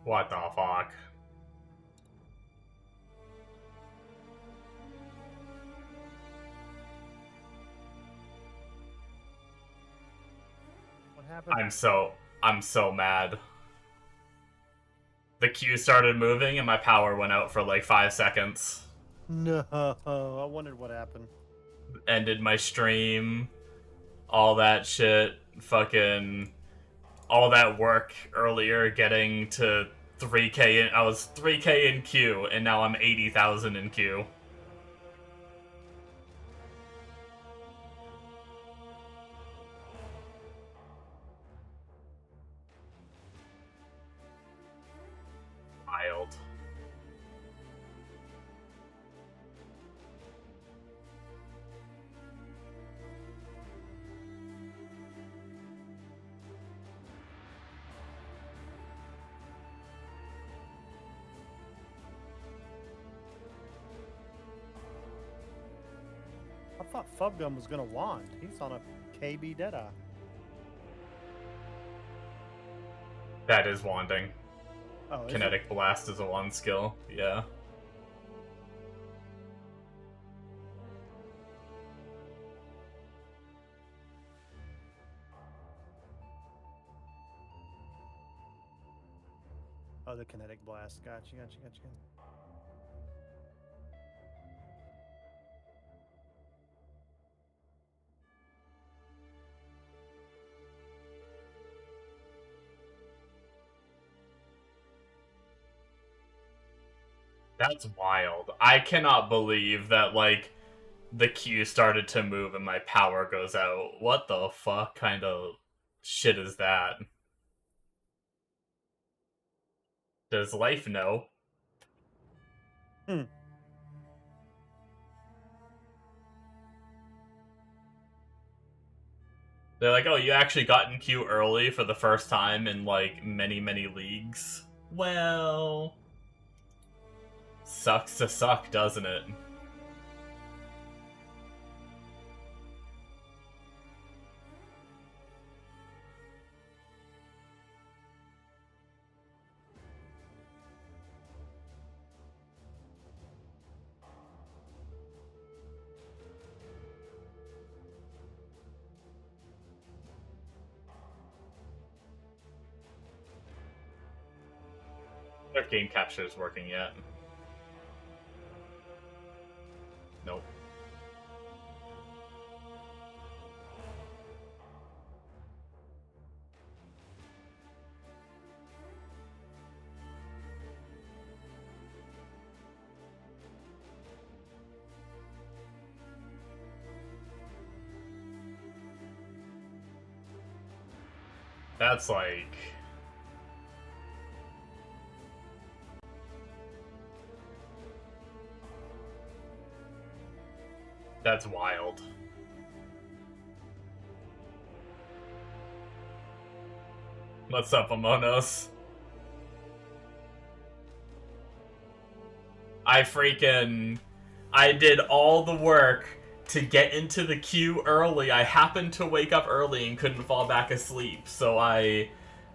What the fuck? What happened? I'm so mad. The queue started moving and my power went out for like 5 seconds. No, I wondered what happened. Ended my stream. All that shit. Fucking all that work earlier getting to 3k in, I was 3k in queue and now I'm 80,000 in queue. Wild. I thought Fubgum was gonna wand. He's on a KB Deadeye. That is wanding. Oh, is Kinetic it? Blast is a wand skill, yeah. Oh, the Kinetic Blast. Gotcha. That's wild. I cannot believe that, like, the queue started to move and my power goes out. What the fuck kind of shit is that? Does life know? Hmm. They're like, oh, you actually got in queue early for the first time in, like, many, many leagues? Well... Sucks to suck, doesn't it? Their game capture is working yet. Nope. That's like... That's wild. What's up, Amonos? I did all the work to get into the queue early. I happened to wake up early and couldn't fall back asleep, so I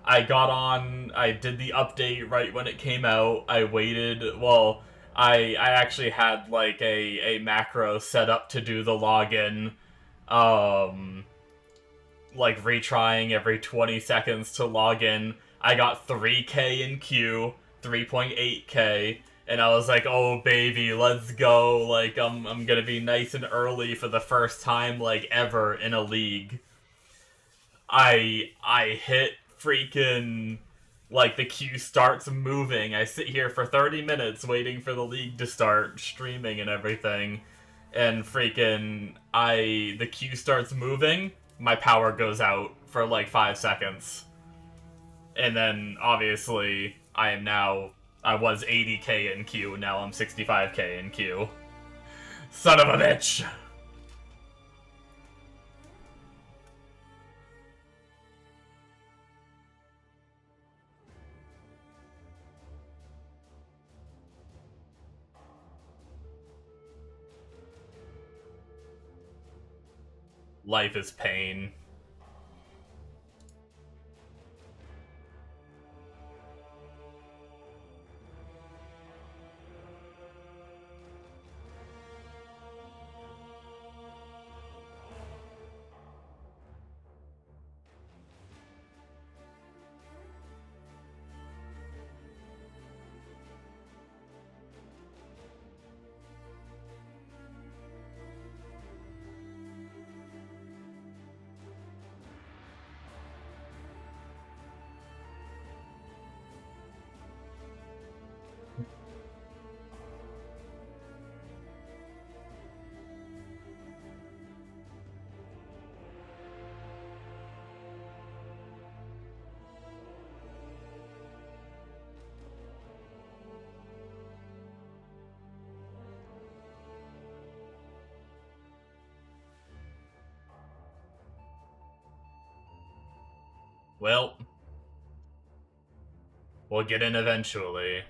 got on, I did the update right when it came out. I waited, well, I actually had like a macro set up to do the login, like retrying every 20 seconds to log in. I got 3k in queue, 3.8k, and I was like, oh baby, let's go. Like, I'm gonna be nice and early for the first time, like, ever in a league. I hit freaking, like, the queue starts moving. I sit here for 30 minutes waiting for the league to start streaming and everything. And freaking, the queue starts moving, my power goes out for like 5 seconds. And then, obviously, I was 80k in queue, now I'm 65k in queue. Son of a bitch! Life is pain. Well, we'll get in eventually.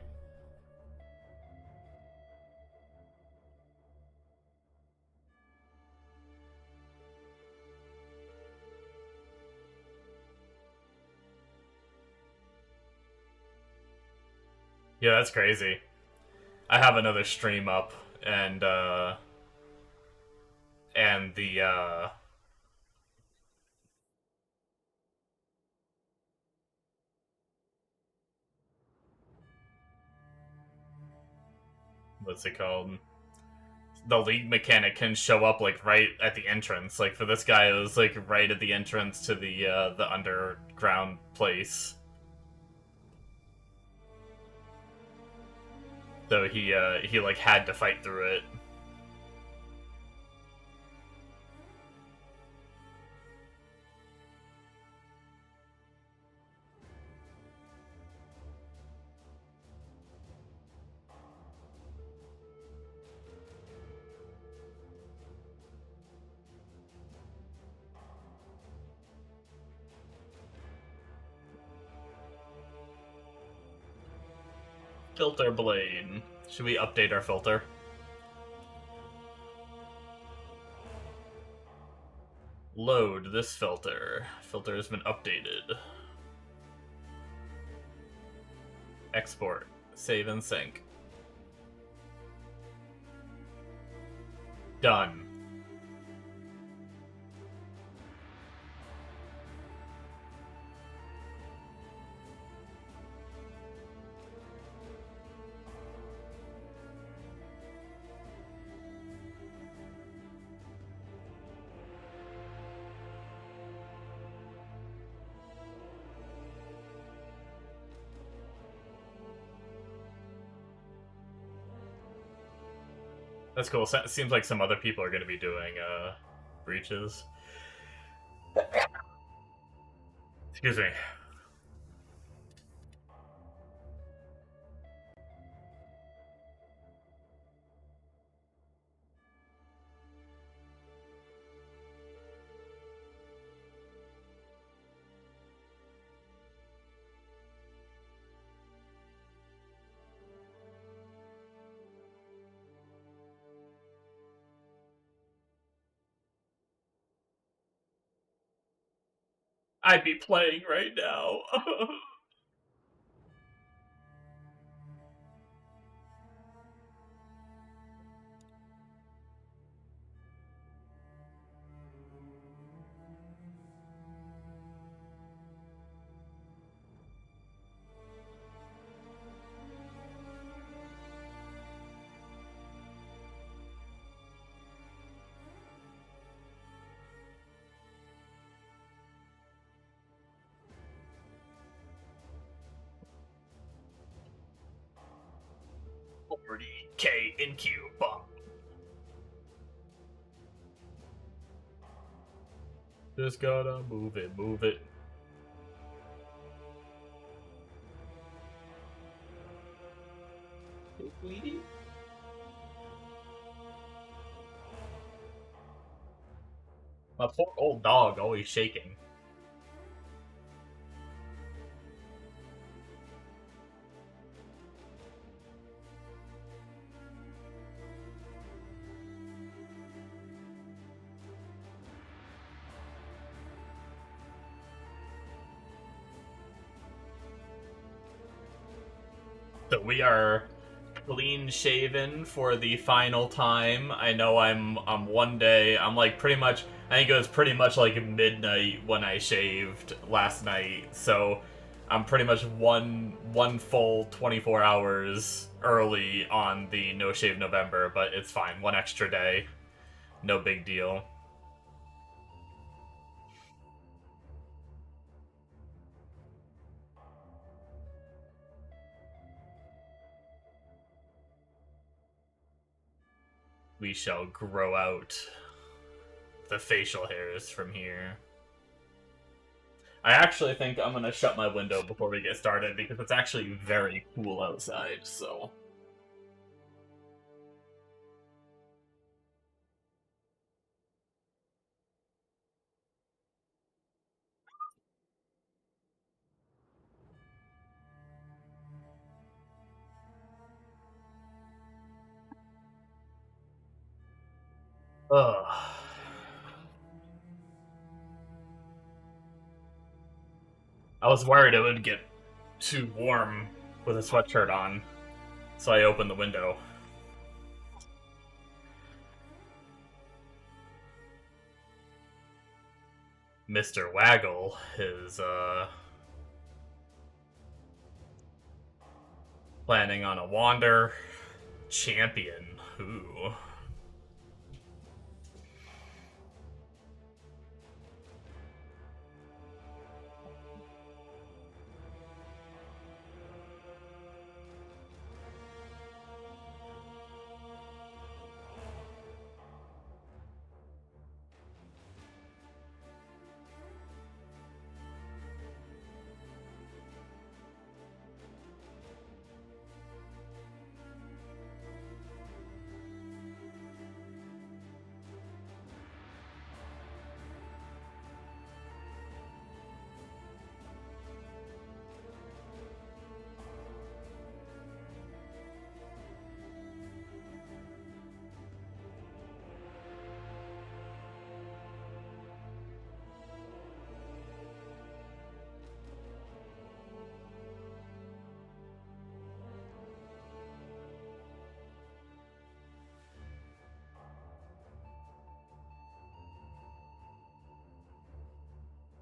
Yeah, that's crazy. I have another stream up, and the what's it called? The league mechanic can show up like right at the entrance. Like for this guy, it was like right at the entrance to the underground place. So he like had to fight through it. Filter blade. Should we update our filter? Load this filter. Filter has been updated. Export. Save and sync. Done. That's cool. Seems like some other people are going to be doing breaches. Excuse me. I'd be playing right now. $40K in queue. Bump. Just gotta move it, move it. Sweetie? My poor old dog always shaking. So we are clean shaven for the final time. I know I'm one day. I'm like pretty much. I think it was pretty much like midnight when I shaved last night. So I'm pretty much one full 24 hours early on the no shave November, but it's fine. One extra day, no big deal. We shall grow out the facial hairs from here. I actually think I'm gonna shut my window before we get started because it's actually very cool outside, so. Ugh. I was worried it would get too warm with a sweatshirt on, so I opened the window. Mr. Waggle is, planning on a wander champion. Ooh.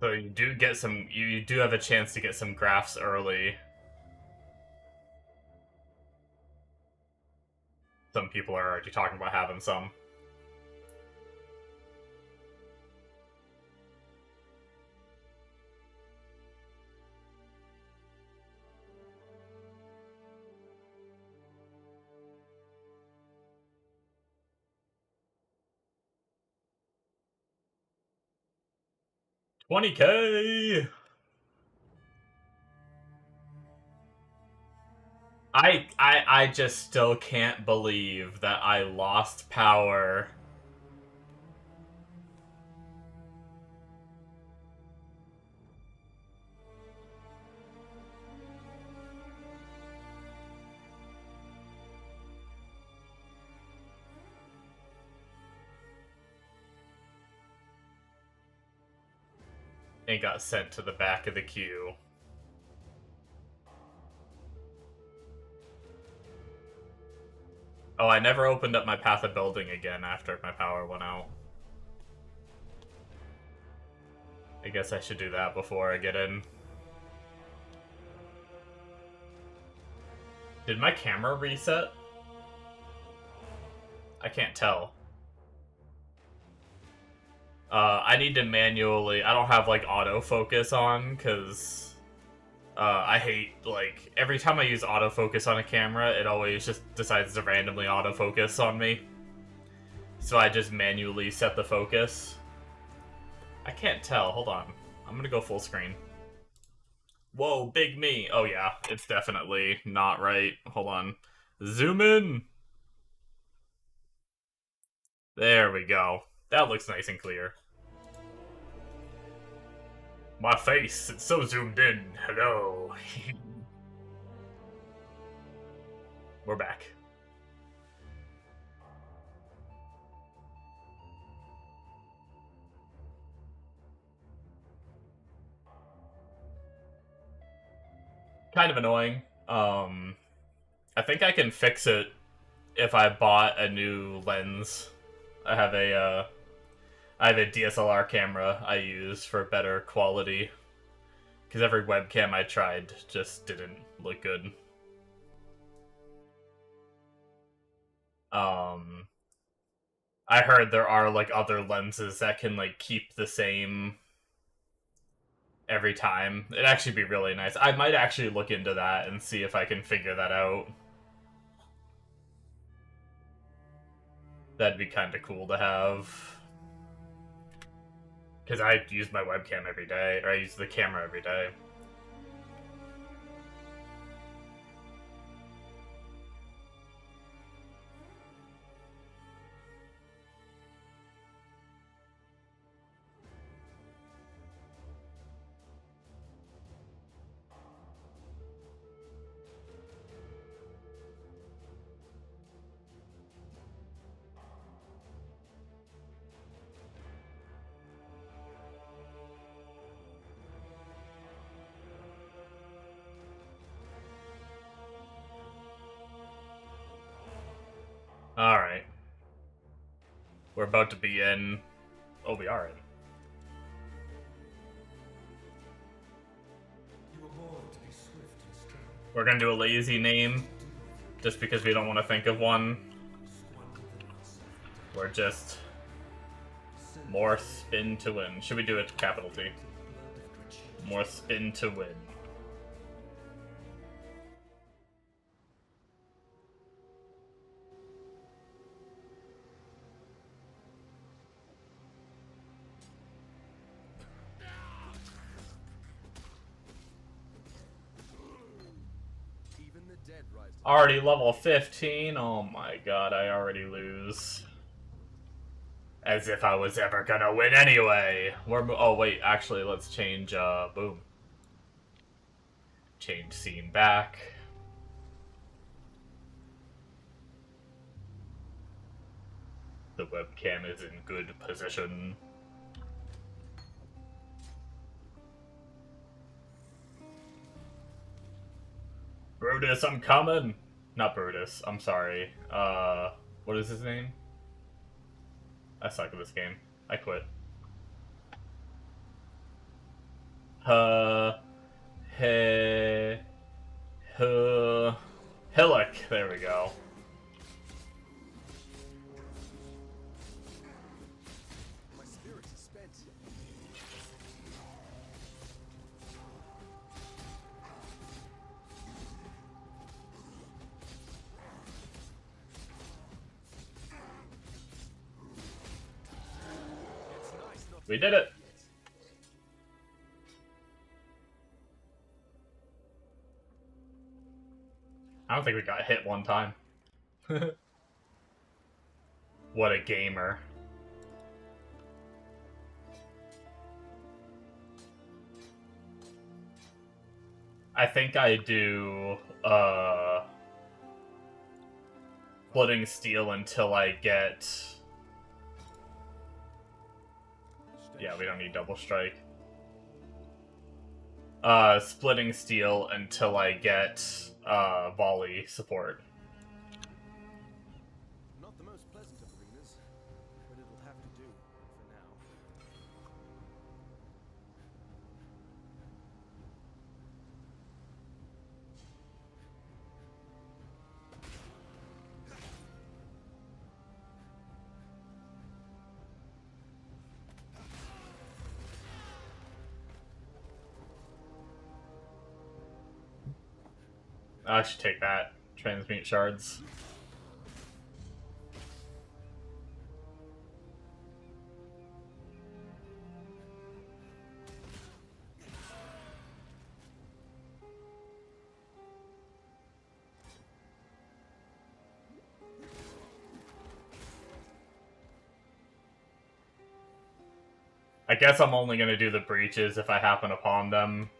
So you do get some. You do have a chance to get some graphs early. Some people are already talking about having some. $20K. I just still can't believe that I lost power. And got sent to the back of the queue. Oh, I never opened up my path of building again after my power went out. I guess I should do that before I get in. Did my camera reset? I can't tell. I need to manually... I don't have, like, autofocus on, because... I hate, like, every time I use autofocus on a camera, it always just decides to randomly autofocus on me. So I just manually set the focus. I can't tell. Hold on. I'm gonna go full screen. Whoa, big me. Oh yeah, it's definitely not right. Hold on. Zoom in. There we go. That looks nice and clear. My face, it's so zoomed in. Hello. We're back. Kind of annoying. I think I can fix it if I bought a new lens. I have a DSLR camera I use for better quality. Because every webcam I tried just didn't look good. I heard there are, like, other lenses that can, like, keep the same every time. It'd actually be really nice. I might actually look into that and see if I can figure that out. That'd be kind of cool to have. Because I use my webcam every day, or I use the camera every day. Alright. We're about to be in... Oh, we are in. We're gonna do a lazy name, just because we don't want to think of one. We're just... More spin to win. Should we do it capital T? More spin to win. Already level 15? Oh my god, I already lose. As if I was ever gonna win anyway. Oh wait, actually, let's change, boom. Change scene back. The webcam is in good position. Brutus, I'm coming! Not Brutus, I'm sorry. What is his name? I suck at this game. I quit. Hillock. There we go. My spirit is spent. We did it! I don't think we got hit one time. What a gamer. I think I do, splitting steel until I get... Yeah, we don't need double strike. Splitting steel until I get, volley support. Not the most pleasant of arenas, but it'll have to do for now. I should take that. Transmute shards. I guess I'm only gonna do the breaches if I happen upon them.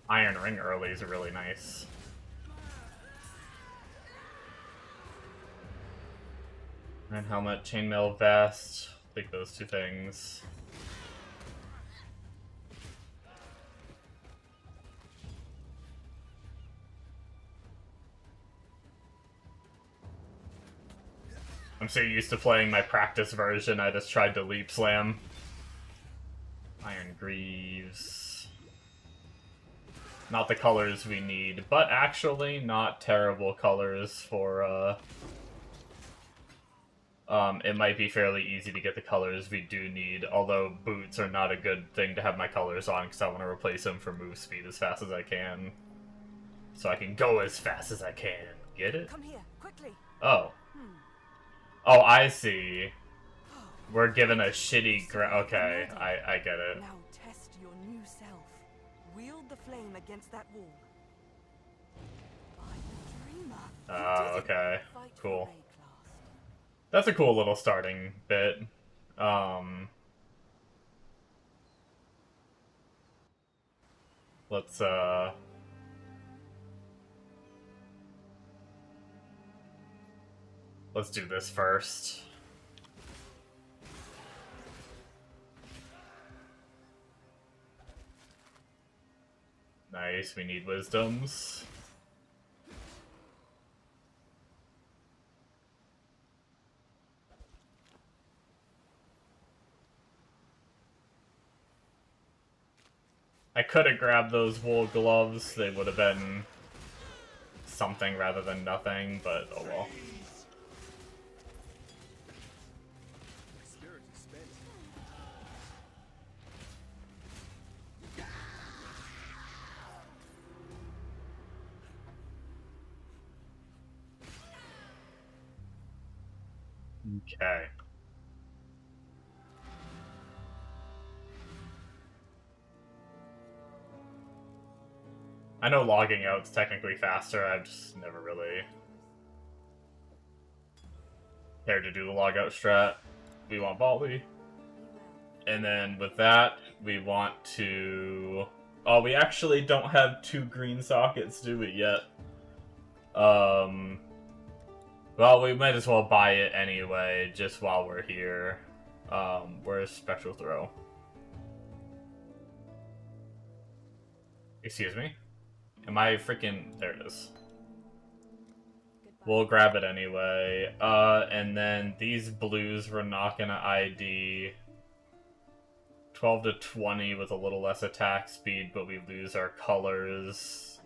Iron Ring early is really nice. Iron Helmet, Chainmail Vest. I think those two things. I'm so used to playing my practice version, I just tried to leap slam. Iron Greaves. Not the colors we need, but actually not terrible colors for, it might be fairly easy to get the colors we do need, although boots are not a good thing to have my colors on because I want to replace them for move speed as fast as I can. So I can go as fast as I can. Get it? Come here, quickly. Oh. Oh, I see. We're given a shitty okay, I get it. Now test your new self. Wield the flame against that wall. I'm a dreamer. Oh, okay. Fight Cool. for A-class. That's a cool little starting bit. Let's do this first. Nice, we need wisdoms. I could have grabbed those wool gloves. They would have been something rather than nothing, but oh well. Spirit is spent. Okay. I know logging out's technically faster, I've just never really cared to do the log out strat. We want Volley. And then with that, we want to... Oh, we actually don't have 2 green sockets, do we, yet? Well, we might as well buy it anyway, just while we're here. Where's Spectral Throw? Excuse me? Am I freaking... There it is. We'll grab it anyway. And then these blues we're not gonna ID. 12 to 20 with a little less attack speed, but we lose our colors.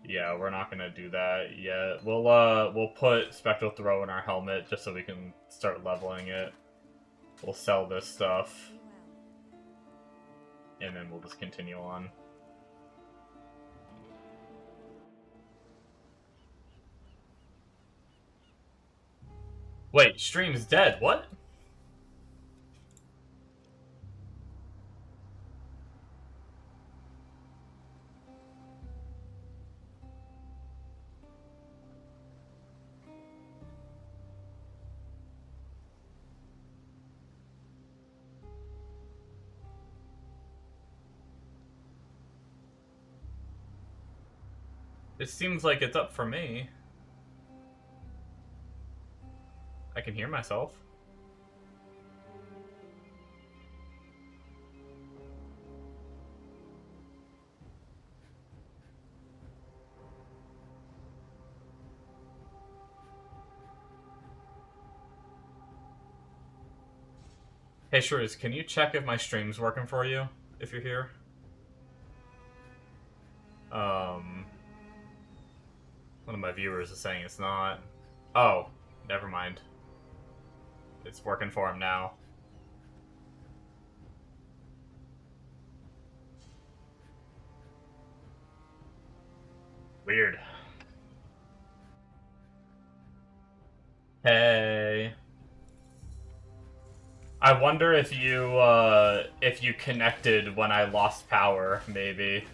Yeah, we're not gonna do that yet. We'll put Spectral Throw in our helmet just so we can start leveling it. We'll sell this stuff. And then we'll just continue on. Wait, stream's dead. What? It seems like it's up for me. I can hear myself. Hey, Shrews, can you check if my stream's working for you, if you're here? One of my viewers is saying it's not. Oh, never mind. It's working for him now. Weird. Hey. I wonder if you connected when I lost power, maybe.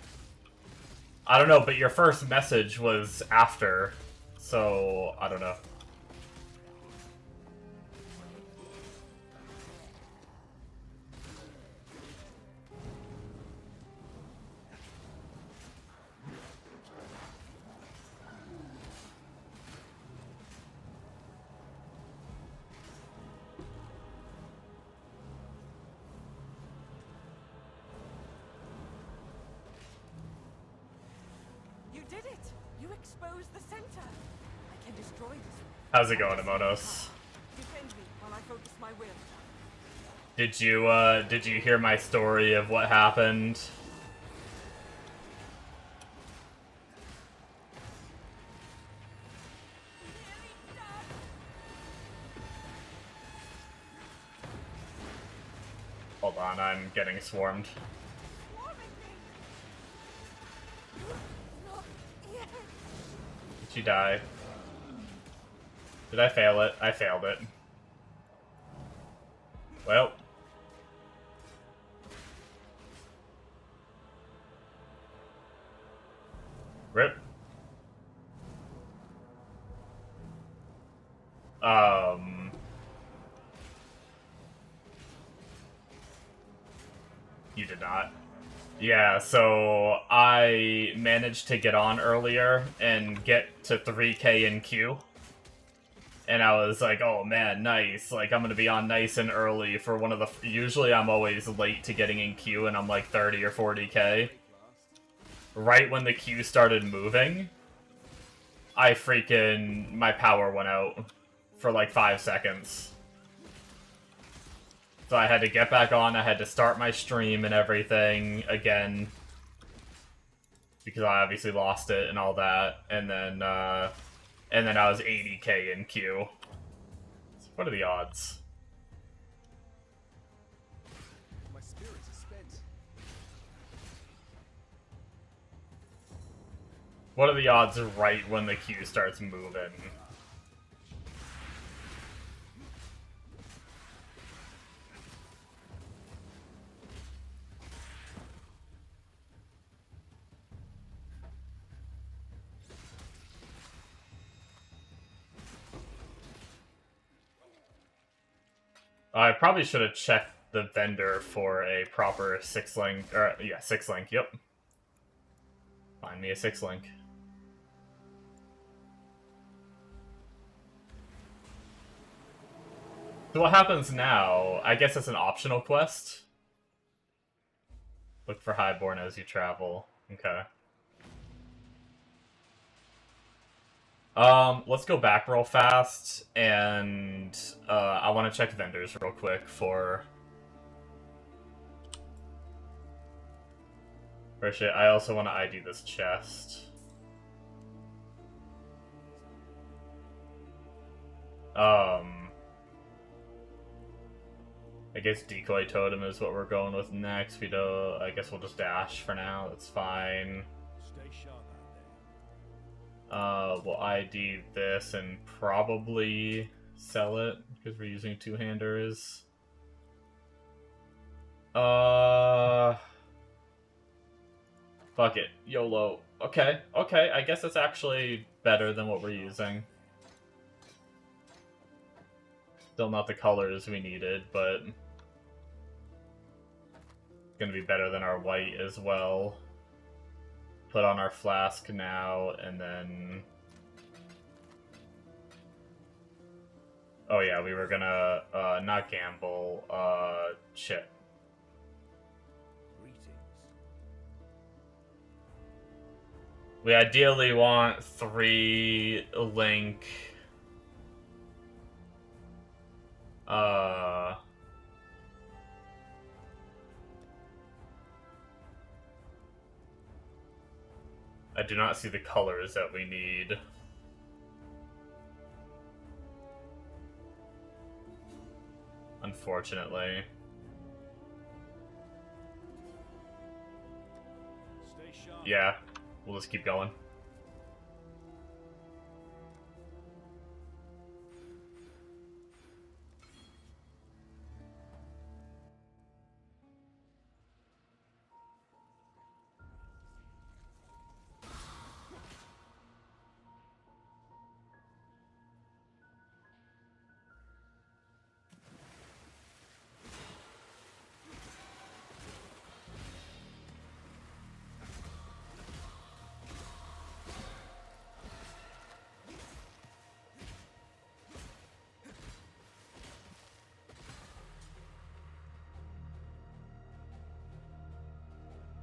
I don't know, but your first message was after, so I don't know. The center. I can destroy this. How's it going, Amonos? Defend me while I focus my will. Did you hear my story of what happened? Hold on, I'm getting swarmed. Did you die? Did I fail it? I failed it. Well. Rip. You did not. Yeah, so I managed to get on earlier and get to 3K in queue. And I was like, oh man, nice. Like, I'm gonna be on nice and early for one of the... Usually I'm always late to getting in queue and I'm like 30 or 40K. Right when the queue started moving, my power went out for like 5 seconds. So I had to get back on, I had to start my stream and everything again. Because I obviously lost it and all that. And then I was 80K in queue. So what are the odds? My spirits are spent. What are the odds right when the queue starts moving? I probably should have checked the vendor for a proper 6-link, or yeah, 6-link, yep. Find me a 6-link. So what happens now? I guess it's an optional quest? Look for Highborn as you travel. Okay. Let's go back real fast, and I want to check vendors real quick for... Shit, I also want to ID this chest. I guess Decoy Totem is what we're going with next. We don't... I guess we'll just dash for now, that's fine. Stay sharp out there. We'll ID this and probably sell it, because we're using two-handers. Fuck it. YOLO. Okay, okay, I guess it's actually better than what we're using. Still not the colors we needed, but... gonna be better than our white as well. Put on our flask now, and then... Oh yeah, we were gonna, not gamble, shit. Greetings. We ideally want 3-link... I do not see the colors that we need. Unfortunately. Stay sharp. Yeah, we'll just keep going.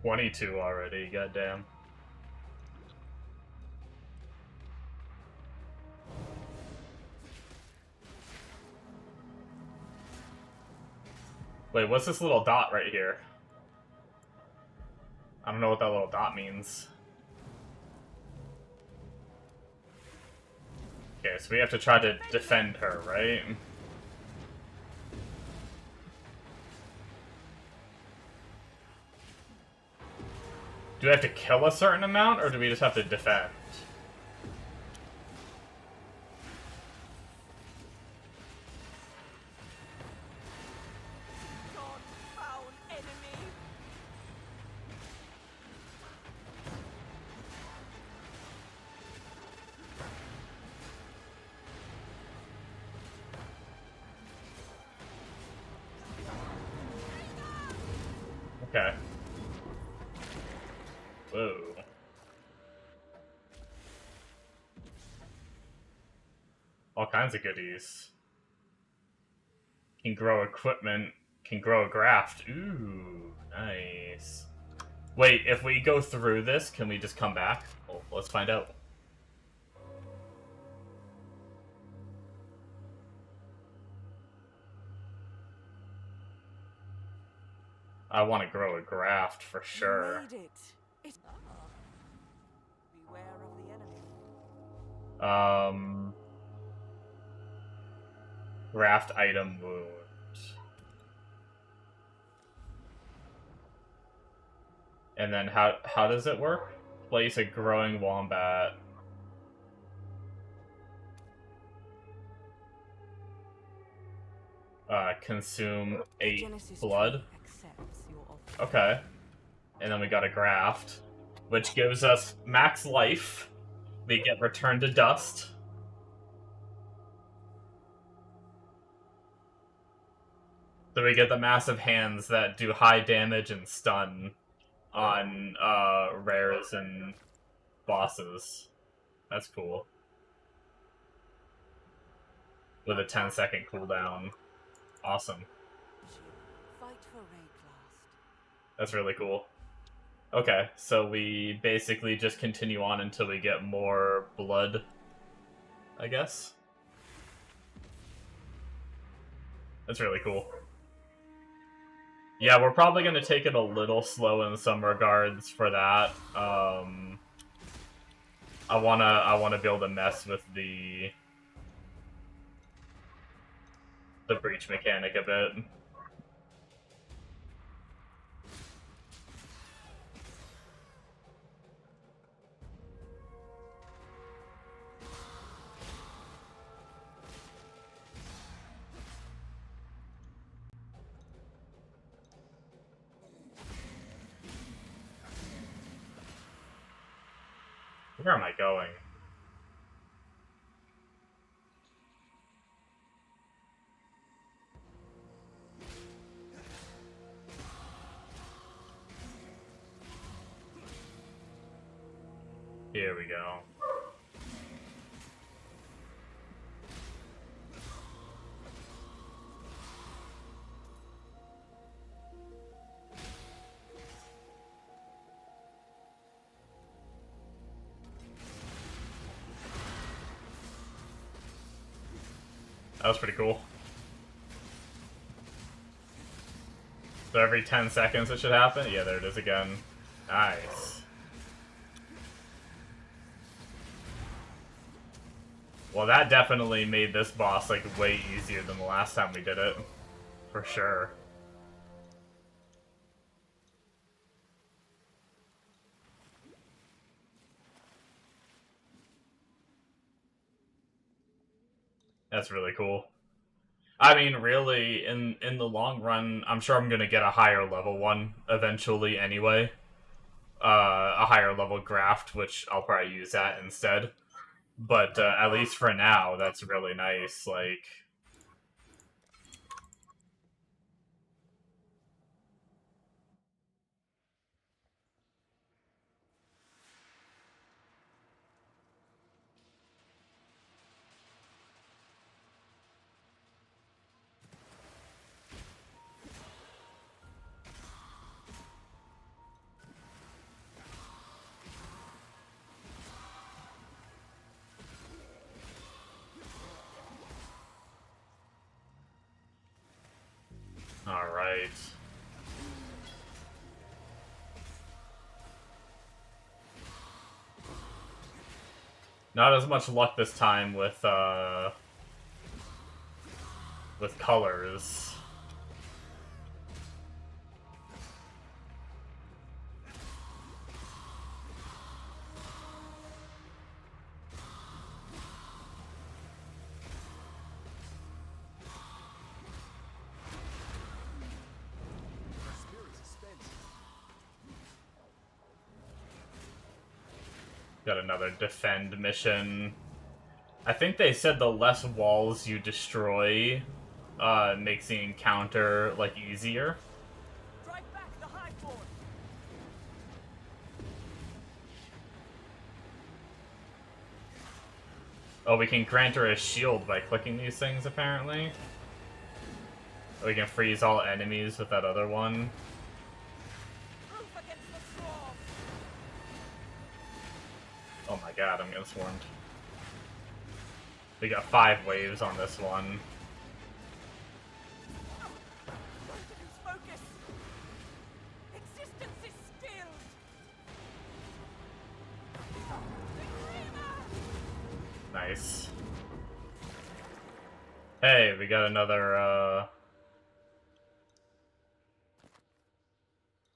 $22 already, goddamn. Wait, what's this little dot right here? I don't know what that little dot means. Okay, so we have to try to defend her, right? Do we have to kill a certain amount, or do we just have to defend? God-bound enemy. Okay. Whoa. All kinds of goodies. Can grow equipment. Can grow a graft. Ooh, nice. Wait, if we go through this, can we just come back? Well, let's find out. I want to grow a graft for sure. You made it. Beware of the enemy. Graft item wound. And then how does it work? Place a growing wombat. Consume 8 Genesis blood. tree accepts your offer. Okay. And then we got a graft, which gives us max life. We get returned to dust. So we get the massive hands that do high damage and stun on rares and bosses. That's cool. With a 10-second cooldown. Awesome. Fight for Rayclast. That's really cool. Okay, so we basically just continue on until we get more blood, I guess. That's really cool. Yeah, we're probably going to take it a little slow in some regards for that. I wanna be able to mess with the breach mechanic a bit. Where am I going? Here we go. That was pretty cool. So every 10 seconds it should happen? Yeah, there it is again. Nice. Well, that definitely made this boss, like, way easier than the last time we did it. For sure. That's really cool. I mean, really, in the long run, I'm sure I'm gonna get a higher level one eventually anyway. A higher level graft, which I'll probably use that instead. But at least for now, that's really nice. Like, alright. Not as much luck this time with colors. My spirits are spent. Got another defend mission. I think they said the less walls you destroy makes the encounter, like, easier. Drive back the high Oh, we can grant her a shield by clicking these things, apparently. We can freeze all enemies with that other one. Proof against the swarm. Oh my god, I'm getting swarmed. We got 5 waves on this one. Lose focus. Existence is stilled. Nice. Hey, we got another,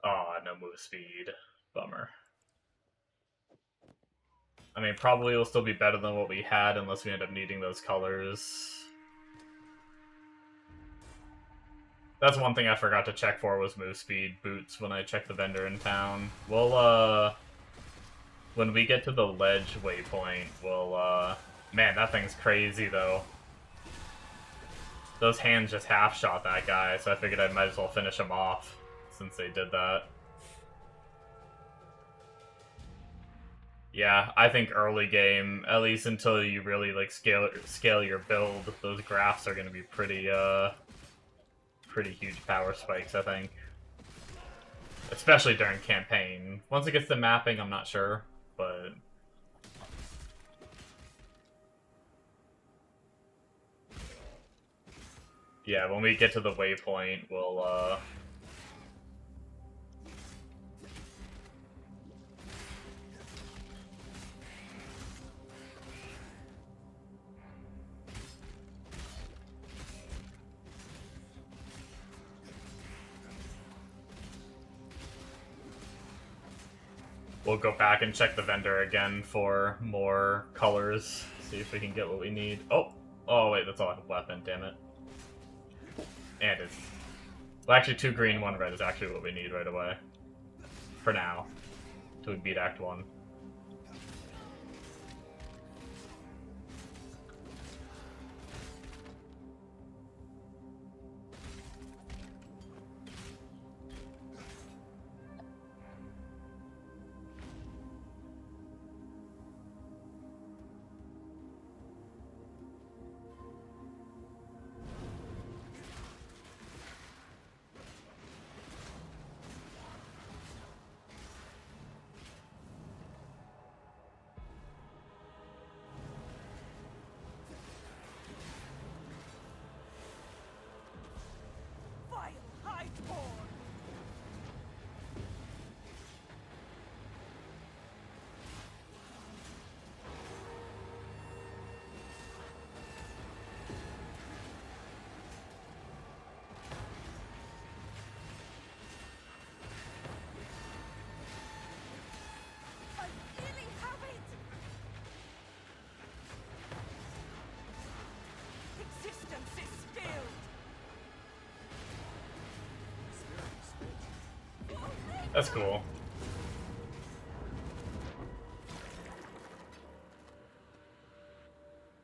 Oh, no move speed. Bummer. I mean, probably will still be better than what we had unless we end up needing those colors. That's one thing I forgot to check for was move speed boots when I checked the vendor in town. We'll, when we get to the ledge waypoint, we'll, man, that thing's crazy, though. Those hands just half-shot that guy, so I figured I might as well finish him off, since they did that. Yeah, I think early game, at least until you really, like, scale your build, those graphs are gonna be pretty, pretty huge power spikes, I think. Especially during campaign. Once it gets to mapping, I'm not sure, but... yeah, when we get to the waypoint, we'll, we'll go back and check the vendor again for more colors. See if we can get what we need. Oh! Oh, wait, that's all a weapon, damn it. And it's... well, actually, 2 green, 1 red is actually what we need right away. For now. Till we beat Act 1. Vile Highborn. I really have it. Existence is stilled. That's cool.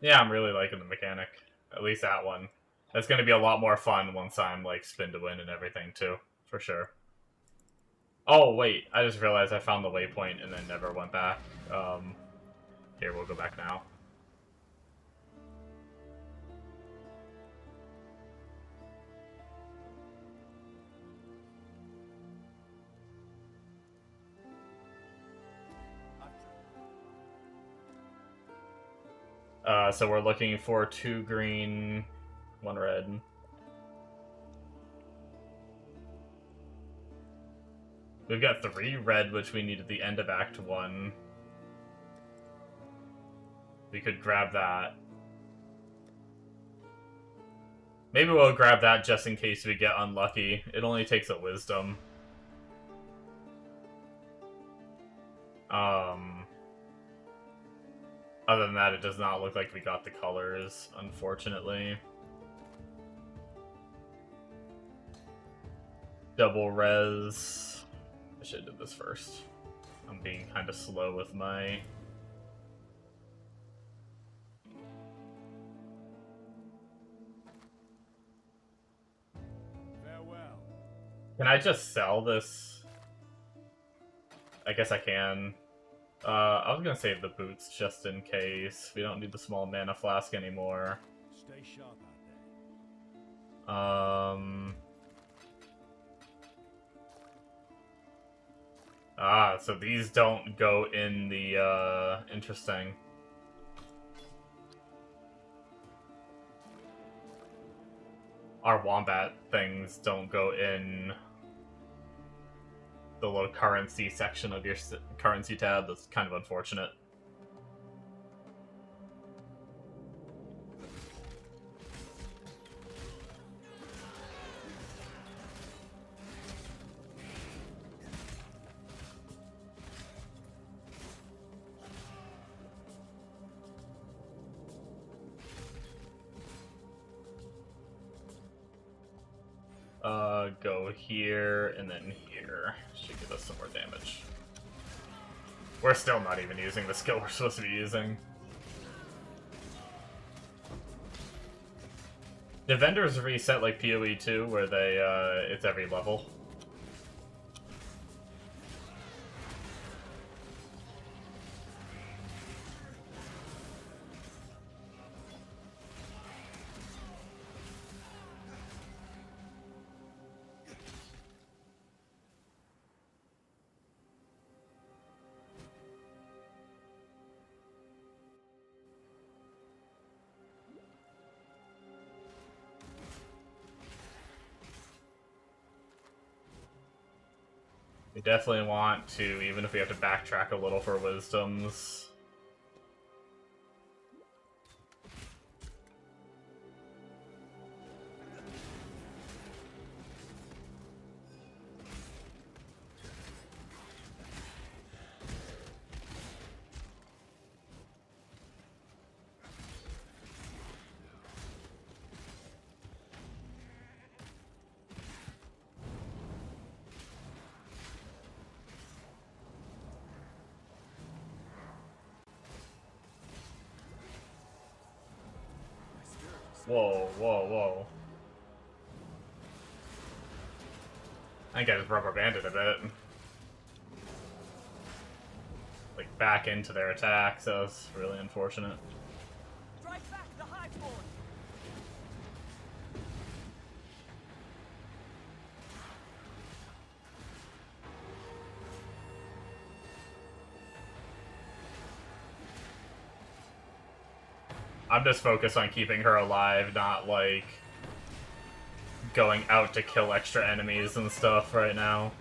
Yeah, I'm really liking the mechanic. At least that one. That's gonna be a lot more fun once I'm, like, spin to win and everything, too. For sure. Oh, wait. I just realized I found the waypoint and then never went back. Here, we'll go back now. So we're looking for 2 green, 1 red. We've got 3 red, which we need at the end of Act 1. We could grab that. Maybe we'll grab that just in case we get unlucky. It only takes a wisdom. Other than that, it does not look like we got the colors, unfortunately. Double res. I should have did this first. I'm being kind of slow with my... Farewell. Can I just sell this? I guess I can. I was gonna save the boots just in case. We don't need the small mana flask anymore. Stay sharp out there. So these don't go in the, interesting. Our wombat things don't go in the little currency section of your currency tab. That's kind of unfortunate. Go here and then here. Should give us some more damage. We're still not even using the skill we're supposed to be using. The vendors reset like PoE 2, where they, it's every level. We definitely want to, even if we have to backtrack a little for wisdoms. Whoa, whoa, whoa. I think I just rubber banded a bit. Like, back into their attack, so it's really unfortunate. Drive back the Highborn! I'm just focused on keeping her alive, not, like, going out to kill extra enemies and stuff right now.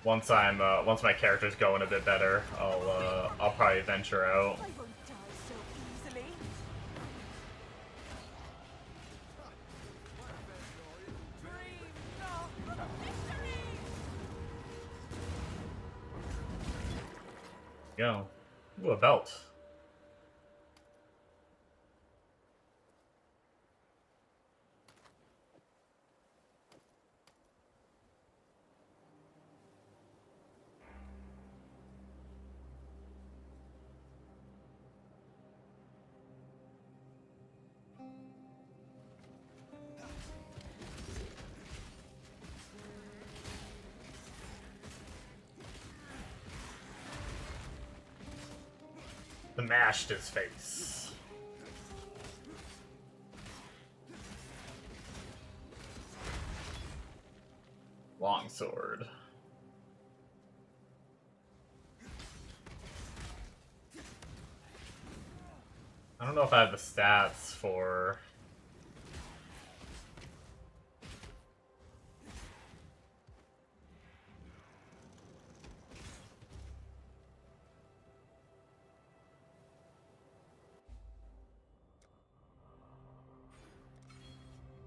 Once my character's going a bit better, I'll probably venture out. I won't die so easily. Dream not of victory! Go. Ooh, a belt. The mashed his face. Longsword. I don't know if I have the stats for...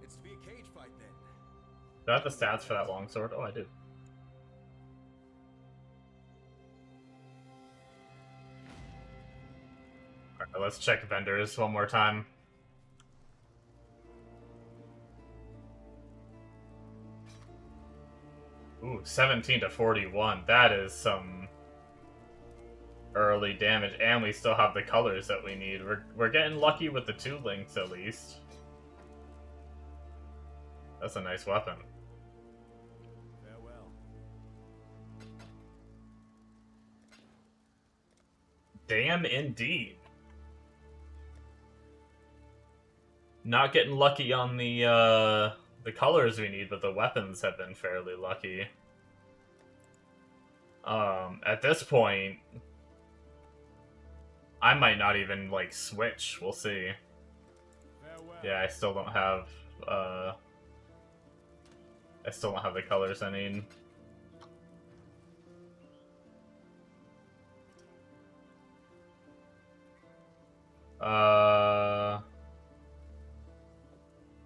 It's to be a cage fight then. Do I have the stats for that longsword? Oh, I do. Alright, let's check vendors one more time. Ooh, 17 to 41. That is some early damage, and we still have the colors that we need. We're getting lucky with the 2 links at least. That's a nice weapon. Farewell. Damn, indeed. Not getting lucky on the colors we need, but the weapons have been fairly lucky. At this point, I might not even, like, switch. We'll see. Yeah, I still don't have the colors I need.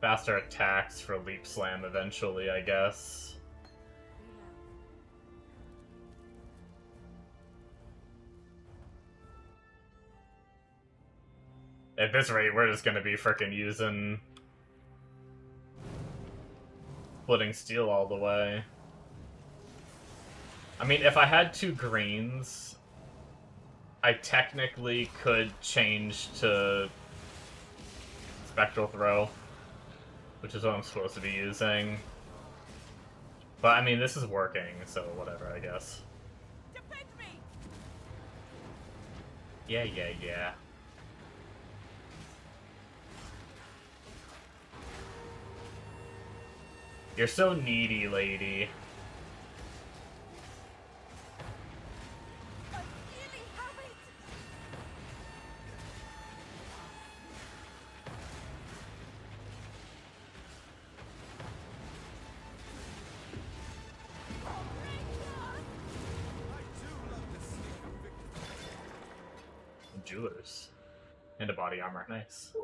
Faster attacks for Leap Slam eventually, I guess. At this rate, we're just gonna be frickin' using Splitting Steel all the way. I mean, if I had 2 greens, I technically could change to Spectral Throw, which is what I'm supposed to be using. But, I mean, this is working, so whatever, I guess. Defend me! Yeah. You're so needy, lady. I really have it! Jewelers. And a body armor, nice.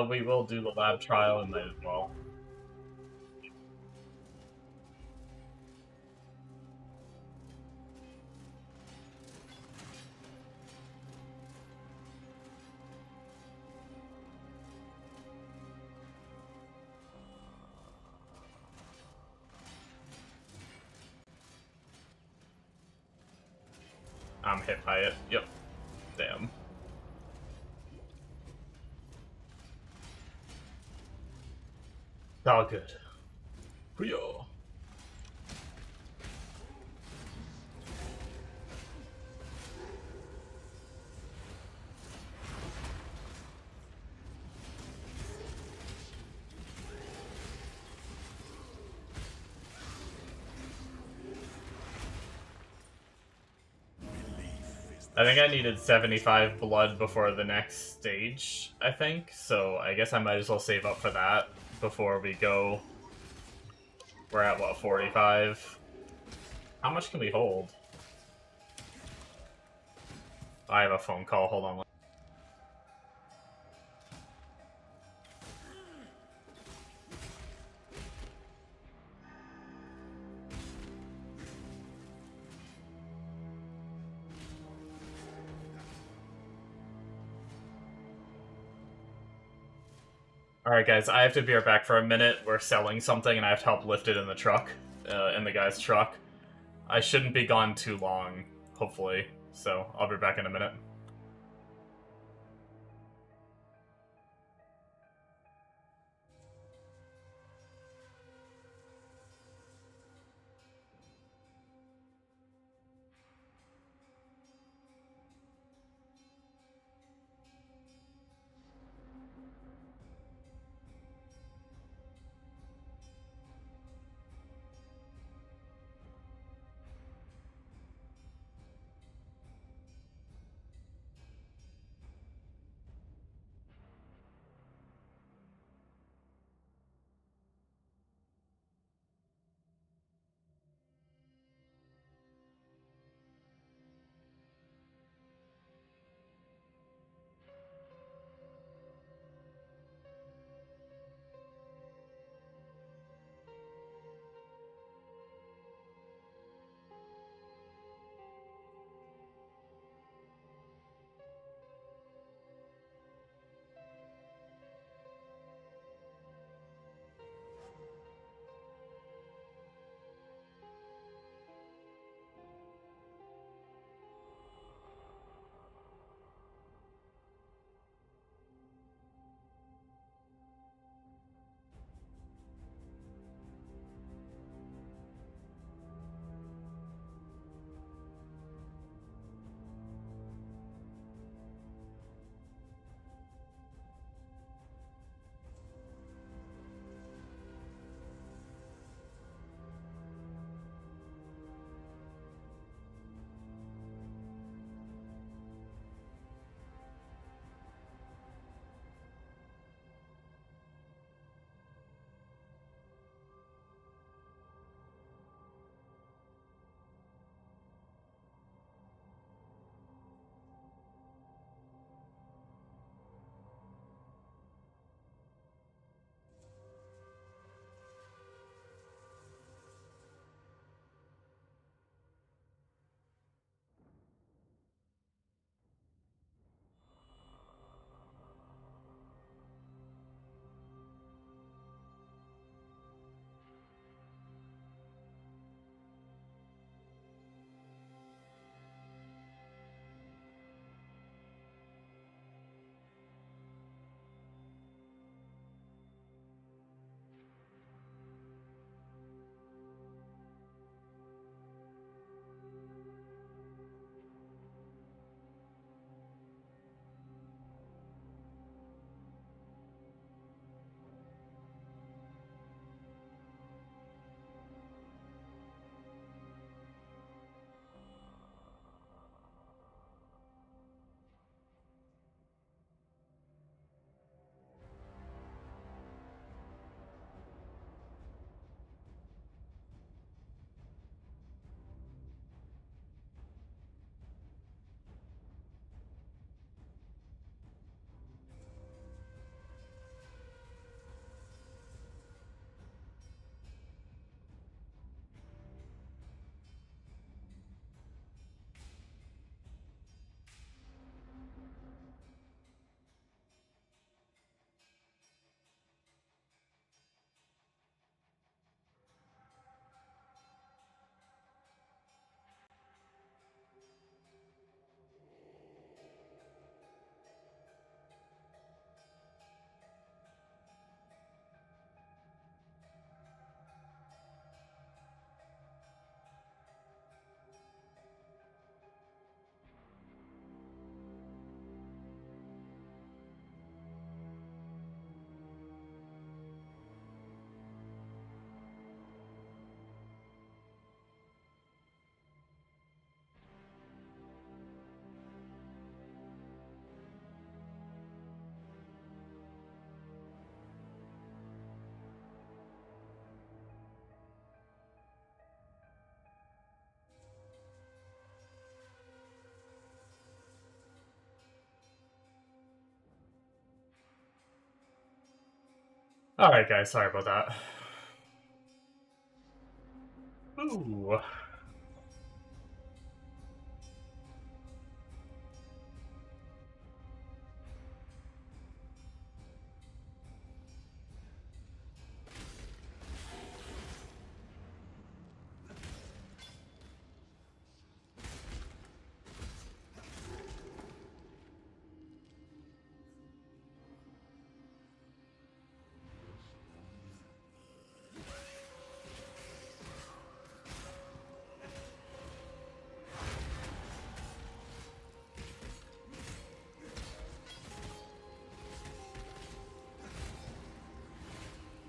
We will do the lab trial and might as well. I'm hit by it. Yep. Damn. All good. Hoo-yah. I think I needed 75 blood before the next stage, I think, so I guess I might as well save up for that before we go. We're at, what, 45? How much can we hold? I have a phone call, hold on. Alright guys, I have to be right back for a minute. We're selling something and I have to help lift it in the truck, in the guy's truck. I shouldn't be gone too long, hopefully, so I'll be back in a minute. Alright, guys, sorry about that. Ooh.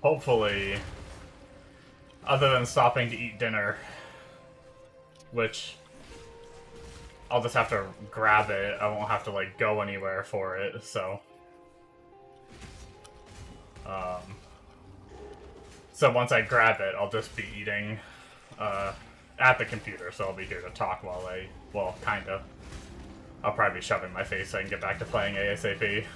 Hopefully, other than stopping to eat dinner, which I'll just have to grab it. I won't have to, like, go anywhere for it, so. So once I grab it, I'll just be eating at the computer, so I'll be here to talk while well, kinda. I'll probably be shoving my face so I can get back to playing ASAP.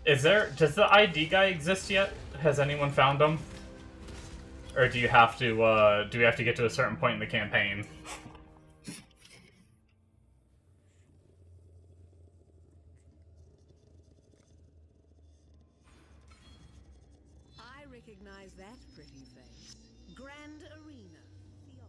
Does the ID guy exist yet? Has anyone found him? Or do you have to, do we have to get to a certain point in the campaign? I recognize that pretty face. Grand Arena, Theopolis.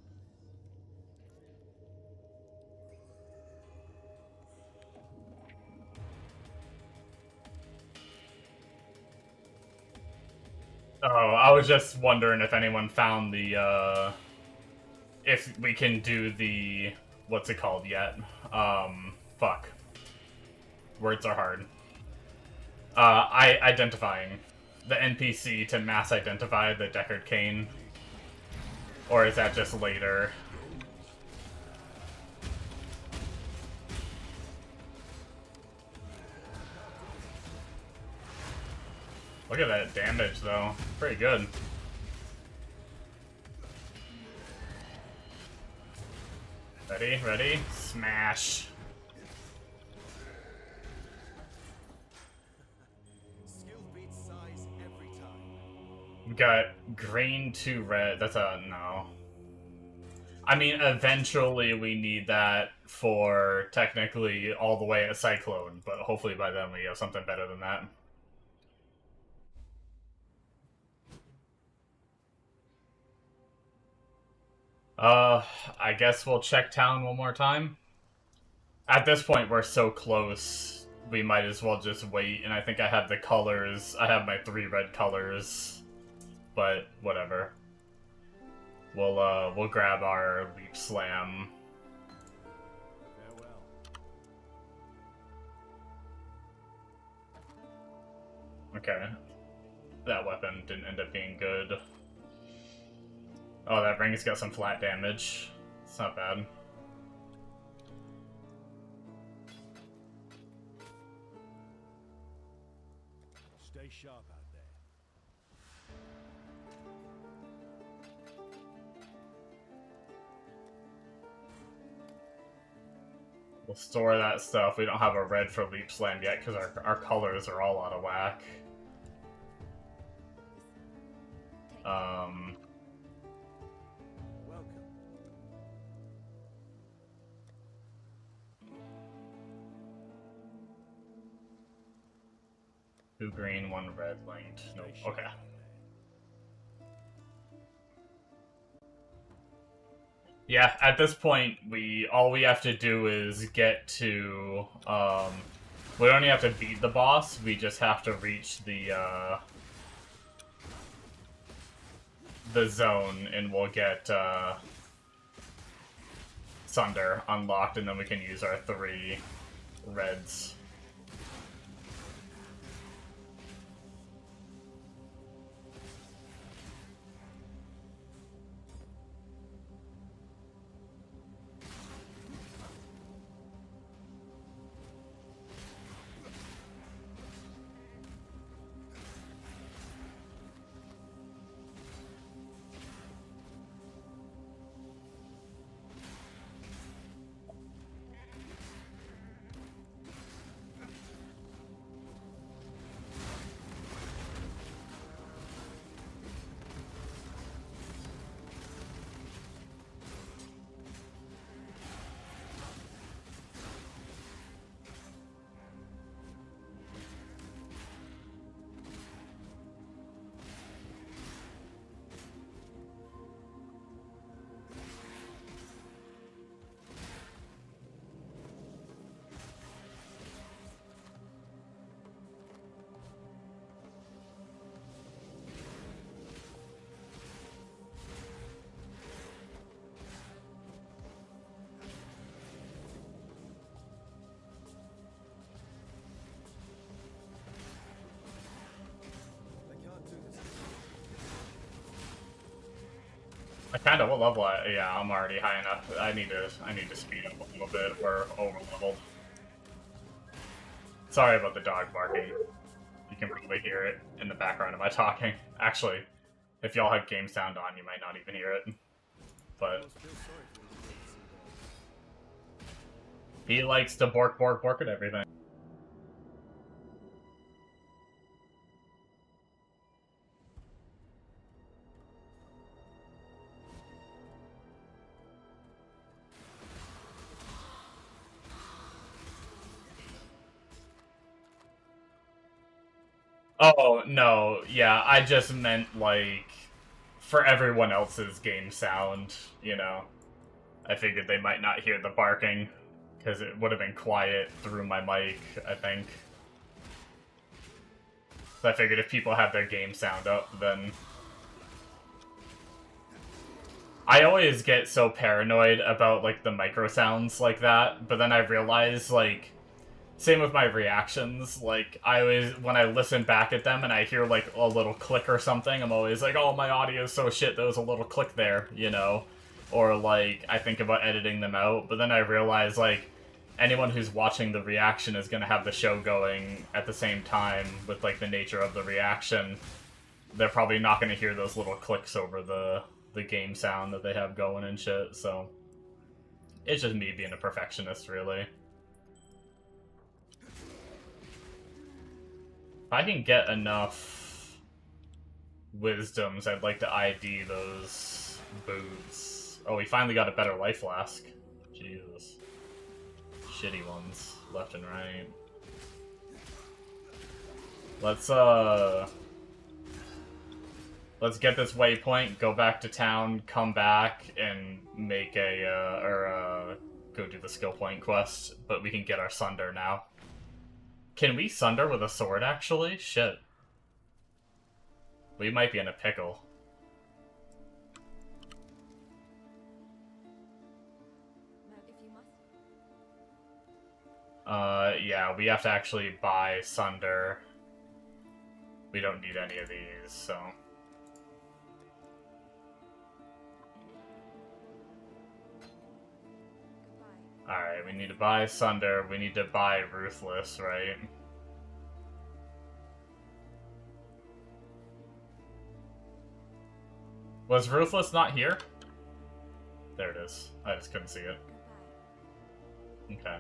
Oh, I was just wondering if anyone found the, if we can do the, what's it called yet? Fuck. Words are hard. Identifying the NPC to mass identify the Deckard Cain. Or is that just later? Look at that damage, though. Pretty good. Ready? Ready? Smash. Skill beats size every time. We got green to red. That's a no. I mean, eventually we need that for technically all the way at Cyclone, but hopefully by then we have something better than that. I guess we'll check town one more time. At this point, we're so close, we might as well just wait, and I think I have the colors. I have my 3 red colors, but whatever. We'll grab our Leap Slam. Farewell. Okay. That weapon didn't end up being good. Oh, that ring's got some flat damage. It's not bad. Stay sharp out there. We'll store that stuff. We don't have a red for Leap Slam yet because our colors are all out of whack. Welcome. 2 green, 1 red linked. Nope. Stay sharp Okay. out there. Yeah, at this point, all we have to do is get to, we don't even have to beat the boss, we just have to reach the zone, and we'll get, Sunder unlocked, and then we can use our 3 reds. What level? Yeah, I'm already high enough. I need to speed up a little bit. We're over leveled. Sorry about the dog barking. You can probably hear it in the background of my talking. Actually, if y'all have game sound on, you might not even hear it. But he likes to bork at everything. Oh, no, yeah, I just meant, like, for everyone else's game sound, you know. I figured they might not hear the barking, because it would have been quiet through my mic, I think. So I figured if people have their game sound up, then... I always get so paranoid about, like, the micro sounds like that, but then I realize, like... Same with my reactions, like, I always, when I listen back at them and I hear, like, a little click or something, I'm always like, oh, my audio's so shit, there was a little click there, you know? Or, like, I think about editing them out, but then I realize, like, anyone who's watching the reaction is gonna have the show going at the same time with, like, the nature of the reaction. They're probably not gonna hear those little clicks over the game sound that they have going and shit, so... It's just me being a perfectionist, really. If I can get enough wisdoms, I'd like to ID those boots. Oh, we finally got a better life flask. Jesus. Shitty ones, left and right. Let's get this waypoint, go back to town, come back, and make a, go do the skill point quest, but we can get our Sunder now. Can we Sunder with a sword, actually? Shit. We might be in a pickle. Yeah, we have to actually buy Sunder. We don't need any of these, so... Alright, we need to buy Sunder, we need to buy Ruthless, right? Was Ruthless not here? There it is. I just couldn't see it. Okay.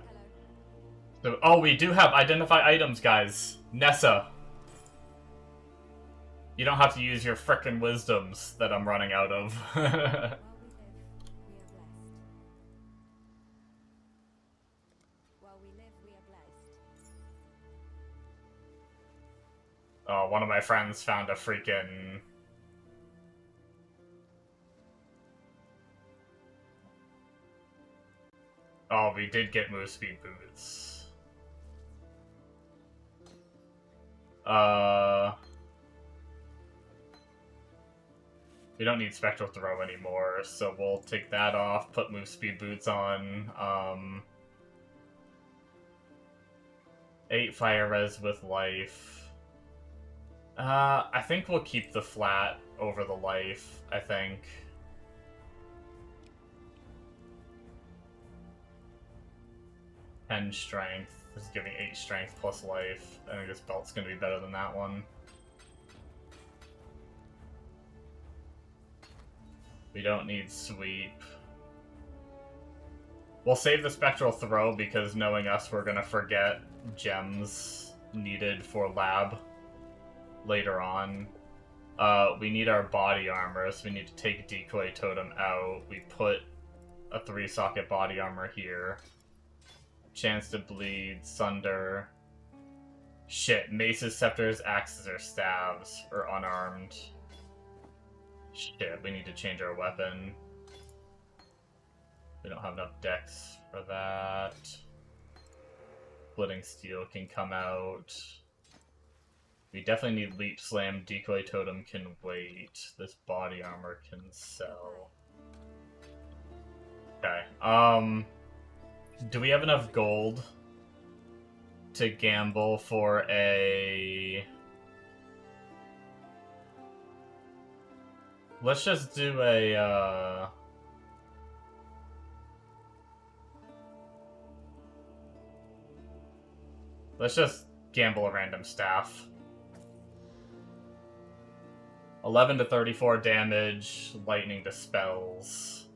So, oh, we do have identify items, guys. Nessa. You don't have to use your frickin' wisdoms that I'm running out of. Oh, one of my friends found a freaking... Oh, we did get move speed boots. We don't need Spectral Throw anymore, so we'll take that off, put move speed boots on. 8 fire res with life. I think we'll keep the flat over the life, I think. And strength. This is giving 8 strength plus life. I think this belt's gonna be better than that one. We don't need sweep. We'll save the Spectral Throw because knowing us, we're gonna forget gems needed for lab later on. We need our body armor, so we need to take Decoy Totem out. We put a 3-socket body armor here. Chance to bleed, Sunder. Shit, maces, scepters, axes, or staves, or unarmed. Shit, we need to change our weapon. We don't have enough dex for that. Splitting steel can come out. We definitely need leap slam. Decoy totem can wait. This body armor can sell. Okay. Do we have enough gold to gamble for a... Let's just do a, let's just gamble a random staff. 11 to 34 damage, lightning dispels.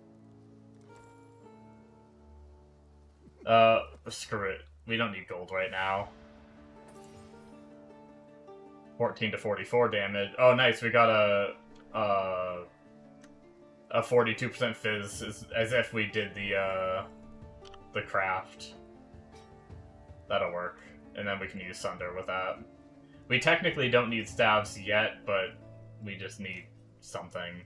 Screw it. We don't need gold right now. 14 to 44 damage. Oh, nice. We got a 42% fizz, as if we did the craft. That'll work. And then we can use Sunder with that. We technically don't need staves yet, but we just need something.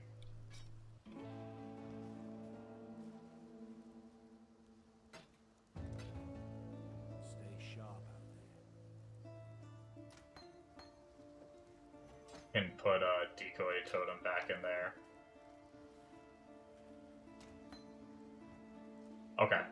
Stay sharp out there. And put a decoy totem back in there. Okay.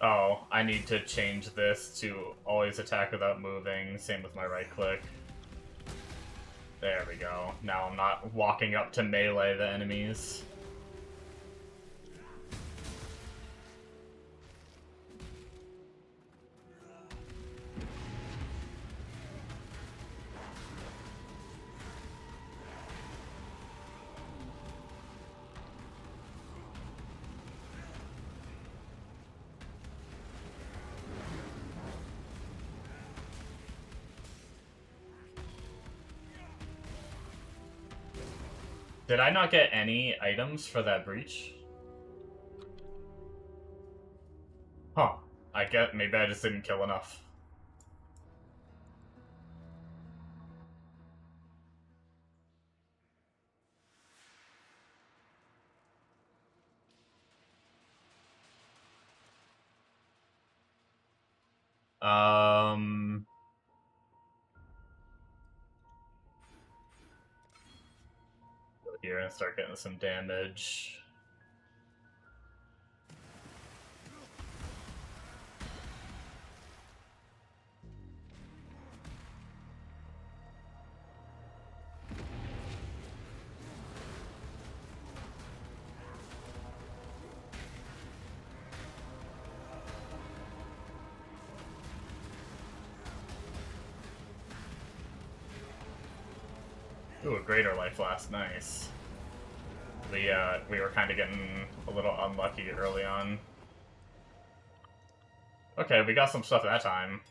Oh, I need to change this to always attack without moving. Same with my right click. There we go. Now I'm not walking up to melee the enemies. Did I not get any items for that breach? Huh. I get maybe I just didn't kill enough. Go here and start getting some damage. Ooh, a greater life last. Nice. We were kind of getting a little unlucky early on. Okay, we got some stuff that time.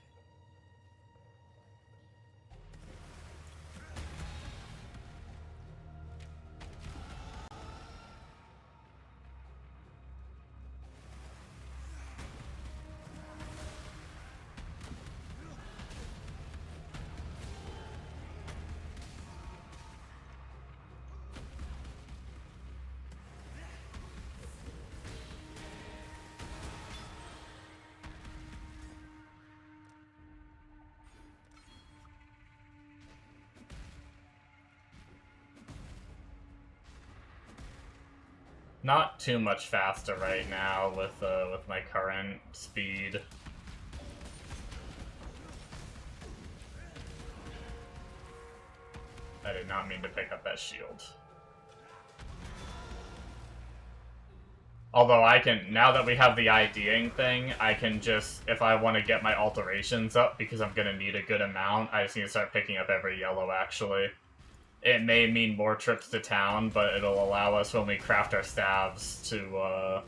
Not too much faster right now with my current speed. I did not mean to pick up that shield. Although I can, now that we have the IDing thing, I can just, if I want to get my alterations up, because I'm going to need a good amount, I just need to start picking up every yellow, actually. It may mean more trips to town, but it'll allow us, when we craft our staves, to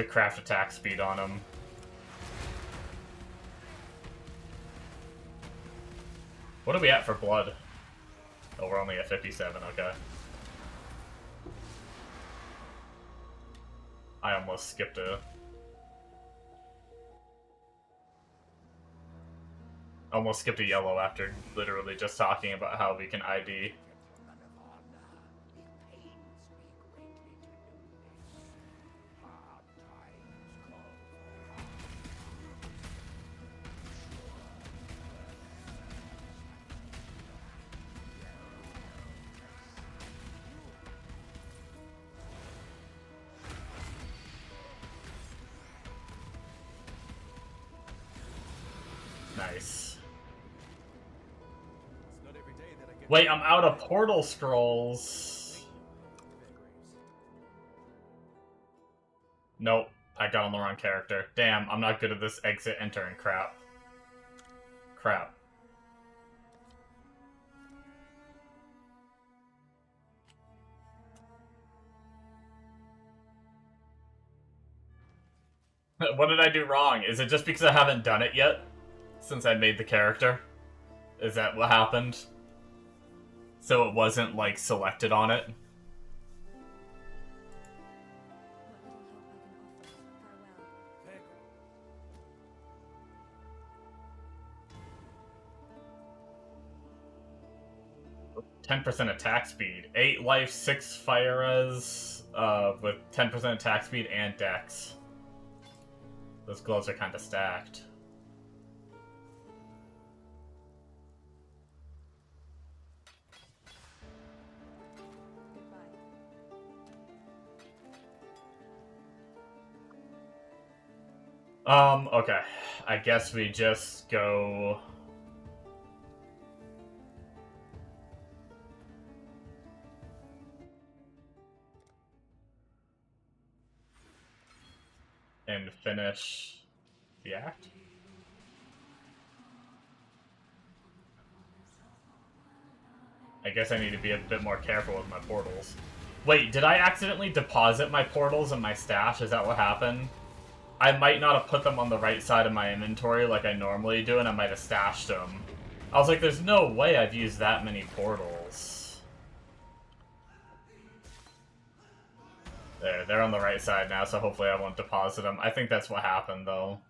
craft attack speed on them. What are we at for blood? Oh, we're only at 57, okay. I almost skipped a... Almost skipped a yellow after literally just talking about how we can ID. Nice. It's not every day that I get Wait, I'm out of portal scrolls. Nope, I got on the wrong character. Damn, I'm not good at this exit, enter, and crap. Crap. What did I do wrong? Is it just because I haven't done it yet? Since I made the character? Is that what happened? So it wasn't, like, selected on it? Farewell. 10% attack speed. 8 life, 6 fire res, with 10% attack speed and dex. Those gloves are kind of stacked. Okay. I guess we just go... and finish the act? I guess I need to be a bit more careful with my portals. Wait, did I accidentally deposit my portals in my stash? Is that what happened? I might not have put them on the right side of my inventory like I normally do, and I might have stashed them. I was like, there's no way I've used that many portals. There, they're on the right side now, so hopefully I won't deposit them. I think that's what happened, though.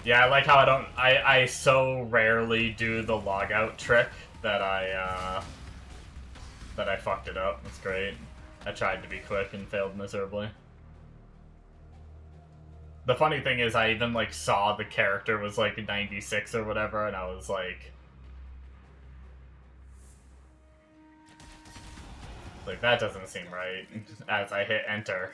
Yeah, I like how I so rarely do the logout trick that I fucked it up. That's great. I tried to be quick and failed miserably. The funny thing is I even, like, saw the character was, like, 96 or whatever, and I was like... Like, that doesn't seem right, as I hit enter.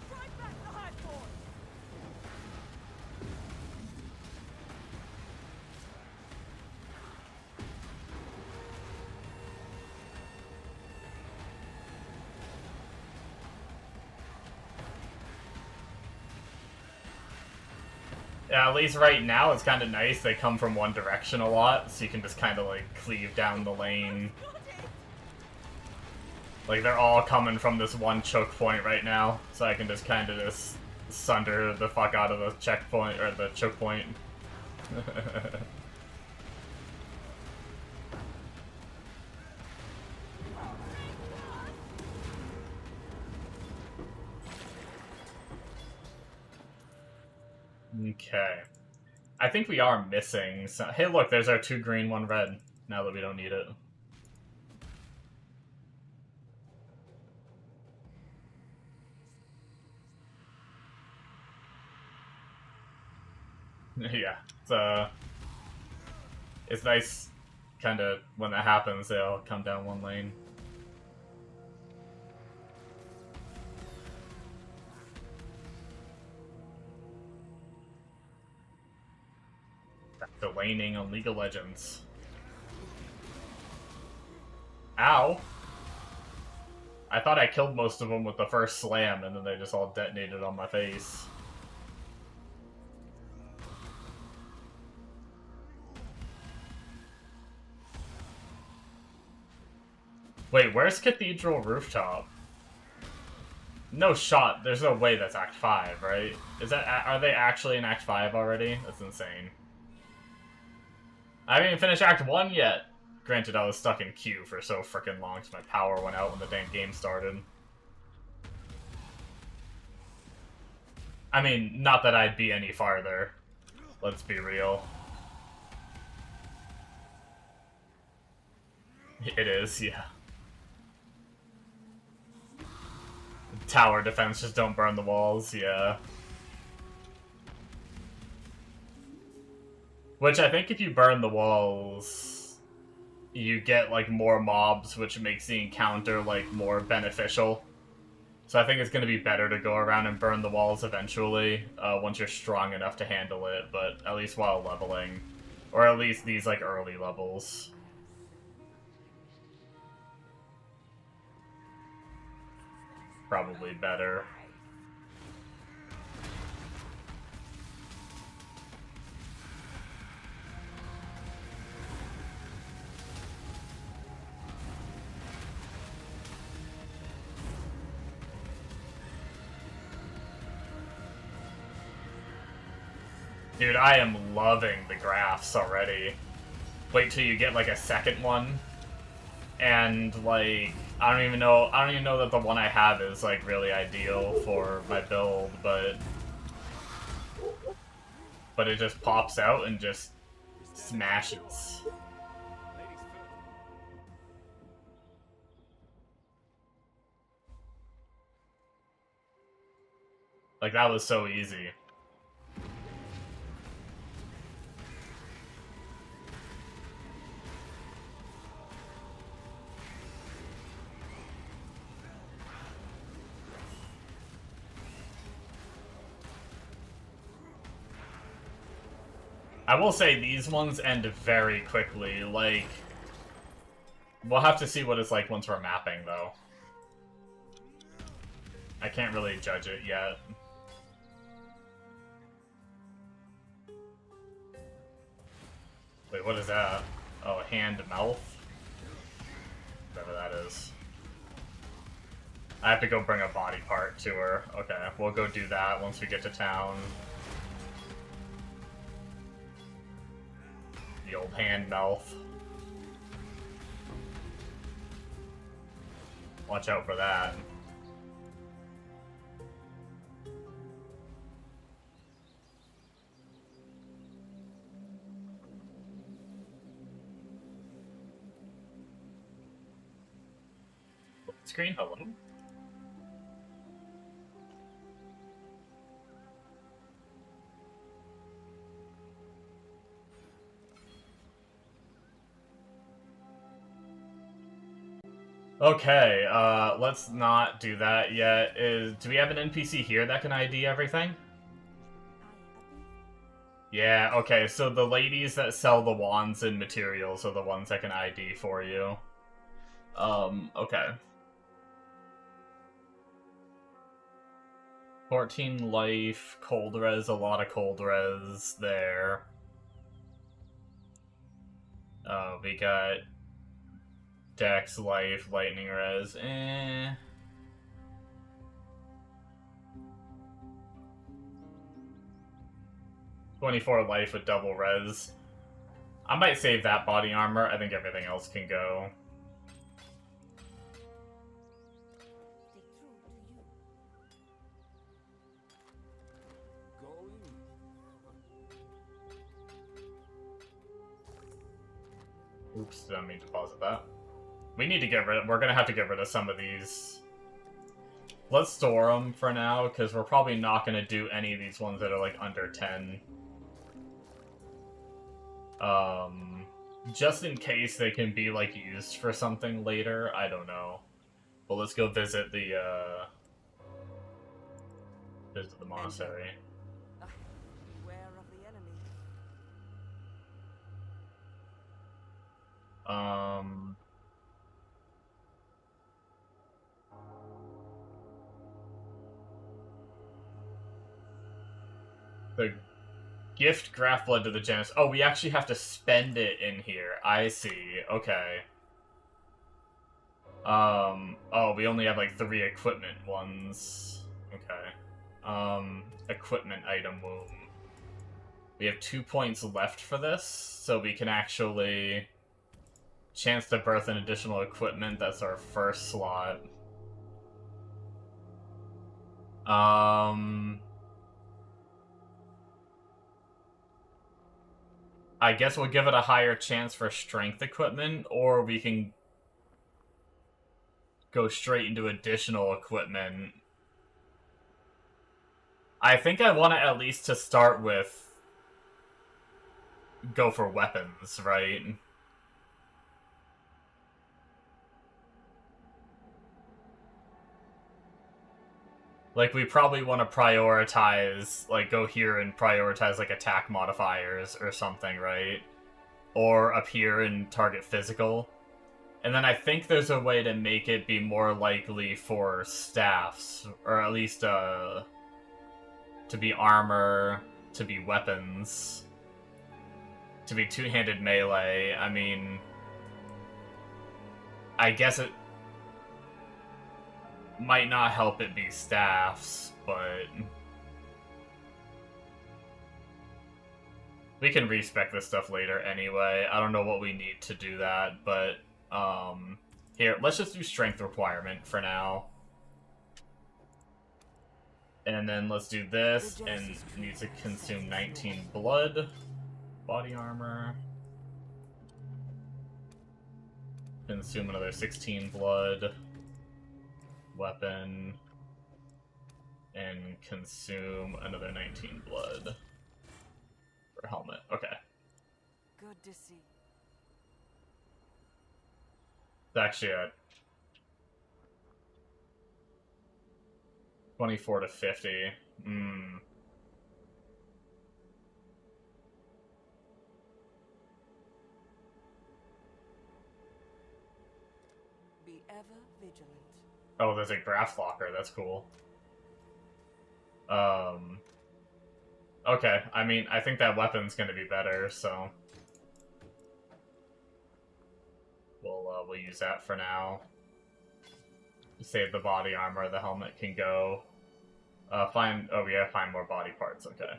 Drive back the high force! Yeah, at least right now it's kind of nice. They come from one direction a lot, so you can just kind of, like, cleave down the lane. Like, they're all coming from this one choke point right now, so I can just kind of just sunder the fuck out of the checkpoint, or the choke point. Okay. I think we are missing some... Hey, look, there's our 2 green, 1 red, now that we don't need it. Yeah, it's nice, kind of, when that happens, they all come down one lane. Back to laning on League of Legends. Ow! I thought I killed most of them with the first slam, and then they just all detonated on my face. Wait, where's Cathedral Rooftop? No shot. There's no way that's Act 5, right? Is that... Are they actually in Act 5 already? That's insane. I haven't even finished Act 1 yet. Granted, I was stuck in queue for so freaking long because my power went out when the damn game started. I mean, not that I'd be any farther. Let's be real. It is, yeah. Tower defense, just don't burn the walls, yeah. Which I think if you burn the walls, you get, like, more mobs, which makes the encounter, like, more beneficial. So I think it's going to be better to go around and burn the walls eventually, once you're strong enough to handle it, but at least while leveling. Or at least these, like, early levels. Probably better. Dude, I am loving the graphs already. Wait till you get like a second one. And like, I don't even know that the one I have is like really ideal for my build, but it just pops out and just smashes. Like, that was so easy. I will say these ones end very quickly, like... We'll have to see what it's like once we're mapping, though. I can't really judge it yet. Wait, what is that? Oh, hand-mouth? Whatever that is. I have to go bring a body part to her. Okay, we'll go do that once we get to town. The old hand-mouth. Watch out for that. Screen, hello. Okay, let's not do that yet. Do we have an NPC here that can ID everything? Yeah, okay, so the ladies that sell the wands and materials are the ones that can ID for you. Okay. 14 life, cold res, a lot of cold res there. We got Dex, life, lightning res, 24 life with double res. I might save that body armor, I think everything else can go. Oops, didn't mean to pause at that. We need to get rid of... We're gonna have to get rid of some of these. Let's store them for now, because we're probably not gonna do any of these ones that are, like, under 10. Just in case they can be, like, used for something later. I don't know. But let's go visit the monastery. Beware of the enemy. The gift graph blood to the Genesis. Oh, we actually have to spend it in here. I see. Okay. Oh, we only have like 3 equipment ones. Okay. Equipment item womb. We have 2 points left for this, so we can actually chance to birth an additional equipment. That's our first slot. I guess we'll give it a higher chance for strength equipment, or we can go straight into additional equipment. I think I want to at least to start with go for weapons, right? Like, we probably want to prioritize, like, go here and prioritize, like, attack modifiers or something, right? Or up here and target physical. And then I think there's a way to make it be more likely for staffs, or at least, to be armor, to be weapons, to be two-handed melee. I mean, I guess it might not help it be staffs, but we can respec this stuff later anyway. I don't know what we need to do that, but here, let's just do strength requirement for now. And then let's do this, and needs to consume 19 blood. Body armor. Consume another 16 blood. Weapon. And consume another 19 blood. For helmet. Okay. Good to see. It's actually a 24 to 50. Be ever vigilant. Oh, there's a graph locker. That's cool. Okay. I mean, I think that weapon's gonna be better, so we'll use that for now. Save the body armor. The helmet can go. Oh, we gotta find more body parts. Okay.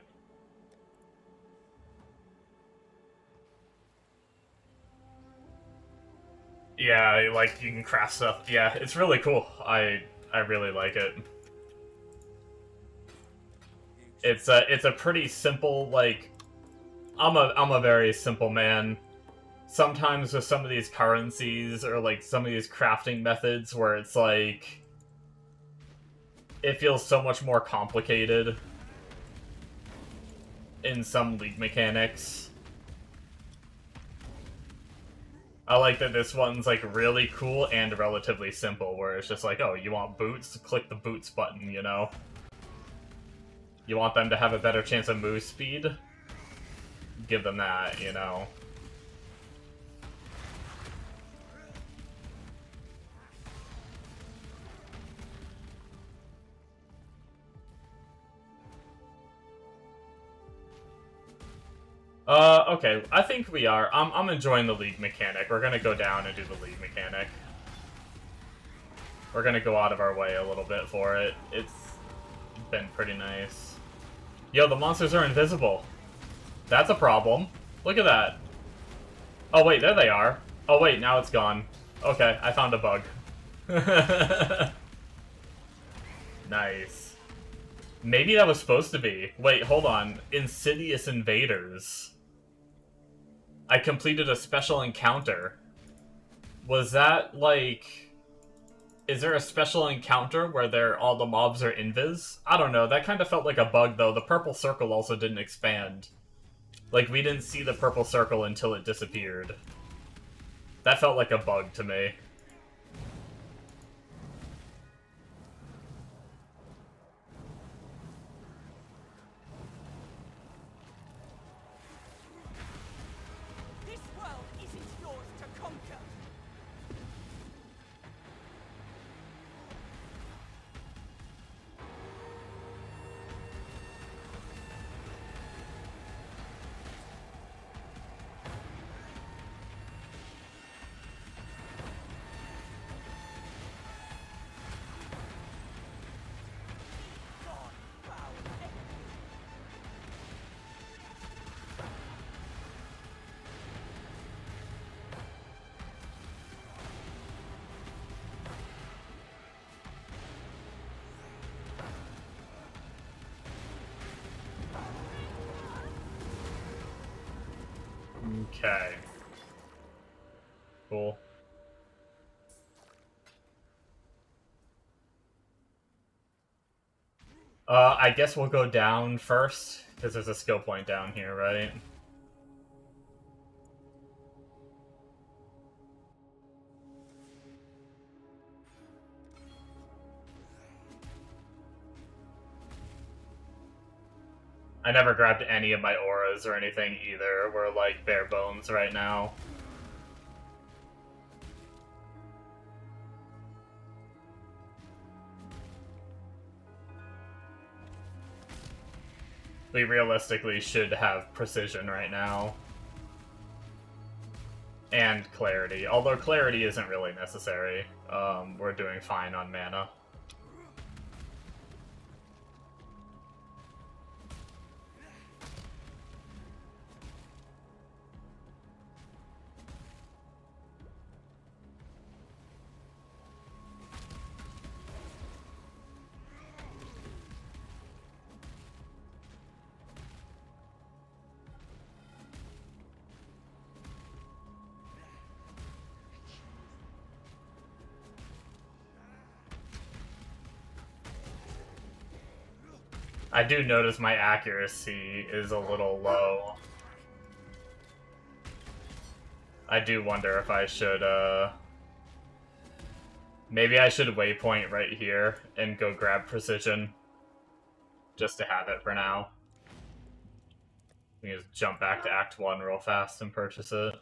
Yeah, like, you can craft stuff. Yeah, it's really cool. I really like it. It's a pretty simple, like, I'm a very simple man. Sometimes with some of these currencies or like some of these crafting methods where it's like it feels so much more complicated in some League mechanics. I like that this one's like really cool and relatively simple, where it's just like, oh, you want boots? Click the boots button, you know? You want them to have a better chance of move speed? Give them that, you know? Okay, I think we are. I'm enjoying the League mechanic. We're gonna go down and do the League mechanic. We're gonna go out of our way a little bit for it. It's been pretty nice. Yo, the monsters are invisible. That's a problem. Look at that. Oh wait, there they are. Oh wait, now it's gone. Okay, I found a bug. Nice. Maybe that was supposed to be. Wait, hold on. Insidious invaders. I completed a special encounter. Was that, like... Is there a special encounter where all the mobs are invis? I don't know, that kind of felt like a bug, though. The purple circle also didn't expand. Like, we didn't see the purple circle until it disappeared. That felt like a bug to me. This world isn't yours to conquer. Okay. Cool. I guess we'll go down first, because there's a skill point down here, right? I never grabbed any of my auras or anything either. We're like bare bones right now. We realistically should have precision right now. And clarity. Although clarity isn't really necessary. We're doing fine on mana. I do notice my accuracy is a little low. I do wonder if I should, maybe I should waypoint right here and go grab precision. Just to have it for now. We can just jump back to Act 1 real fast and purchase it.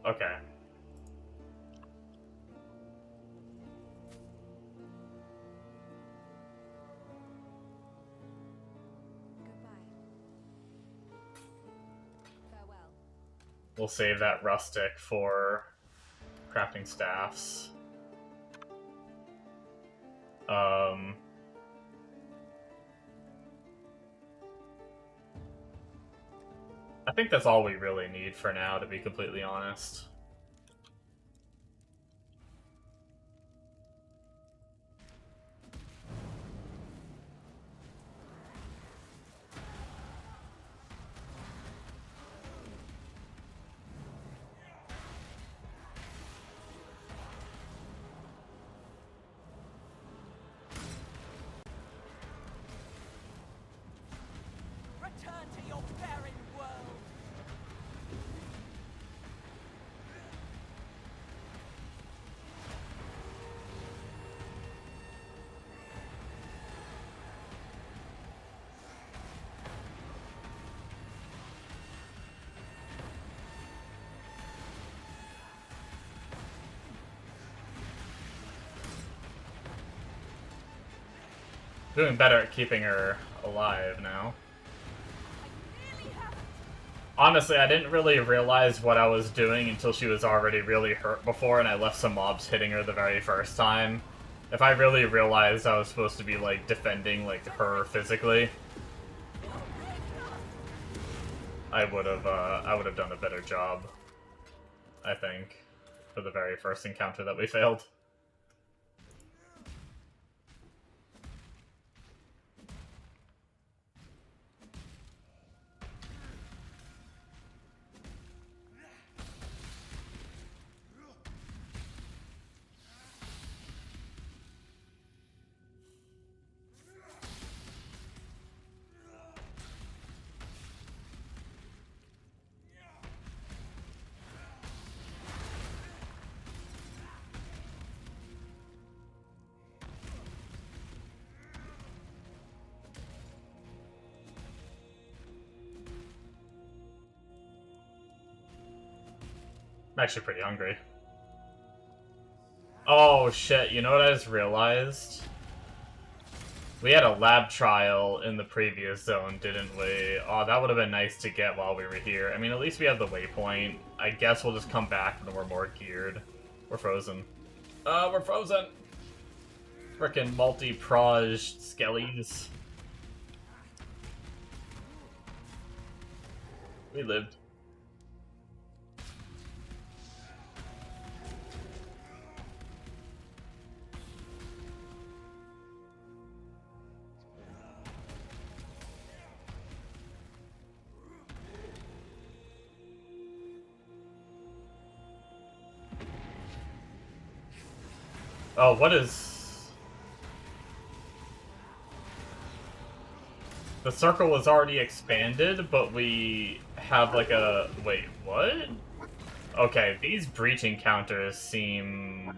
Okay. We'll save that rustic for crafting staffs. I think that's all we really need for now, to be completely honest. Return to your barren world. Doing better at keeping her alive now. Honestly, I didn't really realize what I was doing until she was already really hurt before and I left some mobs hitting her the very first time. If I really realized I was supposed to be, like, defending, like, her physically, I would have done a better job, I think, for the very first encounter that we failed. I'm actually pretty hungry. Oh shit, you know what I just realized? We had a lab trial in the previous zone, didn't we? Oh, that would have been nice to get while we were here. I mean, at least we have the waypoint. I guess we'll just come back when we're more geared. We're frozen. We're frozen! Frickin' multi-proj skellies. We lived. Oh, what is... The circle was already expanded, but we have like a... Wait, what? Okay, these breach encounters seem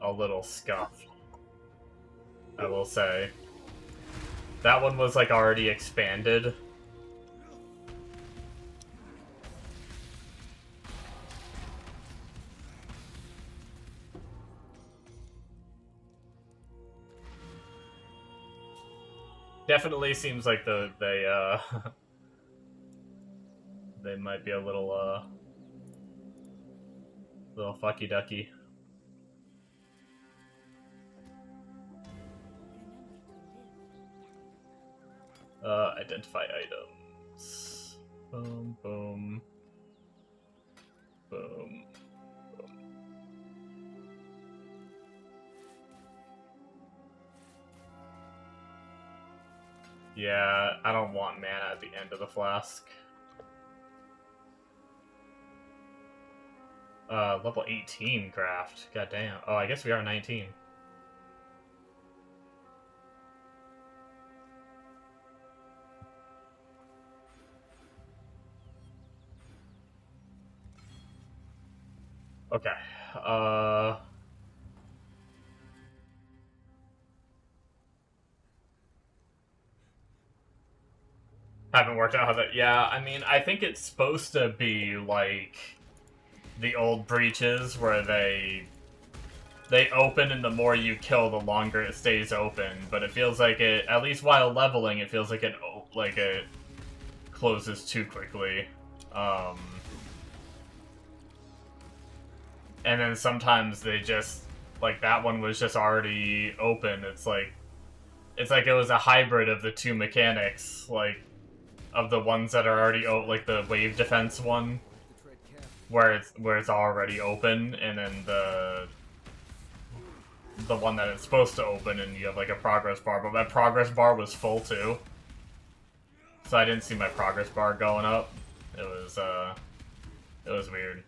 a little scuffed, I will say. That one was like already expanded. Definitely seems like they they might be a little fucky ducky. Identify items. Boom, boom, boom. Yeah, I don't want mana at the end of the flask. Level 18 craft. God damn. Oh, I guess we are 19. Okay. Haven't worked out how that... Yeah, I mean, I think it's supposed to be like the old breaches where they open, and the more you kill, the longer it stays open. But it feels like it, at least while leveling, it feels like it closes too quickly. And then sometimes they just, like, that one was just already open. It's like it was a hybrid of the two mechanics, like, of the ones that are already like the wave defense one, where it's already open, and then the one that it's supposed to open, and you have like a progress bar, but that progress bar was full too, so I didn't see my progress bar going up. It was weird,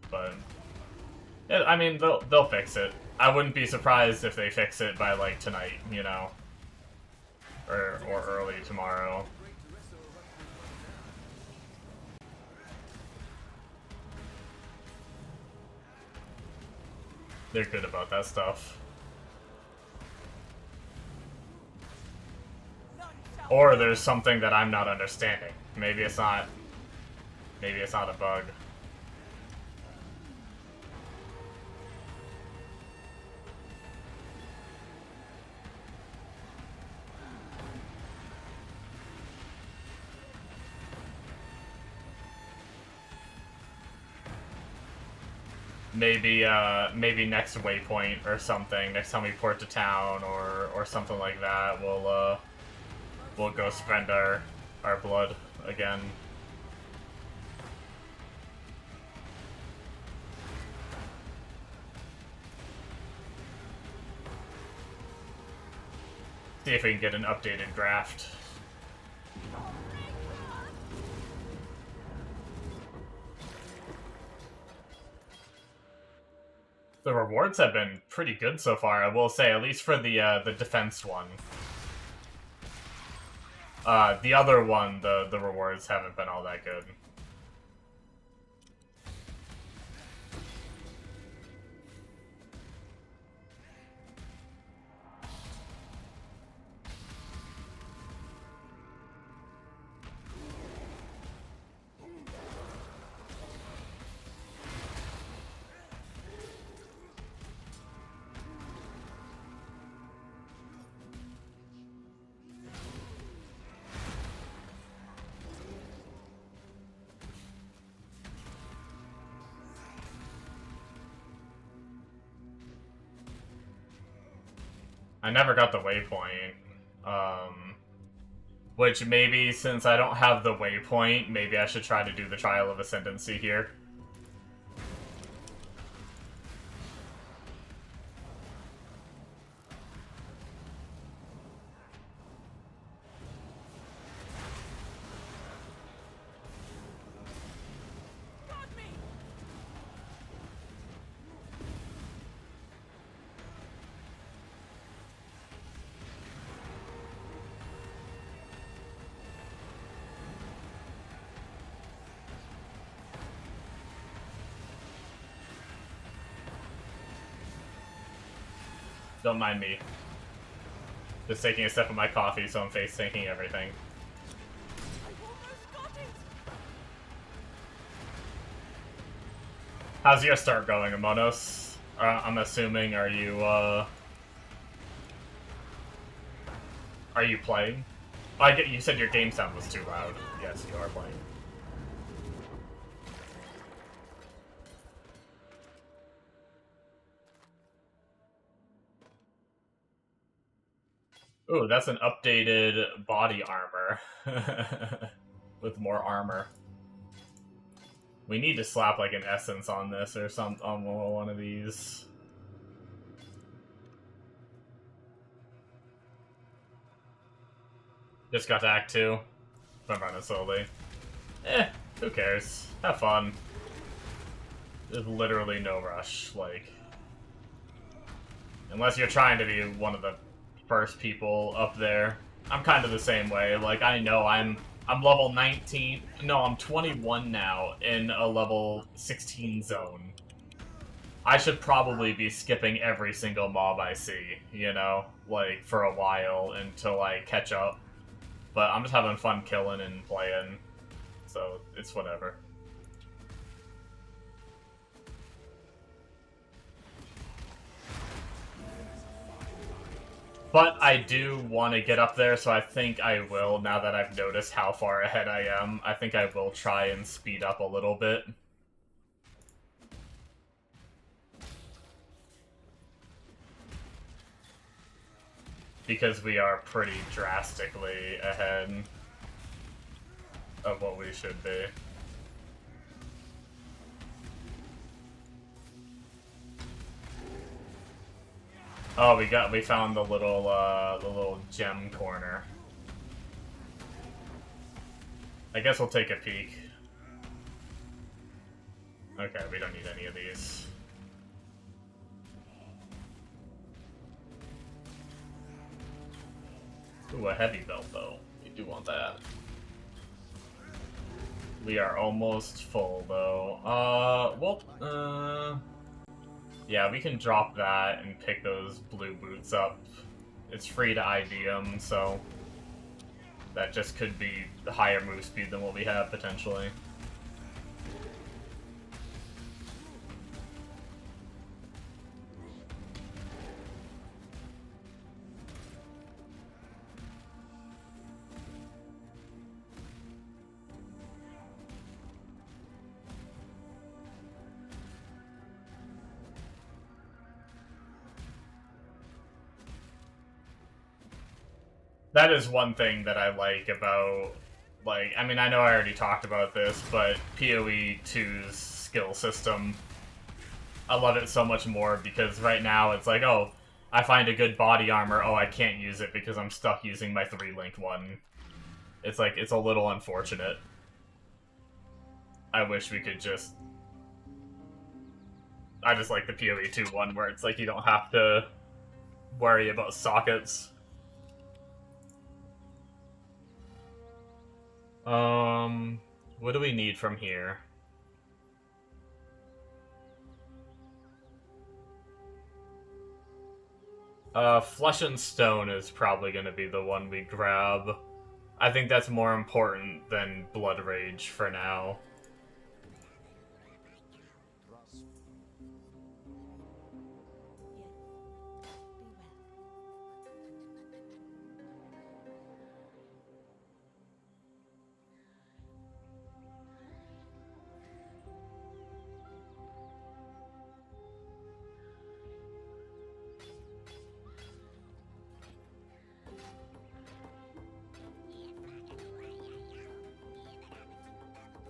but yeah, I mean they'll fix it. I wouldn't be surprised if they fix it by like tonight, you know, or early tomorrow. They're good about that stuff. Or there's something that I'm not understanding. Maybe it's not a bug. Maybe next waypoint or something, next time we port to town or something like that, we'll go spend our blood again. See if we can get an updated draft. The rewards have been pretty good so far, I will say, at least for the defense one. The other one, the rewards haven't been all that good. I never got the waypoint. Which maybe, since I don't have the waypoint, maybe I should try to do the Trial of Ascendancy here. Got me! Don't mind me. Just taking a sip of my coffee, so I'm face tanking everything. I almost got it! How's your start going, Amonos? I'm assuming, are you playing? Oh, you said your game sound was too loud. Yes, you are playing. Ooh, that's an updated body armor. With more armor. We need to slap like an essence on this or some on one of these. Just got to Act 2. I'm running slowly. Who cares? Have fun. There's literally no rush, like... Unless you're trying to be one of the first people up there. I'm kind of the same way. Like, I know I'm level 19. No, I'm 21 now in a level 16 zone. I should probably be skipping every single mob I see, you know? Like, for a while until I catch up. But I'm just having fun killing and playing. So, it's whatever. But I do want to get up there, so I think I will, now that I've noticed how far ahead I am. I think I will try and speed up a little bit. Because we are pretty drastically ahead of what we should be. Oh, we found the little gem corner. I guess we'll take a peek. Okay, we don't need any of these. Ooh, a heavy belt though. We do want that. We are almost full though. Yeah, we can drop that and pick those blue boots up. It's free to ID them, so that just could be the higher move speed than what we have potentially. That is one thing that I like about, like, I mean, I know I already talked about this, but PoE 2's skill system, I love it so much more because right now it's like, oh, I find a good body armor, oh, I can't use it because I'm stuck using my 3-link one. It's like, it's a little unfortunate. I wish we could just... I just like the PoE 2 one where it's like you don't have to worry about sockets. What do we need from here? Flesh and Stone is probably gonna be the one we grab. I think that's more important than Blood Rage for now.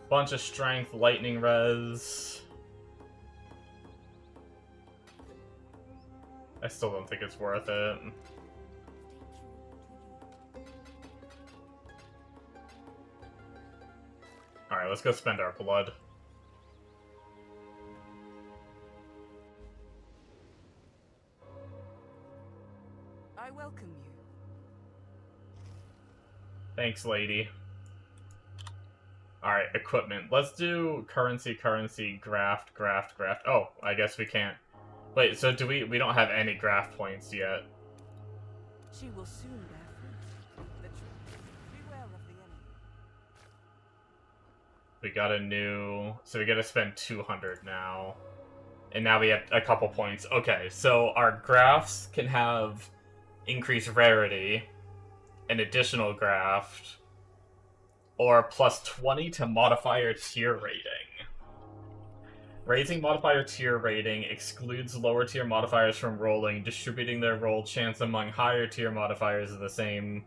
Bunch of strength, lightning res. I still don't think it's worth it. Alright, let's go spend our blood. I welcome you. Thanks, lady. Alright, equipment. Let's do currency, graft. Oh, I guess we can't. Wait, so do we don't have any graft points yet. She will soon bear fruit. Literally. Beware of the enemy. We got a new... So we gotta spend 200 now. And now we have a couple points. Okay, so our grafts can have increased rarity, an additional graft, or plus 20 to modifier tier rating. Raising modifier tier rating excludes lower tier modifiers from rolling, distributing their roll chance among higher tier modifiers of the same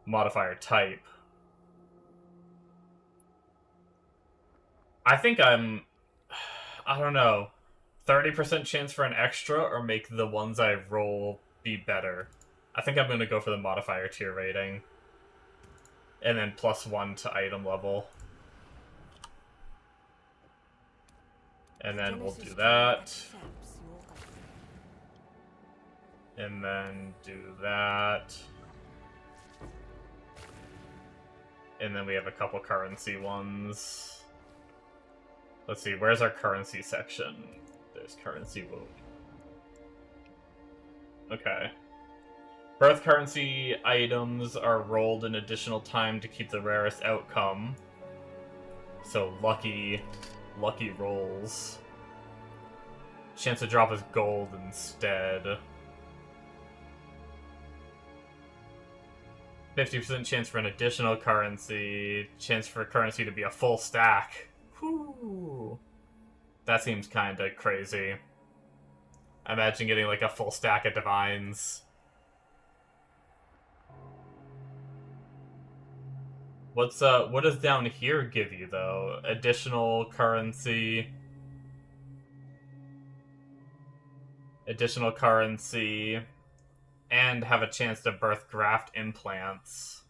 modifier type. I think I don't know, 30% chance for an extra or make the ones I roll be better. I think I'm going to go for the modifier tier rating. And then +1 to item level. And then we'll do that. And then do that. And then we have a couple currency ones. Let's see, where's our currency section? There's currency vote. Okay. Birth currency items are rolled an additional time to keep the rarest outcome. So lucky rolls. Chance to drop is gold instead. 50% chance for an additional currency. Chance for currency to be a full stack. Whew. That seems kinda crazy. Imagine getting like a full stack of divines. What does down here give you though? Additional currency. And have a chance to birth graft implants.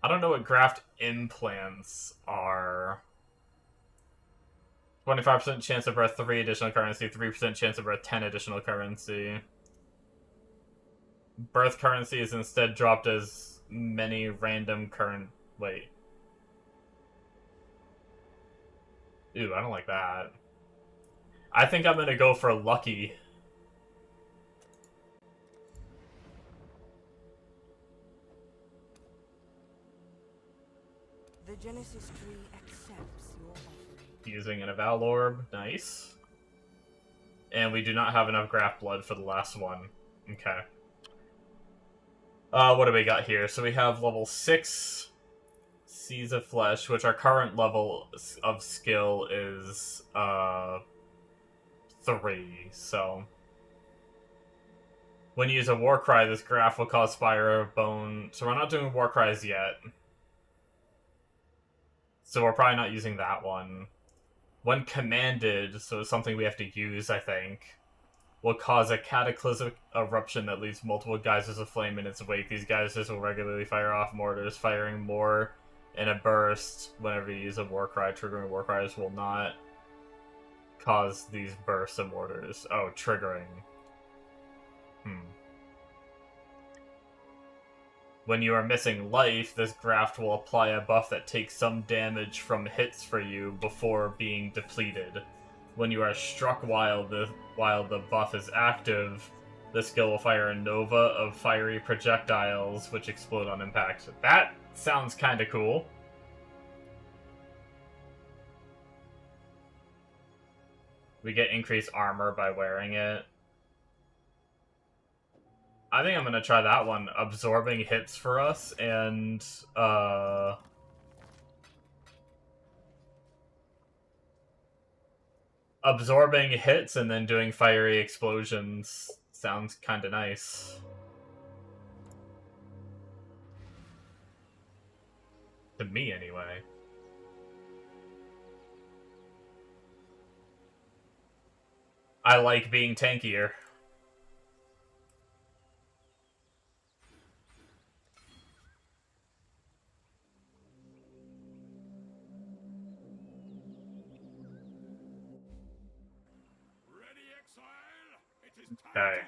I don't know what graft implants are. 25% chance to birth 3 additional currency, 3% chance to birth 10 additional currency. Birth currency is instead dropped as many random wait. Ooh, I don't like that. I think I'm gonna go for lucky. The Genesis tree accepts your offering. Using an Eval Orb. Nice. And we do not have enough graft blood for the last one. Okay. What do we got here? So we have level 6 Seas of Flesh, which our current level of skill is 3, so when you use a war cry, this graph will cause Spire of Bone. So we're not doing war cries yet. So we're probably not using that one. When commanded, so it's something we have to use, I think, will cause a cataclysmic eruption that leaves multiple geysers of flame in its wake. These geysers will regularly fire off mortars, firing more in a burst whenever you use a war cry. Triggering war cries will not cause these bursts of mortars. Oh, triggering. When you are missing life, this graft will apply a buff that takes some damage from hits for you before being depleted. When you are struck while the buff is active, the skill will fire a nova of fiery projectiles which explode on impact. That sounds kinda cool. We get increased armor by wearing it. I think I'm gonna try that one. Absorbing hits for us, and absorbing hits and then doing fiery explosions sounds kinda nice. To me, anyway. I like being tankier. Okay.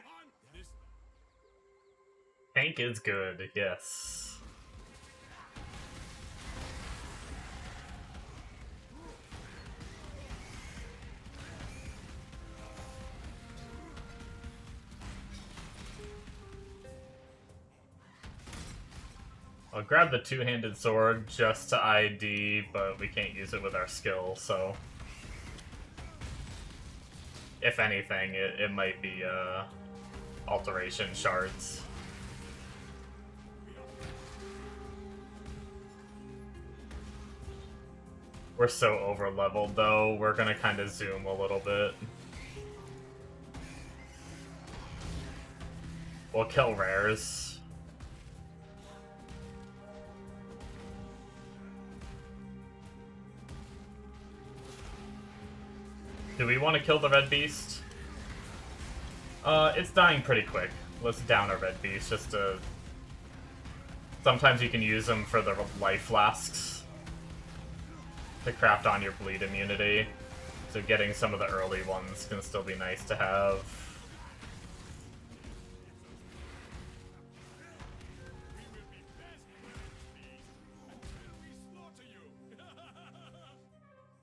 Tank is good, yes. I'll grab the two-handed sword just to ID, but we can't use it with our skill, so... If anything, it might be, alteration shards. We're so over-leveled, though, we're gonna kind of zoom a little bit. We'll kill rares. Do we want to kill the red beast? It's dying pretty quick. Let's down a red beast just to... Sometimes you can use them for the life flasks to craft on your bleed immunity. So getting some of the early ones can still be nice to have.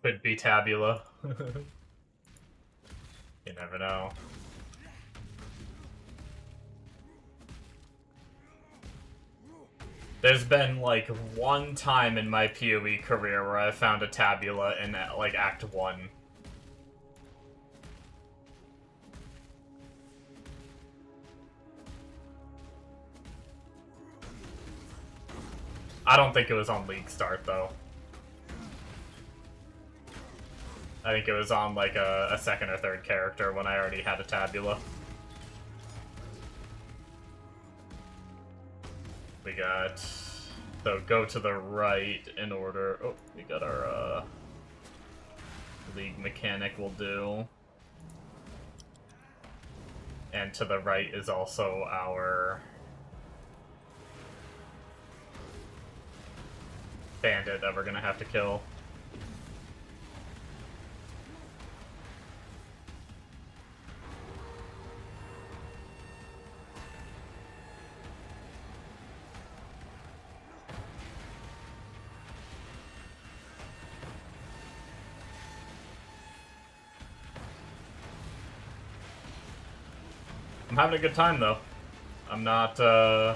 Could be Tabula. You never know. There's been, like, one time in my PoE career where I found a Tabula in, like, Act 1. I don't think it was on League Start, though. I think it was on, like, a second or third character when I already had a Tabula. We got... So, go to the right in order... Oh, we got our, League Mechanic will do. And to the right is also our... Bandit that we're gonna have to kill. I'm having a good time, though. I'm not, a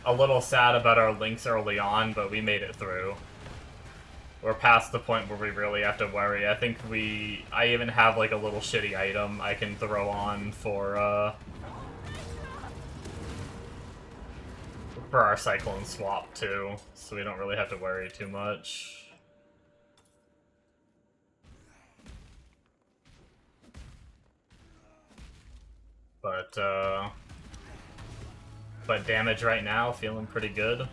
little sad about our links early on, but we made it through. We're past the point where we really have to worry. I think I even have, like, a little shitty item I can throw on for our Cyclone swap, too, so we don't really have to worry too much. But damage right now, feeling pretty good.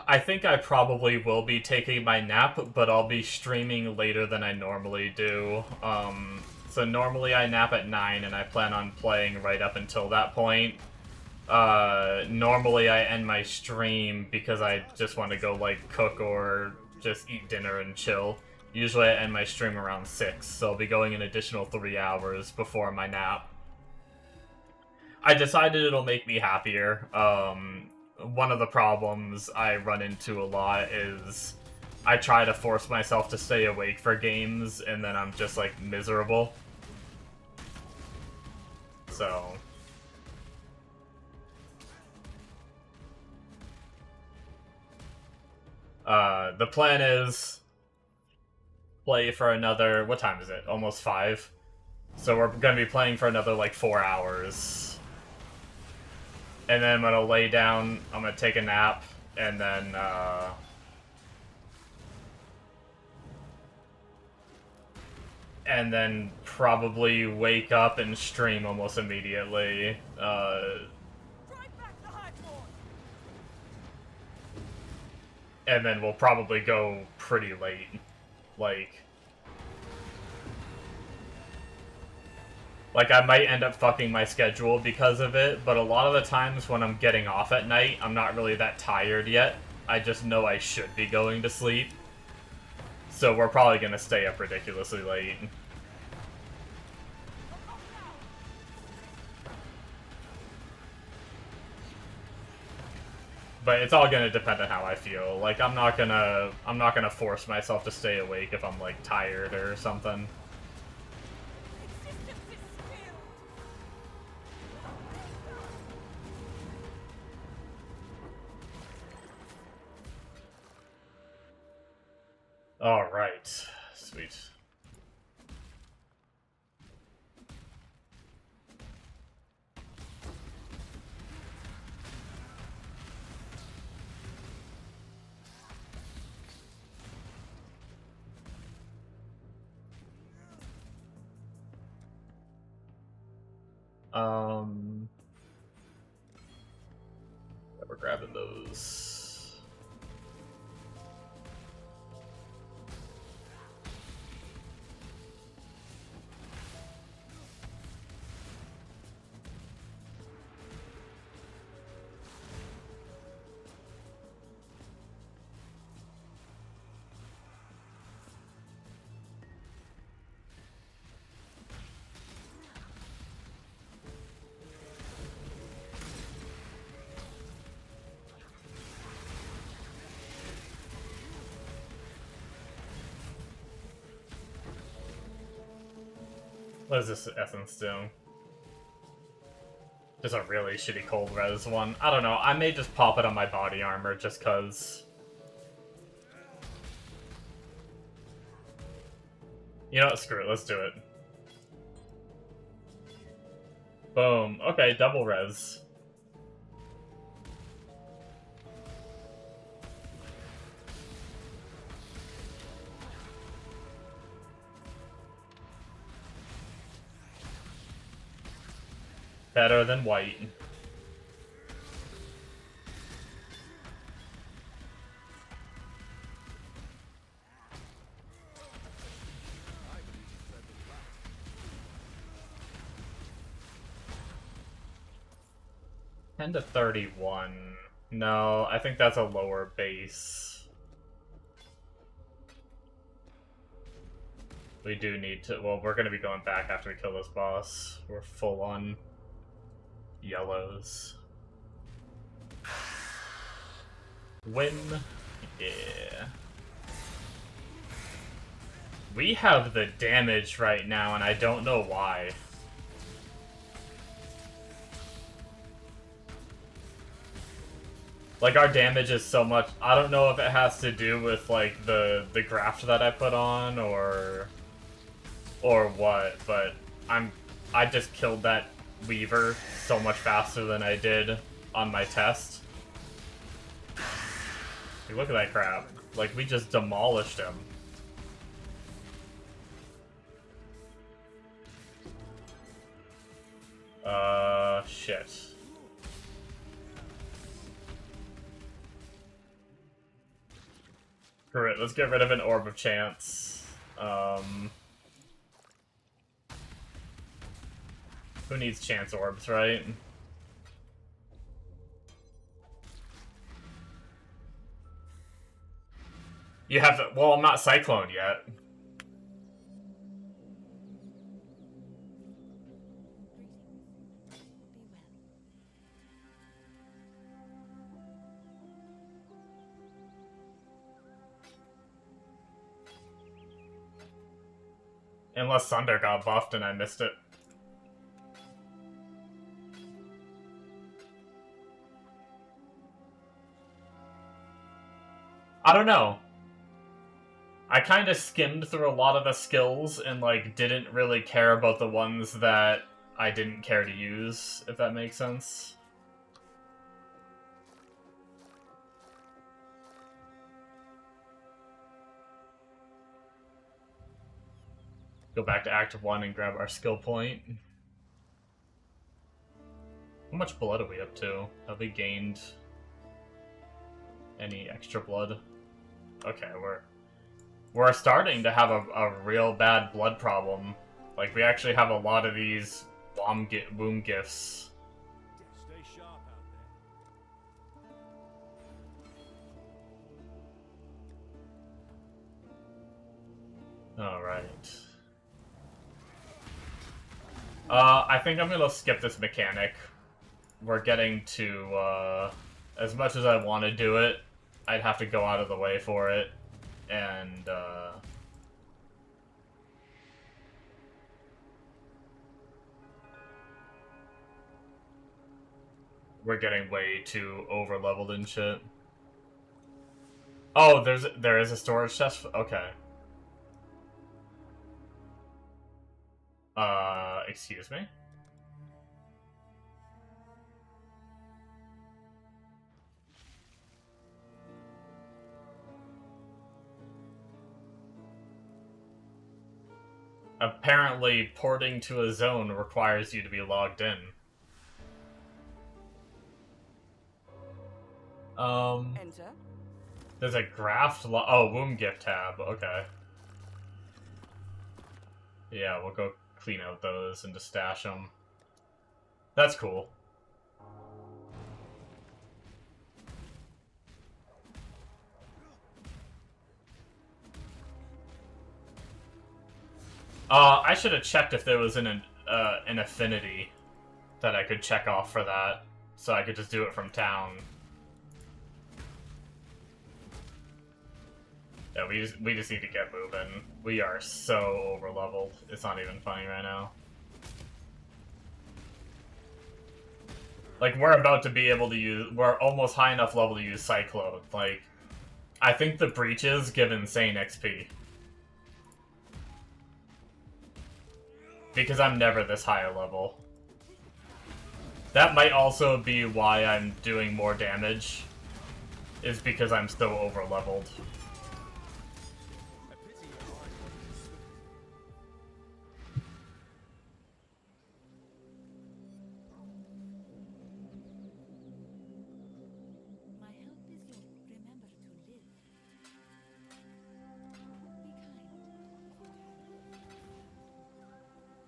I think I probably will be taking my nap, but I'll be streaming later than I normally do. So normally I nap at 9, and I plan on playing right up until that point. Normally I end my stream because I just want to go, like, cook or just eat dinner and chill. Usually I end my stream around 6, so I'll be going an additional 3 hours before my nap. I decided it'll make me happier. One of the problems I run into a lot is I try to force myself to stay awake for games, and then I'm just, like, miserable. So... the plan is play for another... What time is it? Almost 5. So we're gonna be playing for another, like, 4 hours. And then I'm gonna lay down, I'm gonna take a nap, and then, and then probably wake up and stream almost immediately. Drive back the Highborn! And then we'll probably go pretty late. Like, I might end up fucking my schedule because of it, but a lot of the times when I'm getting off at night, I'm not really that tired yet. I just know I should be going to sleep. So we're probably gonna stay up ridiculously late. But it's all gonna depend on how I feel. Like, I'm not gonna force myself to stay awake if I'm, like, tired or something. Existence is still! Alright. Sweet. We're grabbing those. What is this essence doing? Just a really shitty cold res one. I don't know, I may just pop it on my body armor just cause. You know what, screw it, let's do it. Boom. Okay, double res. Better than white. $10 to 31. No, I think that's a lower base. We do need to. Well, we're gonna be going back after we kill this boss. We're full on yellows. Win. Yeah. We have the damage right now, and I don't know why. Like, our damage is so much. I don't know if it has to do with, like, the graft that I put on, or what, but I just killed that Weaver so much faster than I did on my test. Dude, look at that crap. Like, we just demolished him. Shit. Screw it, let's get rid of an Orb of Chance. Who needs Chance Orbs, right? You have to, well, I'm not Cyclone yet. Unless Thunder got buffed and I missed it. I don't know. I kind of skimmed through a lot of the skills and, like, didn't really care about the ones that I didn't care to use, if that makes sense. Go back to Act 1 and grab our skill point. How much blood are we up to? Have we gained any extra blood? Okay, we're starting to have a real bad blood problem. Like, we actually have a lot of these womb gifts. Stay sharp out there. Alright. I think I'm gonna skip this mechanic. We're getting to, as much as I want to do it, I'd have to go out of the way for it, and, we're getting way too over-leveled and shit. Oh, there is a storage chest? Okay. Excuse me? Apparently, porting to a zone requires you to be logged in. Enter. There's a graft oh, womb gift tab, okay. Yeah, we'll go clean out those and just stash them. That's cool. I should have checked if there was an affinity that I could check off for that, so I could just do it from town. Yeah, we just need to get moving. We are so over-leveled. It's not even funny right now. Like, we're about to be able to use... We're almost high enough level to use Cyclone. Like, I think the breaches give insane XP. Because I'm never this high a level. That might also be why I'm doing more damage. Is because I'm so over-leveled.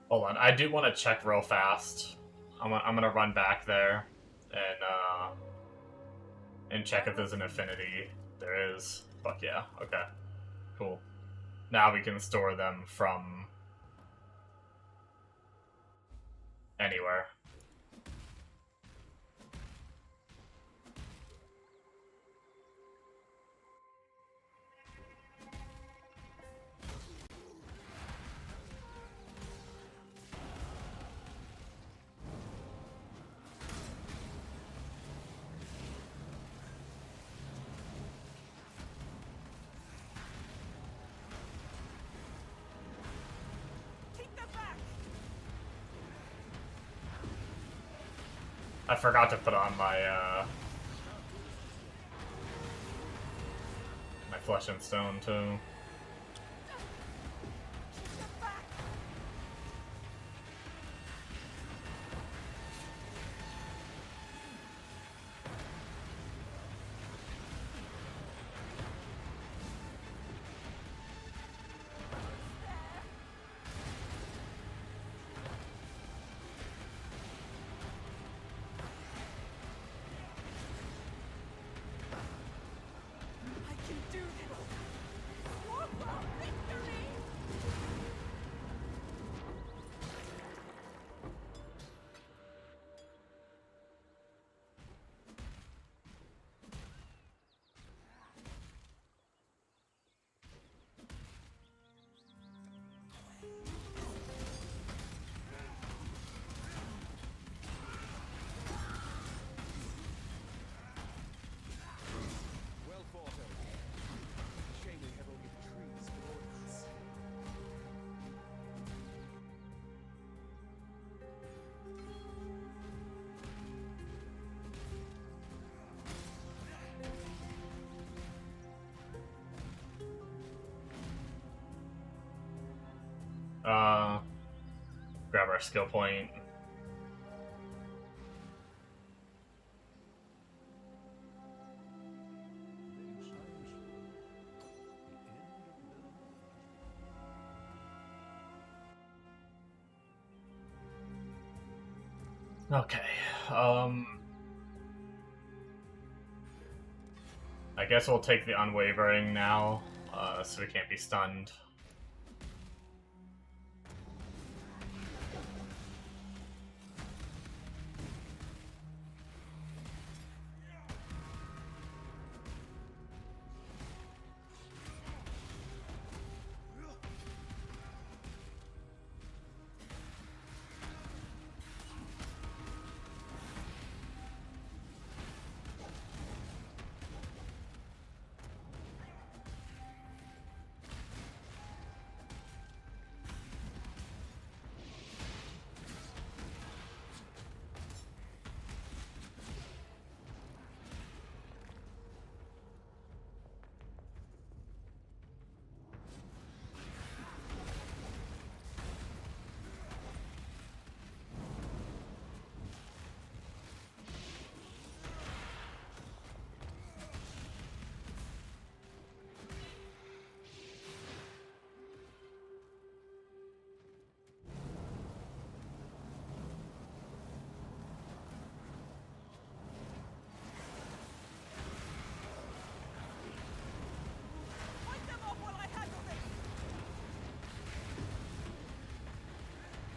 Hold on, I do want to check real fast. I'm gonna run back there and check if there's an affinity. There is. Fuck yeah. Okay. Cool. Now we can store them from anywhere. I forgot to put on my my flesh and stone too. Grab our skill point. Okay, I guess we'll take the Unwavering now, so we can't be stunned.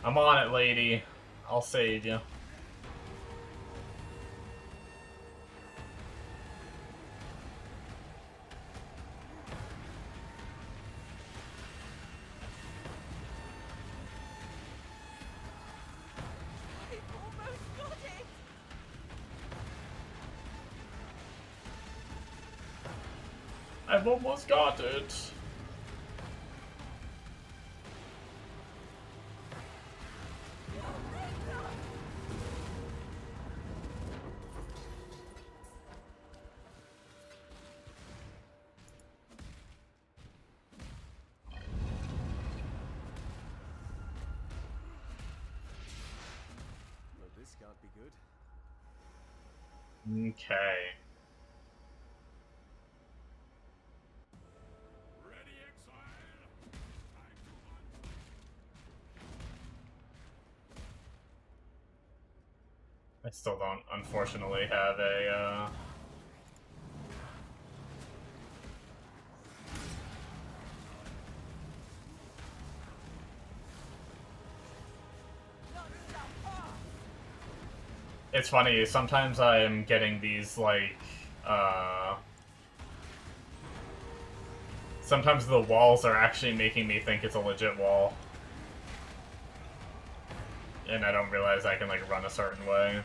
I'm on it, lady. I'll save you. I've almost got it. Well, this can't be good. Okay. I still don't, unfortunately, have a, It's funny, sometimes I am getting these, like, sometimes the walls are actually making me think it's a legit wall. And I don't realize I can, like, run a certain way.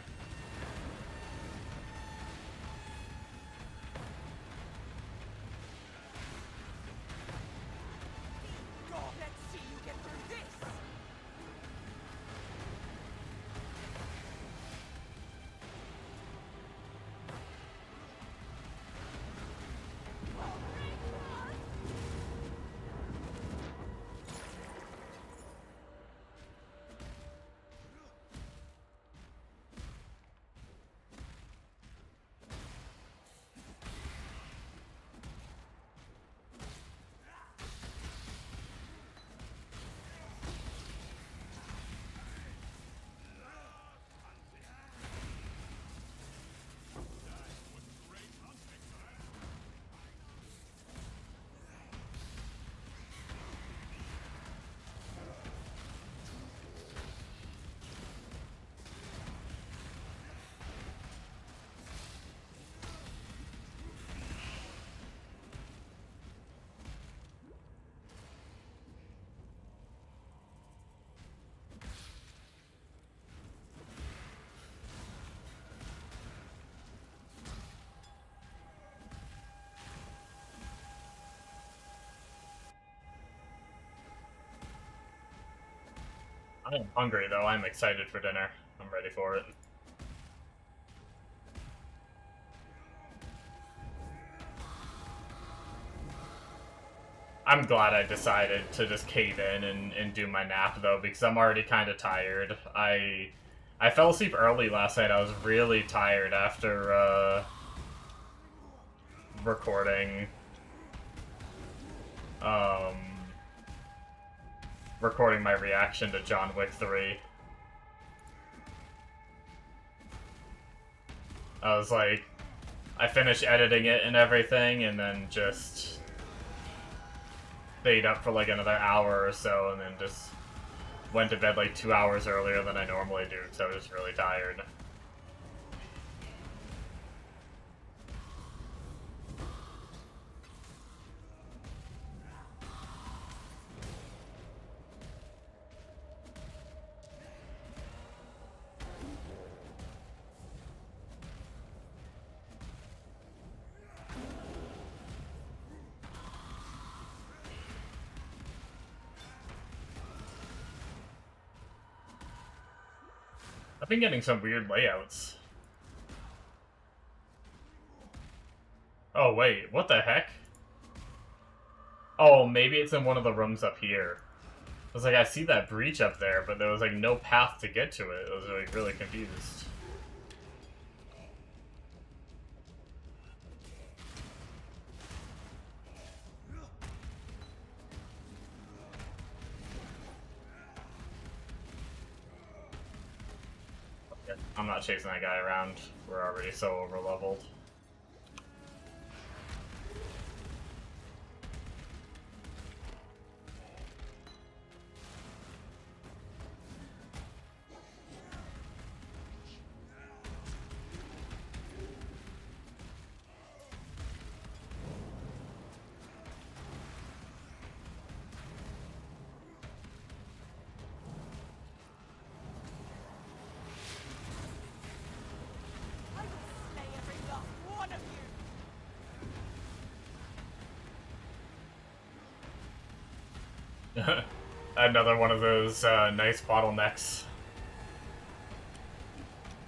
I am hungry, though. I'm excited for dinner. I'm ready for it. I'm glad I decided to just cave in and do my nap, though, because I'm already kind of tired. I fell asleep early last night. I was really tired after, recording, um, recording my reaction to John Wick 3. I was like, I finished editing it and everything, and then just stayed up for like another hour or so, and then just went to bed like 2 hours earlier than I normally do, so I was really tired. I've been getting some weird layouts. Oh wait, what the heck? Oh, maybe it's in one of the rooms up here. I was like, I see that breach up there, but there was like no path to get to it. I was like really confused. I'm not chasing that guy around. We're already so overleveled. I will slay every last one of you! Another one of those nice bottlenecks.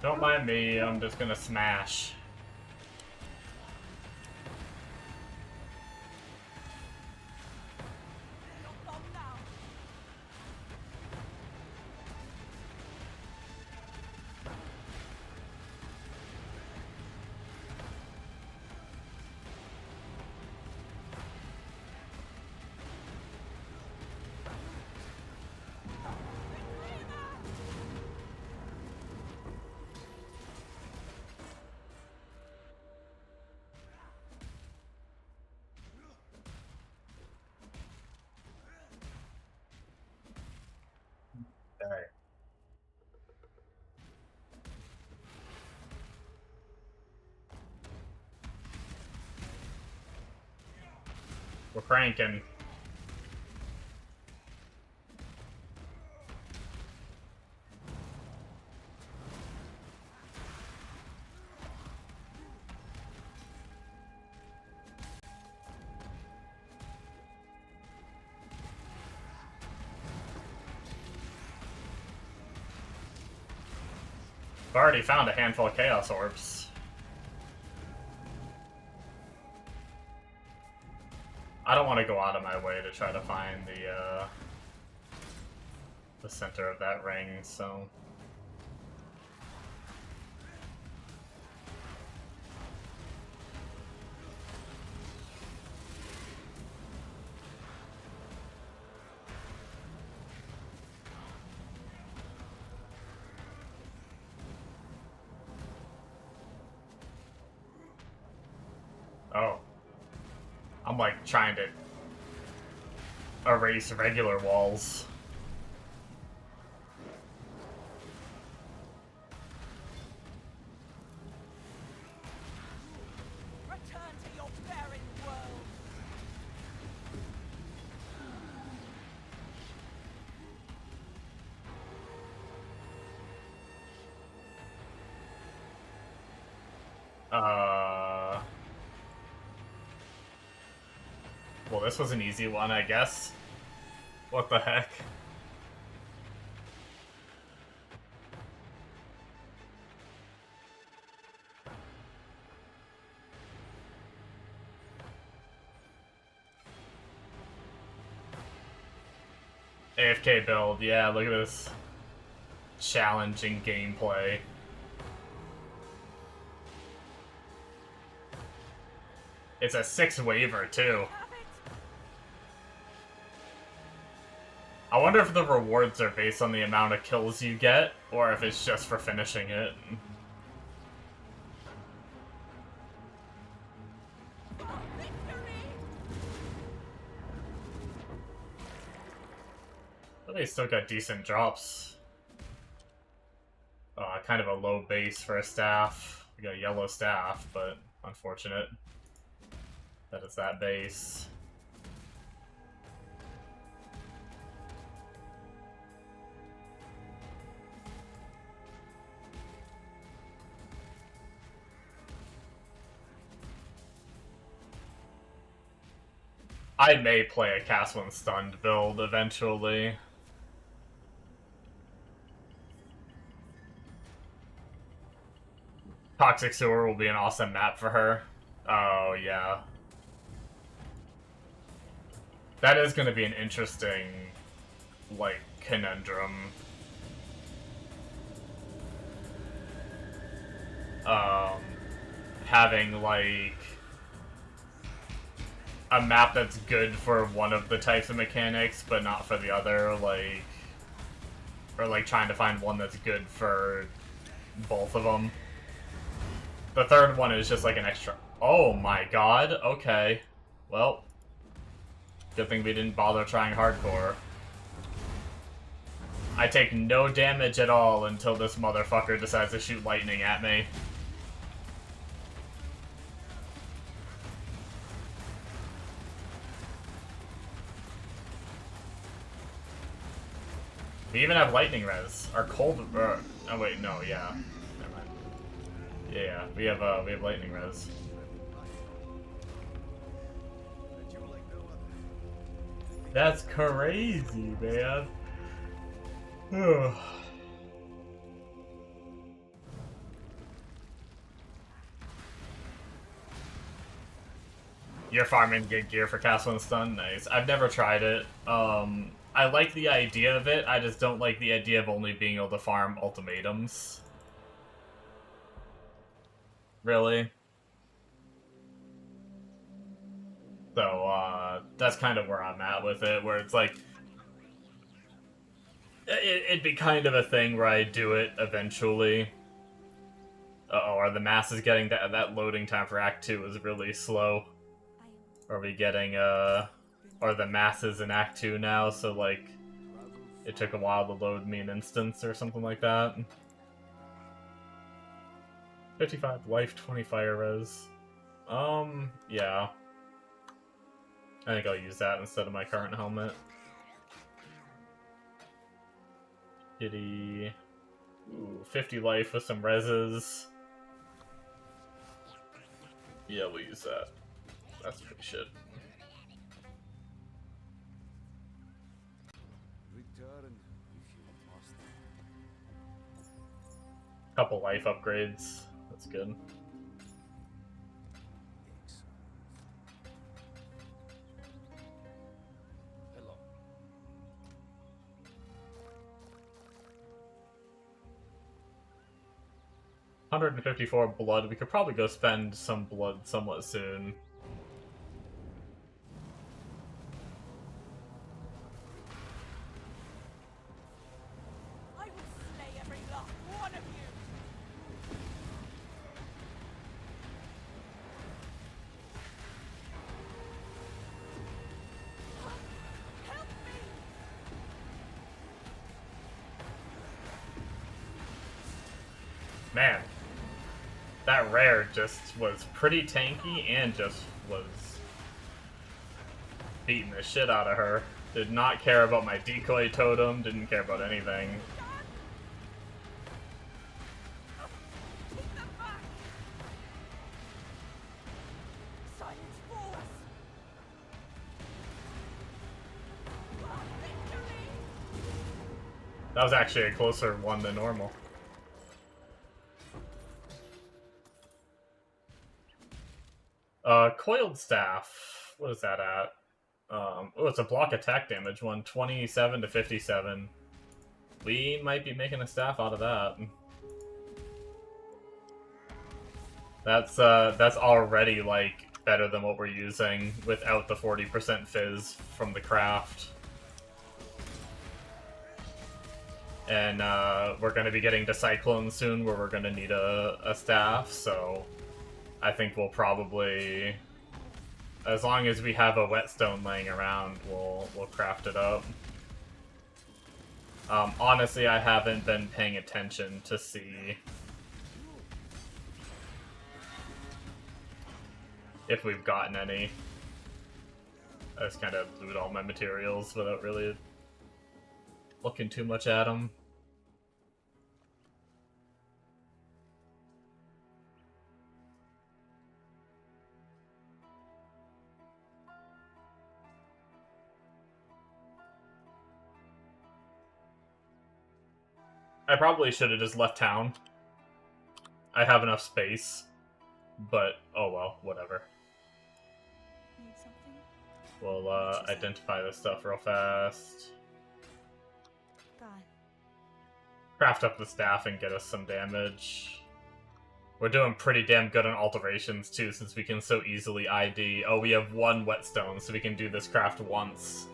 Don't mind me, I'm just gonna smash. Not long now. Alright. We're cranking. I've already found a handful of Chaos Orbs. I don't want to go out of my way to try to find the center of that ring, so... Oh. I'm like trying to erase regular walls. Return to your barren world! Well, this was an easy one, I guess. What the heck? AFK build, yeah, look at this challenging gameplay. It's a 6-waver, too. I wonder if the rewards are based on the amount of kills you get, or if it's just for finishing it. But they still got decent drops. Kind of a low base for a staff. We got a yellow staff, but unfortunate that it's that base. I may play a Cast When Stunned build eventually. Toxic Sewer will be an awesome map for her. Oh, yeah. That is going to be an interesting, like, conundrum. Having, like, a map that's good for one of the types of mechanics, but not for the other, like... Or, like, trying to find one that's good for both of them. The third one is just, like, an extra... Oh my god, okay. Well, good thing we didn't bother trying hardcore. I take no damage at all until this motherfucker decides to shoot lightning at me. We even have lightning res. Our cold... oh wait, no, yeah. Never mind. Yeah, we have lightning res. That's crazy, man. You're farming good gear for Castle and Stun? Nice. I've never tried it. I like the idea of it, I just don't like the idea of only being able to farm ultimatums. Really? So, that's kind of where I'm at with it, where it's like... It'd be kind of a thing where I do it eventually. Uh-oh, are the masses getting that loading time for Act 2 is really slow? Are we getting, are the masses in Act 2 now, so, like, it took a while to load me an instance or something like that? 55 life, 20 fire res. Yeah. I think I'll use that instead of my current helmet. Kitty. Ooh, 50 life with some reses. Yeah, we'll use that. That's pretty shit. Couple life upgrades. That's good. Hello. 154 blood. We could probably go spend some blood somewhat soon. I will slay every last one of you. Help me! Man, that rare just was pretty tanky and just was beating the shit out of her. Did not care about my decoy totem, didn't care about anything. Keep them back! Silence fools! Victory! That was actually a closer one than normal. Coiled Staff. What is that at? Oh, it's a block attack damage one, 27 to 57. We might be making a staff out of that. That's already, like, better than what we're using without the 40% fizz from the craft. And we're going to be getting to Cyclone soon, where we're going to need a staff, so I think we'll probably, as long as we have a whetstone laying around, we'll craft it up. Honestly, I haven't been paying attention to see if we've gotten any. I just kind of loot all my materials without really looking too much at them. I probably should have just left town. I have enough space, but oh well, whatever. Need something? We'll identify this stuff real fast. God. Craft up the staff and get us some damage. We're doing pretty damn good on alterations too, since we can so easily ID. Oh, we have one whetstone, so we can do this craft once.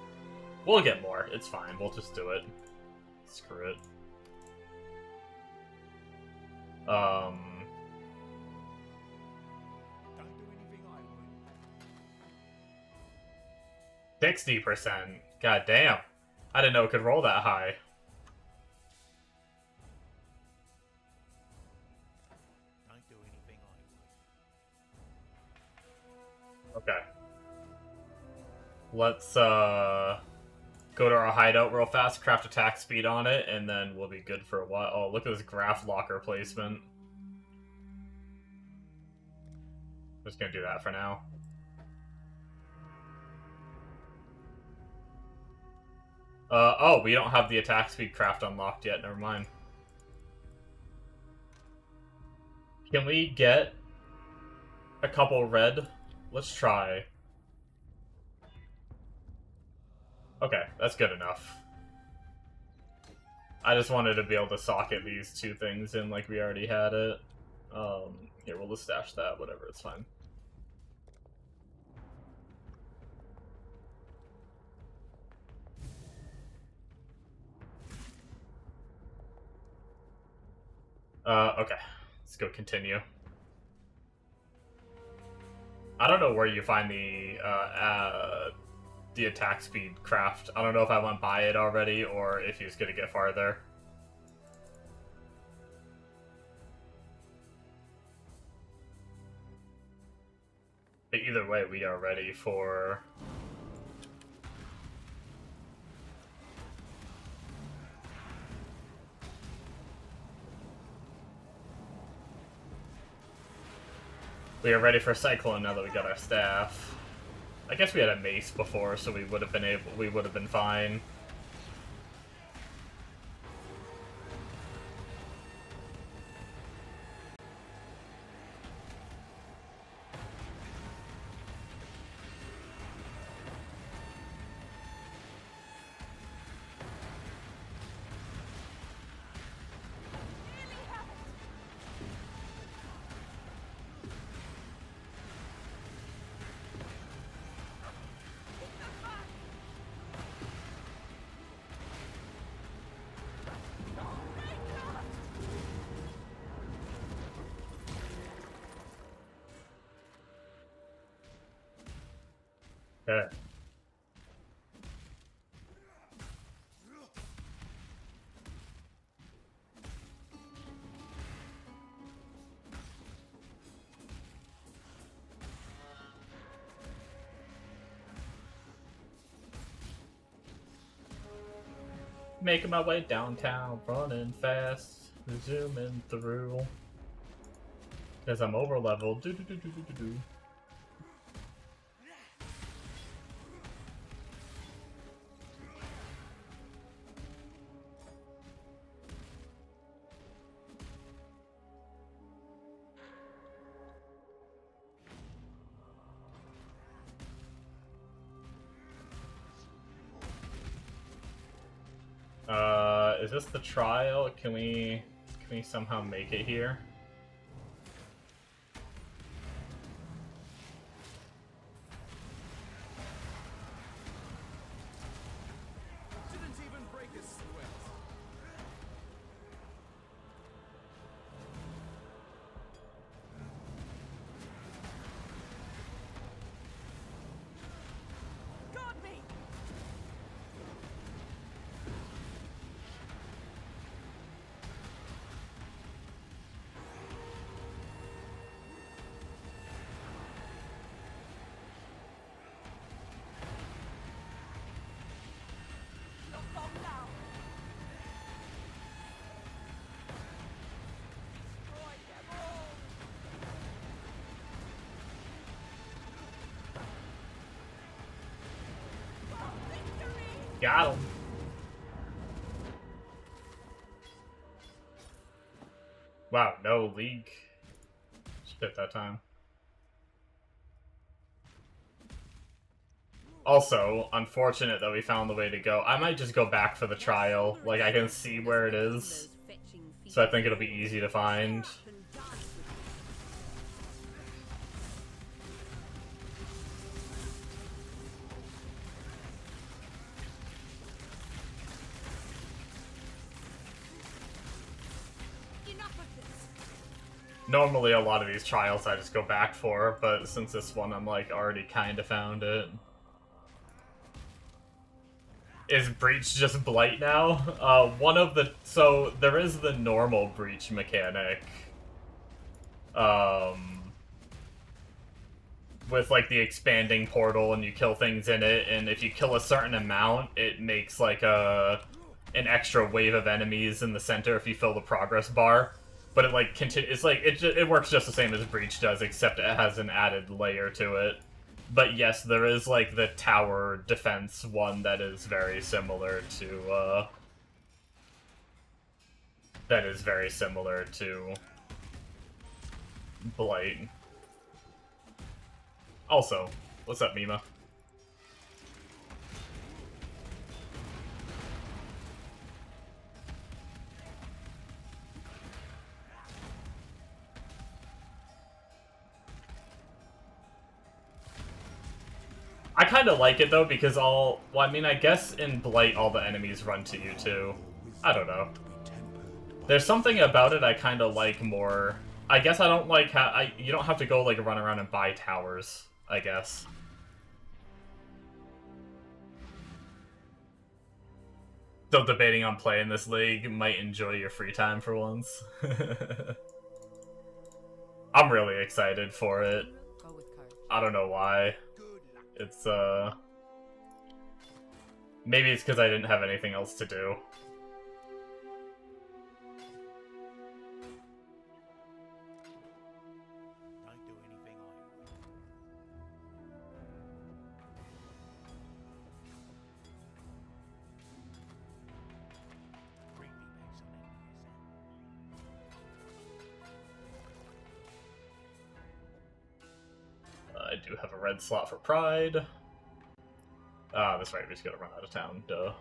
We'll get more. It's fine. We'll just do it. Screw it. 60%. God damn. I didn't know it could roll that high. Don't do anything I would. Okay. Let's go to our hideout real fast, craft attack speed on it, and then we'll be good for a while. Oh, look at this graph locker placement. I'm just gonna do that for now. Oh, we don't have the attack speed craft unlocked yet, never mind. Can we get a couple red? Let's try. Okay, that's good enough. I just wanted to be able to socket these two things in like we already had it. Here, we'll just stash that, whatever, it's fine. Okay. Let's go continue. I don't know where you find the attack speed craft. I don't know if I went by it already or if he's gonna get farther. But either way, we are ready for... We are ready for Cyclone now that we got our staff. I guess we had a mace before, so we would have been fine. Okay. Making my way downtown, running fast, zooming through. Because I'm over leveled. Do. Is this the trial? Can we somehow make it here? Didn't even break a sweat. Guard me! You're gone now. Destroy them all. For victory! Got him. Wow, no league shit that time. Also, unfortunate that we found the way to go. I might just go back for the trial. Like, I can see where it is. So I think it'll be easy to find. Enough of this. Normally a lot of these trials I just go back for, but since this one I'm like already kinda found it. Is Breach just Blight now? One of the... So, there is the normal Breach mechanic. With, like, the expanding portal, and you kill things in it, and if you kill a certain amount, it makes, like, an extra wave of enemies in the center if you fill the progress bar. But it, like, it's like, it works just the same as Breach does, except it has an added layer to it. But yes, there is, like, the tower defense one that is very similar to, Blight. Also, what's up, Mima? I kind of like it, though, because well, I mean, I guess in Blight all the enemies run to you, too. I don't know. There's something about it I kind of like more. I guess I don't like how... you don't have to go, like, run around and buy towers, I guess. Still debating on playing this league. Might enjoy your free time for once. I'm really excited for it. Go with courage. I don't know why. It's, maybe it's because I didn't have anything else to do. Don't do anything I bring me back some I do have a red slot for Pride. Ah, that's right, we just gotta run out of town, duh.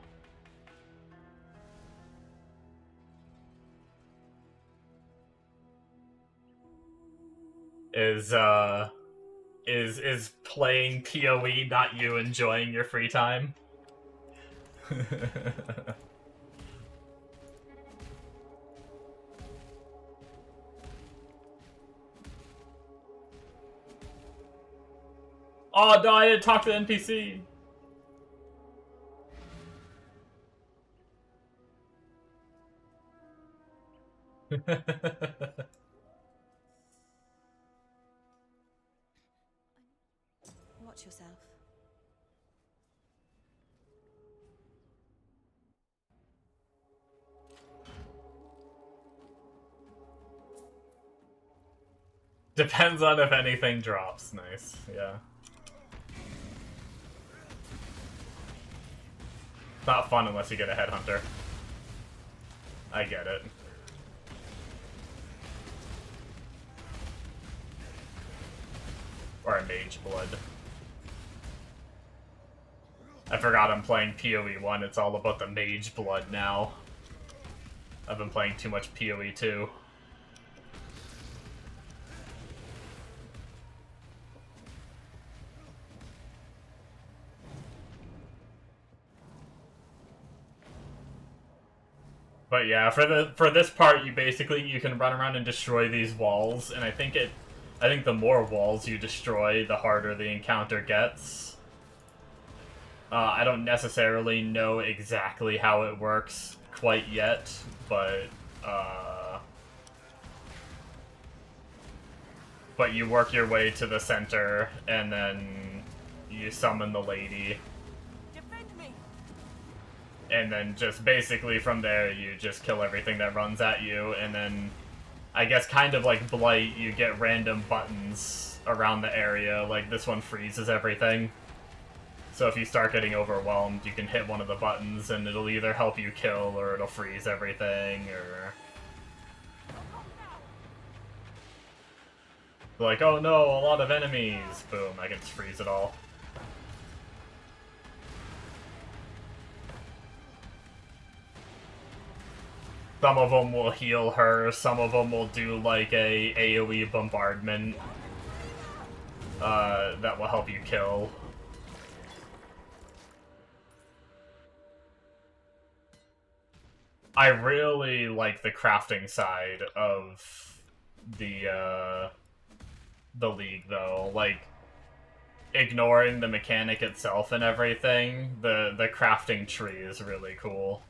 Is playing PoE not you enjoying your free time? Oh no, I didn't talk to the NPC! Watch yourself. Depends on if anything drops. Nice, yeah. Not fun unless you get a headhunter. I get it. Or a mage blood. I forgot I'm playing PoE 1, it's all about the mage blood now. I've been playing too much PoE too. But yeah, for this part, you can run around and destroy these walls, and I think the more walls you destroy, the harder the encounter gets. I don't necessarily know exactly how it works quite yet, but you work your way to the center, and then you summon the lady. And then just basically from there, you just kill everything that runs at you, and then, I guess kind of like Blight, you get random buttons around the area, like this one freezes everything. So if you start getting overwhelmed, you can hit one of the buttons, and it'll either help you kill, or it'll freeze everything, or... like, oh no, a lot of enemies! Boom, I can just freeze it all. Some of them will heal her, some of them will do like a AoE bombardment that will help you kill. I really like the crafting side of the League, though. Like, ignoring the mechanic itself and everything, the crafting tree is really cool.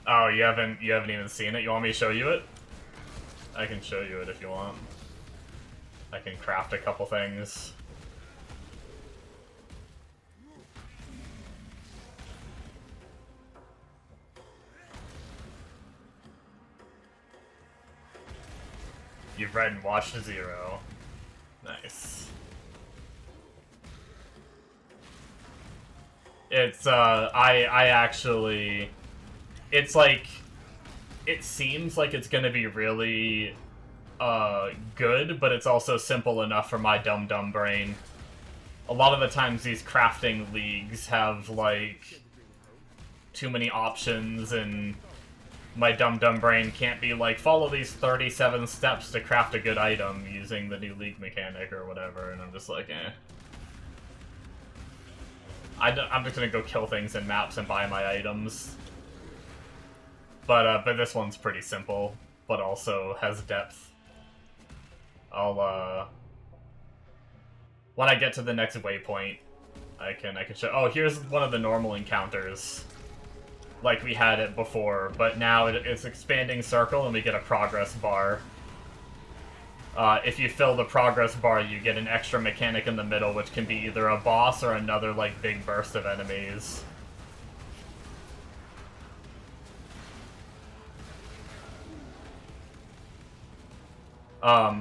Oh, you haven't even seen it? You want me to show you it? I can show you it if you want. I can craft a couple things. You've read and watched Zero. Nice. It's, I actually... It's like, it seems like it's gonna be really, good, but it's also simple enough for my dumb brain. A lot of the times these crafting leagues have, like, too many options, and my dumb brain can't be like, follow these 37 steps to craft a good item using the new league mechanic or whatever, and I'm just like, eh. I'm just gonna go kill things in maps and buy my items. But this one's pretty simple, but also has depth. I'll, when I get to the next waypoint, I can show... Oh, here's one of the normal encounters. Like we had it before, but now it's expanding circle and we get a progress bar. If you fill the progress bar, you get an extra mechanic in the middle, which can be either a boss or another, like, big burst of enemies.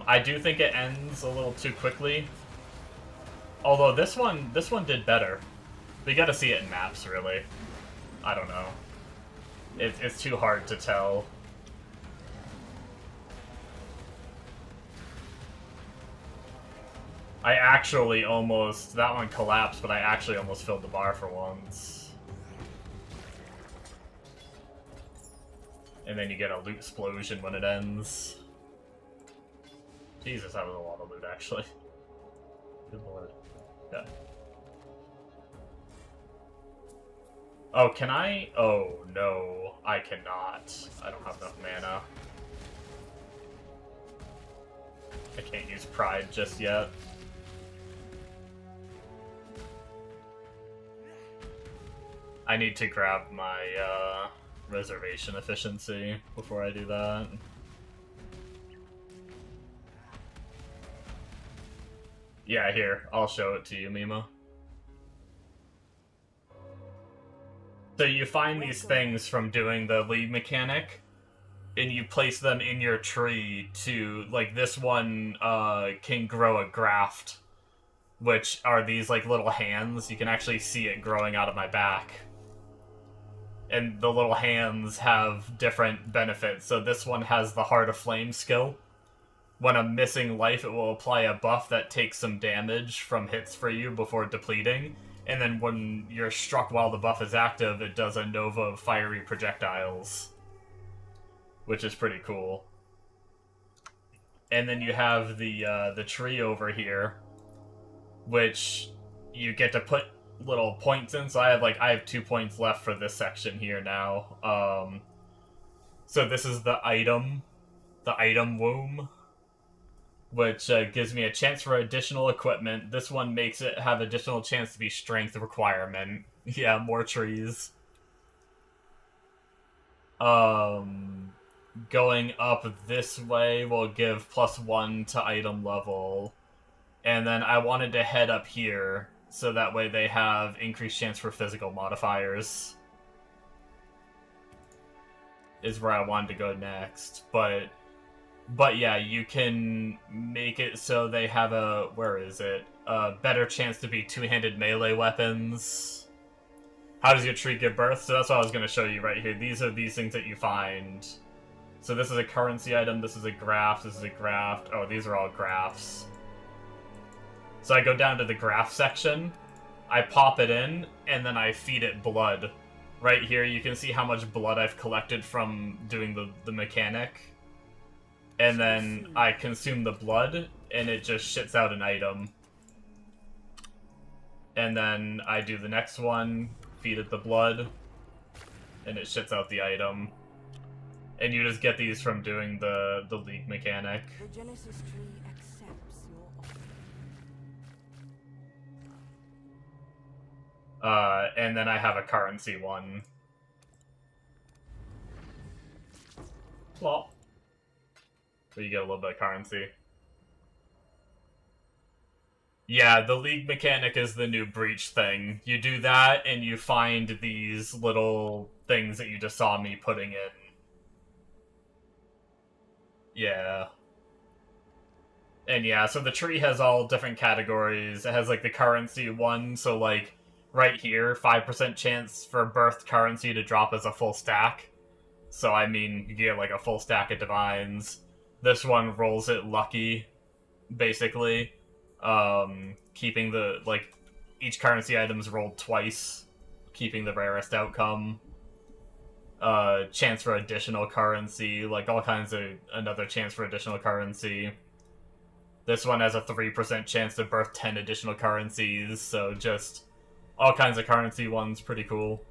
I do think it ends a little too quickly. Although this one did better. We gotta see it in maps, really. I don't know. It's too hard to tell. I actually almost... That one collapsed, but I actually almost filled the bar for once. And then you get a loot explosion when it ends. Jesus, that was a lot of loot, actually. Good lord. Yeah. Oh, can I? Oh, no. I cannot. I don't have enough mana. I can't use Pride just yet. I need to grab my, reservation efficiency before I do that. Yeah, here. I'll show it to you, Mima. So you find these things from doing the league mechanic, and you place them in your tree to, like, this one, can grow a graft, which are these, like, little hands. You can actually see it growing out of my back. And the little hands have different benefits. So this one has the Heart of Flame skill. When I'm missing life, it will apply a buff that takes some damage from hits for you before depleting. And then when you're struck while the buff is active, it does a nova of fiery projectiles. Which is pretty cool. And then you have the tree over here, which you get to put little points in. So I have 2 points left for this section here now. So this is the item womb, which gives me a chance for additional equipment. This one makes it have additional chance to be strength requirement. Yeah, more trees. Going up this way will give +1 to item level. And then I wanted to head up here, so that way they have increased chance for physical modifiers. Is where I wanted to go next. But yeah, you can make it so they have a better chance to be two-handed melee weapons. How does your tree give birth? So that's what I was going to show you right here. These are these things that you find. So this is a currency item, this is a graft, this is a graft. Oh, these are all grafts. So I go down to the graft section, I pop it in, and then I feed it blood. Right here, you can see how much blood I've collected from doing the mechanic. And then I consume the blood, and it just shits out an item. And then I do the next one, feed it the blood, and it shits out the item. And you just get these from doing the league mechanic. The Genesis tree accepts your offer. And then I have a currency one. Plop. So you get a little bit of currency. Yeah, the league mechanic is the new breach thing. You do that, and you find these little things that you just saw me putting in. Yeah. And yeah, so the tree has all different categories. It has, like, the currency one, so, like, right here, 5% chance for birth currency to drop as a full stack. So, I mean, you get, like, a full stack of divines. This one rolls it lucky, basically. Keeping the, like, each currency item's rolled twice, keeping the rarest outcome. Chance for additional currency, like all kinds of another chance for additional currency. This one has a 3% chance to birth 10 additional currencies, so just all kinds of currency ones, pretty cool.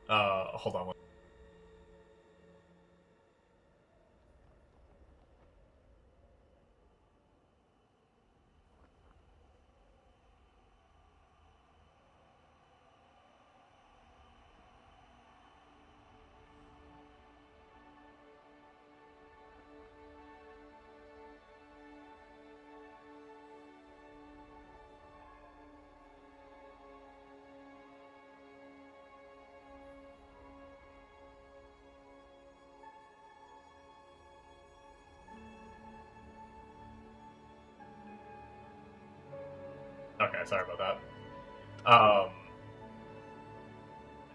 Hold on. Okay, sorry about that.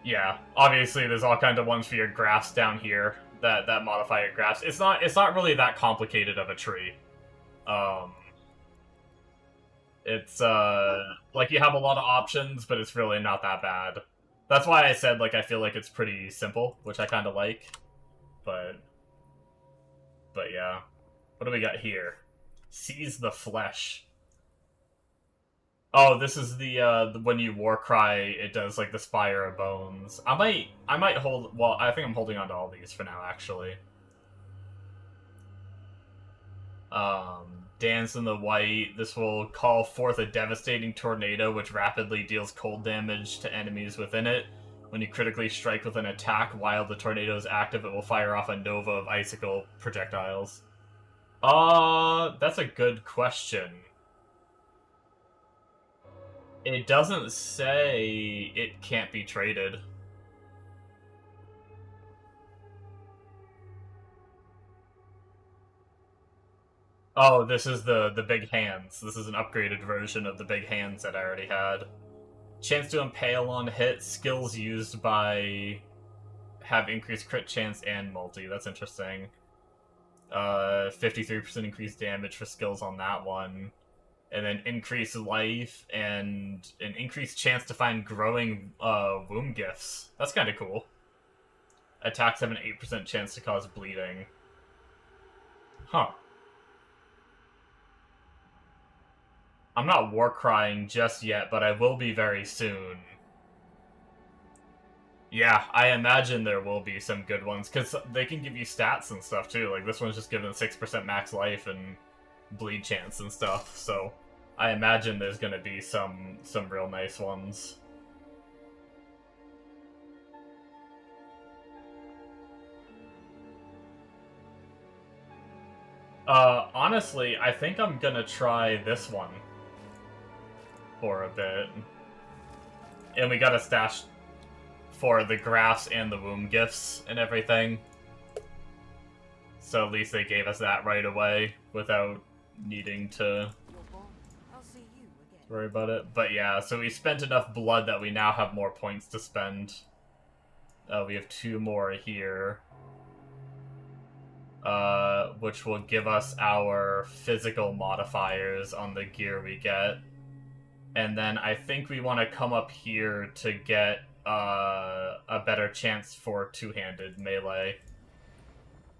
Yeah, obviously there's all kinds of ones for your graphs down here that modify your graphs. It's not really that complicated of a tree. It's like you have a lot of options, but it's really not that bad. That's why I said, like, I feel like it's pretty simple, which I kind of like. But yeah. What do we got here? Seize the flesh. Oh, this is the when you war cry, it does, like, the Spire of Bones. I might hold, well, I think I'm holding on to all these for now, actually. Dance in the White. This will call forth a devastating tornado which rapidly deals cold damage to enemies within it. When you critically strike with an attack while the tornado is active, it will fire off a nova of icicle projectiles. That's a good question. It doesn't say it can't be traded. Oh, this is the big hands. This is an upgraded version of the big hands that I already had. Chance to impale on hit. Skills used by have increased crit chance and multi. That's interesting. 53% increased damage for skills on that one. And then increased life and an increased chance to find growing womb gifts. That's kind of cool. Attacks have an 8% chance to cause bleeding. Huh. I'm not war crying just yet, but I will be very soon. Yeah, I imagine there will be some good ones, because they can give you stats and stuff too. Like, this one's just given 6% max life and bleed chance and stuff, so I imagine there's gonna be some real nice ones. Honestly, I think I'm gonna try this one for a bit. And we got a stash for the graphs and the womb gifts and everything. So at least they gave us that right away without needing to You're born. I'll see you again. worry about it. But yeah, so we spent enough blood that we now have more points to spend. We have 2 more here. Which will give us our physical modifiers on the gear we get. And then I think we want to come up here to get a better chance for two-handed melee.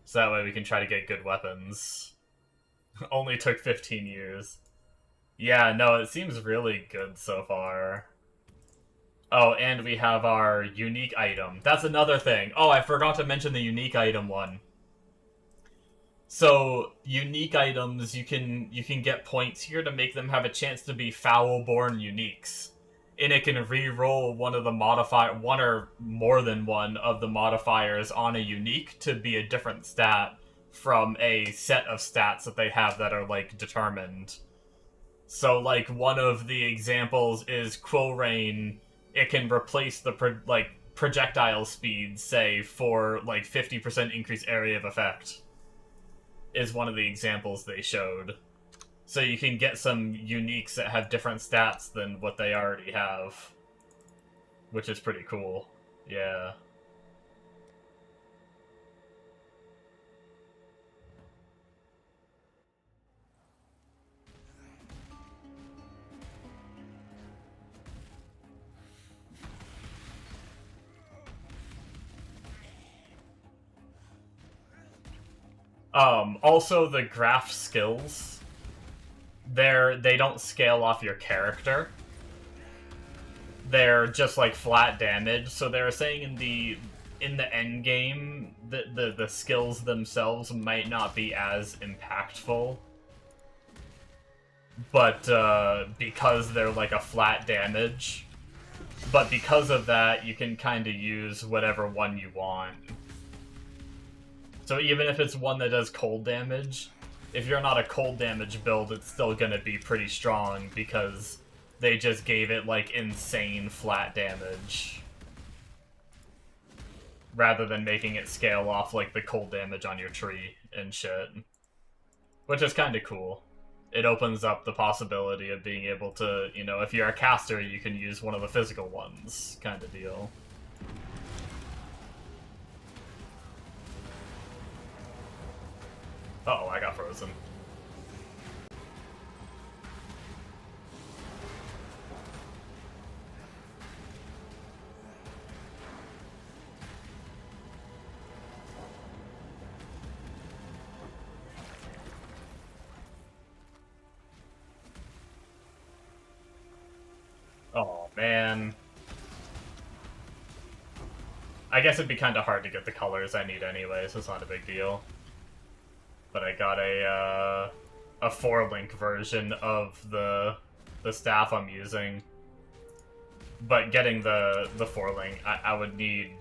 So that way we can try to get good weapons. Only took 15 years. Yeah, no, it seems really good so far. Oh, and we have our unique item. That's another thing. Oh, I forgot to mention the unique item one. So, unique items, you can get points here to make them have a chance to be foul-born uniques. And it can re-roll one of the one or more than one of the modifiers on a unique to be a different stat from a set of stats that they have that are, like, determined. So, like, one of the examples is Quill Rain. It can replace the, projectile speed, say, for, like, 50% increased area of effect. Is one of the examples they showed. So you can get some uniques that have different stats than what they already have. Which is pretty cool. Yeah. Also the graph skills, they don't scale off your character. They're just like flat damage, so they were saying in the end game the skills themselves might not be as impactful. But because they're like a flat damage. But because of that, you can kind of use whatever one you want. So even if it's one that does cold damage, if you're not a cold damage build, it's still gonna be pretty strong because they just gave it, like, insane flat damage. Rather than making it scale off, like, the cold damage on your tree and shit. Which is kinda cool. It opens up the possibility of being able to, you know, if you're a caster, you can use one of the physical ones, kinda deal. Uh-oh, I got frozen. Oh, man. I guess it'd be kind of hard to get the colors I need anyway, so it's not a big deal. But I got a 4-link version of the staff I'm using. But getting the 4-link, I would need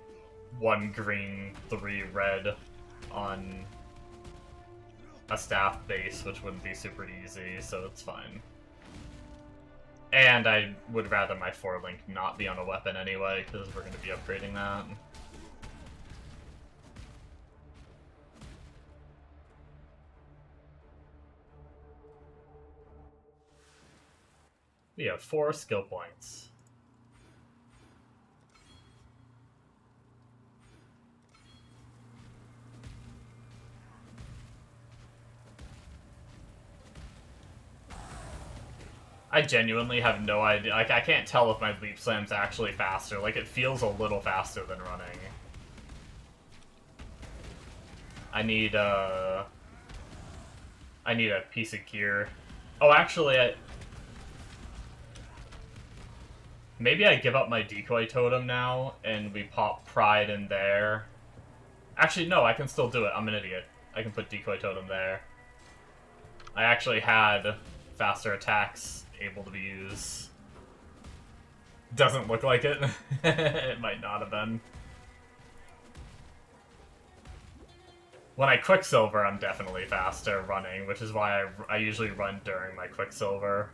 1 green, 3 red on a staff base, which wouldn't be super easy, so it's fine. And I would rather my 4-link not be on a weapon anyway, because we're going to be upgrading that. We have 4 skill points. I genuinely have no idea. Like, I can't tell if my leap slam's actually faster. Like, it feels a little faster than running. I need a piece of gear. Oh, actually, maybe I give up my decoy totem now, and we pop pride in there. Actually, no, I can still do it. I'm an idiot. I can put decoy totem there. I actually had faster attacks able to be used. Doesn't look like it. It might not have been. When I Quicksilver, I'm definitely faster running, which is why I usually run during my Quicksilver.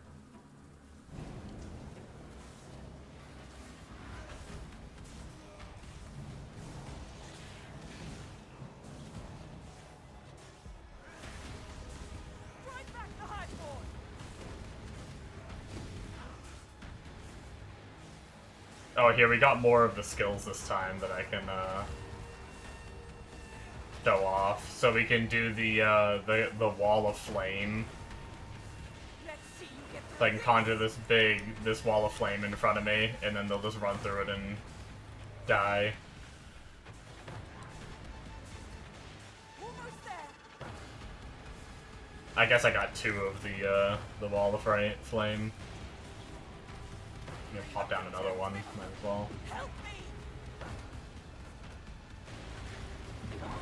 Right back the high board. Oh, here, we got more of the skills this time that I can, show off. So we can do the wall of flame. Let's see you get So I can conjure this wall of flame in front of me, and then they'll just run through it and die. almost there. I guess I got 2 of the wall of flame. I'm gonna pop down another one, might as well. Help me.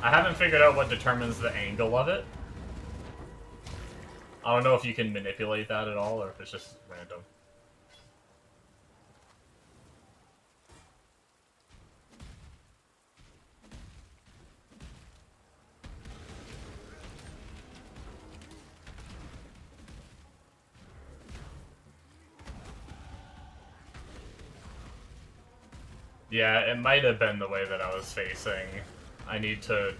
I haven't figured out what determines the angle of it. I don't know if you can manipulate that at all, or if it's just random. Yeah, it might have been the way that I was facing. I need to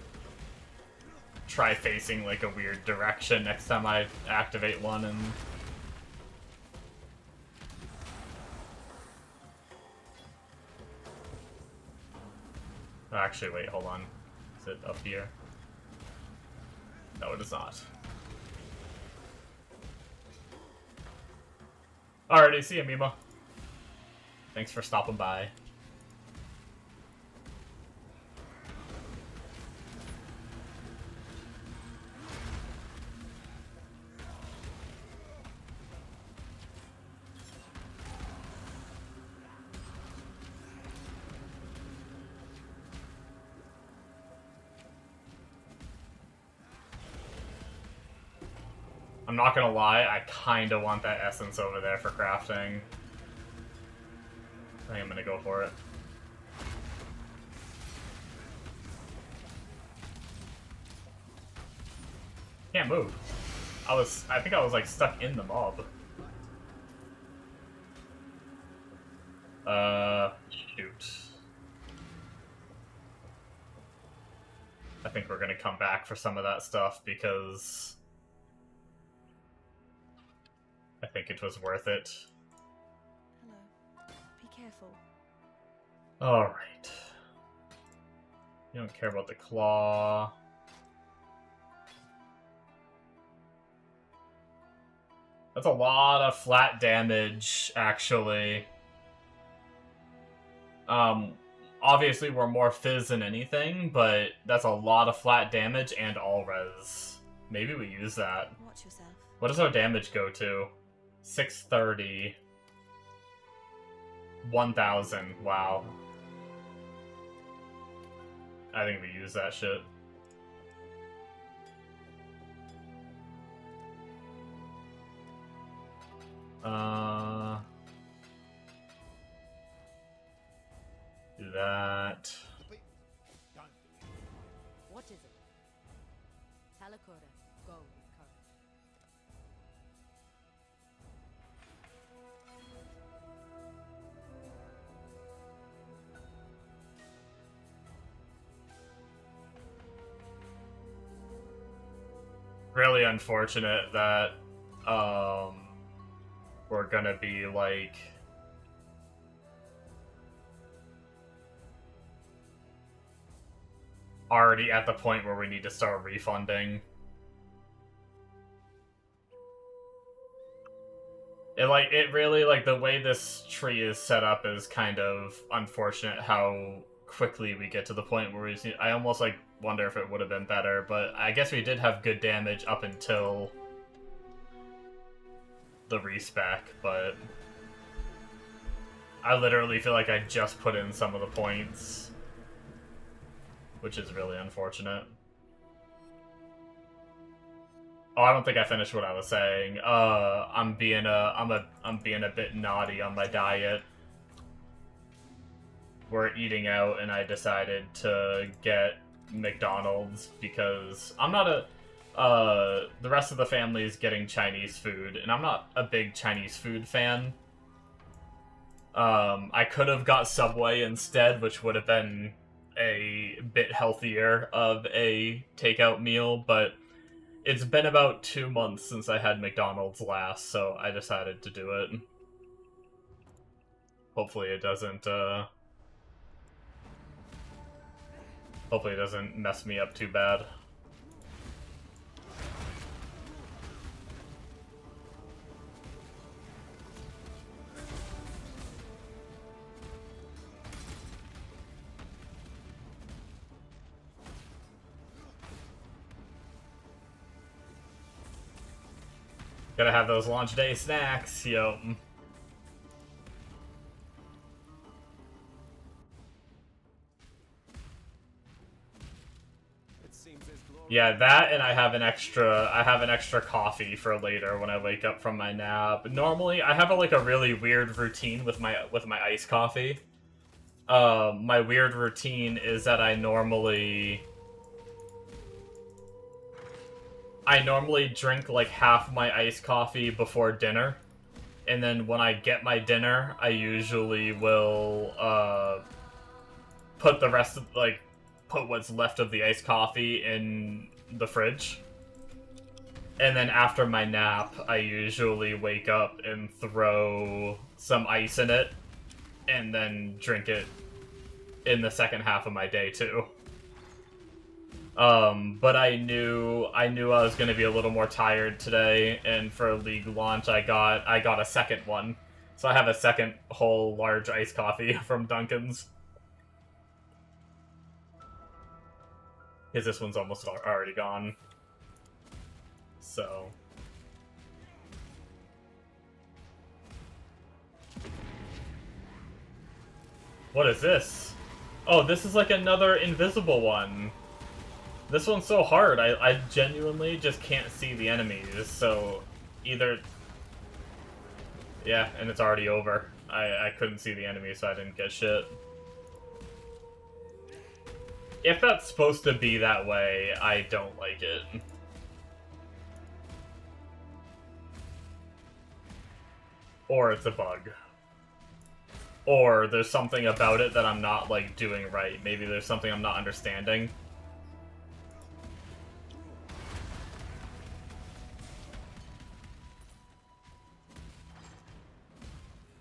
try facing like a weird direction next time I activate one and... Oh, actually, wait, hold on. Is it up here? No, it is not. Alrighty, see ya, Mima. Thanks for stopping by. I'm not gonna lie, I kinda want that essence over there for crafting. I think I'm gonna go for it. Can't move. I think I was like stuck in the mob. Shoot. I think we're gonna come back for some of that stuff because I think it was worth it. Hello. Be careful. Alright. You don't care about the claw. That's a lot of flat damage, actually. Obviously we're more fizz than anything, but that's a lot of flat damage and all res. Maybe we use that. Watch yourself. What does our damage go to? 630. 1,000. Wow. I think we use that shit. Do that. What is it? Talakura, go with courage. Really unfortunate that we're gonna be like already at the point where we need to start refunding. It really, like, the way this tree is set up is kind of unfortunate how quickly we get to the point where we see. I almost, like, wonder if it would have been better, but I guess we did have good damage up until the respec, but I literally feel like I just put in some of the points, which is really unfortunate. Oh, I don't think I finished what I was saying. I'm being a bit naughty on my diet. We're eating out, and I decided to get McDonald's because I'm not the rest of the family is getting Chinese food, and I'm not a big Chinese food fan. I could have got Subway instead, which would have been a bit healthier of a takeout meal, but it's been about 2 months since I had McDonald's last, so I decided to do it. Hopefully it doesn't, hopefully it doesn't mess me up too bad. Gotta have those launch day snacks, yo. Yeah, that, and I have an extra coffee for later when I wake up from my nap. Normally, I have a really weird routine with my iced coffee. My weird routine is that I normally drink like half my iced coffee before dinner, and then when I get my dinner, I usually will put the rest of put what's left of the iced coffee in the fridge. And then after my nap, I usually wake up and throw some ice in it, and then drink it in the second half of my day too. But I knew I was gonna be a little more tired today, and for League launch, I got a second one, so I have a second whole large iced coffee from Dunkin's. Because this one's almost already gone. So. What is this? Oh, this is like another invisible one. This one's so hard, I genuinely just can't see the enemies, so either... Yeah, and it's already over. I couldn't see the enemies, so I didn't get shit. If that's supposed to be that way, I don't like it. Or it's a bug. Or there's something about it that I'm not, like, doing right. Maybe there's something I'm not understanding.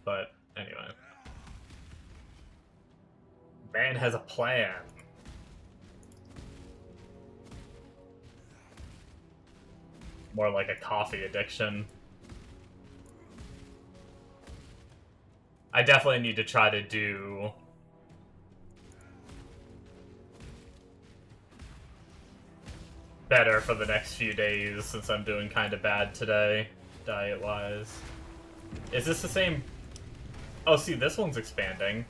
But, anyway. Man has a plan. More like a coffee addiction. I definitely need to try to do... better for the next few days, since I'm doing kind of bad today, diet-wise. Is this the same... Oh, see, this one's expanding.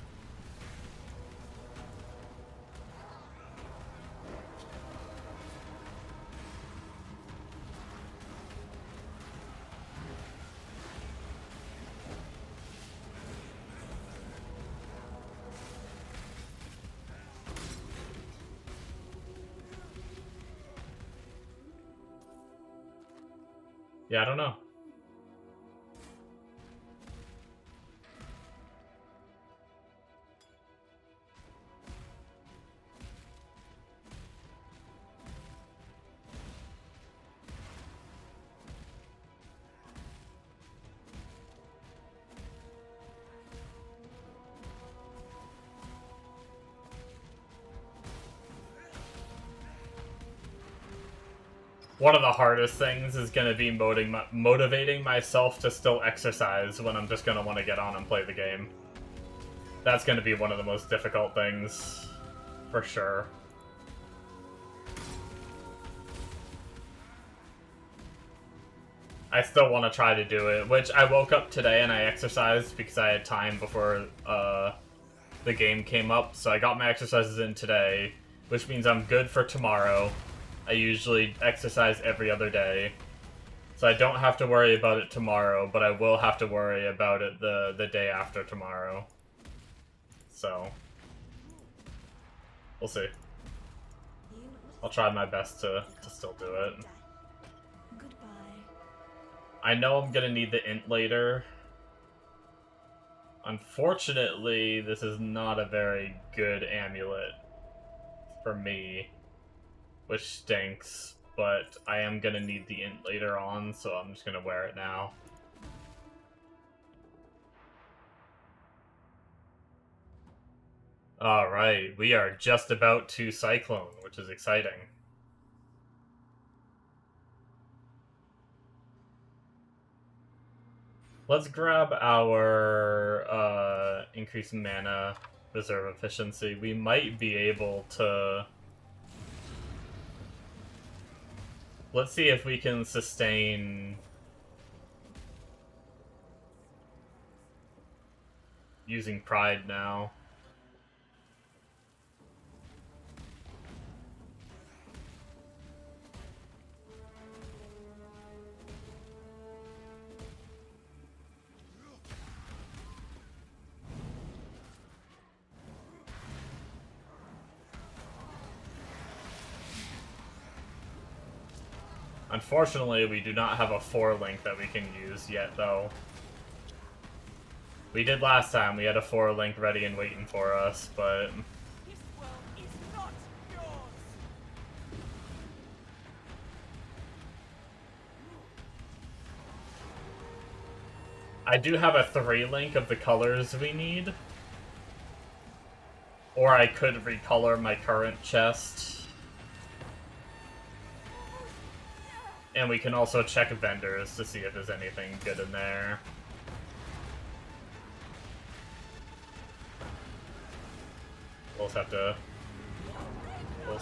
Yeah, I don't know. One of the hardest things is going to be motivating myself to still exercise when I'm just going to want to get on and play the game. That's going to be one of the most difficult things, for sure. I still want to try to do it, which I woke up today and I exercised because I had time before the game came up, so I got my exercises in today, which means I'm good for tomorrow. I usually exercise every other day, so I don't have to worry about it tomorrow, but I will have to worry about it the day after tomorrow. So, we'll see. I'll try my best to still do it. Goodbye. I know I'm gonna need the int later. Unfortunately, this is not a very good amulet for me, which stinks, but I am gonna need the int later on, so I'm just gonna wear it now. Alright, we are just about to Cyclone, which is exciting. Let's grab our increased mana reserve efficiency. We might be able to... Let's see if we can sustain... using Pride now. Unfortunately, we do not have a 4-link that we can use yet, though. We did last time. We had a 4-link ready and waiting for us, but... This world is not yours. I do have a 3-link of the colors we need. Or I could recolor my current chest. And we can also check vendors to see if there's anything good in there. We'll just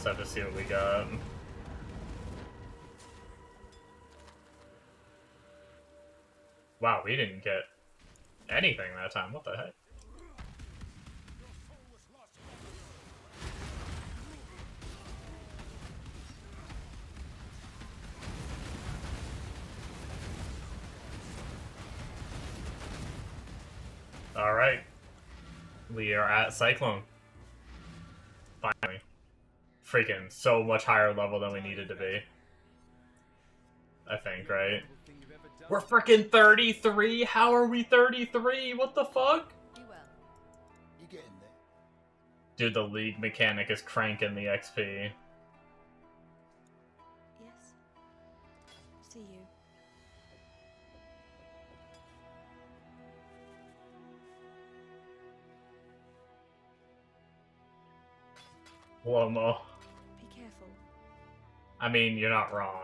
have to see what we got. Wow, we didn't get anything that time. What the heck? Alright. We are at Cyclone. Finally. Freaking so much higher level than we needed to be. I think, right? We're freaking 33? How are we 33? What the fuck? Be well. You getting there? Dude, the league mechanic is cranking the XP. Yes. See you. Lomo. Be careful. I mean, you're not wrong.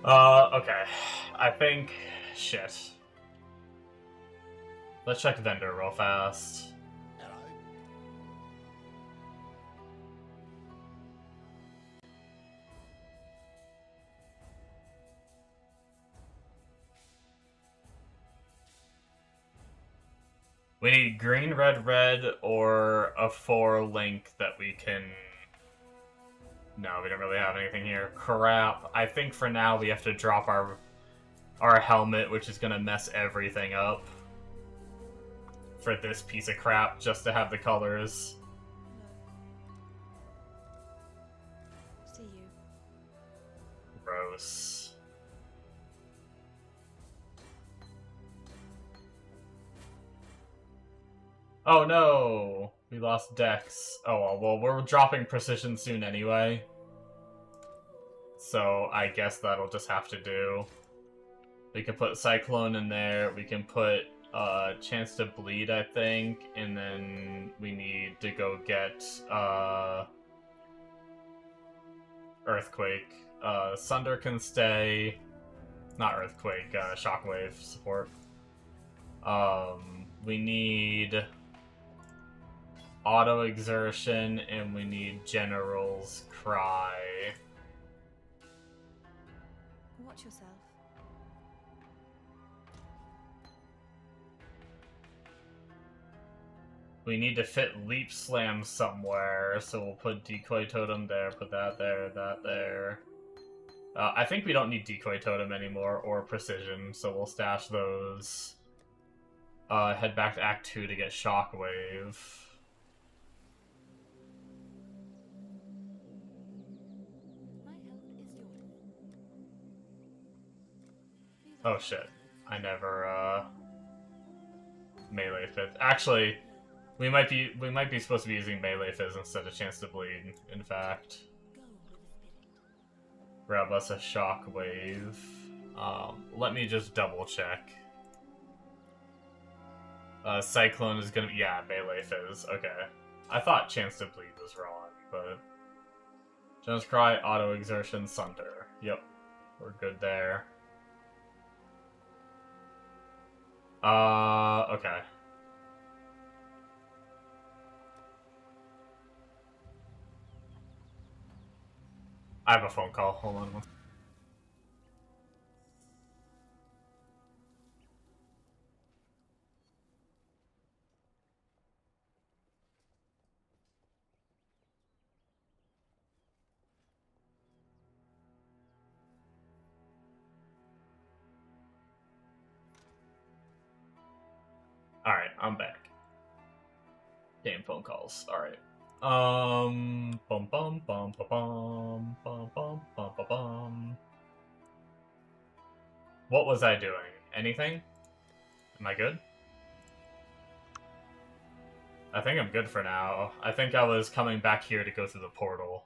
Okay. I think... Shit. Let's check vendor real fast. Hello. We need green, red, red, or a 4-link that we can... No, we don't really have anything here. Crap. I think for now we have to drop our helmet, which is gonna mess everything up. For this piece of crap, just to have the colors. No. See you. Gross. Oh no! We lost Dex. Oh well, we're dropping Precision soon anyway. So I guess that'll just have to do. We can put Cyclone in there, we can put chance to bleed, I think, and then we need to go get Earthquake. Sunder can stay. Not Earthquake, Shockwave support. We need Auto Exertion, and we need General's Cry. Watch yourself. We need to fit Leap Slam somewhere, so we'll put Decoy Totem there, put that there, that there. I think we don't need Decoy Totem anymore, or Precision, so we'll stash those. Head back to Act 2 to get Shockwave. My help is yours. Oh shit. I never, Melee Fizz. Actually, we might be supposed to be using Melee Fizz instead of Chance to Bleed, in fact. Grab us a Shockwave. Let me just double check. Cyclone is gonna be, yeah, Melee Fizz, okay. I thought Chance to Bleed was wrong, but... General's Cry, Auto Exertion, Sunder. Yep, we're good there. Okay. I have a phone call, hold on one. Alright, I'm back. Damn phone calls. Alright. Bum bum bum bum bum bum bum bum bum. What was I doing? Anything? Am I good? I think I'm good for now. I think I was coming back here to go through the portal.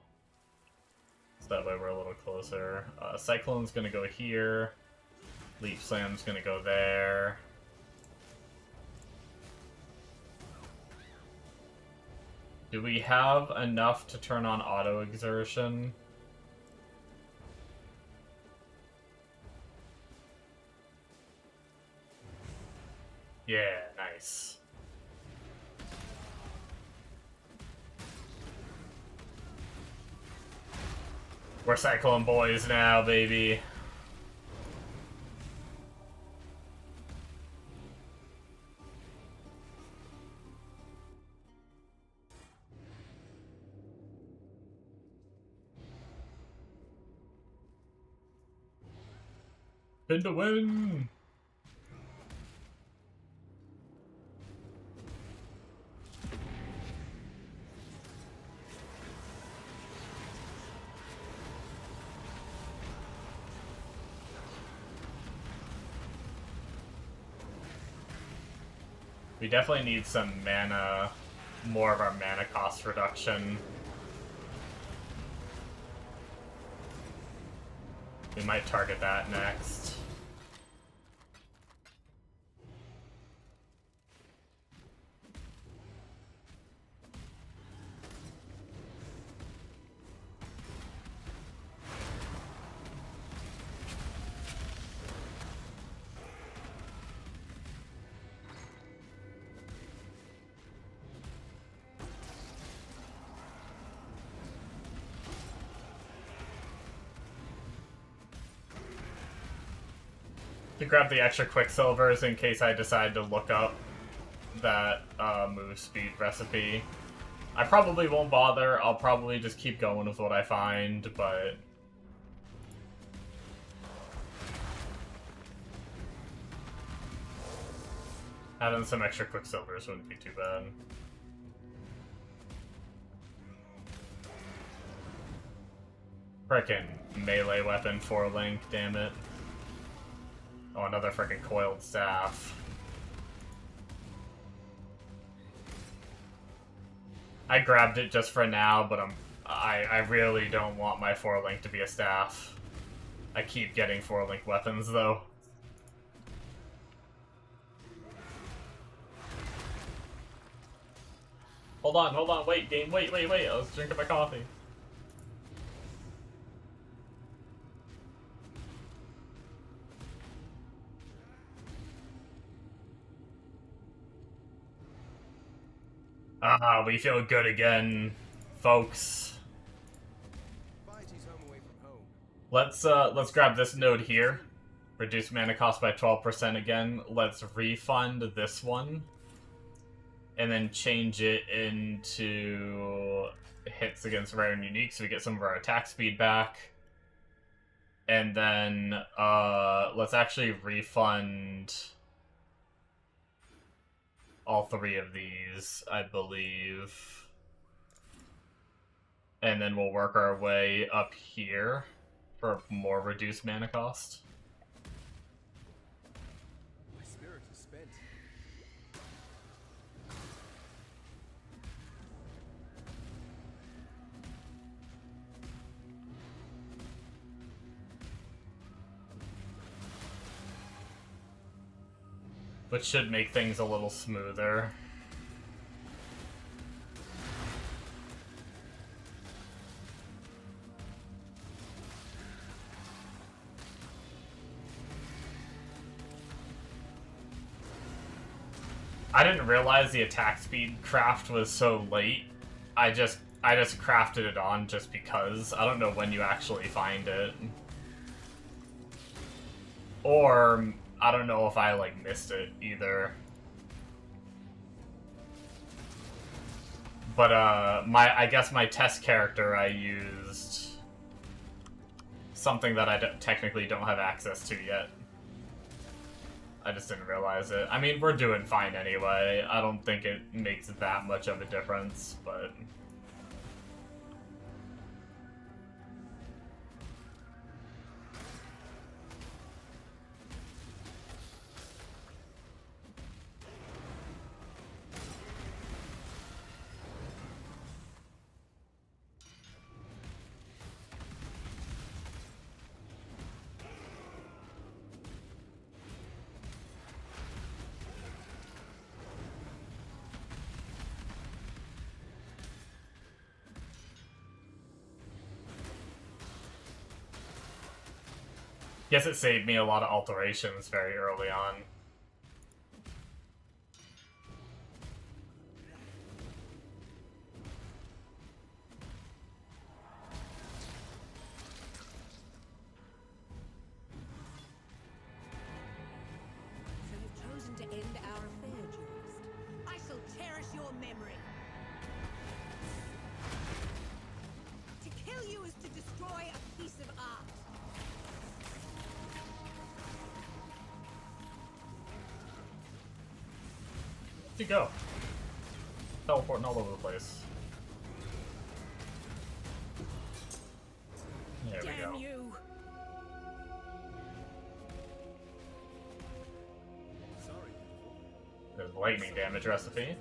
So that way we're a little closer. Cyclone's gonna go here. Leaf Slam's gonna go there. Do we have enough to turn on Auto Exertion? Yeah, nice. We're Cyclone boys now, baby. Pin to win! We definitely need some mana, more of our mana cost reduction. We might target that next. To grab the extra Quicksilvers in case I decide to look up that move speed recipe. I probably won't bother, I'll probably just keep going with what I find, but... having some extra Quicksilvers wouldn't be too bad. Frickin' melee weapon 4-link, damn it. Oh, another frickin' coiled staff. I grabbed it just for now, but I really don't want my 4-link to be a staff. I keep getting 4-link weapons, though. Hold on, wait, game, wait, I was drinking my coffee. Ah, we feel good again, folks. Vaity's home away from home. Let's grab this node here. Reduce mana cost by 12% again. Let's refund this one. And then change it into hits against rare and unique so we get some of our attack speed back. And then let's actually refund all 3 of these, I believe. And then we'll work our way up here for more reduced mana cost. My spirit is spent. Which should make things a little smoother. I didn't realize the attack speed craft was so late. I just crafted it on just because. I don't know when you actually find it. Or I don't know if I like missed it either. But I guess my test character I used something that I technically don't have access to yet. I just didn't realize it. I mean, we're doing fine anyway. I don't think it makes that much of a difference, but... Guess it saved me a lot of alterations very early on. So you've chosen to end our affair, duelist. I shall cherish your memory. To kill you is to destroy a piece of art. Where'd you go? Teleporting all over the place. There we Damn go. you! Sorry. There's lightning damage recipe.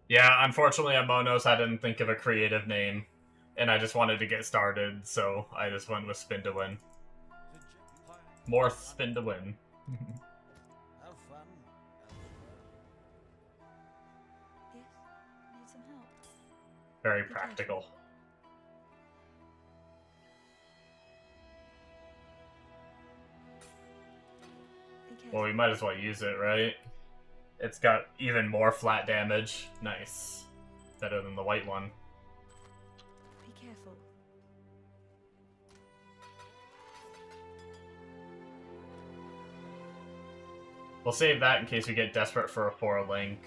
Yeah, unfortunately at Monos I didn't think of a creative name. And I just wanted to get started, so I just went with Spin to Win. More Spin to Win. Have fun. Yes? Need some help? Very practical. Be careful. Well, we might as well use it, right? It's got even more flat damage. Nice. Better than the white one. Be careful. We'll save that in case we get desperate for a 4-link.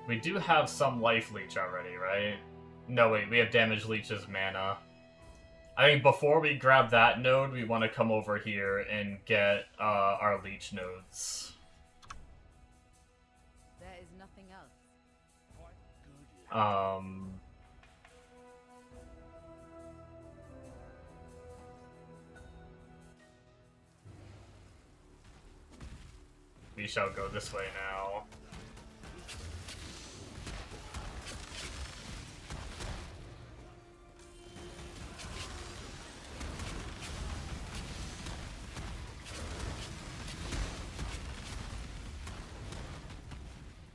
We do have some life leech already, right? No, wait, we have damage leech's mana. I think before we grab that node, we want to come over here and get our leech nodes. There is nothing else. We shall go this way now.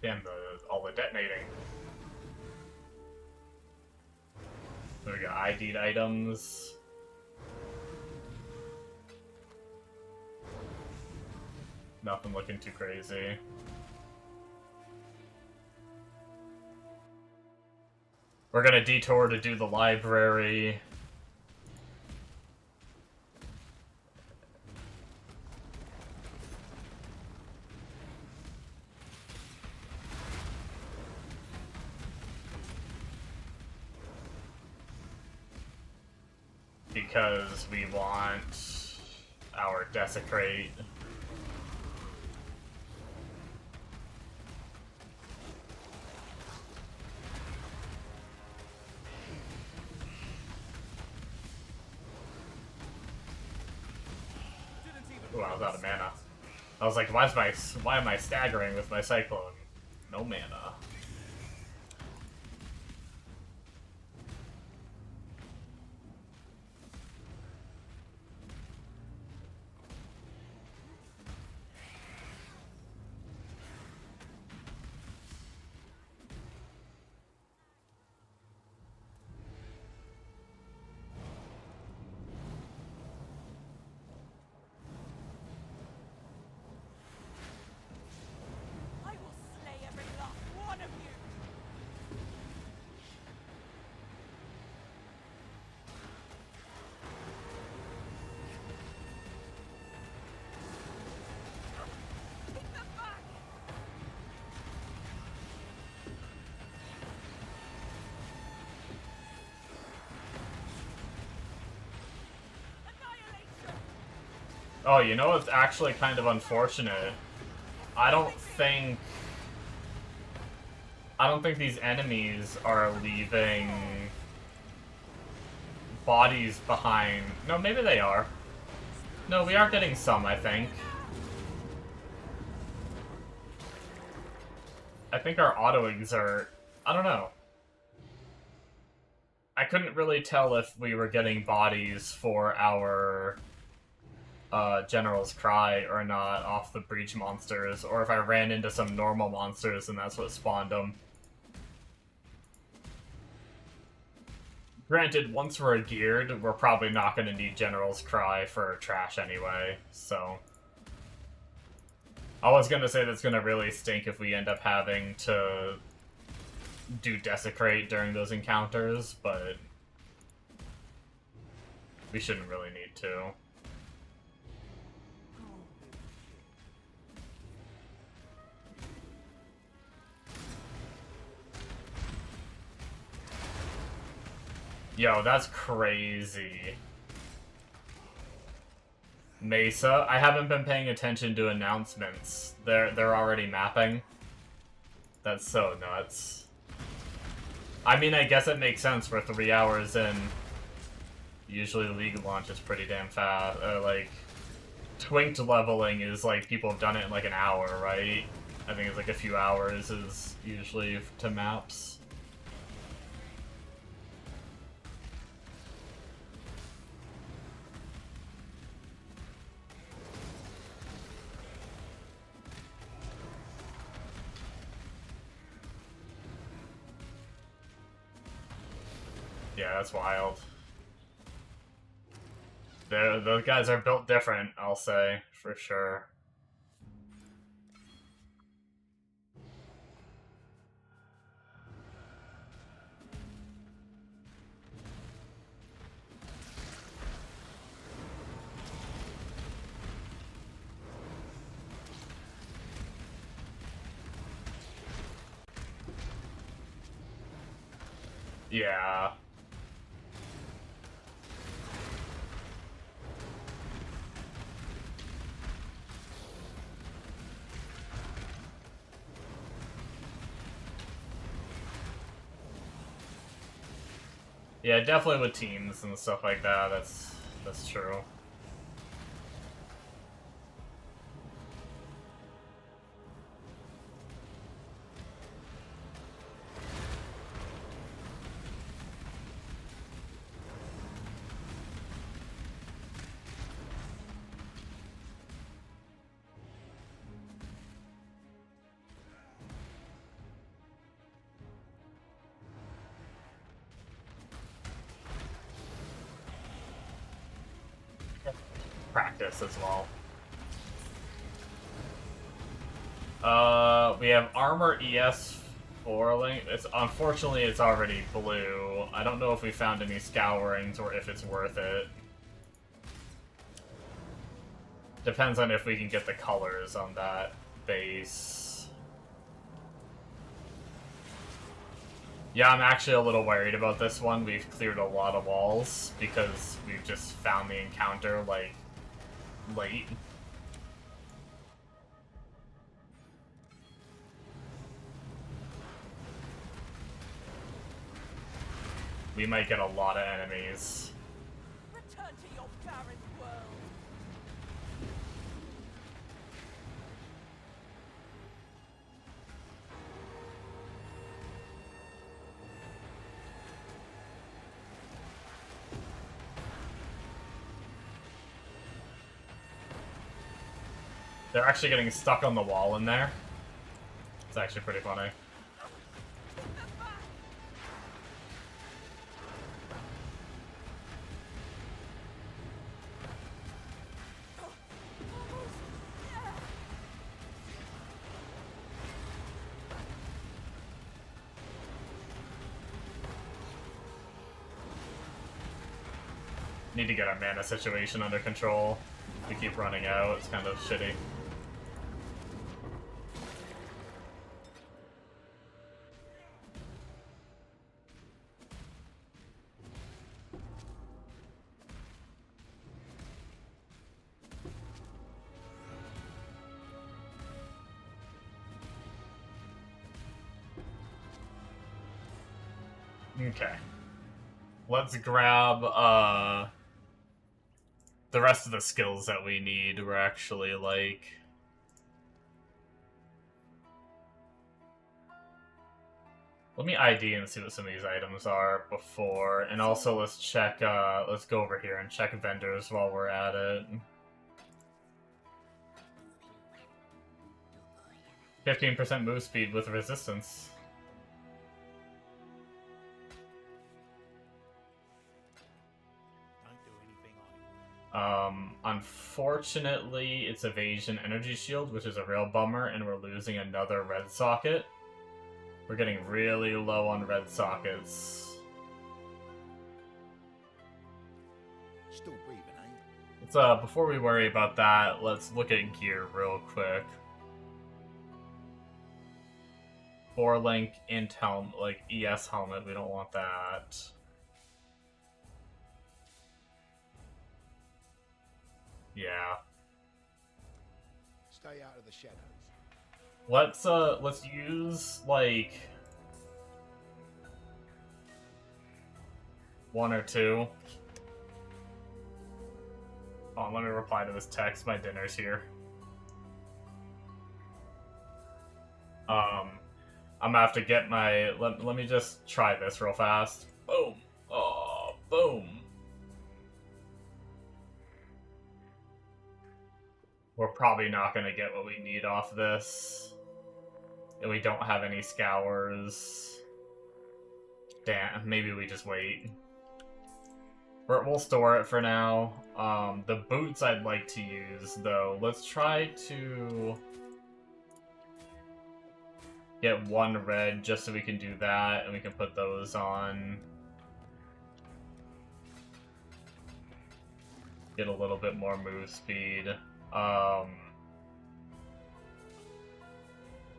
Damn, all the detonating. So we got ID'd items. Nothing looking too crazy. We're gonna detour to do the library. Because we want our desecrate. Ooh, I was out of mana. I was like, why am I staggering with my Cyclone? No mana. I will slay every last one of you! Take them back! Annihilation! Oh, you know what's actually kind of unfortunate? I don't think these enemies are leaving bodies behind. No, maybe they are. No, we are getting some, I think. I think our auto-exert... I don't know. I couldn't really tell if we were getting bodies for our General's Cry or not off the breach monsters, or if I ran into some normal monsters and that's what spawned them. Granted, once we're geared, we're probably not going to need General's Cry for trash anyway, so... I was going to say that's going to really stink if we end up having to do Desecrate during those encounters, but we shouldn't really need to. Yo, that's crazy. Mesa, I haven't been paying attention to announcements. They're already mapping. That's so nuts. I mean, I guess it makes sense. We're 3 hours in. Usually the League launch is pretty damn fast. Like, twinked leveling is like, people have done it in like an hour, right? I think it's like a few hours is usually to maps. Yeah, that's wild. Those guys are built different, I'll say, for sure. Yeah. Yeah, definitely with teams and stuff like that, that's true. practice as well. We have armor ES 4 link. Unfortunately, it's already blue. I don't know if we found any scourings or if it's worth it. Depends on if we can get the colors on that base. Yeah, I'm actually a little worried about this one. We've cleared a lot of walls because we've just found the encounter, like, late. We might get a lot of enemies. Return to your barren world. They're actually getting stuck on the wall in there. It's actually pretty funny. Need to get our mana situation under control. We keep running out, it's kind of shitty. Okay. Let's grab, the rest of the skills that we need. We're actually, like... Let me ID and see what some of these items are before. And also, let's check, let's go over here and check vendors while we're at it. 15% move speed with resistance. Unfortunately, it's evasion energy shield, which is a real bummer, and we're losing another red socket. We're getting really low on red sockets. Still breathing, eh? Let's, before we worry about that, let's look at gear real quick. 4-link int helmet, like ES helmet, we don't want that. Yeah. Stay out of the shadows. Let's use, like, 1 or 2. Oh, let me reply to this text. My dinner's here. I'm gonna have to get my... Let me just try this real fast. Boom. Oh, boom. We're probably not gonna get what we need off this. And we don't have any scours. Damn, maybe we just wait. We'll store it for now. The boots I'd like to use, though. Let's try to get 1 red just so we can do that, and we can put those on. Get a little bit more move speed.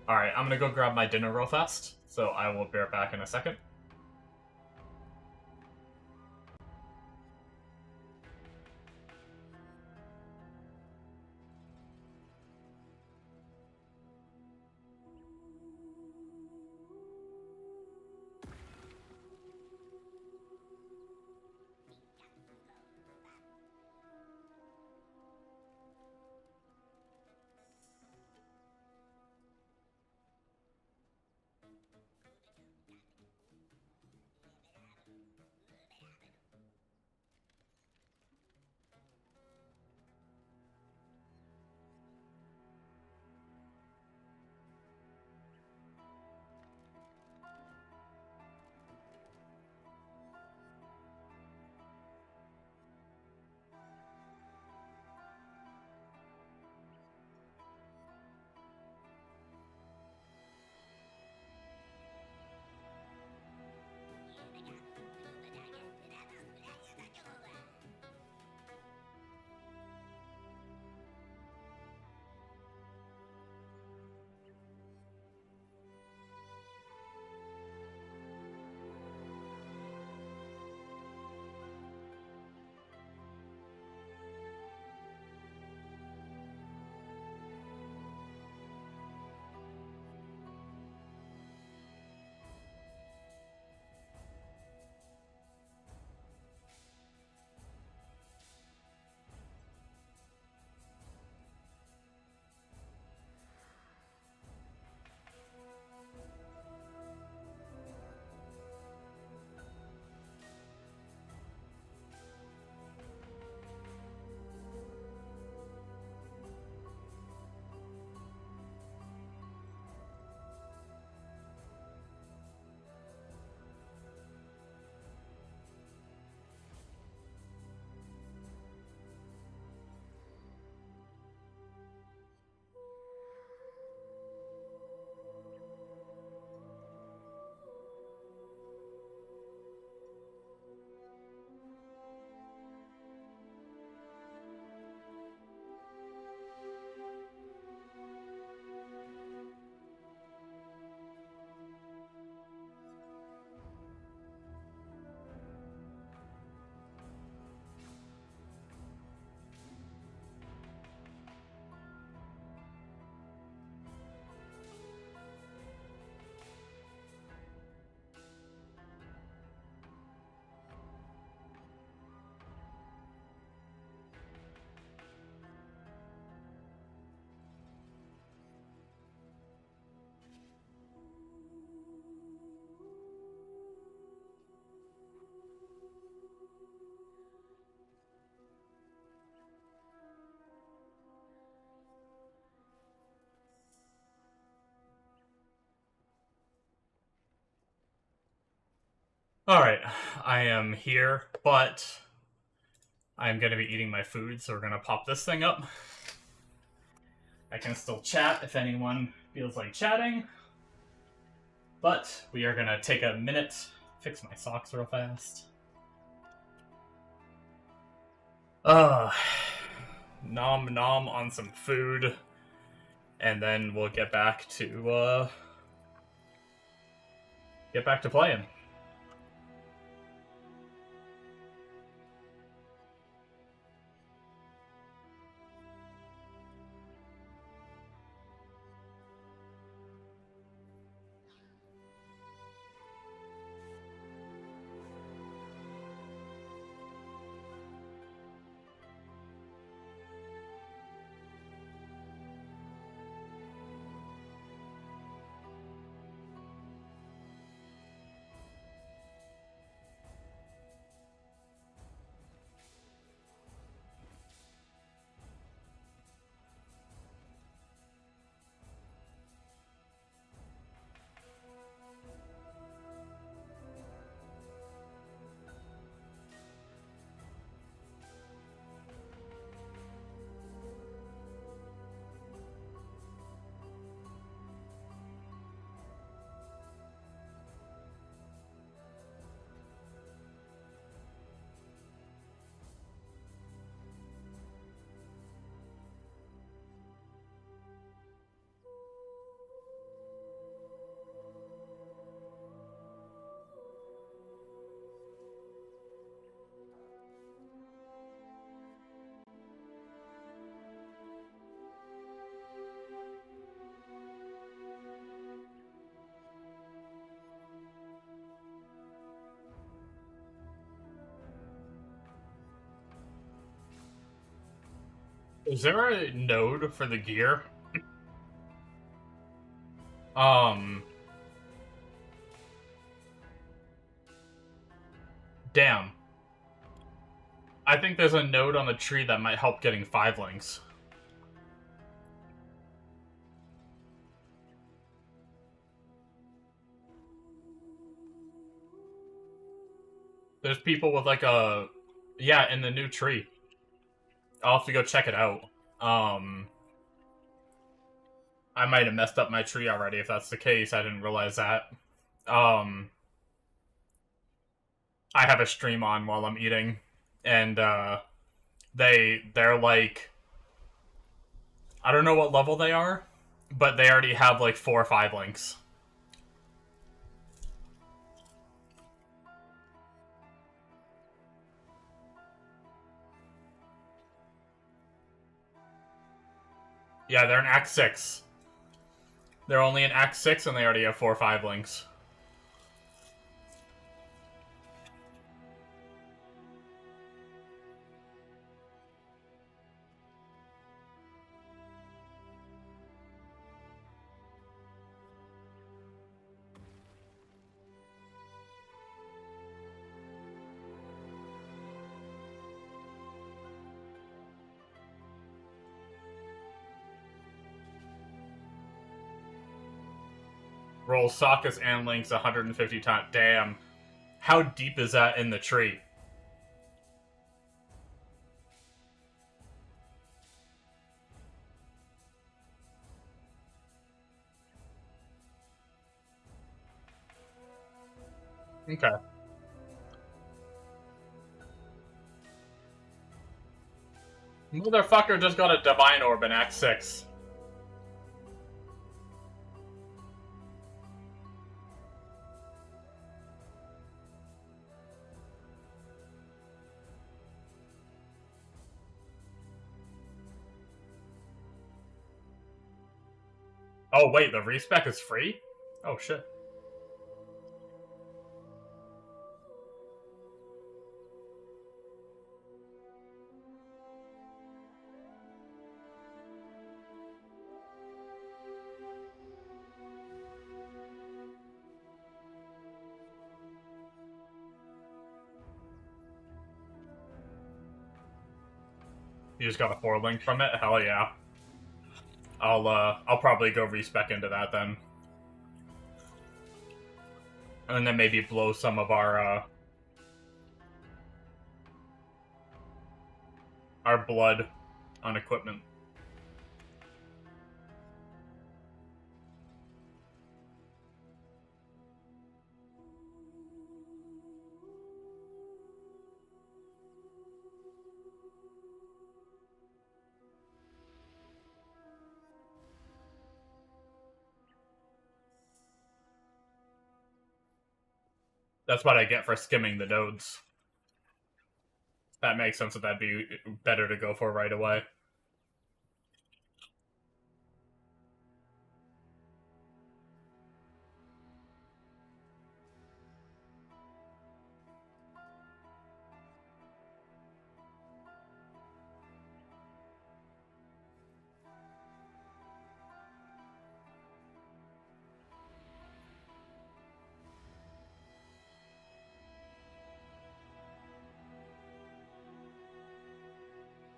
Alright, I'm gonna go grab my dinner real fast, so I will be right back in a second. Alright, I am here, but I'm going to be eating my food, so we're going to pop this thing up. I can still chat if anyone feels like chatting. But we are going to take a minute, fix my socks real fast. Nom nom on some food. And then we'll get back to playing. Is there a node for the gear? Damn. I think there's a node on the tree that might help getting 5 links. There's people with like a... Yeah, in the new tree. I'll have to go check it out. I might have messed up my tree already if that's the case. I didn't realize that. I have a stream on while I'm eating, and they're like, I don't know what level they are, but they already have like 4 or 5 links. Yeah, they're in Act 6. They're only in Act 6 and they already have 4 or 5 links. Roll sockets and links 150 times. Damn. How deep is that in the tree? Okay. Motherfucker just got a Divine Orb in Act 6. Oh wait, the respec is free? Oh shit. You just got a 4 link from it? Hell yeah. I'll probably go respec into that then. And then maybe blow some of our blood on equipment. That's what I get for skimming the nodes. That makes sense that that'd be better to go for right away.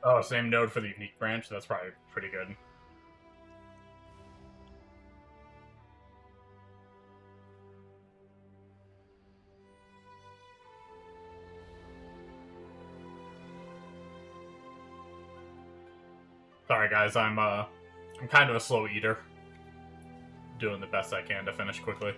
Oh, same node for the unique branch? That's probably pretty good. Sorry guys, I'm kind of a slow eater. Doing the best I can to finish quickly.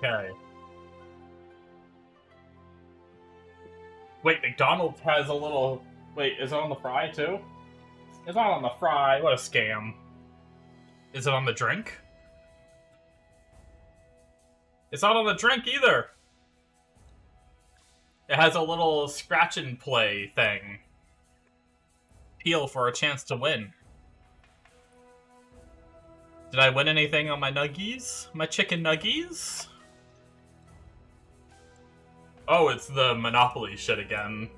Okay. Wait, McDonald's has a little... Wait, is it on the fry, too? It's not on the fry. What a scam. Is it on the drink? It's not on the drink, either! It has a little scratch and play thing. Peel for a chance to win. Did I win anything on my nuggies? My chicken nuggies? Oh, it's the Monopoly shit again.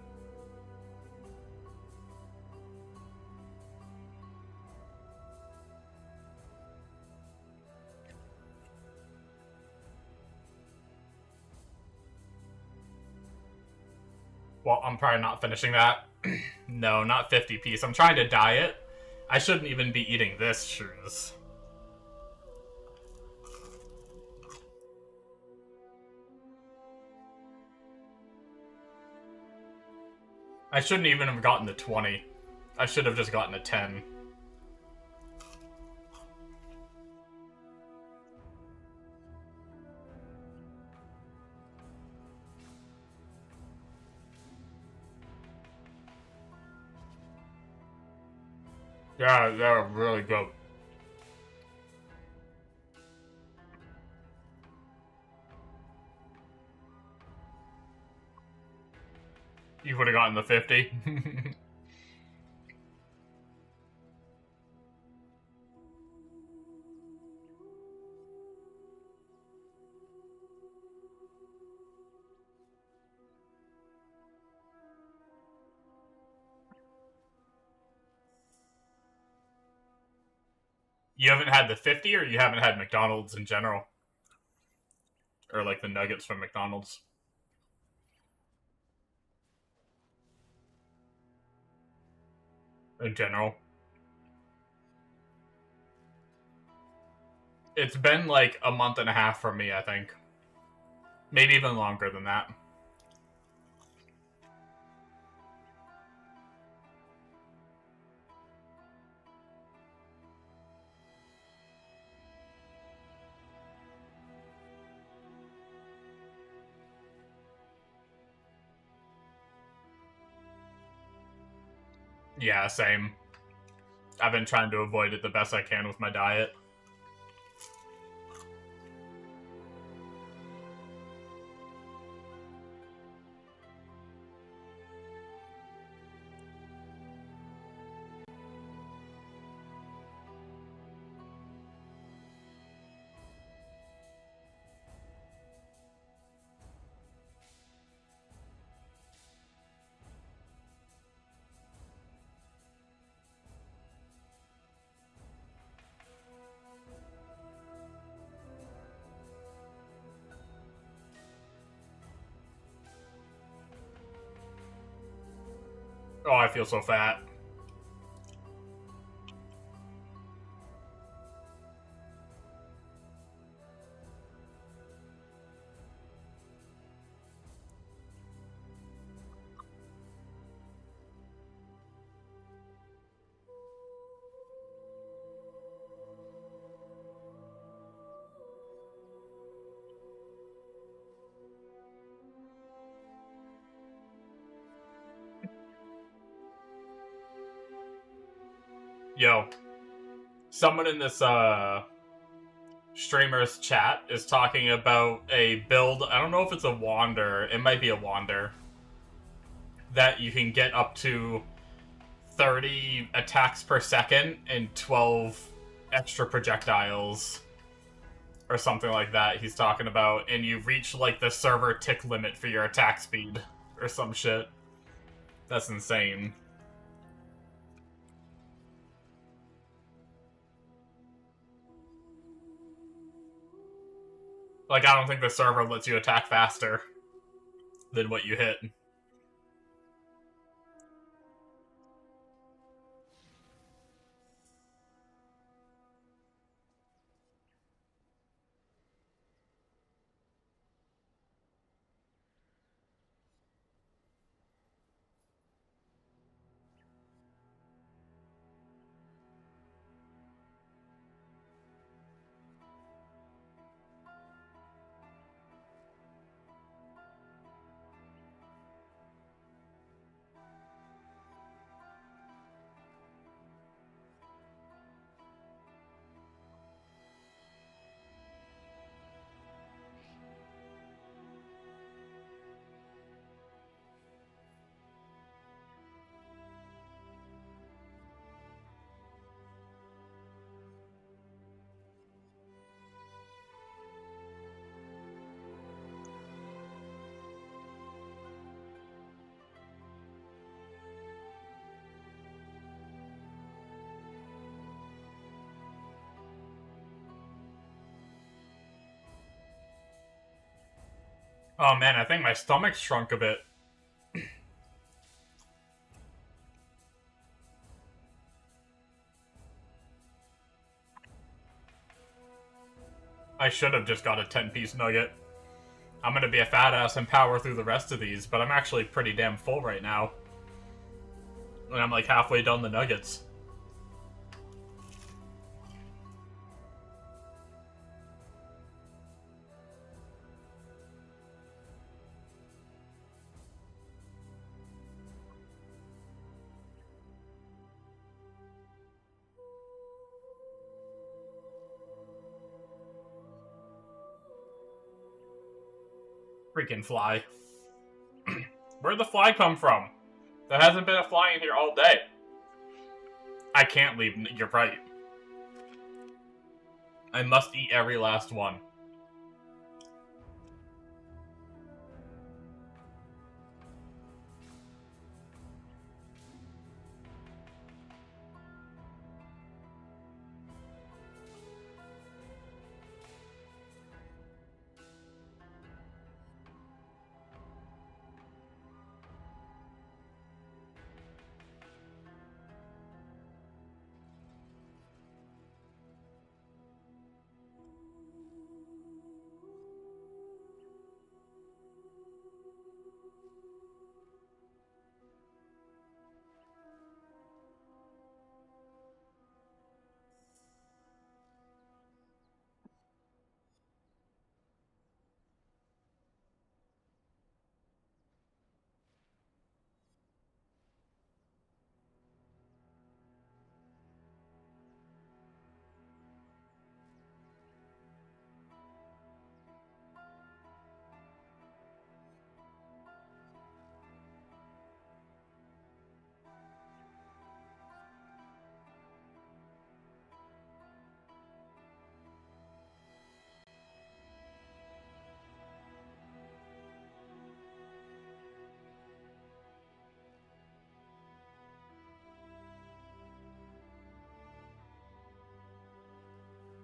Well, I'm probably not finishing that. No, not 50 piece. I'm trying to diet. I shouldn't even be eating this, shoes. I shouldn't even have gotten the 20. I should have just gotten a 10. Yeah, they're really good. You would have gotten the 50. You haven't had the 50, or you haven't had McDonald's in general? Or like the nuggets from McDonald's? In general. It's been like a month and a half for me, I think. Maybe even longer than that. Yeah, same. I've been trying to avoid it the best I can with my diet. Oh, I feel so fat. Yo, someone in this streamer's chat is talking about a build. I don't know if it's a wander. It might be a wander. That you can get up to 30 attacks per second and 12 extra projectiles. Or something like that he's talking about. And you reach like the server tick limit for your attack speed. Or some shit. That's insane. Like, I don't think the server lets you attack faster than what you hit. Oh man, I think my stomach shrunk a bit. I should have just got a 10-piece nugget. I'm gonna be a fat ass and power through the rest of these, but I'm actually pretty damn full right now. And I'm like halfway done the nuggets. Freaking fly. Where'd the fly come from? There hasn't been a fly in here all day. I can't leave. You're right. I must eat every last one.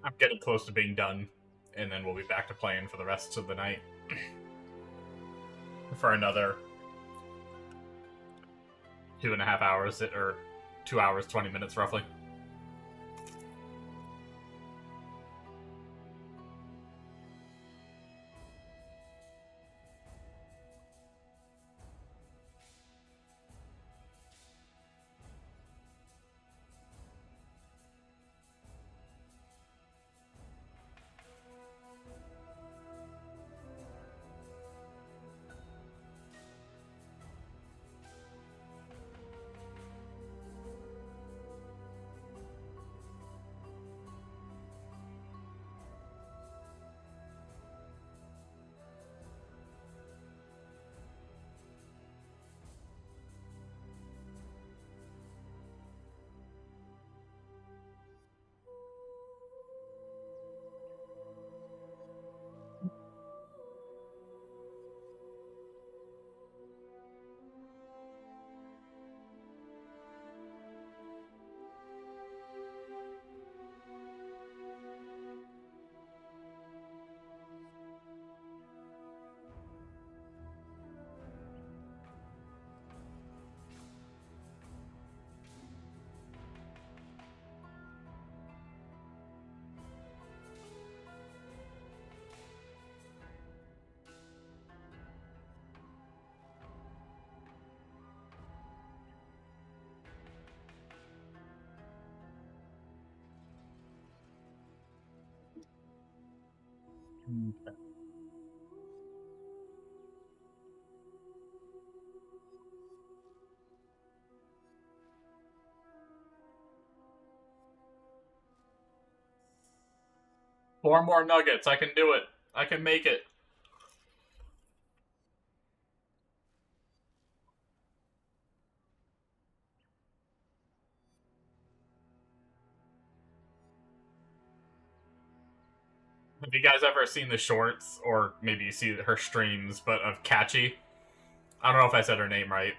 I'm getting close to being done, and then we'll be back to playing for the rest of the night. For another 2.5 hours, or 2 hours, 20 minutes roughly. Okay. 4 more nuggets. I can do it. I can make it. Have you guys ever seen the shorts, or maybe you see her streams, but of Catchy? I don't know if I said her name right.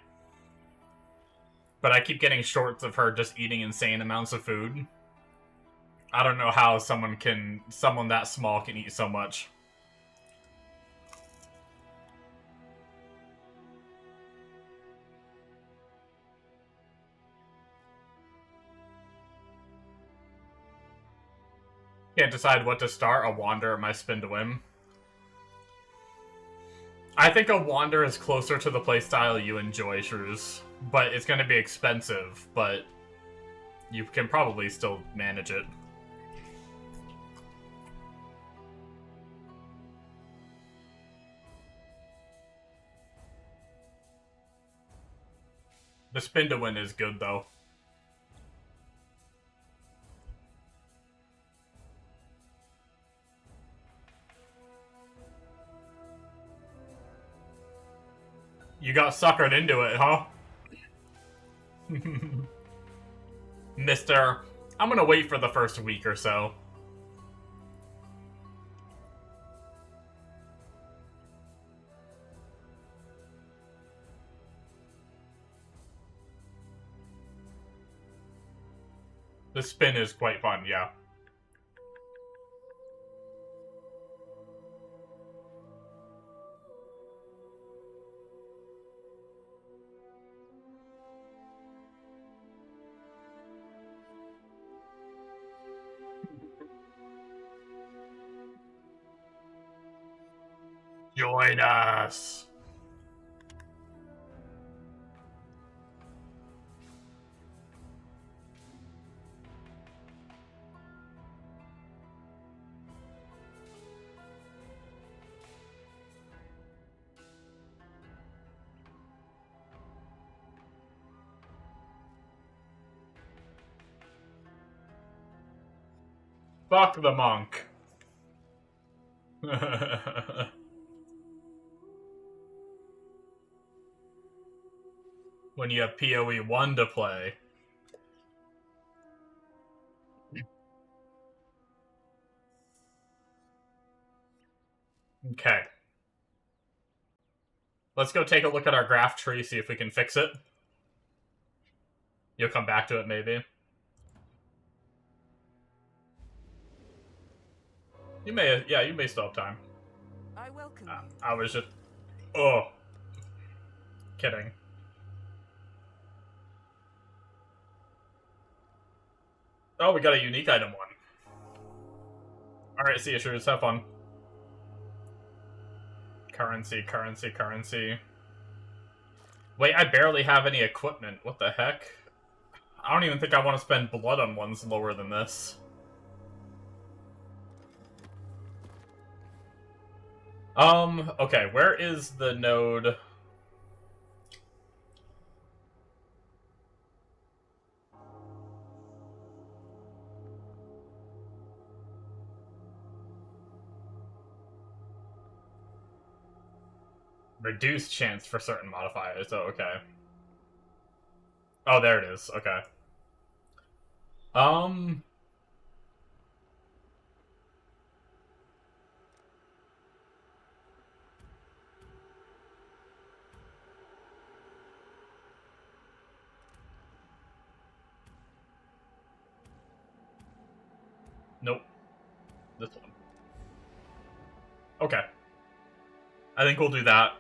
But I keep getting shorts of her just eating insane amounts of food. I don't know how someone that small can eat so much. Can't decide what to start, a Wander or my Spin to Win. I think a Wander is closer to the playstyle you enjoy, Shrews. But it's going to be expensive, but you can probably still manage it. The Spin to Win is good, though. You got suckered into it, huh? Mister, I'm gonna wait for the first week or so. The spin is quite fun, yeah. Join us! Fuck the monk. When you have PoE 1 to play. Okay. Let's go take a look at our graph tree, see if we can fix it. You'll come back to it, maybe. You may, yeah, you may still have time. I welcome you. I was just... Oh. Kidding. Oh, we got a unique item one. Alright, see you, Shrews. Have fun. Currency, currency, currency. Wait, I barely have any equipment. What the heck? I don't even think I want to spend blood on ones lower than this. Okay, where is the node? Reduced chance for certain modifiers. Oh, okay. Oh, there it is. Okay. Nope. This one. Okay. I think we'll do that.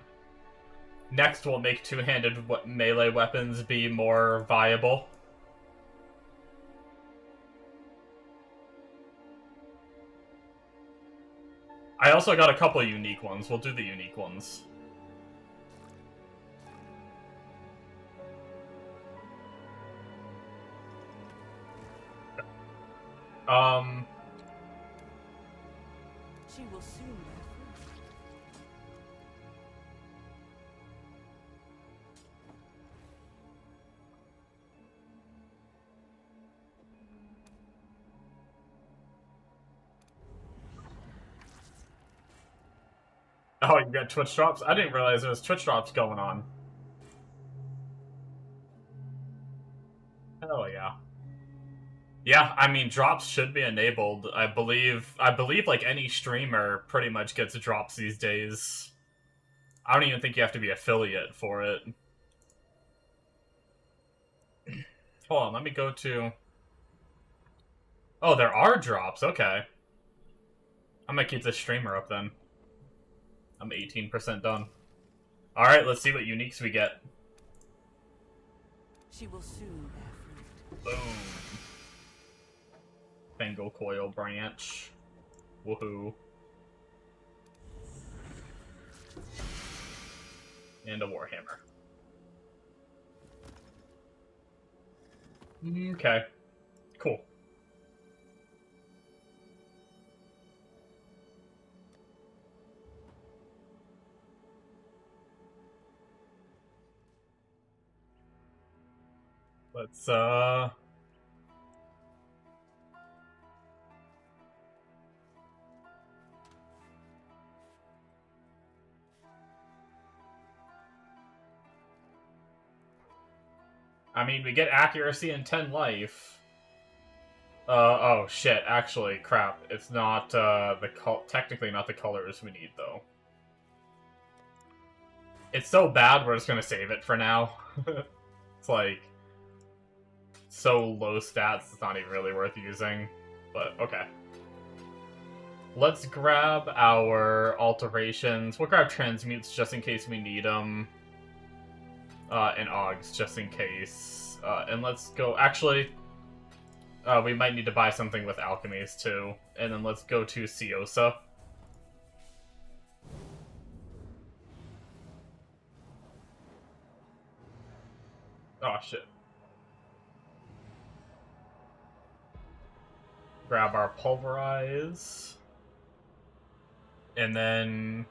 Next, we'll make two-handed melee weapons be more viable. I also got a couple of unique ones. We'll do the unique ones. She will soon bear fruit. Oh, you got Twitch drops? I didn't realize there was Twitch drops going on. Hell yeah. Yeah, I mean, drops should be enabled. I believe like any streamer pretty much gets drops these days. I don't even think you have to be affiliate for it. Hold on, let me go to... Oh, there are drops, okay. I'm gonna keep this streamer up then. I'm 18% done. Alright, let's see what uniques we get. She will soon bear fruit. Boom. Bengal Coil branch. Woohoo. And a Warhammer. Okay. Cool. Let's, I mean, we get accuracy and 10 life. Oh shit, actually, crap. It's not, technically not the colors we need, though. It's so bad, we're just gonna save it for now. It's like, so low stats, it's not even really worth using. But, okay. Let's grab our alterations. We'll grab transmutes just in case we need them. And Augs just in case. And let's go... Actually, we might need to buy something with alchemies too. And then let's go to Siosa. Oh, shit. Grab our pulverize. And then...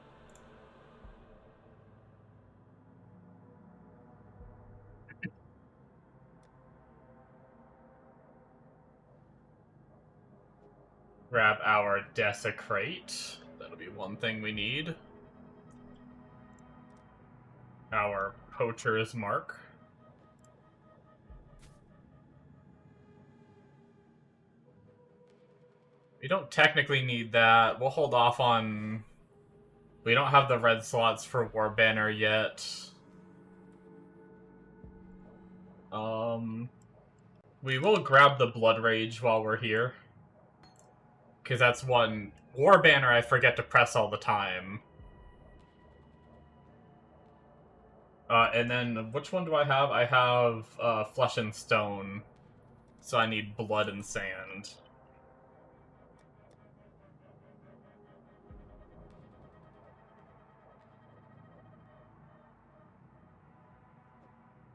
grab our desecrate. That'll be one thing we need. Our poacher's mark. We don't technically need that. We'll hold off on... We don't have the red slots for War Banner yet. We will grab the Blood Rage while we're here. Because that's one... War Banner I forget to press all the time. And then, which one do I have? I have Flesh and Stone. So I need Blood and Sand.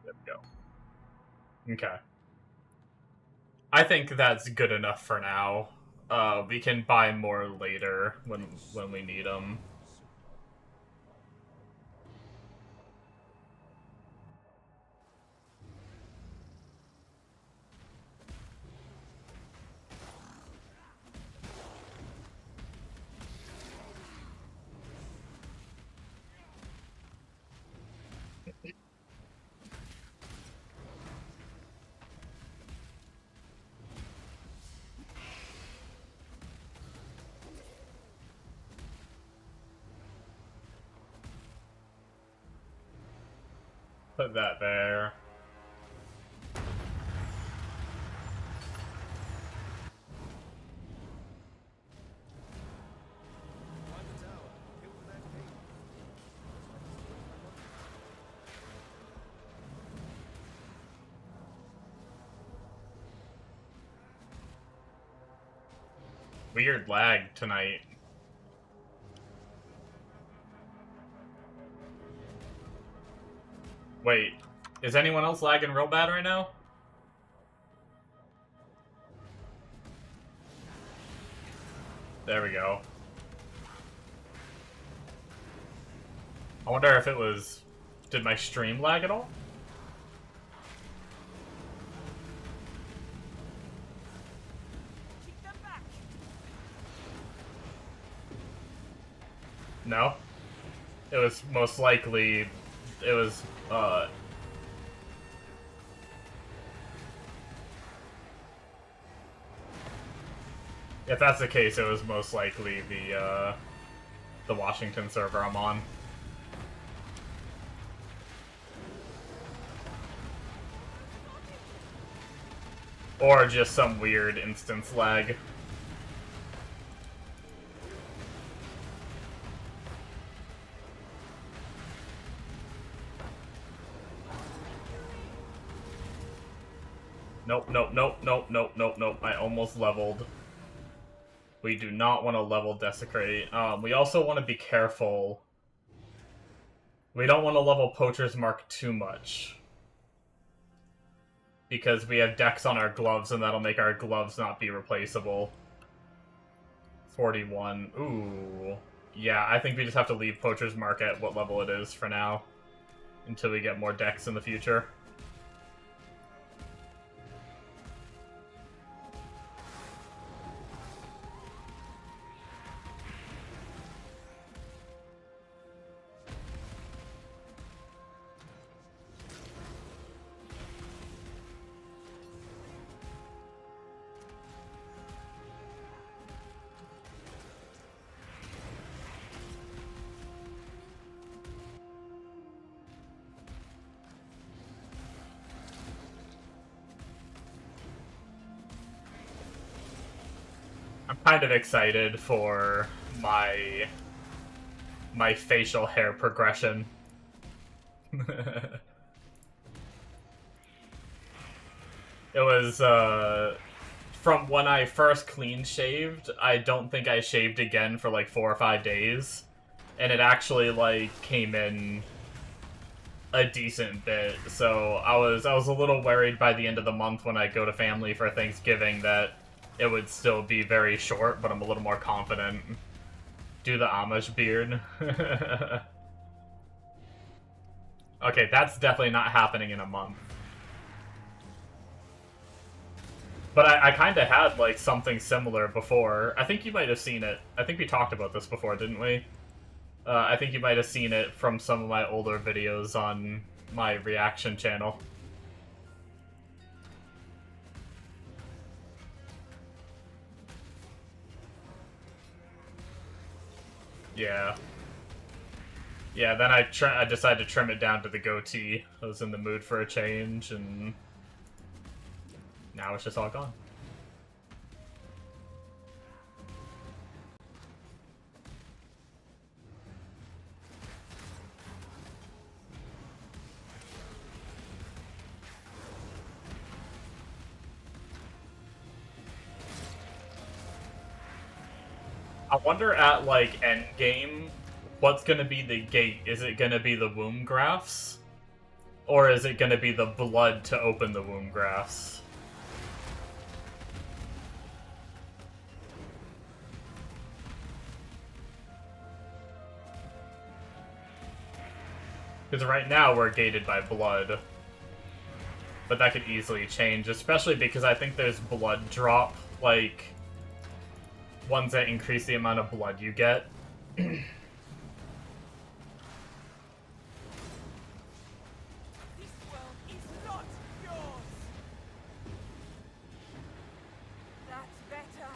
There we go. Okay. I think that's good enough for now. We can buy more later when we need them. Put that there. Weird lag tonight. Wait, is anyone else lagging real bad right now? There we go. I wonder if it was... Did my stream lag at all? Keep them back. No? It was most likely... It was, if that's the case, it was most likely the Washington server I'm on. Or just some weird instance lag. Nope, nope, nope, nope, nope, nope, nope. I almost leveled. We do not want to level Desecrate. We also want to be careful. We don't want to level Poacher's Mark too much. Because we have Dex on our gloves, and that'll make our gloves not be replaceable. 41. Ooh. Yeah, I think we just have to leave Poacher's Mark at what level it is for now. Until we get more Dex in the future. I'm kind of excited for my facial hair progression. It was, from when I first clean shaved, I don't think I shaved again for like 4 or 5 days. And it actually, like, came in a decent bit. So I was a little worried by the end of the month when I go to family for Thanksgiving that it would still be very short, but I'm a little more confident. Do the Amish beard. Okay, that's definitely not happening in a month. But I kind of had, like, something similar before. I think you might have seen it. I think we talked about this before, didn't we? I think you might have seen it from some of my older videos on my reaction channel. Yeah. Yeah, then I decided to trim it down to the goatee. I was in the mood for a change, and now it's just all gone. I wonder at, like, endgame, what's gonna be the gate? Is it gonna be the womb grafts? Or is it gonna be the blood to open the womb grafts? Because right now we're gated by blood. But that could easily change, especially because I think there's blood drop, like, ones that increase the amount of blood you get. This world is not yours. That's better.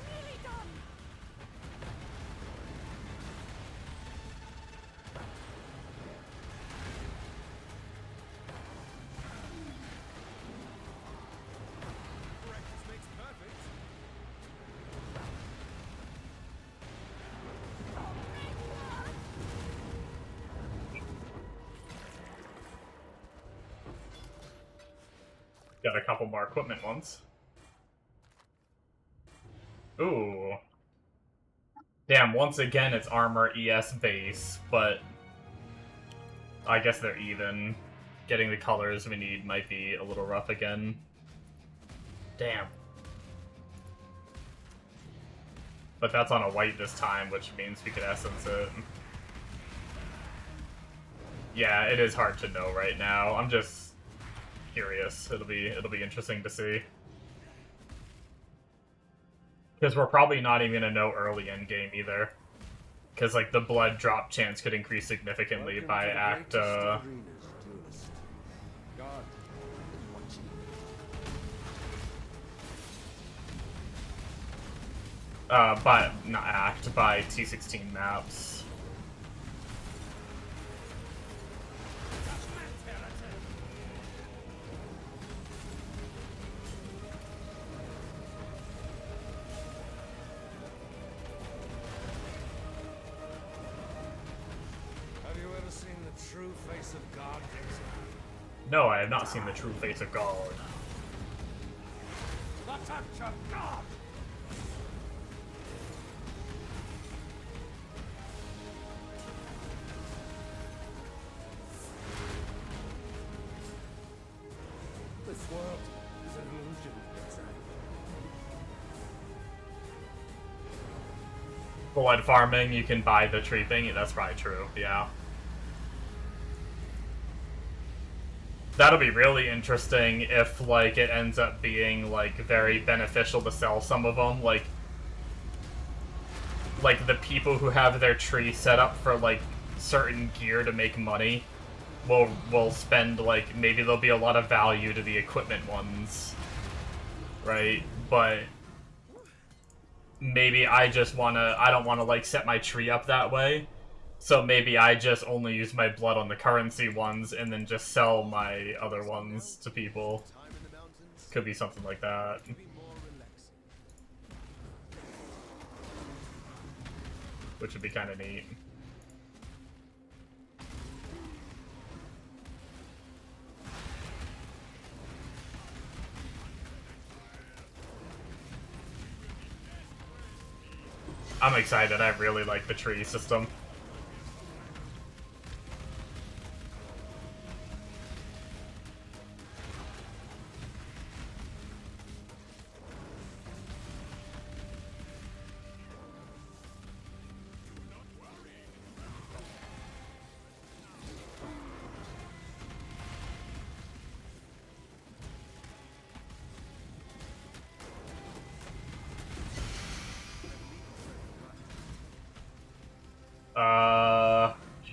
Really done. Practice makes perfect. Got a couple more equipment ones. Ooh. Damn, once again it's armor ES base, but I guess they're even. Getting the colors we need might be a little rough again. Damn. But that's on a white this time, which means we could essence it. Yeah, it is hard to know right now. I'm just curious. It'll be interesting to see. Because we're probably not even gonna know early in game either. Because like the blood drop chance could increase significantly by Act by T16 maps. face of God, exile. No, I have not seen the true face of God. The touch of God! This world is an illusion, exile. Blood farming, you can buy the tree thing. That's probably true, yeah. That'll be really interesting if, like, it ends up being, like, very beneficial to sell some of them. Like the people who have their tree set up for, like, certain gear to make money will spend, like, maybe there'll be a lot of value to the equipment ones, right? But maybe I don't wanna, like, set my tree up that way. So maybe I just only use my blood on the currency ones and then just sell my other ones to people. Time in the mountains Could be something like that. can be more relaxing. Which would be kind of neat. I'm excited. I really like the tree system.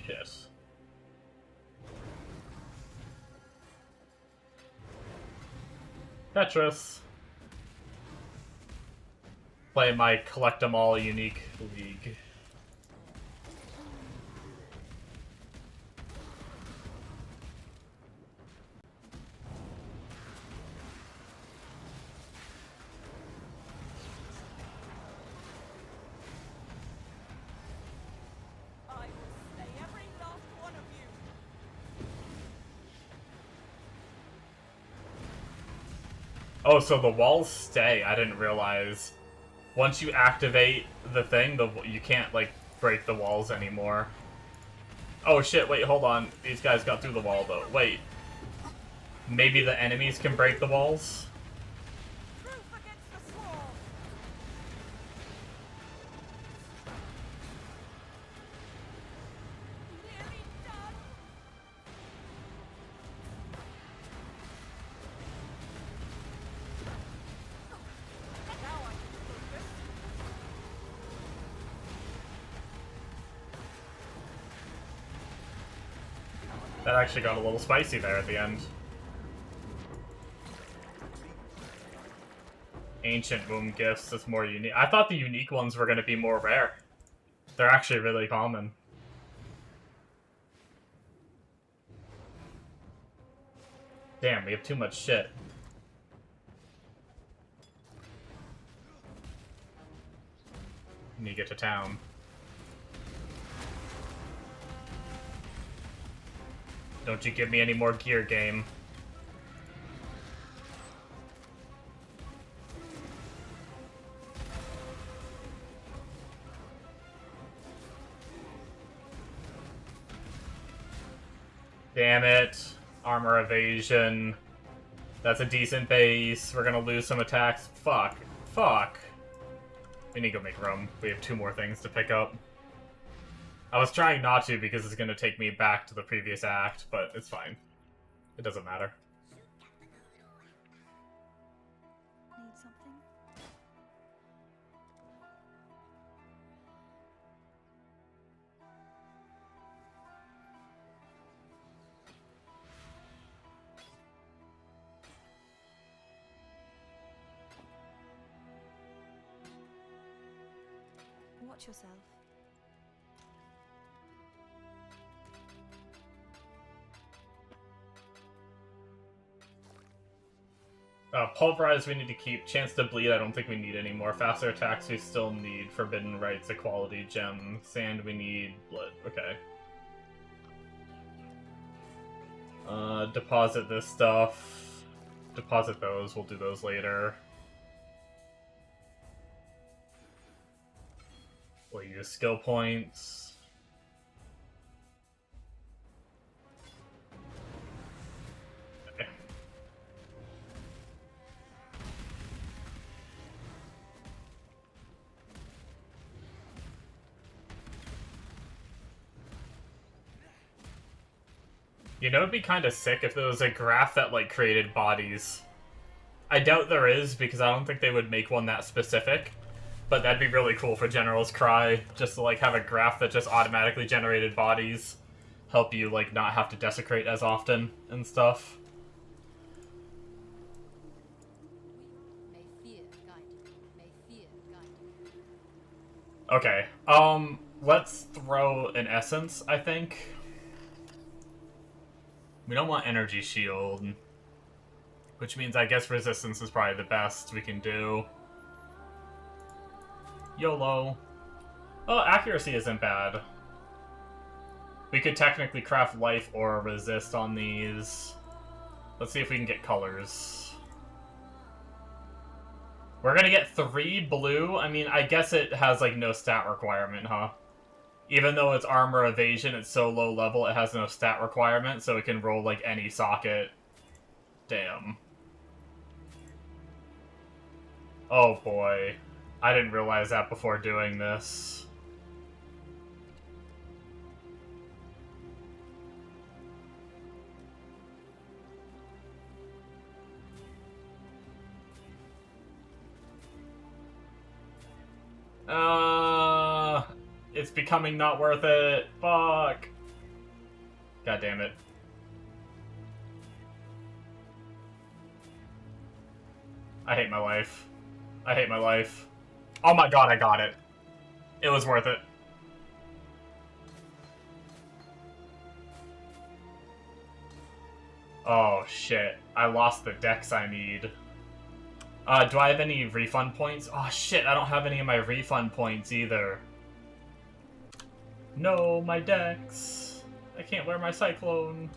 Shit. Tetris. Play my collect 'em all unique league. I will slay every last one of you. Oh, so the walls stay. I didn't realize. Once you activate the thing, you can't, like, break the walls anymore. Oh shit, wait, hold on. These guys got through the wall, though. Wait. Maybe the enemies can break the walls? Proof against the swarm. Nearly done. Now I can focus. That actually got a little spicy there at the end. Ancient womb gifts is more unique. I thought the unique ones were going to be more rare. They're actually really common. Damn, we have too much shit. Need to get to town. Don't you give me any more gear, game. Damn it. Armor evasion. That's a decent base. We're gonna lose some attacks. Fuck. Fuck. We need to go make room. We have 2 more things to pick up. I was trying not to because it's gonna take me back to the previous act, but it's fine. It doesn't matter. Need something? Watch yourself. Pulverize we need to keep. Chance to bleed I don't think we need anymore. Faster attacks we still need. Forbidden Rites, Equality, Gem. Sand we need. Blood. Okay. Deposit this stuff. Deposit those, we'll do those later. We'll use skill points. Okay. You know, it'd be kind of sick if there was a graph that, like, created bodies. I doubt there is, because I don't think they would make one that specific. But that'd be really cool for General's Cry, just to, like, have a graph that just automatically generated bodies. Help you, like, not have to desecrate as often and stuff. Okay, let's throw an essence, I think. We don't want energy shield, which means I guess resistance is probably the best we can do. YOLO. Oh, accuracy isn't bad. We could technically craft life or resist on these. Let's see if we can get colors. We're gonna get 3 blue. I mean, I guess it has, like, no stat requirement, huh? Even though it's armor evasion, it's so low level, it has no stat requirement, so it can roll, like, any socket. Damn. Oh boy. I didn't realize that before doing this. It's becoming not worth it. Fuck. God damn it. I hate my life. I hate my life. Oh my god, I got it. It was worth it. Oh shit. I lost the dex I need. Do I have any refund points? Oh shit, I don't have any of my refund points either. No, my dex. I can't wear my Cyclone.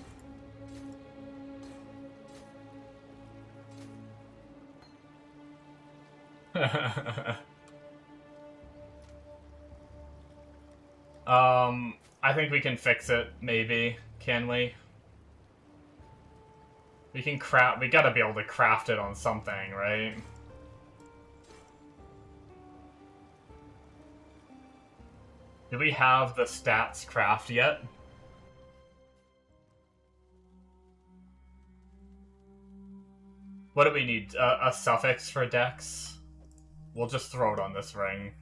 I think we can fix it, maybe. Can we? We can we gotta be able to craft it on something, right? Do we have the stats craft yet? What do we need? A suffix for dex? We'll just throw it on this ring.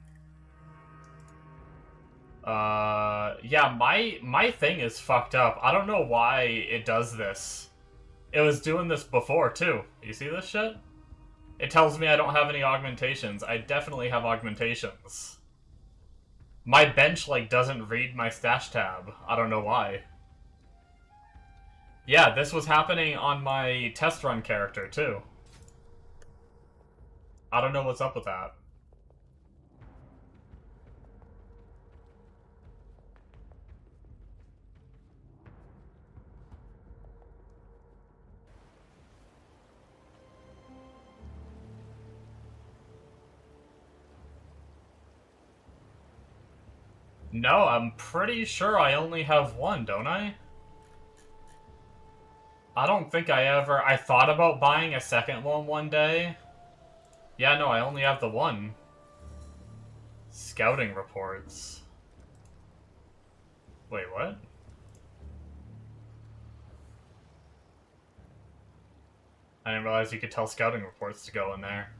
Yeah, my thing is fucked up. I don't know why it does this. It was doing this before, too. You see this shit? It tells me I don't have any augmentations. I definitely have augmentations. My bench, like, doesn't read my stash tab. I don't know why. Yeah, this was happening on my test run character, too. I don't know what's up with that. No, I'm pretty sure I only have one, don't I? I don't think I thought about buying a second one day. Yeah, no, I only have the one. Scouting reports. Wait, what? I didn't realize you could tell scouting reports to go in there.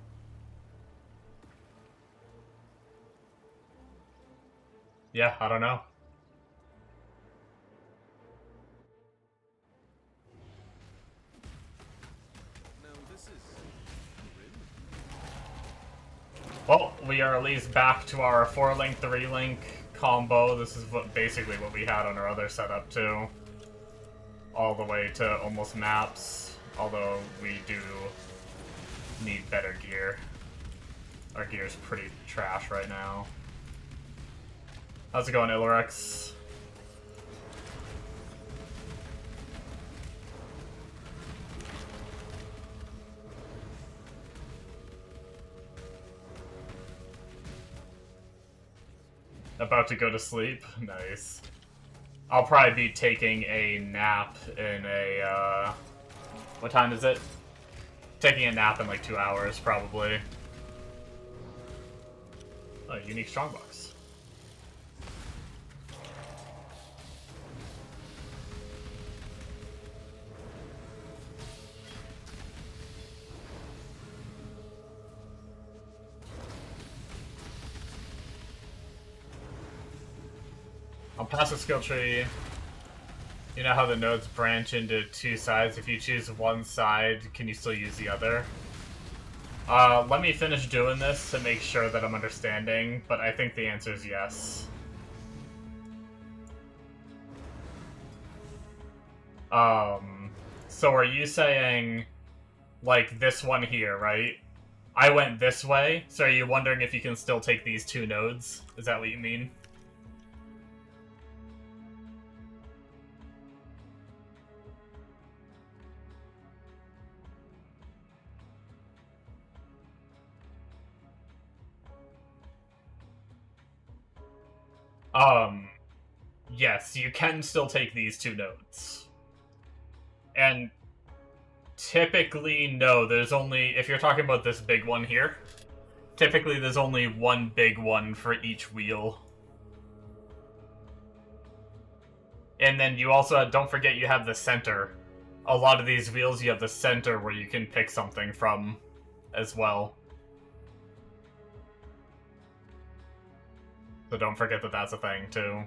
Yeah, I don't know. Now this is Well, we are at least back to our 4-link, 3-link combo. This is basically what we had on our other setup too. All the way to almost maps, although we do need better gear. Our gear's pretty trash right now. How's it going, Ilrex? About to go to sleep? Nice. I'll probably be taking a nap in a, what time is it? Taking a nap in like 2 hours, probably. Oh, unique strongbox. I'll pass the skill tree. You know how the nodes branch into 2 sides? If you choose one side, can you still use the other? Let me finish doing this to make sure that I'm understanding, but I think the answer is yes. So are you saying, like, this one here, right? I went this way, so are you wondering if you can still take these 2 nodes? Is that what you mean? Yes, you can still take these 2 nodes. And typically, no, there's only, if you're talking about this big one here, typically there's only one big one for each wheel. And then you also, don't forget you have the center. A lot of these wheels, you have the center where you can pick something from as well. So don't forget that that's a thing, too.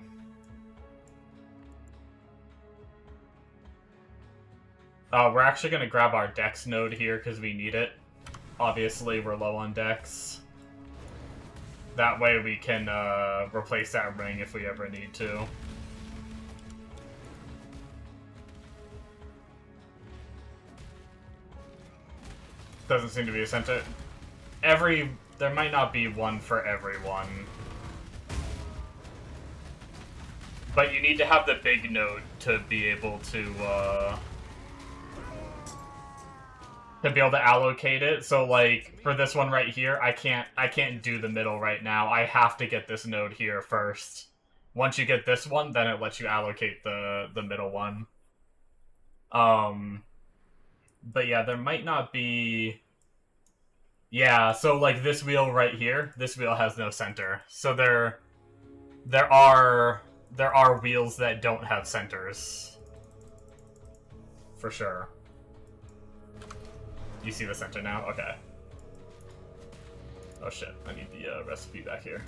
We're actually going to grab our Dex node here because we need it. Obviously, we're low on Dex. That way we can replace that ring if we ever need to. Doesn't seem to be a center. There might not be one for everyone. But you need to have the big node to be able to allocate it. So like for this one right here, I can't do the middle right now. I have to get this node here first. Once you get this one, then it lets you allocate the middle one. But yeah, there might not be. Yeah, so like this wheel right here, this wheel has no center. So there are wheels that don't have centers. For sure. You see the center now? Okay. Oh shit, I need the recipe back here.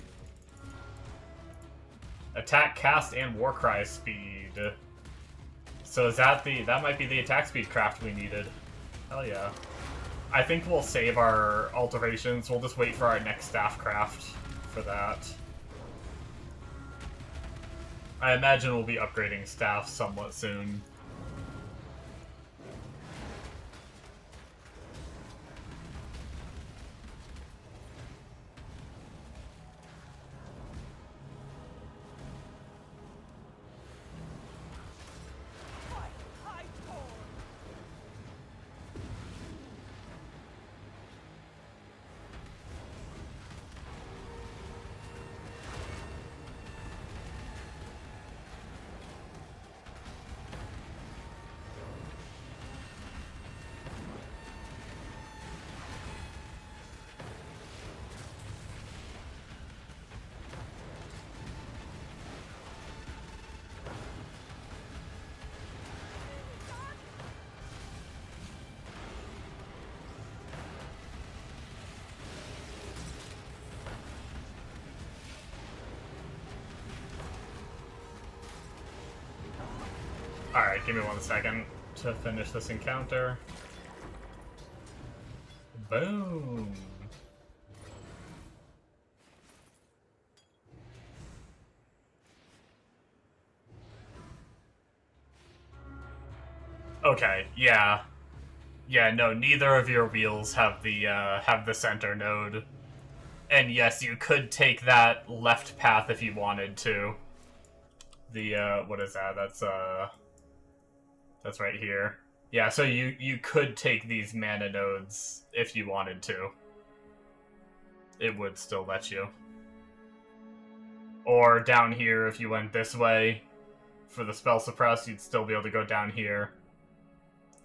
Attack, cast, and Warcry speed. So is that that might be the attack speed craft we needed. Hell yeah. I think we'll save our alterations. We'll just wait for our next staff craft for that. I imagine we'll be upgrading staff somewhat soon. Alright, give me 1 second to finish this encounter. Boom! Okay, yeah. Yeah, no, neither of your wheels have the center node. And yes, you could take that left path if you wanted to. What is that? That's right here. Yeah, so you could take these mana nodes if you wanted to. It would still let you. Or down here, if you went this way for the spell suppress, you'd still be able to go down here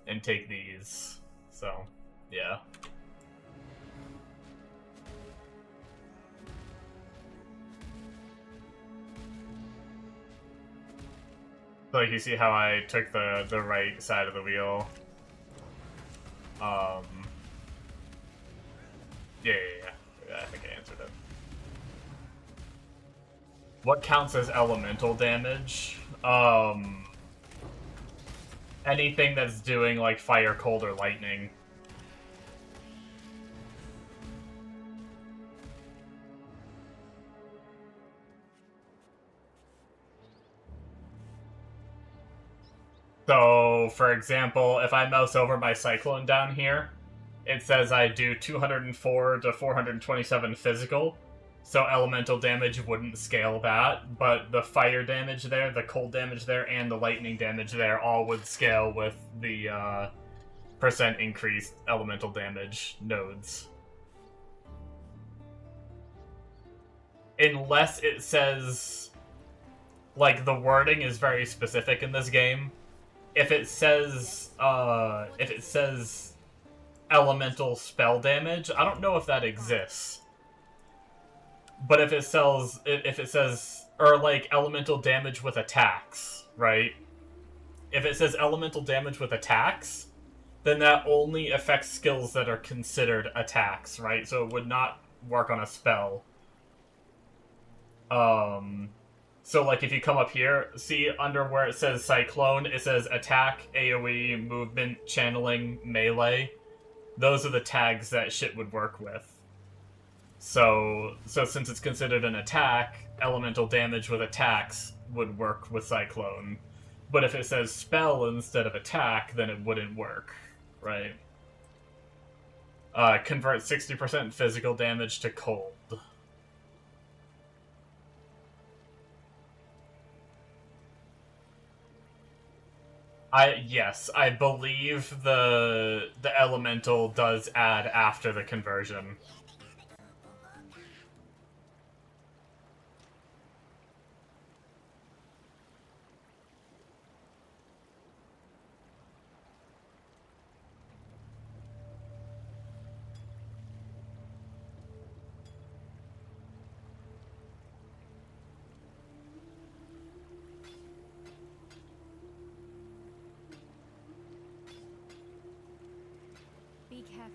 and take these. So, yeah. So, like, you see how I took the right side of the wheel? Yeah, I think I answered it. What counts as elemental damage? Anything that's doing, like, fire, cold, or lightning. So, for example, if I mouse over my Cyclone down here, it says I do 204 to 427 physical, so elemental damage wouldn't scale that, but the fire damage there, the cold damage there, and the lightning damage there all would scale with the percent increased elemental damage nodes. Unless it says, like, the wording is very specific in this game. If it says elemental spell damage, I don't know if that exists. But if it says, or like elemental damage with attacks, right? If it says elemental damage with attacks, then that only affects skills that are considered attacks, right? So it would not work on a spell. So, like, if you come up here, see under where it says Cyclone, it says attack, AoE, movement, channeling, melee. Those are the tags that shit would work with. So since it's considered an attack, elemental damage with attacks would work with Cyclone. But if it says spell instead of attack, then it wouldn't work, right? Convert 60% physical damage to cold. Yes, I believe the elemental does add after the conversion. Be careful.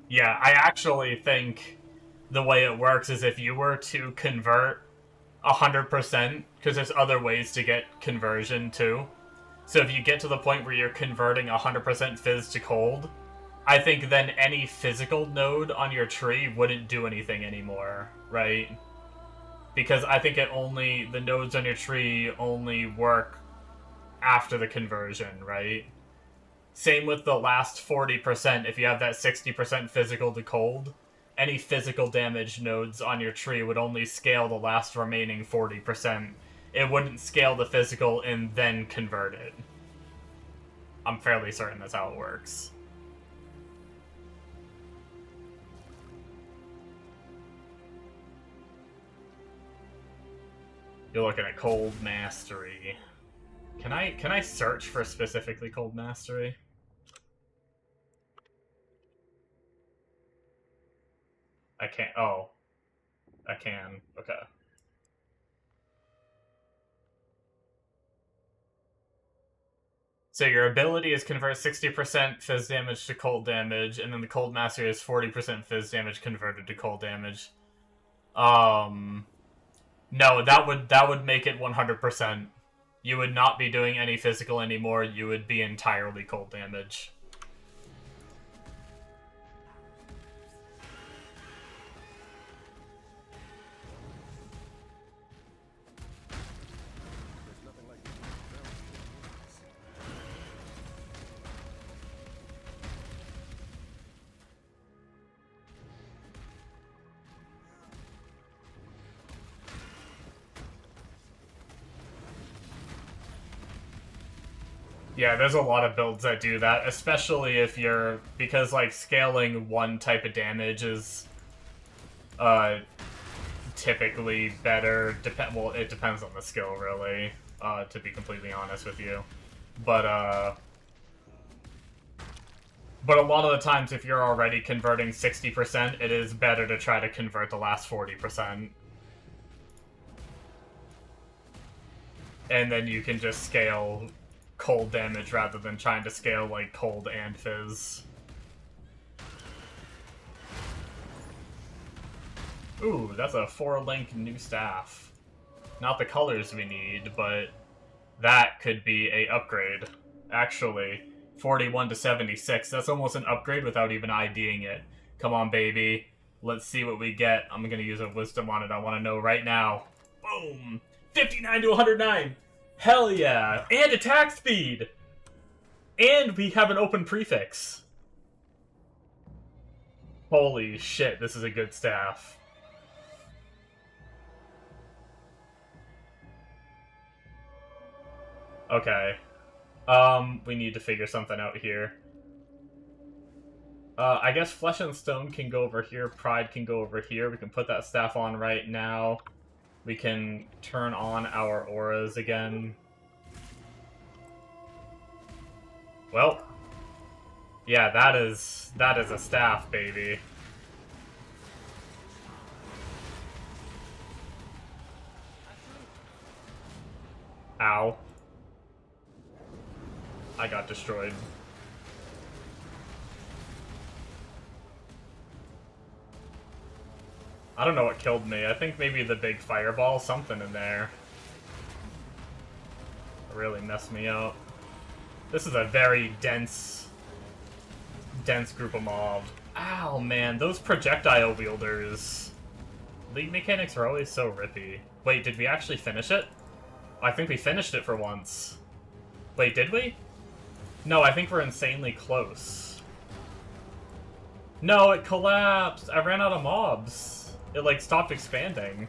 Yeah, I actually think the way it works is if you were to convert 100%, because there's other ways to get conversion too. So if you get to the point where you're converting 100% fizz to cold, I think then any physical node on your tree wouldn't do anything anymore, right? Because I think the nodes on your tree only work after the conversion, right? Same with the last 40%, if you have that 60% physical to cold, any physical damage nodes on your tree would only scale the last remaining 40%. It wouldn't scale the physical and then convert it. I'm fairly certain that's how it works. You're looking at Cold Mastery. Can I search for specifically Cold Mastery? I can't. Oh. I can. Okay. So your ability is convert 60% fizz damage to cold damage, and then the Cold Mastery is 40% fizz damage converted to cold damage. No, that would make it 100%. You would not be doing any physical anymore, you would be entirely cold damage. Yeah, there's a lot of builds that do that, especially if you're... Because, like, scaling one type of damage is typically better. Well, it depends on the skill, really, to be completely honest with you. But a lot of the times, if you're already converting 60%, it is better to try to convert the last 40%. And then you can just scale cold damage rather than trying to scale, like, cold and fizz. Ooh, that's a 4-link new staff. Not the colors we need, but that could be a upgrade. Actually, 41 to 76. That's almost an upgrade without even IDing it. Come on, baby. Let's see what we get. I'm gonna use a wisdom on it. I want to know right now. Boom! 59 to 109! Hell yeah! And attack speed! And we have an open prefix. Holy shit, this is a good staff. Okay. We need to figure something out here. I guess Flesh and Stone can go over here, Pride can go over here. We can put that staff on right now. We can turn on our auras again. Well, yeah, that is a staff, baby. Ow. I got destroyed. I don't know what killed me. I think maybe the big fireball, something in there. It really messed me up. This is a very dense group of mobs. Ow, man, those projectile wielders. League mechanics are always so rippy. Wait, did we actually finish it? I think we finished it for once. Wait, did we? No, I think we're insanely close. No, it collapsed! I ran out of mobs. It, like, stopped expanding.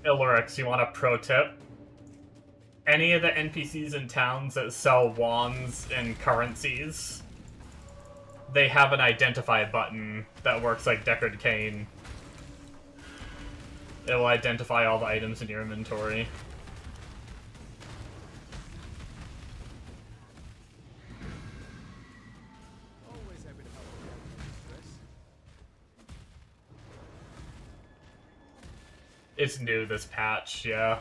Ilorix, you want a pro tip? Any of the NPCs in towns that sell wands and currencies, they have an identify button that works like Deckard Cain. It will identify all the items in your inventory. Always happy to help you out, Chris. It's new this patch, yeah.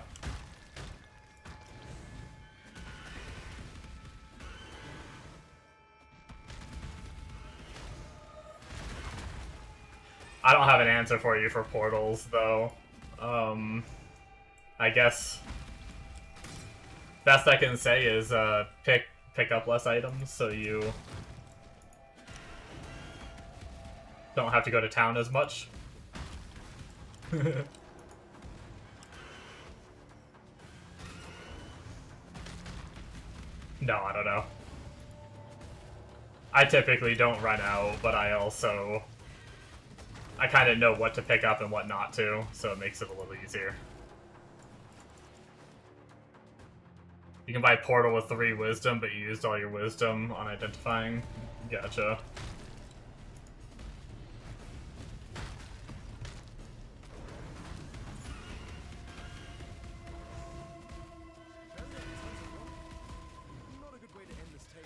I don't have an answer for you for portals, though. I guess best I can say is pick up less items so you don't have to go to town as much. No, I don't know. I typically don't run out, but I kind of know what to pick up and what not to, so it makes it a little easier. You can buy Portal with 3 wisdom, but you used all your wisdom on identifying. Gotcha. Not a good way to end this tale.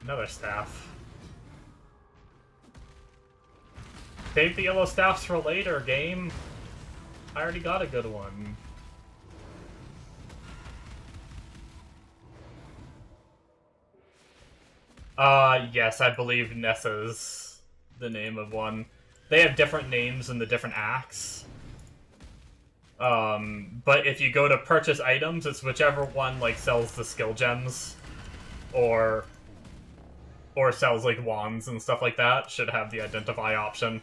Another staff. Save the yellow staffs for later, game. I already got a good one. Yes, I believe Nessa's the name of one. They have different names in the different acts. But if you go to purchase items, it's whichever one, like, sells the skill gems. Or sells, like, wands and stuff like that, should have the identify option.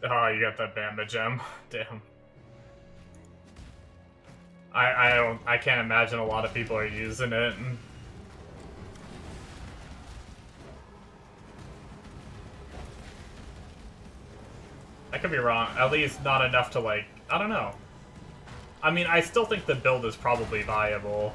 Oh, you got that Bamba gem. Damn. I can't imagine a lot of people are using it. I could be wrong. At least not enough to, like, I don't know. I mean, I still think the build is probably viable.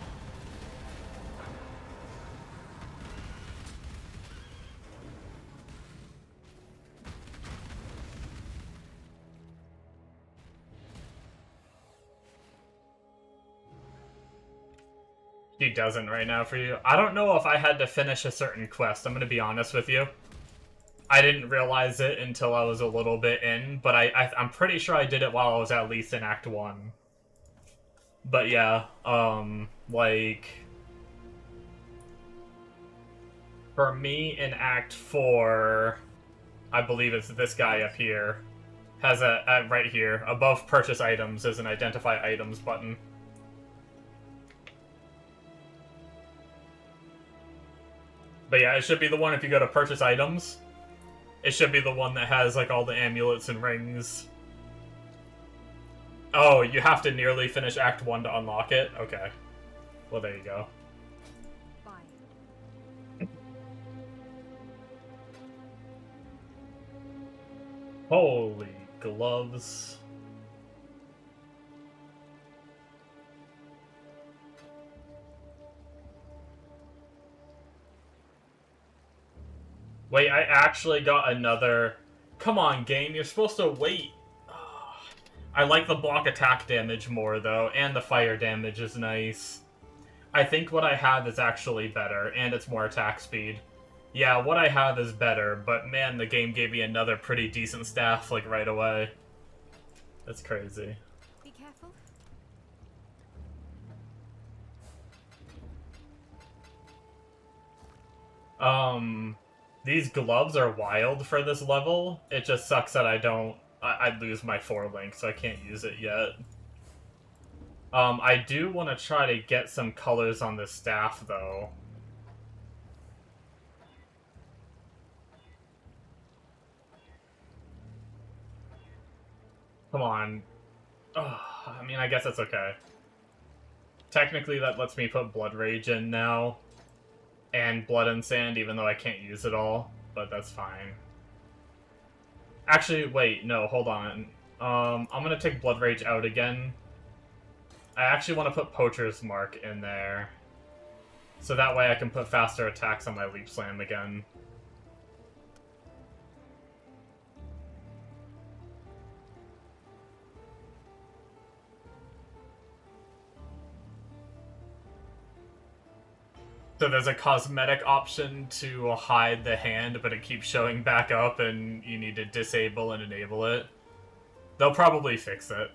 He doesn't right now for you. I don't know if I had to finish a certain quest, I'm gonna be honest with you. I didn't realize it until I was a little bit in, but I'm pretty sure I did it while I was at least in Act 1. But yeah, like... For me, in Act 4, I believe it's this guy up here, has right here, above purchase items, is an identify items button. But yeah, it should be the one if you go to purchase items. It should be the one that has, like, all the amulets and rings. Oh, you have to nearly finish Act 1 to unlock it? Okay. Well, there you go. Bye. Holy gloves. Wait, I actually got another... Come on, game, you're supposed to wait. I like the block attack damage more, though, and the fire damage is nice. I think what I have is actually better, and it's more attack speed. Yeah, what I have is better, but man, the game gave me another pretty decent staff, like, right away. That's crazy. Be careful. These gloves are wild for this level. It just sucks that I'd lose my 4-link, so I can't use it yet. I do want to try to get some colors on this staff, though. Come on. Oh, I mean, I guess that's okay. Technically, that lets me put Blood Rage in now. And Blood and Sand, even though I can't use it all. But that's fine. Actually, wait, no, hold on. I'm gonna take Blood Rage out again. I actually want to put Poacher's Mark in there. So that way I can put faster attacks on my Leap Slam again. So there's a cosmetic option to hide the hand, but it keeps showing back up and you need to disable and enable it. They'll probably fix it.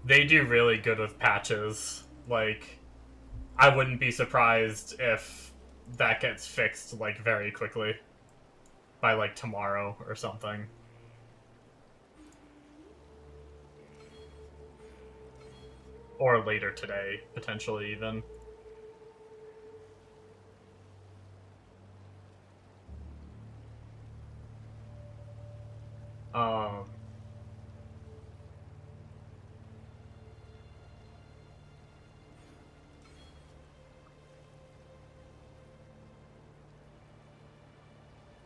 They do really good with patches. Like, I wouldn't be surprised if that gets fixed, like, very quickly. By, like, tomorrow or something. Or later today, potentially, even.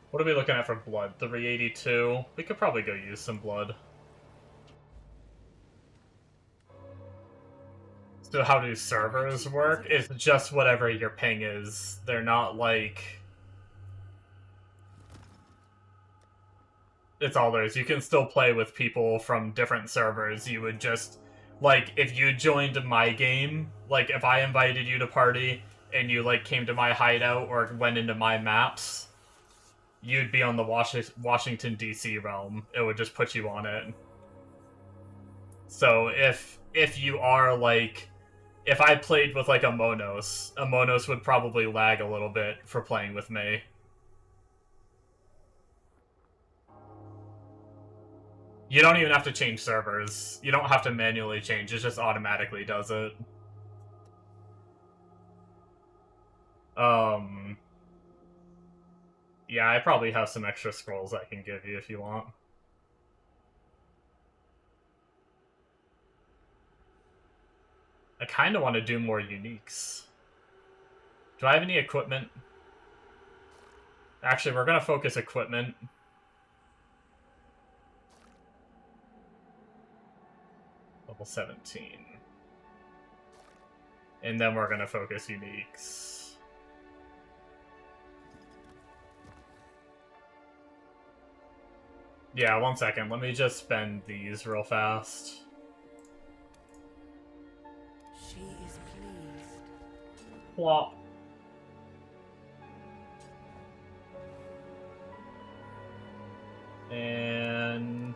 What are we looking at for blood? 382? We could probably go use some blood. So how do servers work? It's just whatever your ping is. They're not like... It's all theirs. You can still play with people from different servers. You would just... Like, if you joined my game, like, if I invited you to party, and you, like, came to my hideout or went into my maps... You'd be on the Washington, D.C. realm. It would just put you on it. So if you are, like... If I played with, like, a Monos would probably lag a little bit for playing with me. You don't even have to change servers. You don't have to manually change. It just automatically does it. Yeah, I probably have some extra scrolls I can give you if you want. I kind of want to do more uniques. Do I have any equipment? Actually, we're going to focus equipment. Level 17. And then we're going to focus uniques. Yeah, 1 second. Let me just spend these real fast. She is pleased. Plop. And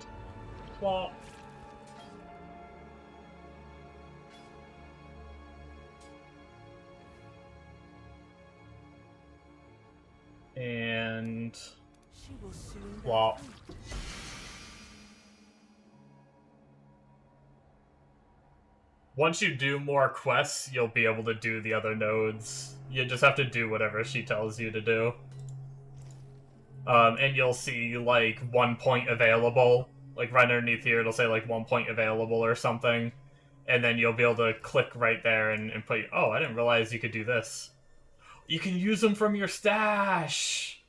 plop. And She will soon plop. have fruit. Once you do more quests, you'll be able to do the other nodes. You just have to do whatever she tells you to do. And you'll see, like, 1 point available. Like, right underneath here, it'll say, like, 1 point available or something. And then you'll be able to click right there and put, oh, I didn't realize you could do this. You can use them from your stash!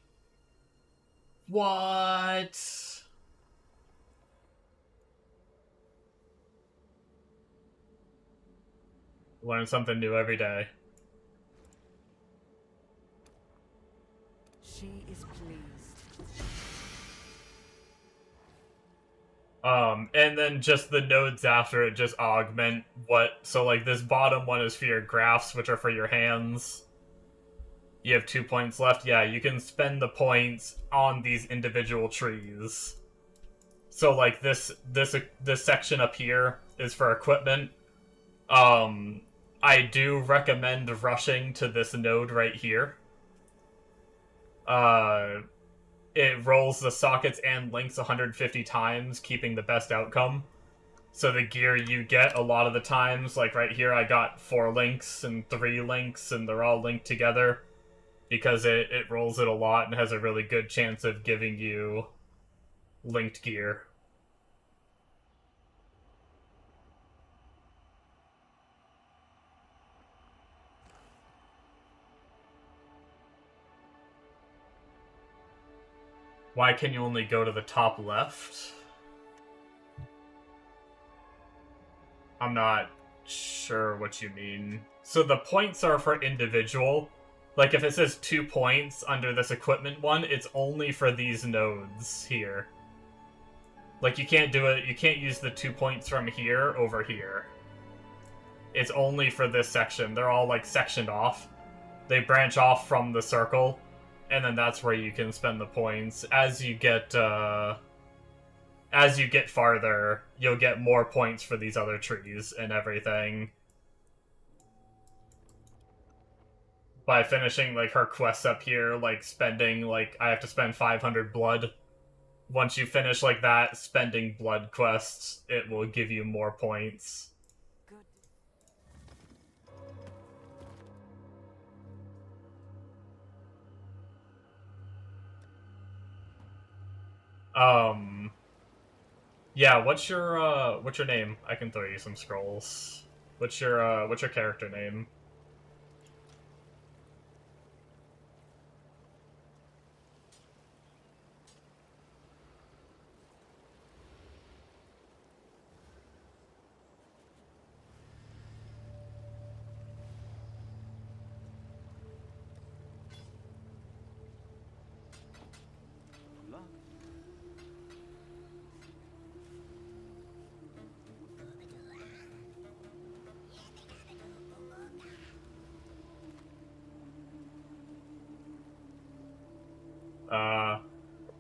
What? Learn something new every day. She is pleased. And then just the nodes after it just augment what... So, like, this bottom one is for your graphs, which are for your hands. You have 2 points left. Yeah, you can spend the points on these individual trees. So, like, this section up here is for equipment. I do recommend rushing to this node right here. It rolls the sockets and links 150 times, keeping the best outcome. So the gear you get a lot of the times, like right here, I got 4 links and 3 links, and they're all linked together. Because it rolls it a lot and has a really good chance of giving you linked gear. Why can you only go to the top left? I'm not sure what you mean. So the points are for individual. Like, if it says 2 points under this equipment one, it's only for these nodes here. Like, you can't do it, you can't use the 2 points from here over here. It's only for this section. They're all, like, sectioned off. They branch off from the circle, and then that's where you can spend the points. As you get farther, you'll get more points for these other trees and everything. By finishing, like, her quests up here, like, spending, like, I have to spend 500 blood. Once you finish, like, that, spending blood quests, it will give you more points. Good. Yeah, what's your name? I can throw you some scrolls. What's your character name? Luck.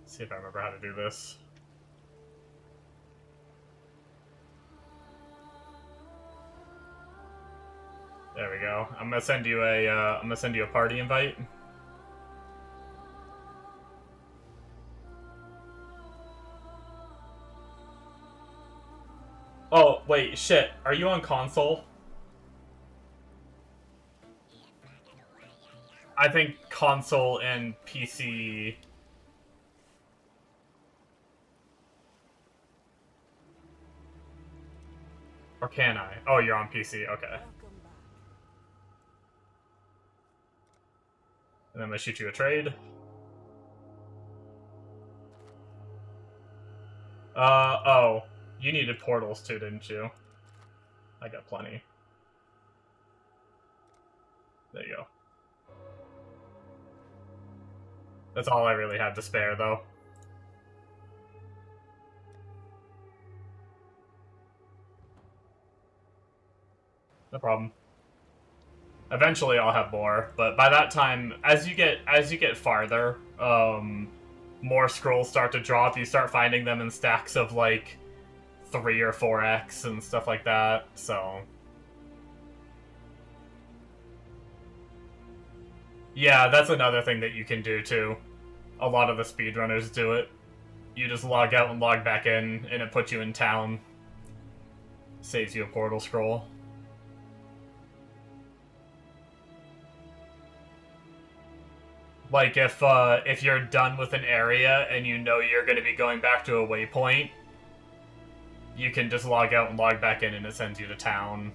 Let's see if I remember how to do this. There we go. I'm gonna send you a party invite. Oh, wait, shit. Are you on console? I think console and PC. Or can I? Oh, you're on PC. Okay. Welcome back. And I'm gonna shoot you a trade. Oh. You needed portals too, didn't you? I got plenty. There you go. That's all I really have to spare, though. No problem. Eventually I'll have more, but by that time, as you get farther, more scrolls start to drop. You start finding them in stacks of like 3 or 4x and stuff like that, so... Yeah, that's another thing that you can do too. A lot of the speedrunners do it. You just log out and log back in, and it puts you in town. Saves you a portal scroll. Like, if you're done with an area and you know you're going to be going back to a waypoint, you can just log out and log back in and it sends you to town.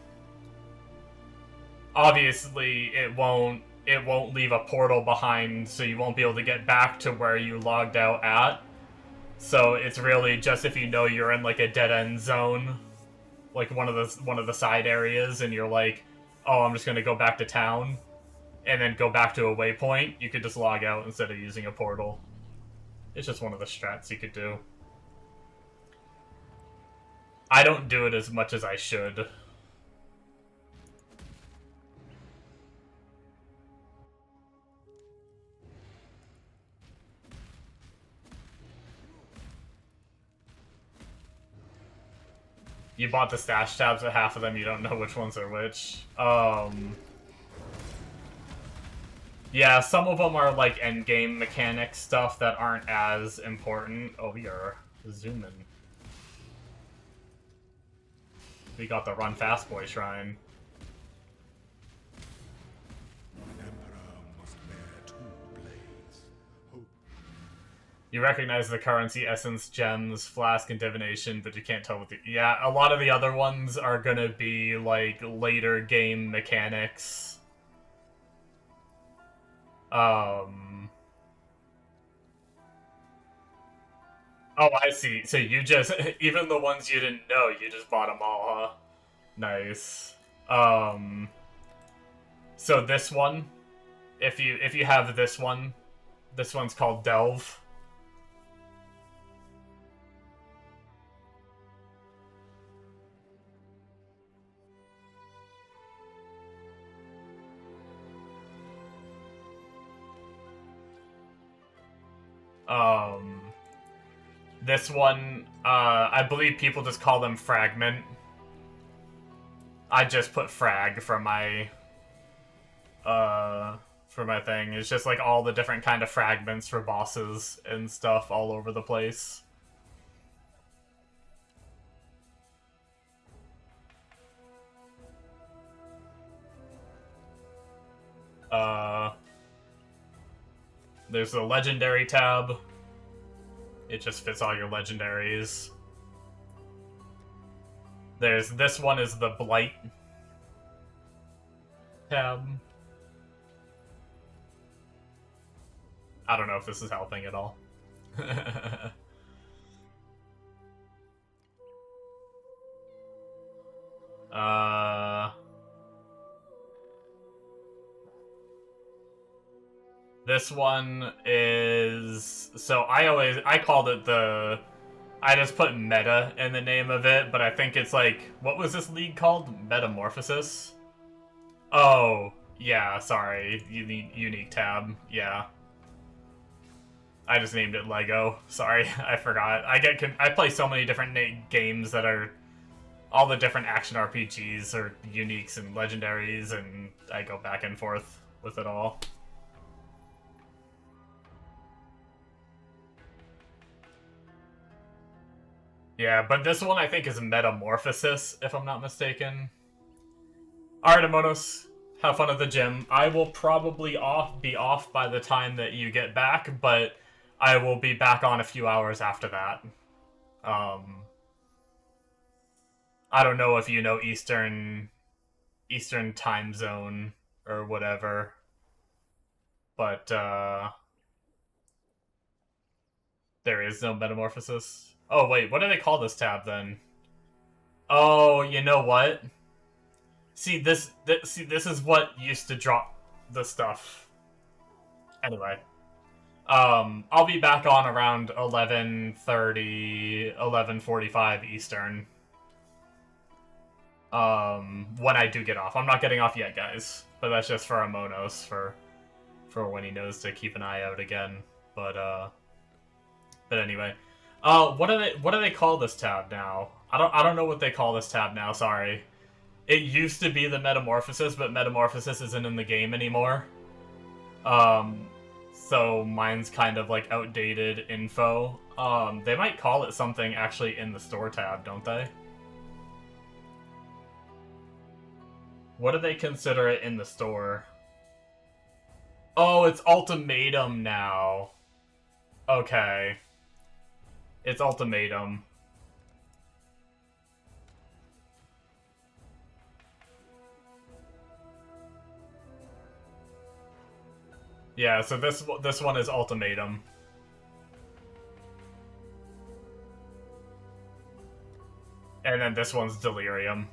Obviously, it won't leave a portal behind, so you won't be able to get back to where you logged out at. So it's really just if you know you're in like a dead-end zone, like one of the side areas, and you're like, oh, I'm just going to go back to town, and then go back to a waypoint, you could just log out instead of using a portal. It's just one of the strats you could do. I don't do it as much as I should. You bought the stash tabs, but half of them you don't know which ones are which. Yeah, some of them are like endgame mechanic stuff that aren't as important. Oh, we are zooming. We got the Run Fast Boy Shrine. You recognize the currency, essence, gems, flask, and divination, but you can't tell what the... Yeah, a lot of the other ones are gonna be, like, later game mechanics. Oh, I see. So you just... Even the ones you didn't know, you just bought them all, huh? Nice. So this one, if you have this one's called Delve. This one, I believe people just call them Fragment. I just put Frag for my thing. It's just like all the different kind of fragments for bosses and stuff all over the place. There's the legendary tab. It just fits all your legendaries. There's this one is the Blight tab. I don't know if this is helping at all. This one is... So I called it the... I just put meta in the name of it, but I think it's like... What was this league called? Metamorphosis? Oh, yeah, sorry. Unique tab, yeah. I just named it Lego. Sorry, I forgot. I play so many different games that are... All the different action RPGs are uniques and legendaries, and I go back and forth with it all. Yeah, but this one I think is Metamorphosis, if I'm not mistaken. Alright, Amonos. Have fun at the gym. I will probably be off by the time that you get back, but I will be back on a few hours after that. I don't know if you know Eastern time zone or whatever, but there is no metamorphosis. Oh wait, what do they call this tab then? Oh, you know what? See this is what used to drop the stuff. Anyway, I'll be back on around 11:30, 11:45 Eastern. When I do get off. I'm not getting off yet, guys, but that's just for Amonos for when he knows to keep an eye out again. But anyway, what do they call this tab now? I don't know what they call this tab now. Sorry. It used to be the Metamorphosis, but Metamorphosis isn't in the game anymore. So mine's kind of like outdated info. They might call it something actually in the store tab, don't they? What do they consider it in the store? Oh, it's Ultimatum now. Okay. It's Ultimatum. Yeah, so this one is Ultimatum. And then this one's Delirium.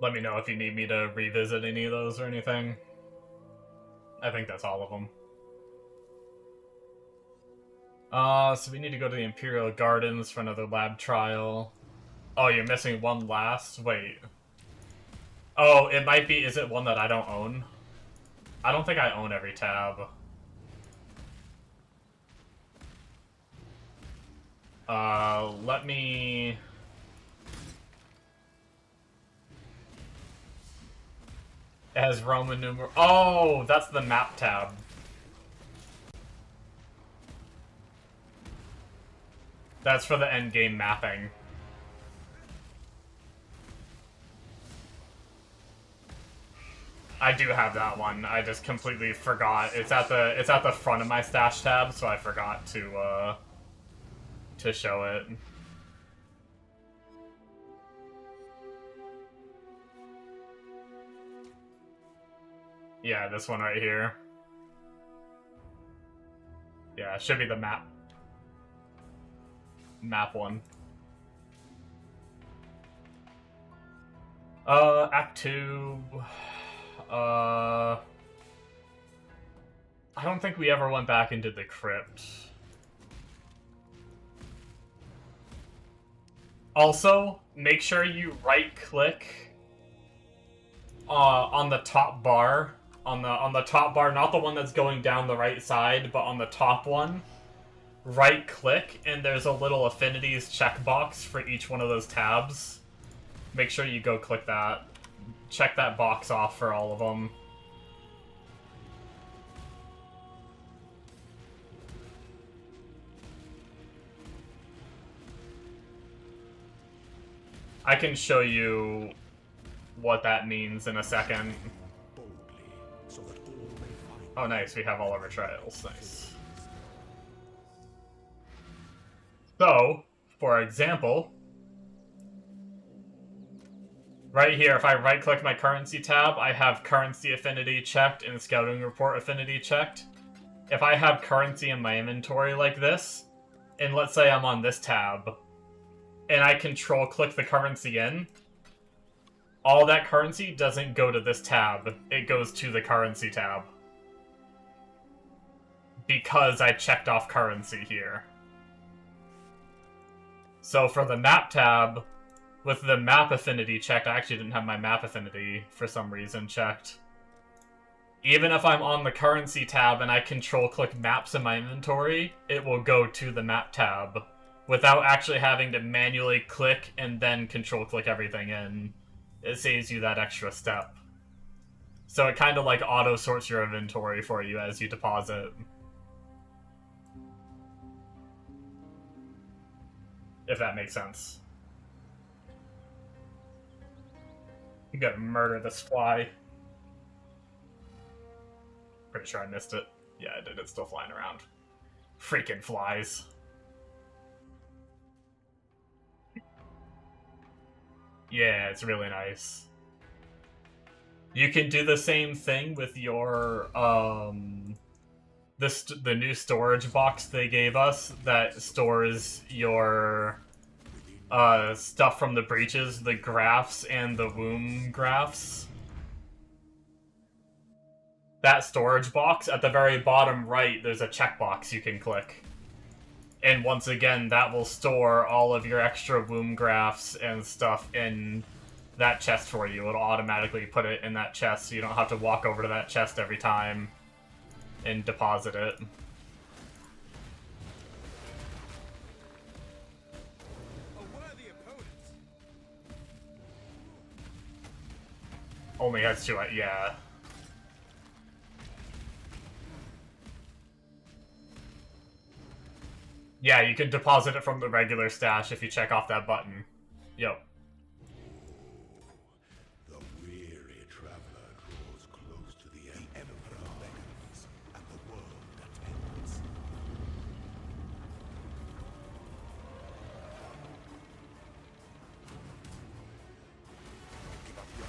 Let me know if you need me to revisit any of those or anything. I think that's all of them. So we need to go to the Imperial Gardens for another lab trial. Oh, you're missing one last? Wait. Oh, it might be... Is it one that I don't own? I don't think I own every tab. Let me... It has Roman numeral... Oh, that's the map tab. That's for the endgame mapping. I do have that one. I just completely forgot. It's at the front of my stash tab, so I forgot to show it. Yeah, this one right here. Yeah, it should be the map one. Act 2. I don't think we ever went back into the crypt. Also, make sure you right-click on the top bar. On the top bar, not the one that's going down the right side, but on the top one. Right-click, and there's a little affinities checkbox for each one of those tabs. Make sure you go click that. Check that box off for all of them. I can show you what that means in a second. Oh, nice. We have all of our trials. Nice. So, for example, right here, if I right-click my currency tab, I have currency affinity checked and scouting report affinity checked. If I have currency in my inventory like this, and let's say I'm on this tab, and I control-click the currency in, all that currency doesn't go to this tab. It goes to the currency tab. Because I checked off currency here. So for the map tab, with the map affinity checked, I actually didn't have my map affinity for some reason checked. Even if I'm on the currency tab and I control-click maps in my inventory, it will go to the map tab without actually having to manually click and then control-click everything in. It saves you that extra step. So it kind of like auto sorts your inventory for you as you deposit. If that makes sense. You gotta murder this fly. Pretty sure I missed it. Yeah, I did. It's still flying around. Freaking flies. Yeah, it's really nice. You can do the same thing with your, the new storage box they gave us that stores your, stuff from the breaches, the graphs and the womb graphs. That storage box, at the very bottom right, there's a checkbox you can click. And once again, that will store all of your extra womb graphs and stuff in that chest for you. It'll automatically put it in that chest, so you don't have to walk over to that chest every time and deposit it. A worthy opponent. Only has two, yeah. Yeah, you can deposit it from the regular stash if you check off that button. Yep. The weary traveler draws close to the end. The Emperor beckons, and the world attends. Give up your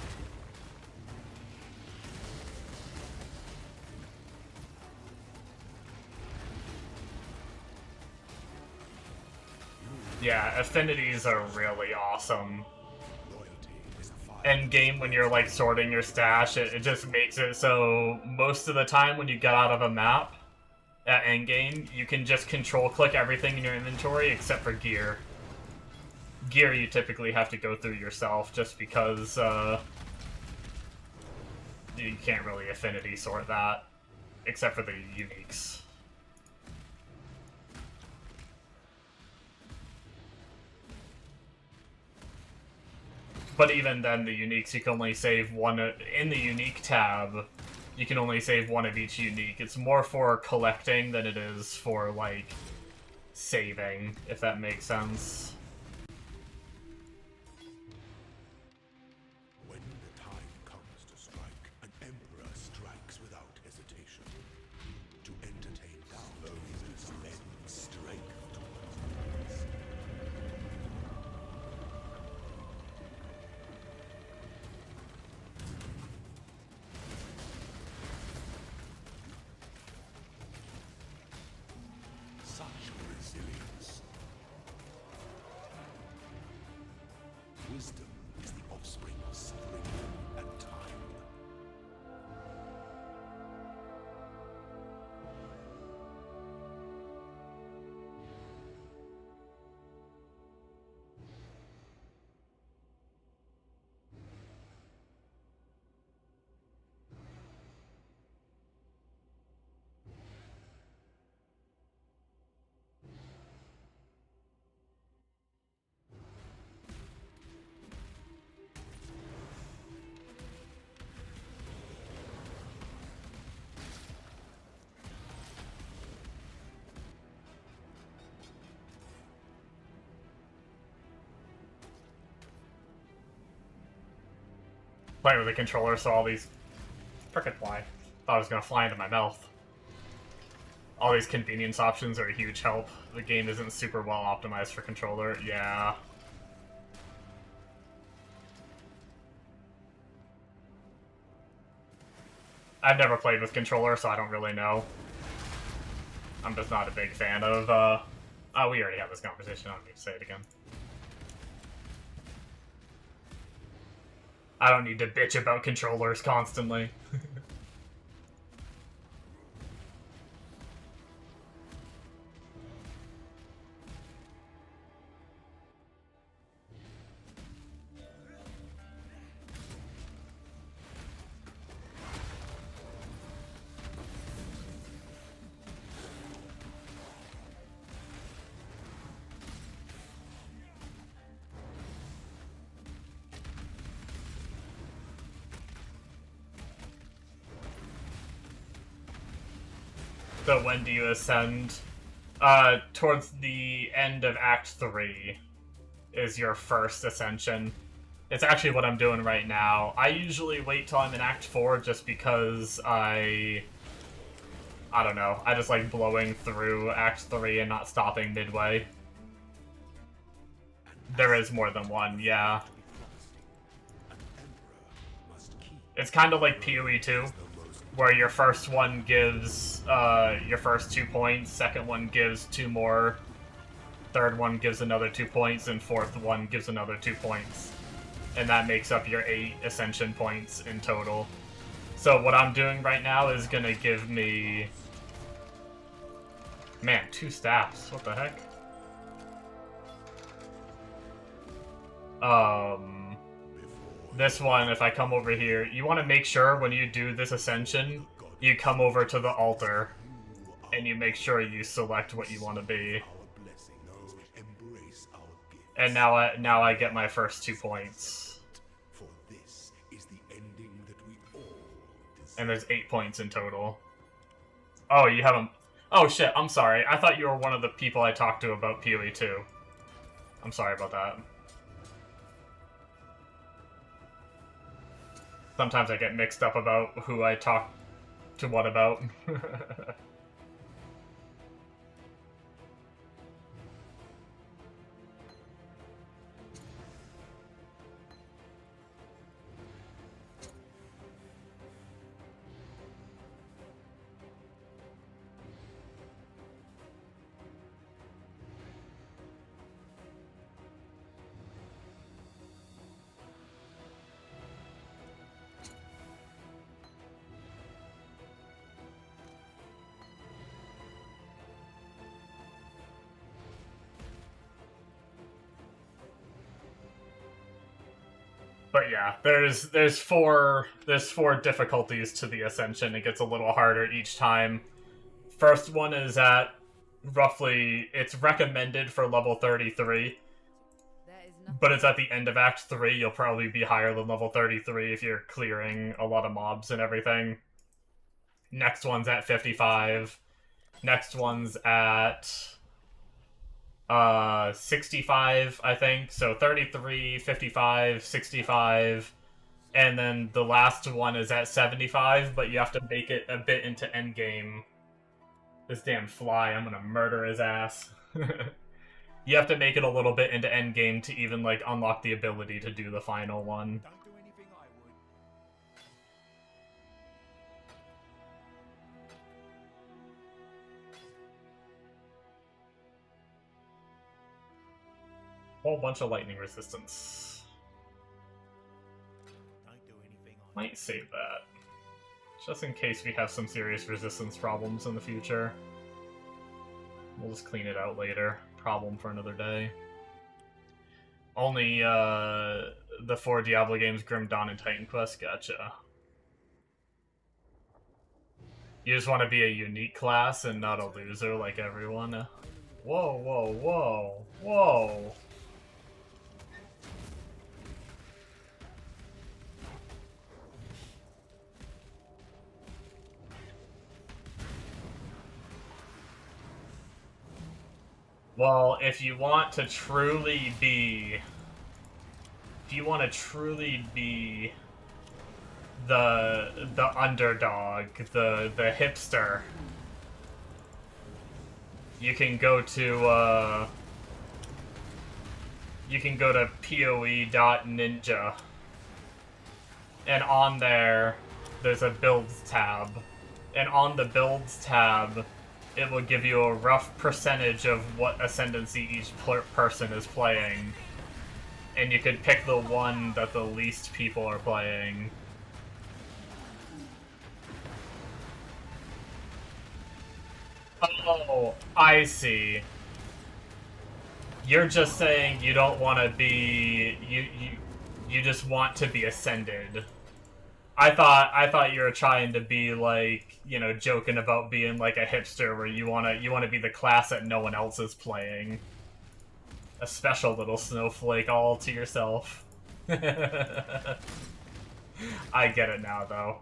Yeah, affinities are really awesome. loyalty is a fire. Endgame, when you're like sorting your stash, it just makes it so most of the time when you get out of a map at endgame, you can just control click everything in your inventory except for gear. Gear you typically have to go through yourself just because you can't really affinity sort that, except for the uniques. But even then, the uniques, you can only save one in the unique tab. You can only save one of each unique. It's more for collecting than it is for, like, saving, if that makes sense. When the time comes to strike, an emperor strikes without hesitation. To entertain thousands lend strength to us. Such resilience. Wisdom is the offspring of suffering and time. Playing with a controller, so all these... Frickin' fly. Thought I was gonna fly into my mouth. All these convenience options are a huge help. The game isn't super well optimized for controller. Yeah. I've never played with controller, so I don't really know. I'm just not a big fan of, Oh, we already had this conversation. I don't need to say it again. I don't need to bitch about controllers constantly. The when do you ascend? Towards the end of Act 3 is your first ascension. It's actually what I'm doing right now. I usually wait till I'm in Act 4 just because I don't know. I just like blowing through Act 3 and not stopping midway. There is more than one, yeah. It's kind of like PoE 2, where your first one gives your first 2 points, second one gives 2 more, third one gives another 2 points, and fourth one gives another 2 points. And that makes up your 8 ascension points in total. So what I'm doing right now is gonna give me... Man, 2 staffs, what the heck? This one, if I come over here, you want to make sure when you do this ascension, you come over to the altar, and you make sure you select what you want to be. And now I get my first 2 points. And there's 8 points in total. Oh, you haven't... Oh shit, I'm sorry. I thought you were one of the people I talked to about PoE 2. I'm sorry about that. Sometimes I get mixed up about who I talk to what about. But yeah, there's four difficulties to the Ascension. It gets a little harder each time. First one is at roughly, it's recommended for level 33, but it's at the end of Act 3. You'll probably be higher than level 33 if you're clearing a lot of mobs and everything. Next one's at 55. Next one's at 65, I think. So 33, 55, 65, and then the last one is at 75, but you have to make it a bit into endgame. This damn fly, I'm gonna murder his ass. You have to make it a little bit into endgame to even, like, unlock the ability to do the final one. Don't do anything I would. Whole bunch of lightning resistance. Don't do anything I Might save that. Just in case we have some serious resistance problems in the future. We'll just clean it out later. Problem for another day. Only the 4 Diablo games, Grim Dawn and Titan Quest, gotcha. You just want to be a unique class and not a loser like everyone. Whoa, whoa, whoa, whoa! Well, if you want to truly be... the underdog, the hipster, you can go to poe.ninja, and on there's a builds tab, and on the builds tab it will give you a rough percentage of what ascendancy each person is playing, and you could pick the one that the least people are playing. Oh, I see. You're just saying you don't want to be... You just want to be ascended. I thought you were trying to be, like, you know, joking about being like a hipster where you wanna be the class that no one else is playing. A special little snowflake all to yourself. I get it now, though.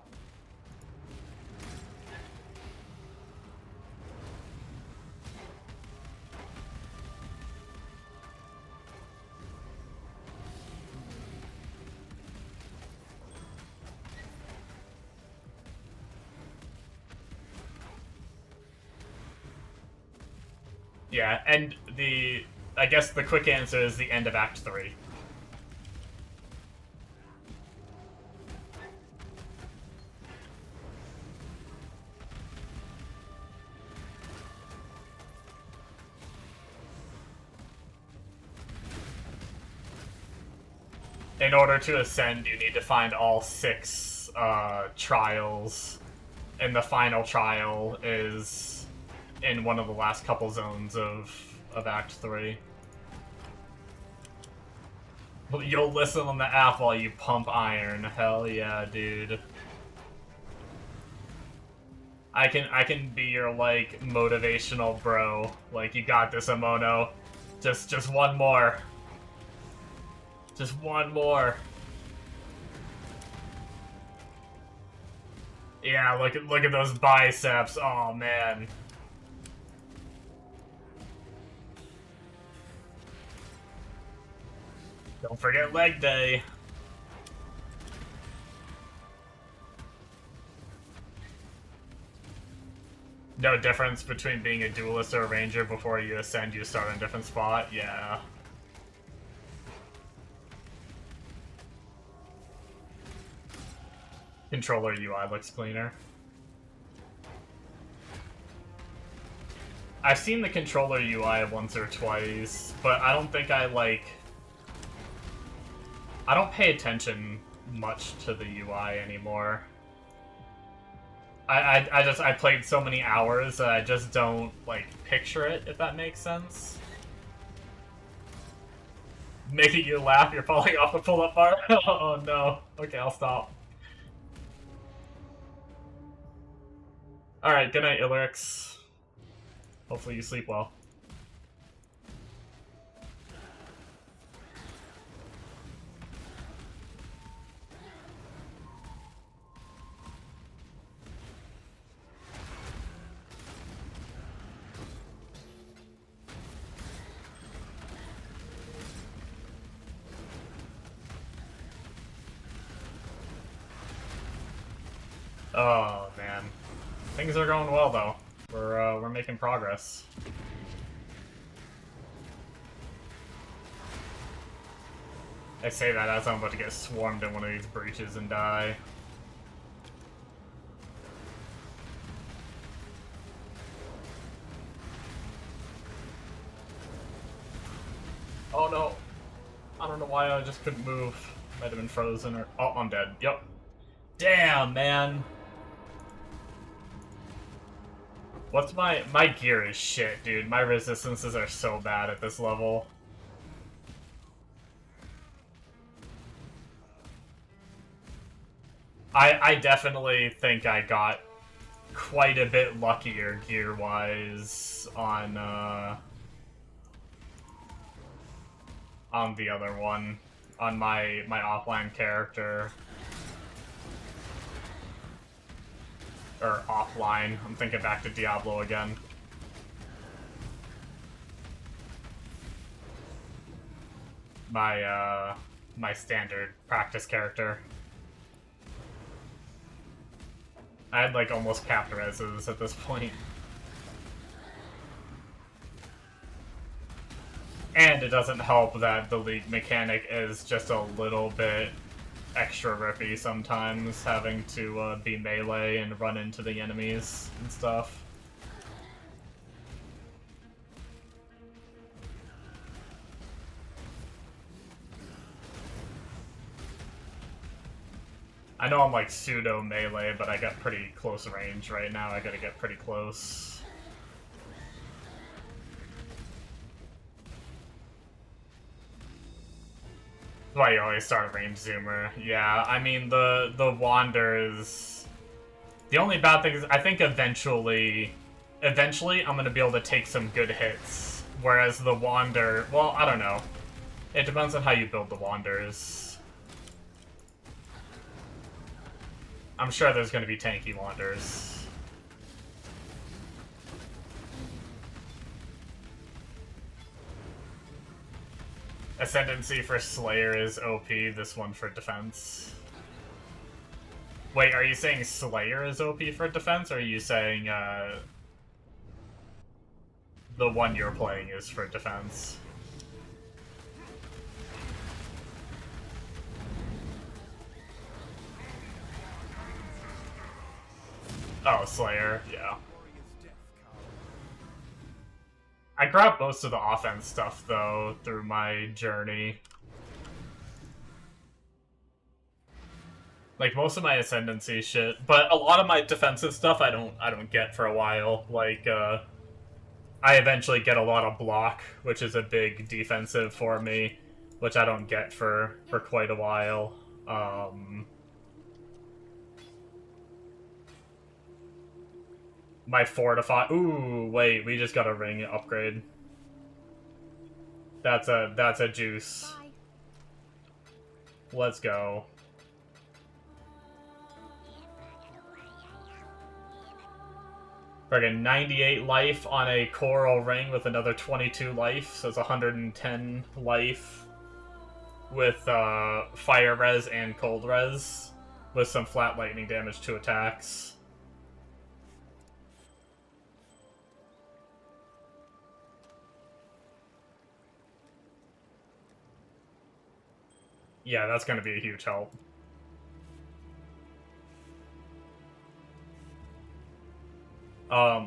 Yeah, and I guess the quick answer is the end of Act 3. In order to ascend, you need to find all 6 trials, and the final trial is in one of the last couple zones of Act 3. You'll listen on the app while you pump iron. Hell yeah, dude. I can be your, like, motivational bro. Like, you got this, Amono. Just one more. Just one more. Yeah, look at those biceps. Oh man. Don't forget leg day. No difference between being a duelist or a ranger. Before you ascend, you start in a different spot. Yeah. Controller UI looks cleaner. I've seen the controller UI once or twice, but I don't think I don't pay attention much to the UI anymore. I played so many hours that I just don't, like, picture it, if that makes sense. Making you laugh, you're falling off the pull-up bar? Oh no. Okay, I'll stop. Alright, good night, Illyrix. Hopefully you sleep well. Oh, man. Things are going well, though. We're making progress. I say that as I'm about to get swarmed in one of these breaches and die. Oh no! I don't know why I just couldn't move. Might have been frozen or... Oh, I'm dead. Yep. Damn, man! What's my gear is shit, dude. My resistances are so bad at this level. I definitely think I got quite a bit luckier gear-wise on the other one, on my offline character. Or offline. I'm thinking back to Diablo again. My standard practice character. I had like almost capped reses at this point. And it doesn't help that the League mechanic is just a little bit extra rippy sometimes, having to be melee and run into the enemies and stuff. I know I'm like pseudo melee, but I got pretty close range right now. I gotta get pretty close. That's why you always start a range zoomer. Yeah, I mean the Wander is... The only bad thing is I think eventually I'm gonna be able to take some good hits. Whereas the Wander, well, I don't know. It depends on how you build the Wanders. I'm sure there's going to be tanky Wanders. Ascendancy for Slayer is OP, this one for defense. Wait, are you saying Slayer is OP for defense, or are you saying, the one you're playing is for defense. Oh, Slayer, yeah. I grabbed most of the offense stuff, though, through my journey. Like, most of my Ascendancy shit, but a lot of my defensive stuff I don't get for a while. Like, I eventually get a lot of block, which is a big defensive for me, which I don't get for quite a while. My fortify. Ooh, wait, we just got a ring upgrade. That's a juice. Bye. Let's go. Friggin' 98 life on a coral ring with another 22 life, so it's 110 life with fire res and cold res with some flat lightning damage to attacks. Yeah, that's going to be a huge help.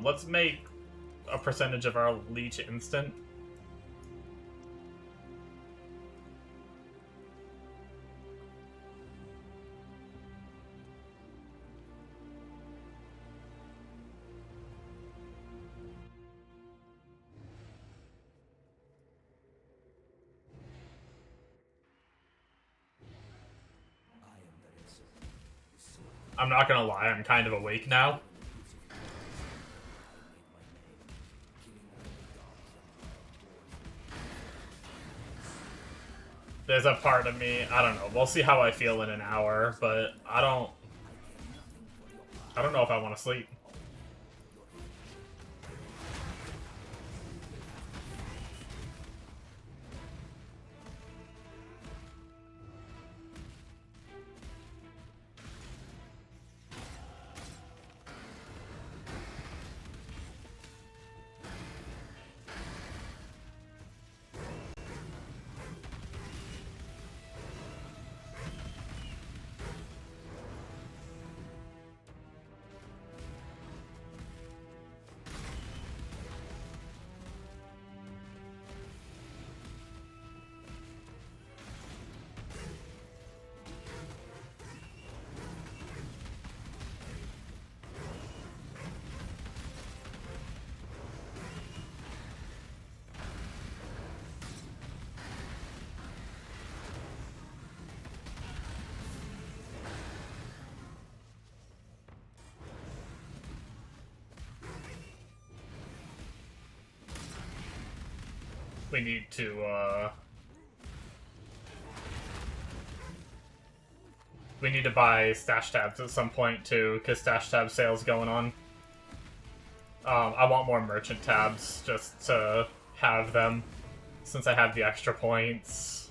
Let's make a percentage of our leech instant. I'm not gonna lie, I'm kind of awake now. There's a part of me, I don't know, we'll see how I feel in an hour, but I don't know if I want to sleep. We need to, we need to buy stash tabs at some point, too, because stash tab sale's going on. I want more merchant tabs, just to have them, since I have the extra points.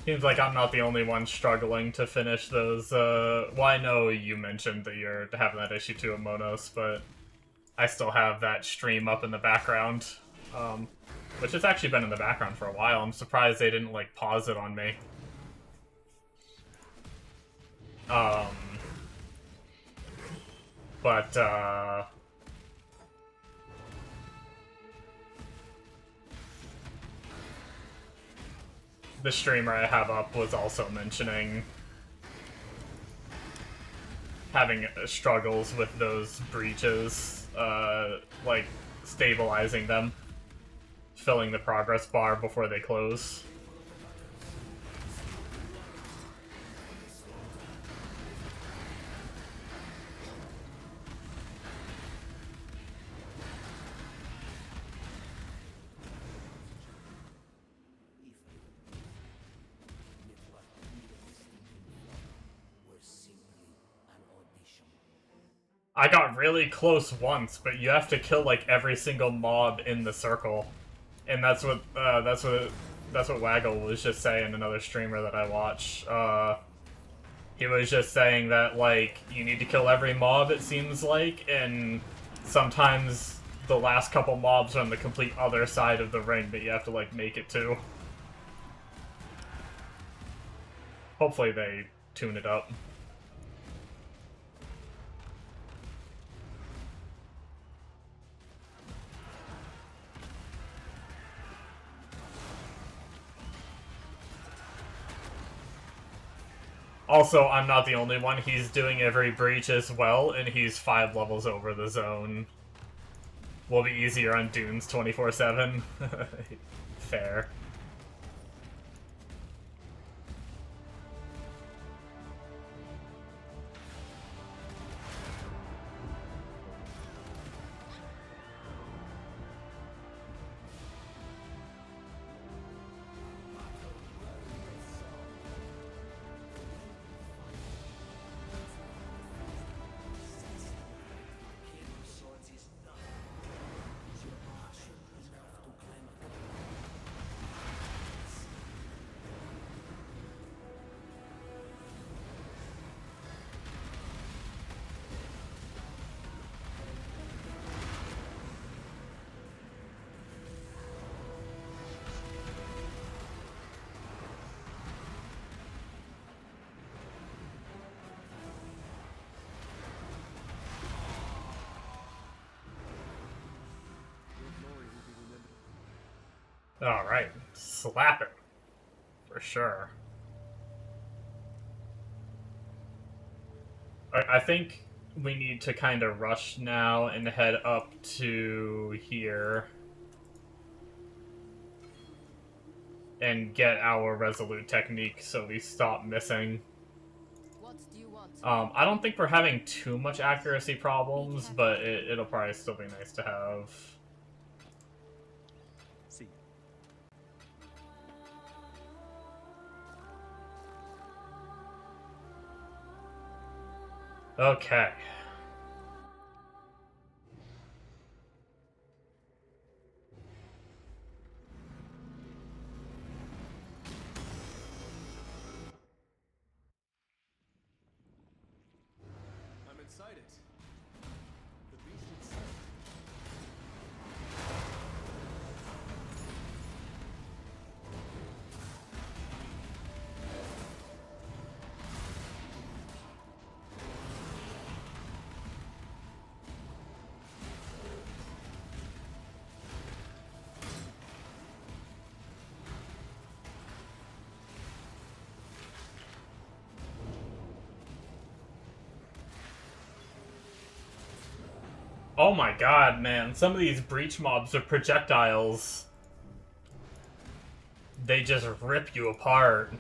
Seems like I'm not the only one struggling to finish those, well, I know you mentioned that you're having that issue too at Monos, but I still have that stream up in the background, which has actually been in the background for a while. I'm surprised they didn't, like, pause it on me. The streamer I have up was also mentioning having struggles with those breaches, like stabilizing them, filling the progress bar before they close. I got really close once, but you have to kill like every single mob in the circle, and that's what Waggle was just saying. Another streamer that I watch, he was just saying that like you need to kill every mob. It seems like, and sometimes the last couple mobs are on the complete other side of the ring that you have to like make it to. Hopefully they tune it up. Also, I'm not the only one. He's doing every breach as well, and he's 5 levels over the zone. Will be easier on Dunes 24/7. Fair. Alright, slap it. For sure. I think we need to kind of rush now and head up to here. And get our resolute technique so we stop missing. What do you want? I don't think we're having too much accuracy problems, but it'll probably still be nice to have. See. Okay. I'm inside it. The beast itself. Oh my god, man. Some of these breach mobs are projectiles. They just rip you apart.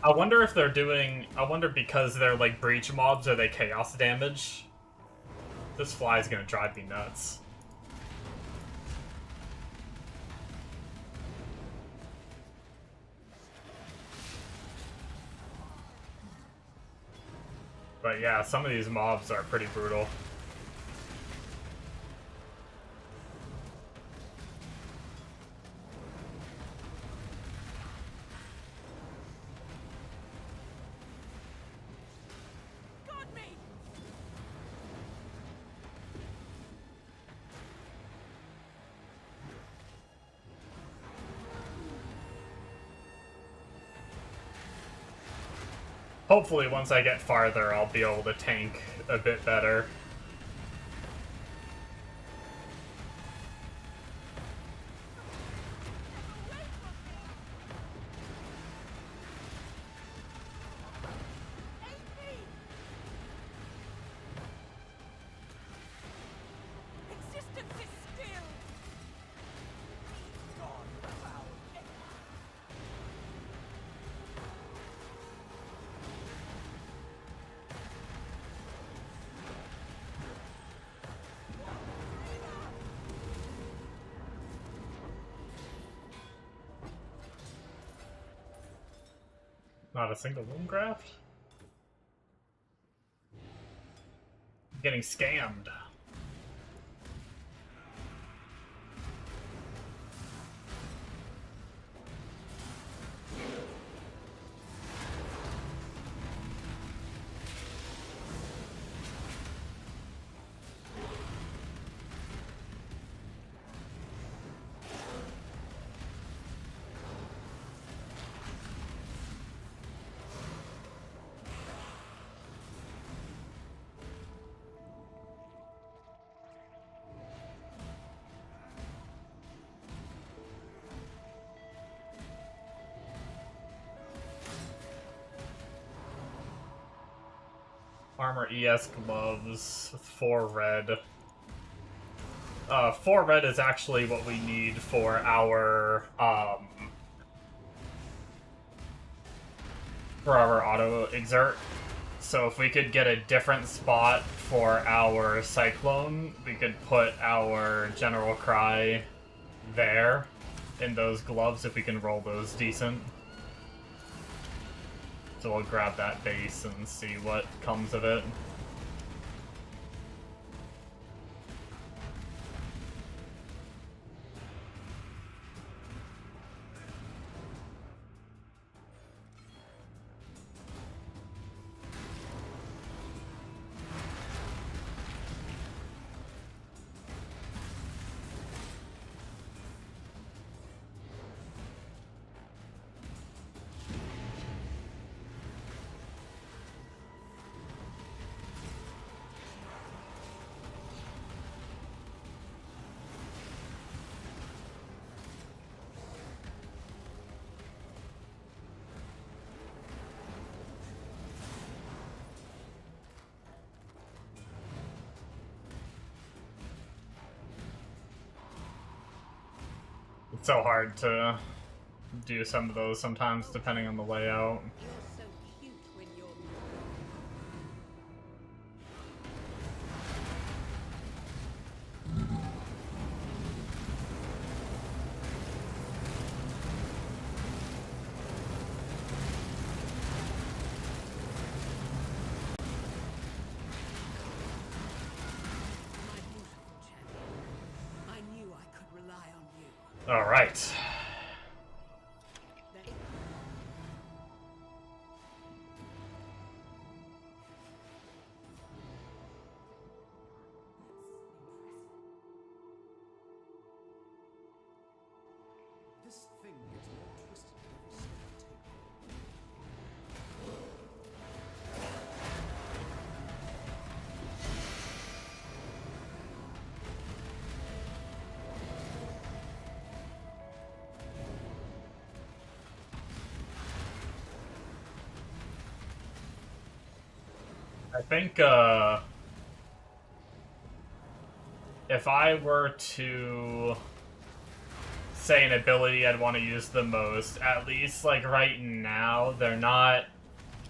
I wonder if they're doing... I wonder because they're like breach mobs, are they chaos damage? This fly's gonna drive me nuts. But yeah, some of these mobs are pretty brutal. Got me! Hopefully, once I get farther, I'll be able to tank a bit better. Existence is still! Not a single wound graft? Getting scammed. Armor ES gloves with 4 red. 4 red is actually what we need for our auto exert. So if we could get a different spot for our Cyclone, we could put our General Cry there in those gloves if we can roll those decent. So we'll grab that base and see what comes of it. It's so hard to do some of those sometimes, depending on the layout. You're so cute when you're my beautiful champion. I knew I could rely on you. Alright. That- This thing gets more twisted every step I take. I think, if I were to say an ability I'd want to use the most, at least, like, right now, they're not...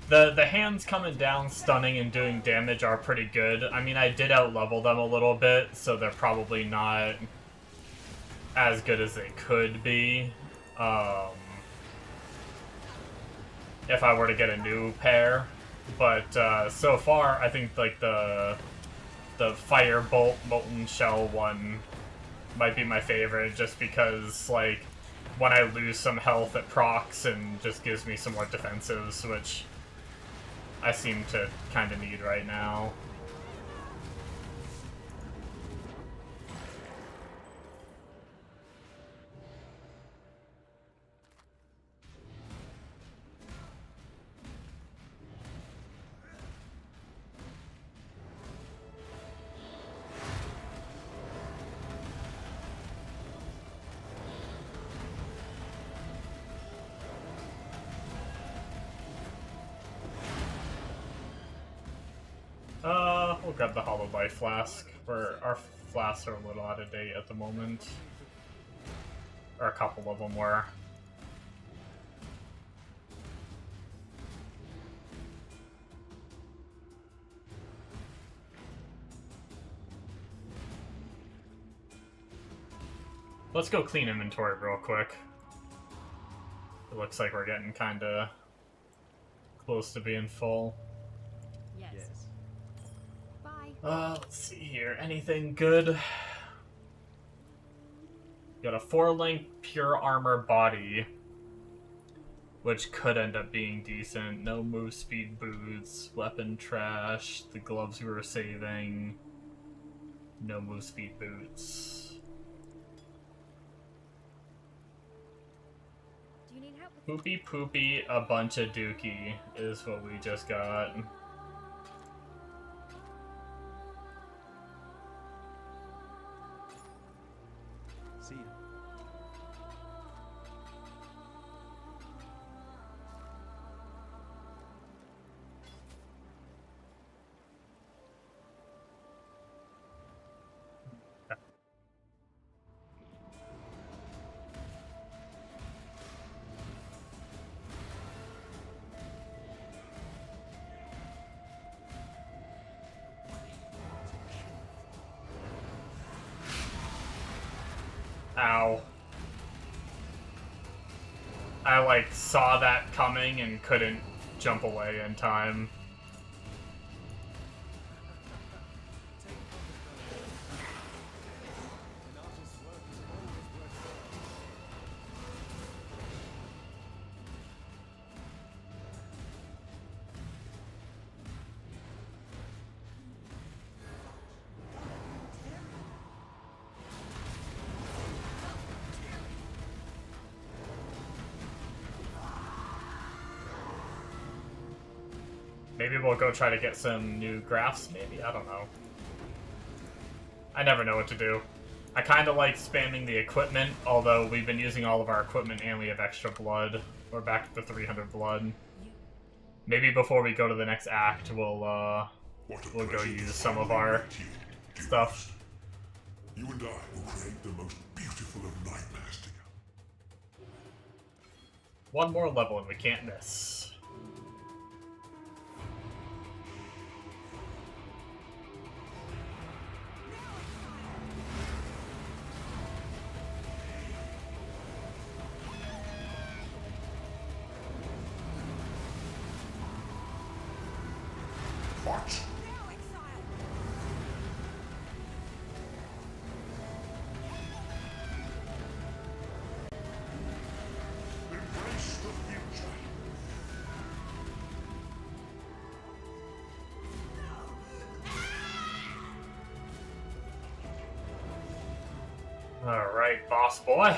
The hands coming down, stunning, and doing damage are pretty good. I mean, I did out-level them a little bit, so they're probably not as good as they could be. If I were to get a new pair. But so far, I think like the Firebolt Molten Shell one might be my favorite, just because like when I lose some health, it procs and just gives me some more defensives, which I seem to kind of need right now. We'll grab the Hollow Life Flask, where our flasks are a little out of date at the moment. Or a couple of them were. Let's go clean inventory real quick. It looks like we're getting kinda close to being full. Yes. Bye. Let's see here. Anything good? Got a 4-link pure armor body, which could end up being decent. No move speed boots, weapon trash, the gloves we were saving. No move speed boots. Do you need help with Poopy poopy, a bunch of dookie is what we just got. See ya. Ow. I, like, saw that coming and couldn't jump away in time. An artist's work is always worth Maybe we'll go try to get some new graphs, maybe? I don't know. I never know what to do. I kind of like spamming the equipment, although we've been using all of our equipment and we have extra blood. We're back to 300 blood. Maybe before we go to the next act, we'll go use some of our stuff. You and I will create the most beautiful of nightmares together. One more level and we can't miss. What? Embrace the future. Alright, boss boy.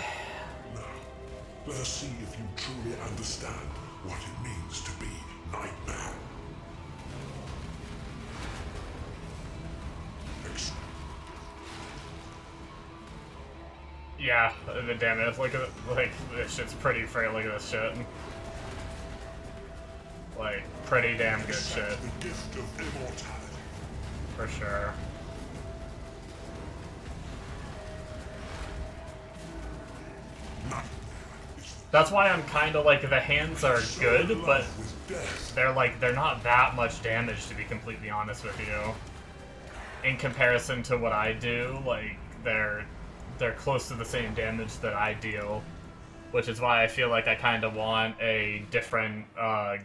Now, let us see if you truly understand what it means to be Nightmare. Yeah, damn it, look at like this shit's pretty frail, look at this shit. Like, pretty damn good shit. Accept the gift of immortality. For sure. Nightmare is That's why I'm kinda like, the hands are good, but with death. they're not that much damage, to be completely honest with you. In comparison to what I do, like, they're close to the same damage that I deal, which is why I feel like I kind of want a different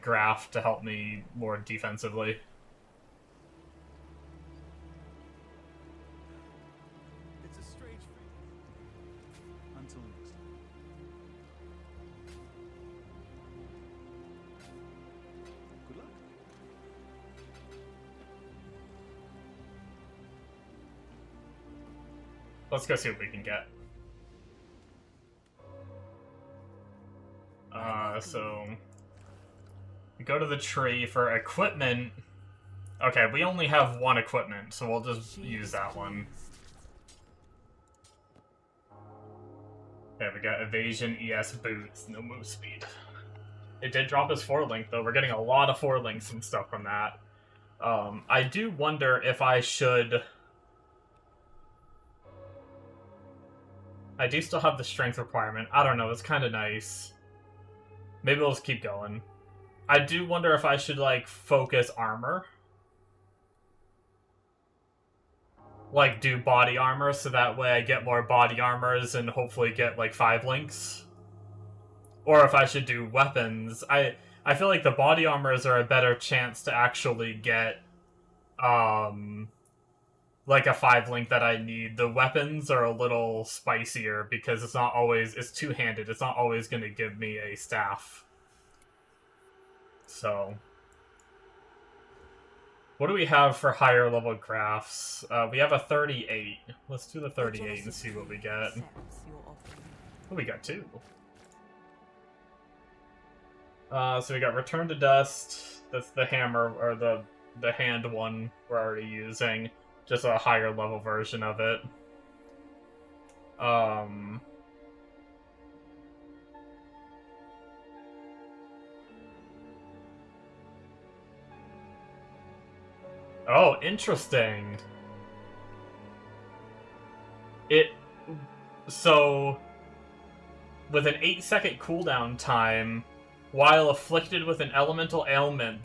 graph to help me more defensively. It's a strange feeling. Until next time. Good luck. Let's go see what we can get. So we go to the tree for equipment. Okay, we only have one equipment, so we'll just use that one. Okay, we got evasion, ES boots, no move speed. It did drop his 4-link though. We're getting a lot of 4-links and stuff from that. I do wonder if I should. I do still have the strength requirement. I don't know, it's kind of nice. Maybe we'll just keep going. I do wonder if I should, like, focus armor. Like, do body armor, so that way I get more body armors and hopefully get, like, 5 links. Or if I should do weapons. I feel like the body armors are a better chance to actually get, like a 5-link that I need. The weapons are a little spicier because it's not always, it's two-handed. It's not always going to give me a staff. So, what do we have for higher level graphs? We have a 38. Let's do the 38 and see what we get. Oh, we got 2. So we got Return to Dust. That's the hammer, or the hand one we're already using. Just a higher level version of it. Oh, interesting. So, with an 8-second cooldown time, while afflicted with an elemental ailment,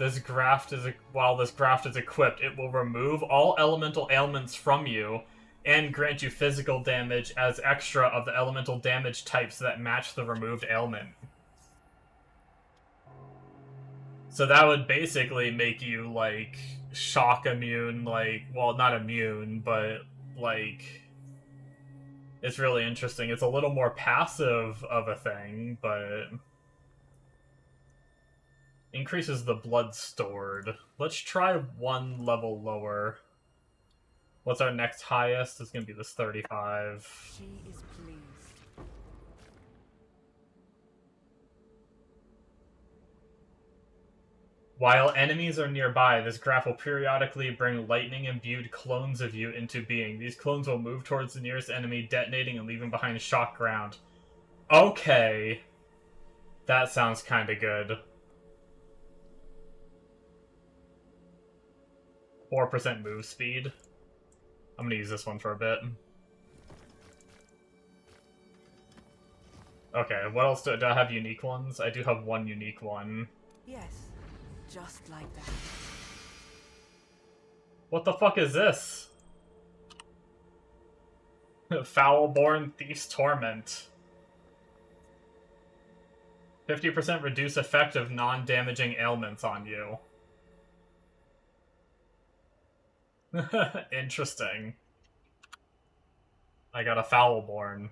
while this graft is equipped, it will remove all elemental ailments from you and grant you physical damage as extra of the elemental damage types that match the removed ailment. So that would basically make you, like, shock immune, like, well, not immune, but, like, it's really interesting. It's a little more passive of a thing, but increases the blood stored. Let's try 1 level lower. What's our next highest? It's gonna be this 35. She is pleased. While enemies are nearby, this graph will periodically bring lightning-imbued clones of you into being. These clones will move towards the nearest enemy, detonating and leaving behind shock ground. Okay. That sounds kinda good. 4% move speed. I'm gonna use this one for a bit. Okay, what else do I have unique ones? I do have 1 unique one. Yes, just like that. What the fuck is this? Foul-born Thief's Torment. 50% reduce effect of non-damaging ailments on you. Interesting. I got a Foul-born.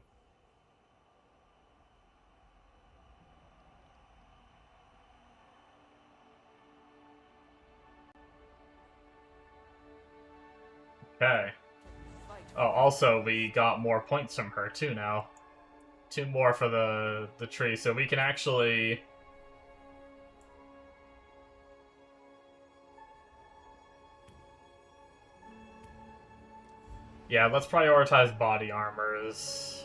Okay. Oh, also, we got more points from her, too, now. 2 more for the tree, so we can actually... Yeah, let's prioritize body armors.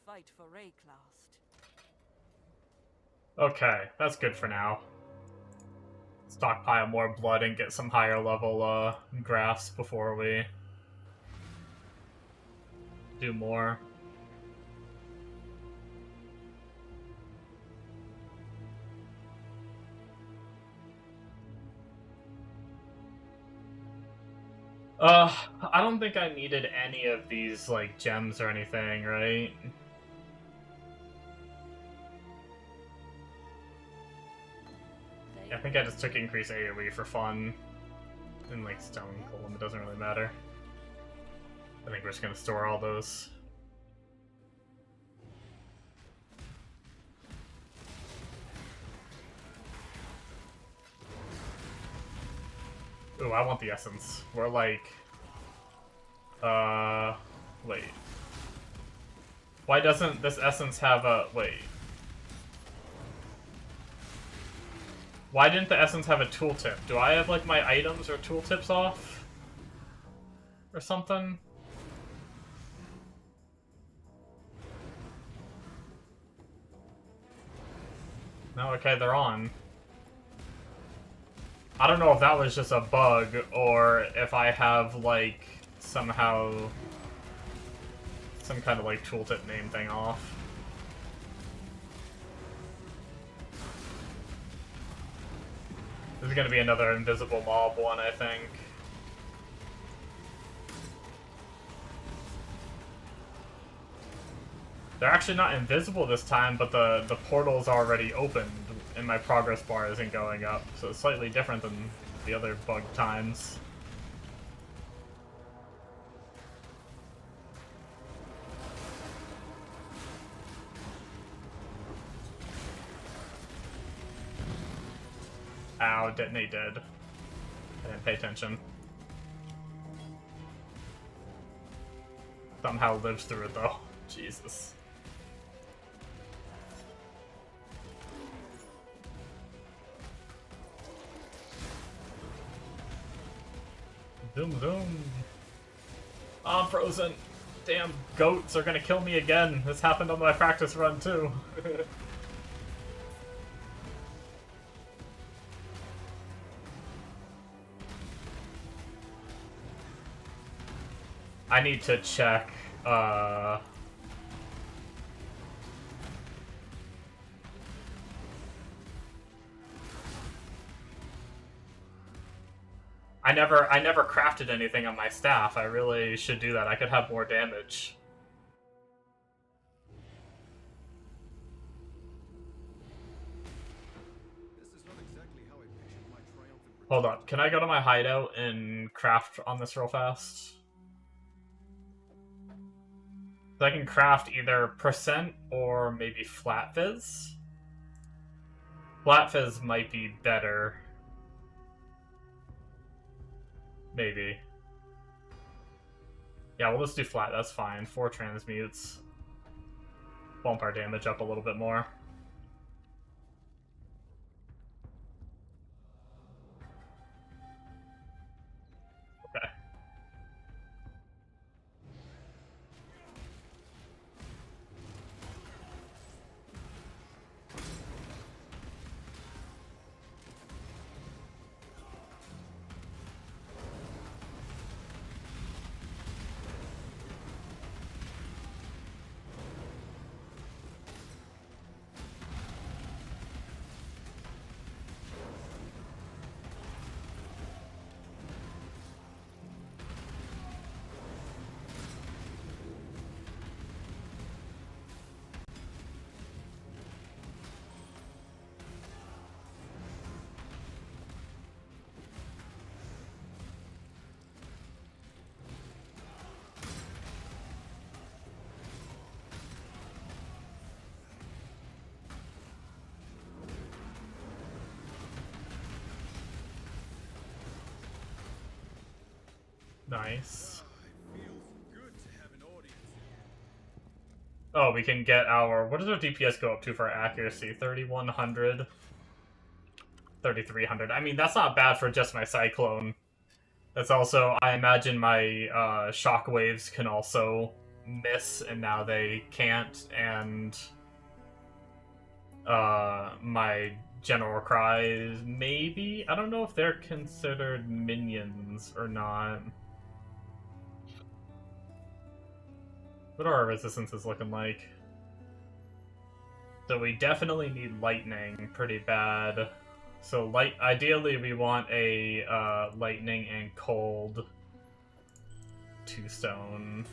Fight for Rayclast. Okay, that's good for now. Stockpile more blood and get some higher level graphs before we do more. I don't think I needed any of these, like, gems or anything, right? I think I just took increased AoE for fun. And, like, stone golem, it doesn't really matter. I think we're just gonna store all those. Ooh, I want the essence. We're like... wait. Why doesn't this essence have a... Wait. Why didn't the essence have a tooltip? Do I have, like, my items or tooltips off? Or something? No, okay, they're on. I don't know if that was just a bug, or if I have, like, somehow some kind of like tooltip name thing off. This is gonna be another invisible mob one, I think. They're actually not invisible this time, but the portal's already opened and my progress bar isn't going up, so it's slightly different than the other bug times. Ow, detonate dead. I didn't pay attention. Somehow lives through it though. Jesus. Zoom zoom. Oh, I'm frozen. Damn goats are gonna kill me again. This happened on my practice run too. I need to check, I never crafted anything on my staff. I really should do that. I could have more damage. This is not exactly how I pictured my triumphant Hold up. Can I go to my hideout and craft on this real fast? So I can craft either percent or maybe flat fizz. Flat fizz might be better. Maybe. Yeah, we'll just do flat, that's fine. 4 transmutes. Bump our damage up a little bit more. Okay. Nice. Oh, we can get our... What does our DPS go up to for our accuracy? 3100? 3300. I mean, that's not bad for just my Cyclone. That's also... I imagine my shockwaves can also miss, and now they can't, and... my General Cries, maybe? I don't know if they're considered minions or not. What are our resistances looking like? So we definitely need lightning pretty bad. So ideally we want a lightning and cold 2-stone.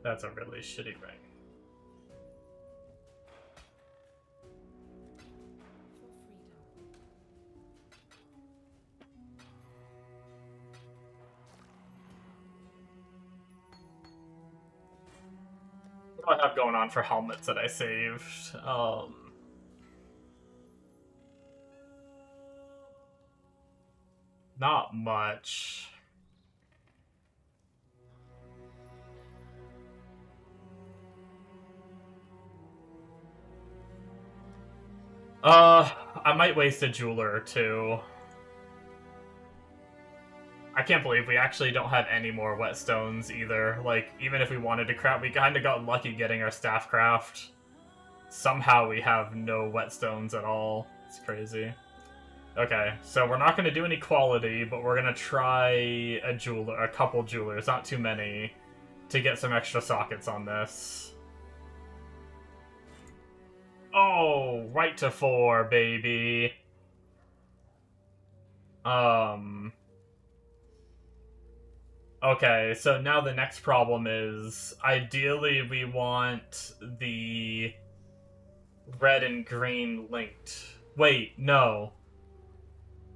That's a really shitty ring. What do I have going on for helmets that I saved? Not much. I might waste a jeweler or two. I can't believe we actually don't have any more whetstones either. Like, even if we wanted to craft, we kind of got lucky getting our staff craft. Somehow we have no whetstones at all. It's crazy. Okay, so we're not going to do any quality, but we're going to try a couple jewelers, not too many, to get some extra sockets on this. Oh, right to 4, baby. Okay, so now the next problem is, ideally we want the red and green linked. Wait, no.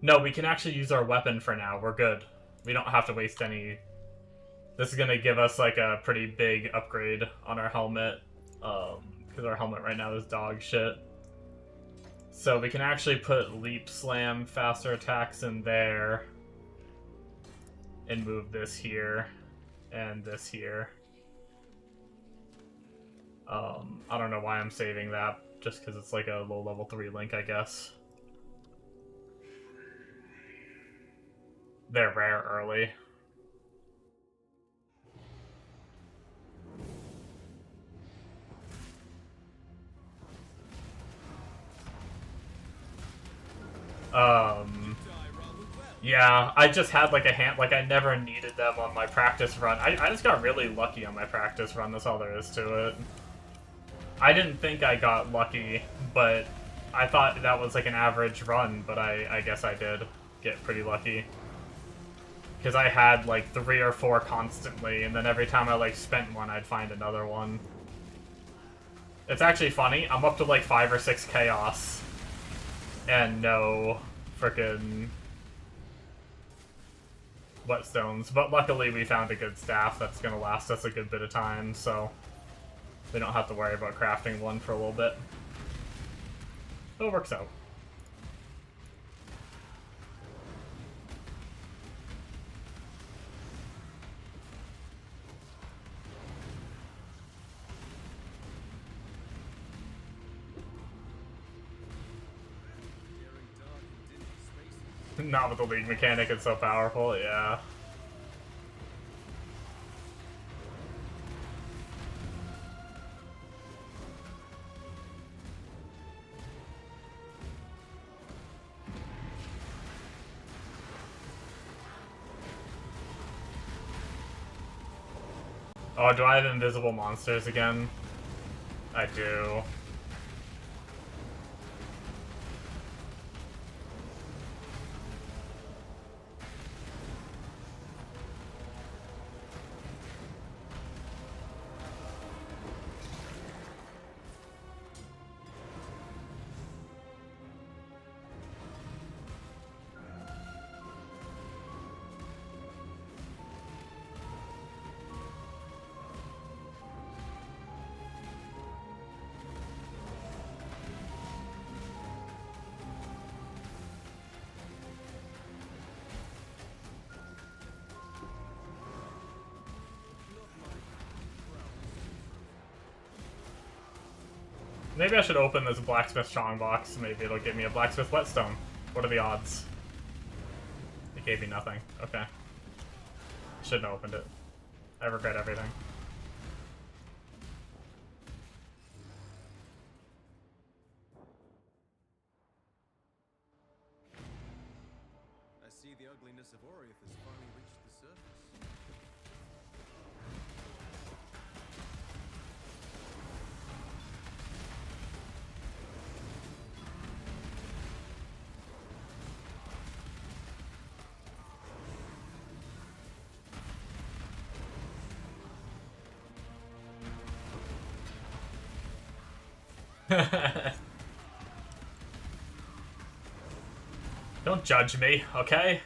No, we can actually use our weapon for now. We're good. We don't have to waste any. This is gonna give us like a pretty big upgrade on our helmet. Because our helmet right now is dog shit. So we can actually put leap slam faster attacks in there. And move this here. And this here. I don't know why I'm saving that. Just because it's like a low level 3 link, I guess. They're rare early. Yeah, I just had like a hand, like I never needed them on my practice run. I just got really lucky on my practice run, that's all there is to it. I didn't think I got lucky, but I thought that was like an average run, but I guess I did get pretty lucky. Because I had like 3 or 4 constantly, and then every time I like spent one, I'd find another one. It's actually funny, I'm up to like 5 or 6 chaos. And no frickin' whetstones, but luckily we found a good staff that's gonna last us a good bit of time, so we don't have to worry about crafting one for a little bit. It works out. Not with the league mechanic, it's so powerful, yeah. Oh, do I have invisible monsters again? I do. Maybe I should open this blacksmith strongbox. Maybe it'll give me a blacksmith whetstone. What are the odds? It gave me nothing. Okay. Shouldn't have opened it. I regret everything. I see the ugliness of Oriath has finally reached the surface. Don't judge me, okay?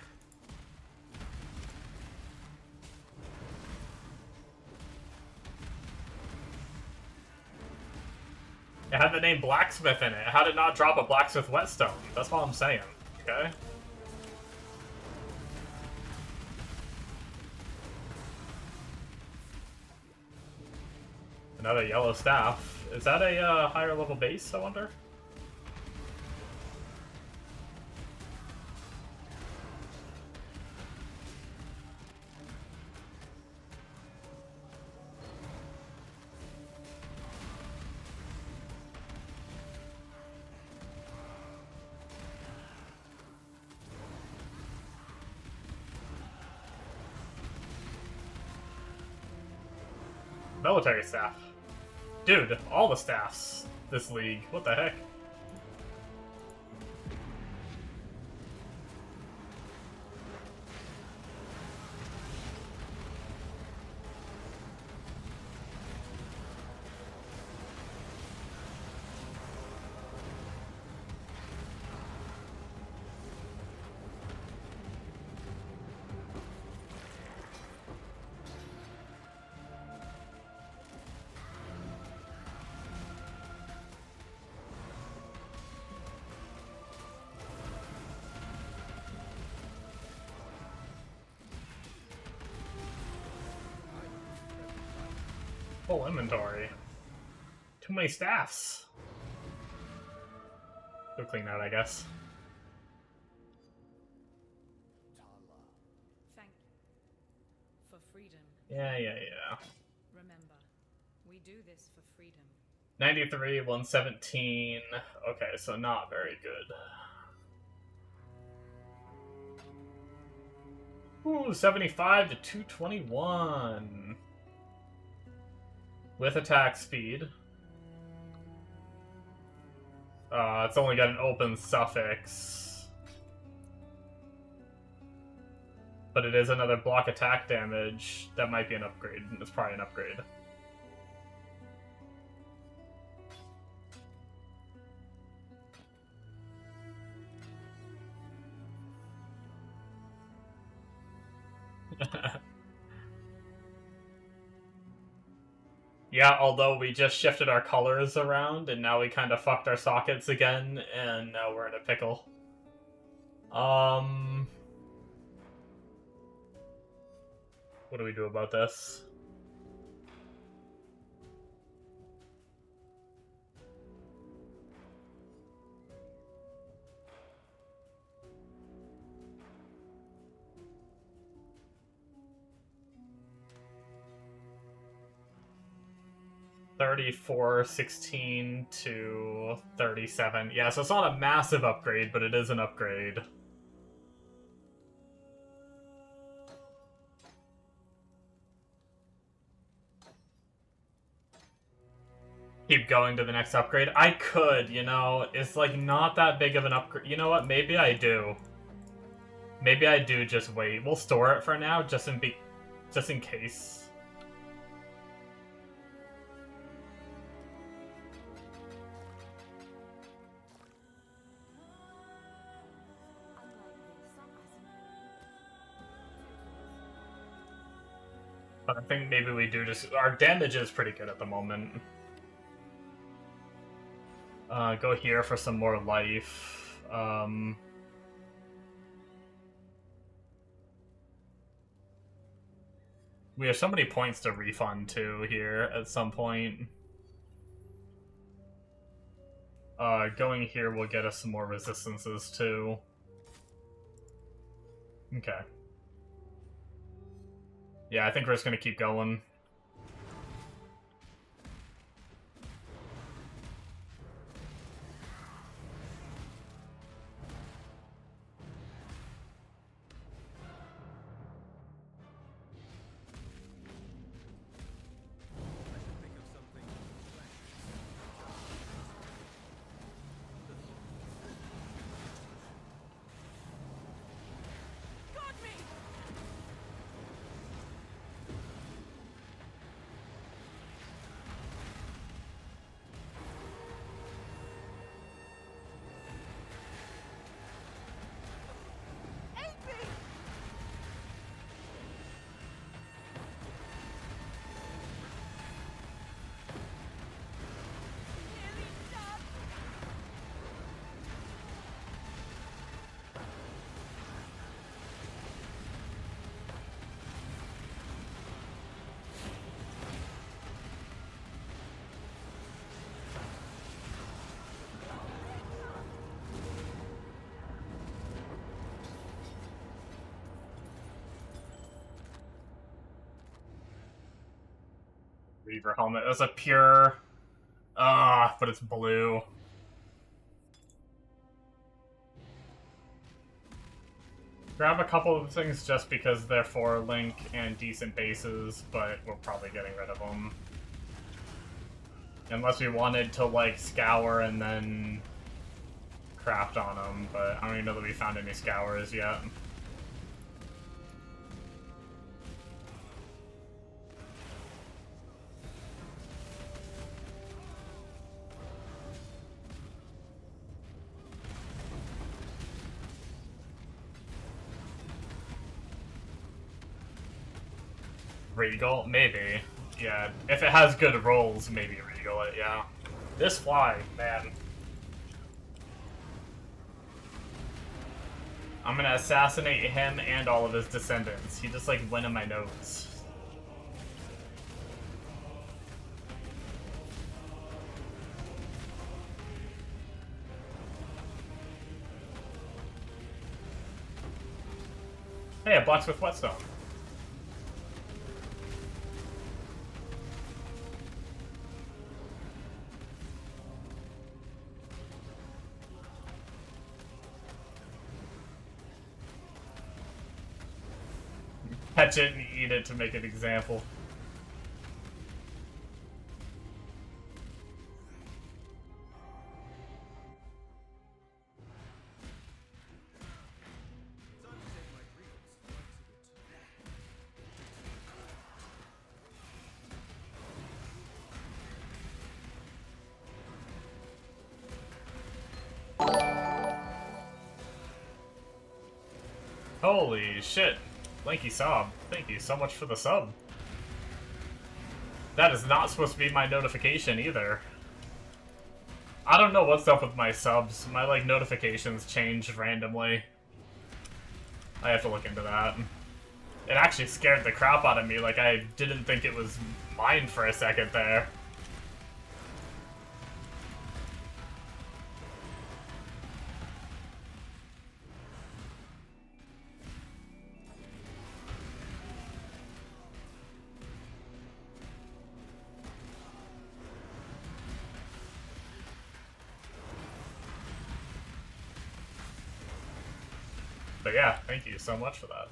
It had the name Blacksmith in it. How did it not drop a Blacksmith whetstone? That's all I'm saying, okay? Another yellow staff. Is that a higher level base, I wonder? Military staff. Dude, all the staffs this league. What the heck? Full inventory. Too many staffs. Go clean out, I guess. Thank you. For freedom. Yeah. Remember, we do this for freedom. 93, 117. Okay, so not very good. Ooh, 75 to 221. With attack speed. It's only got an open suffix. But it is another block attack damage. That might be an upgrade. It's probably an upgrade. Yeah, although we just shifted our colors around, and now we kind of fucked our sockets again, and now we're in a pickle. What do we do about this? $34.16 to $37. Yeah, so it's not a massive upgrade, but it is an upgrade. Keep going to the next upgrade. I could, you know, it's like not that big of an upgrade. You know what? Maybe I do. Maybe I do just wait. We'll store it for now, just in case. But I think maybe we do just... Our damage is pretty good at the moment. Go here for some more life. We have so many points to refund too here at some point. Going here will get us some more resistances too. Okay. Yeah, I think we're just gonna keep going. Think of something Got me! Aid me! Nearly done. Reaver helmet. It was a pure... but it's blue. grab a couple of things just because they're for Link and decent bases, but we're probably getting rid of them. Unless we wanted to, like, scour and then craft on them, but I don't even know that we found any scours yet. Regal? Maybe. Yeah, if it has good rolls, maybe Regal it, yeah. This fly, man. I'm gonna assassinate him and all of his descendants. He just, like, went in my nose. Hey, it blocks with whetstone. Catch it and eat it to make an example. Holy shit. Lanky sub. Thank you so much for the sub. That is not supposed to be my notification either. I don't know what's up with my subs. My, like, notifications change randomly. I have to look into that. It actually scared the crap out of me, like I didn't think it was mine for a second there. But yeah, thank you so much for that.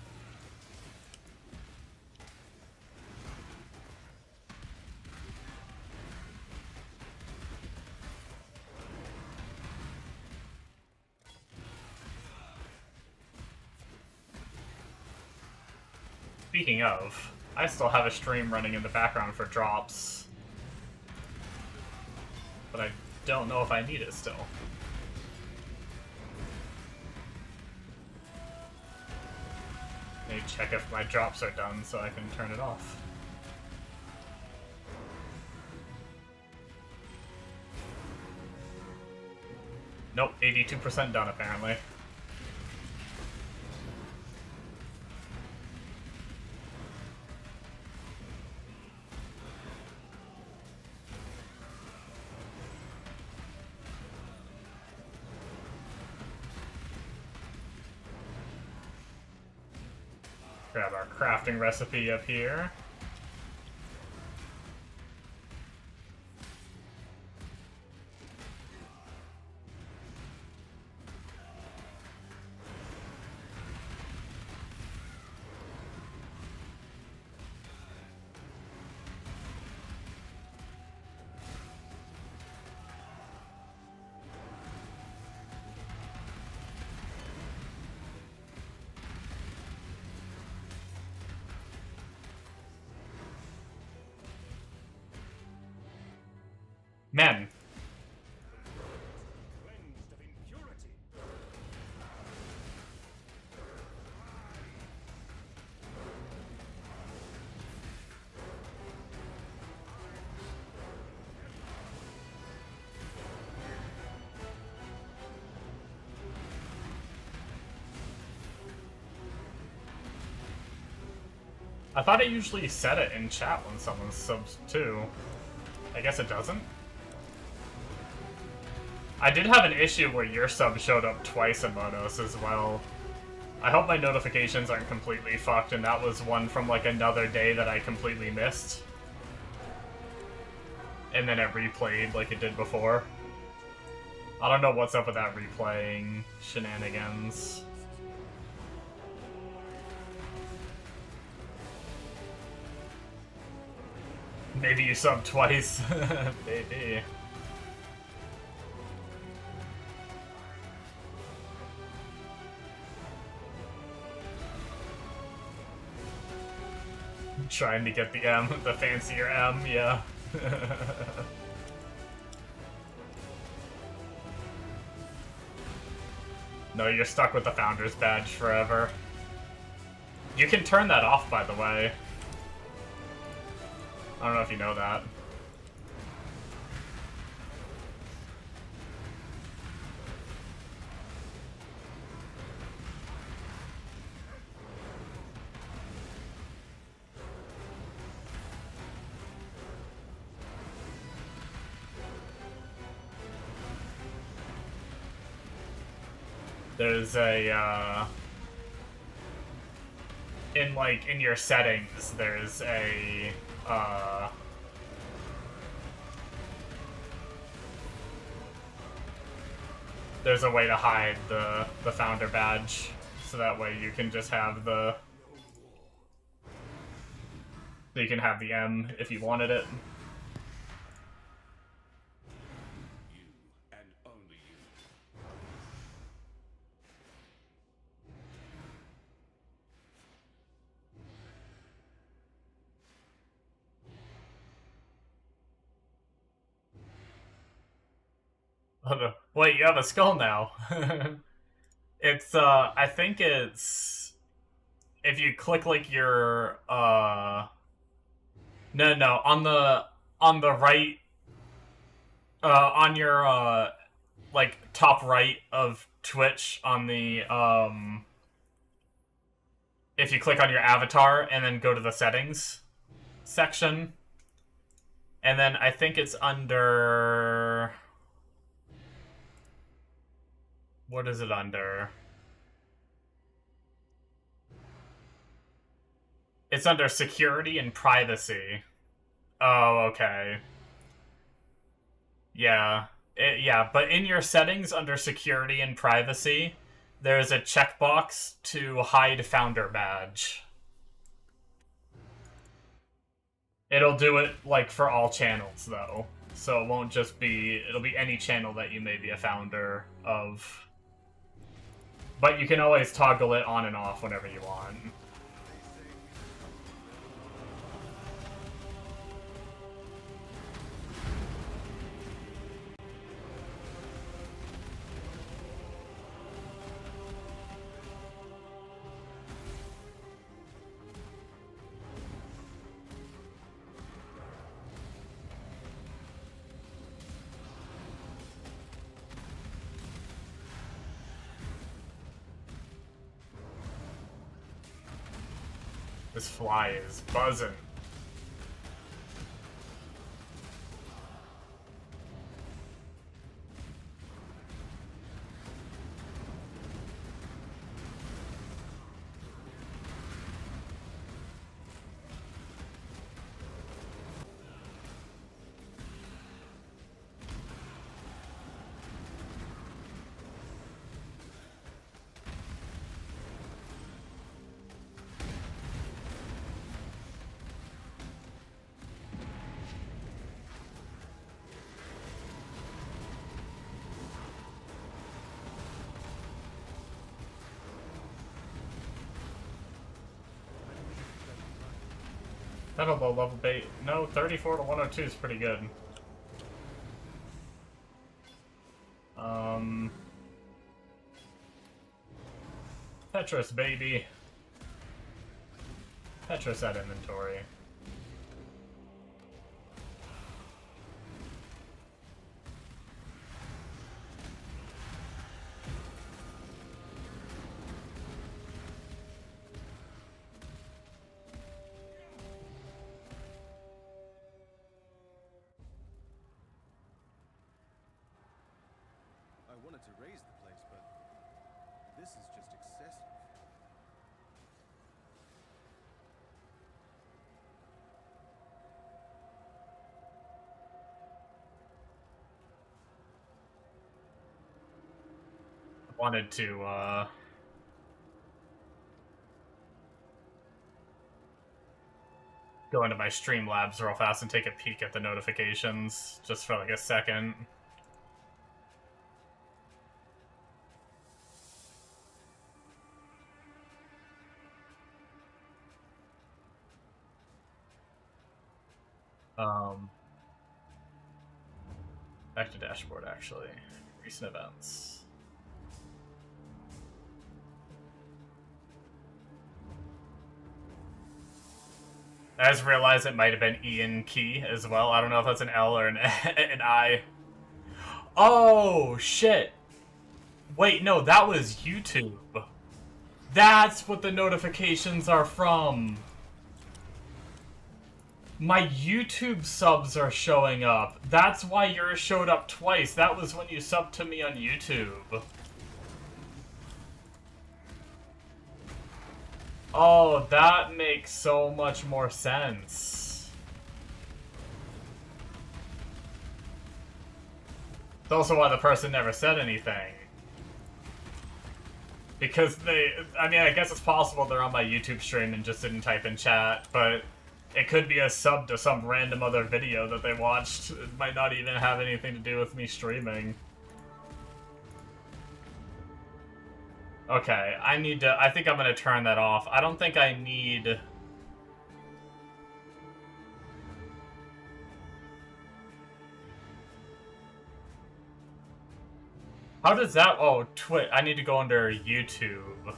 Speaking of, I still have a stream running in the background for drops. But I don't know if I need it still. Maybe check if my drops are done so I can turn it off. Nope, 82% done apparently. Grab our crafting recipe up here. Men. I thought it usually said it in chat when someone subs too. I guess it doesn't? I did have an issue where your sub showed up twice in Monos as well. I hope my notifications aren't completely fucked, and that was one from like another day that I completely missed. And then it replayed like it did before. I don't know what's up with that replaying shenanigans. Maybe you subbed twice. Maybe. Trying to get the M, the fancier M, yeah. No, you're stuck with the Founder's Badge forever. You can turn that off, by the way. I don't know if you know that. There's a, in your settings, there's a, there's a way to hide the Founder Badge, so that way you can just have the, you can have the M if you wanted it. You and only you. Oh, no. Wait, you have a skull now. It's, I think it's... If you click, like, your, No, on the right... on your, like, top right of Twitch, on the, if you click on your avatar and then go to the settings section, and then I think it's under... What is it under? It's under security and privacy. Oh, okay. Yeah. Yeah, but in your settings under security and privacy, there's a checkbox to hide Founder Badge. It'll do it, like, for all channels, though. So it won't just be... It'll be any channel that you may be a founder of. But you can always toggle it on and off whenever you want. This fly is buzzing. That'll low level bait. No, 34 to 102 is pretty good. Petrus, baby. Petrus at inventory. I wanted to raise the place, but this is just excessive. Wanted to, go into my Streamlabs real fast and take a peek at the notifications, just for like a second. Back to dashboard, actually. Recent events. I just realized it might have been Ian Key as well. I don't know if that's an L or an I. Oh, shit. Wait, no, that was YouTube. That's what the notifications are from. My YouTube subs are showing up. That's why yours showed up twice. That was when you subbed to me on YouTube. Oh, that makes so much more sense. It's also why the person never said anything. Because I mean, I guess it's possible they're on my YouTube stream and just didn't type in chat, but it could be a sub to some random other video that they watched. It might not even have anything to do with me streaming. Okay, I think I'm gonna turn that off. I don't think I need... How does that... Oh, I need to go under YouTube.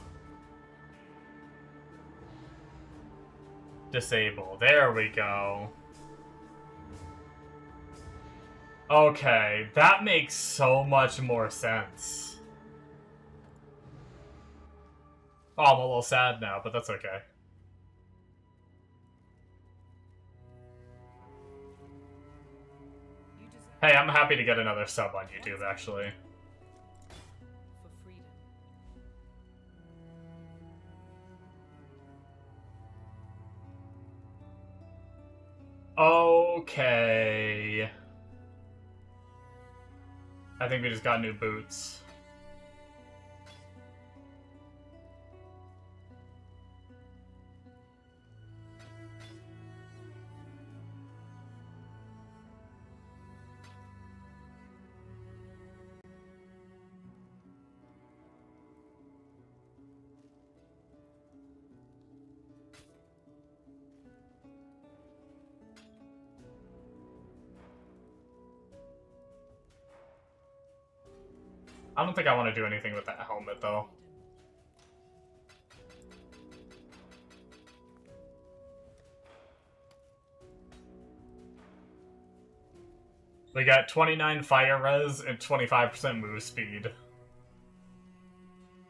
Disable. There we go. Okay, that makes so much more sense. Oh, I'm a little sad now, but that's okay. Hey, I'm happy to get another sub on YouTube, actually. For freedom. Okay. I think we just got new boots. I don't think I want to do anything with that helmet, though. We got 29 fire res and 25% move speed.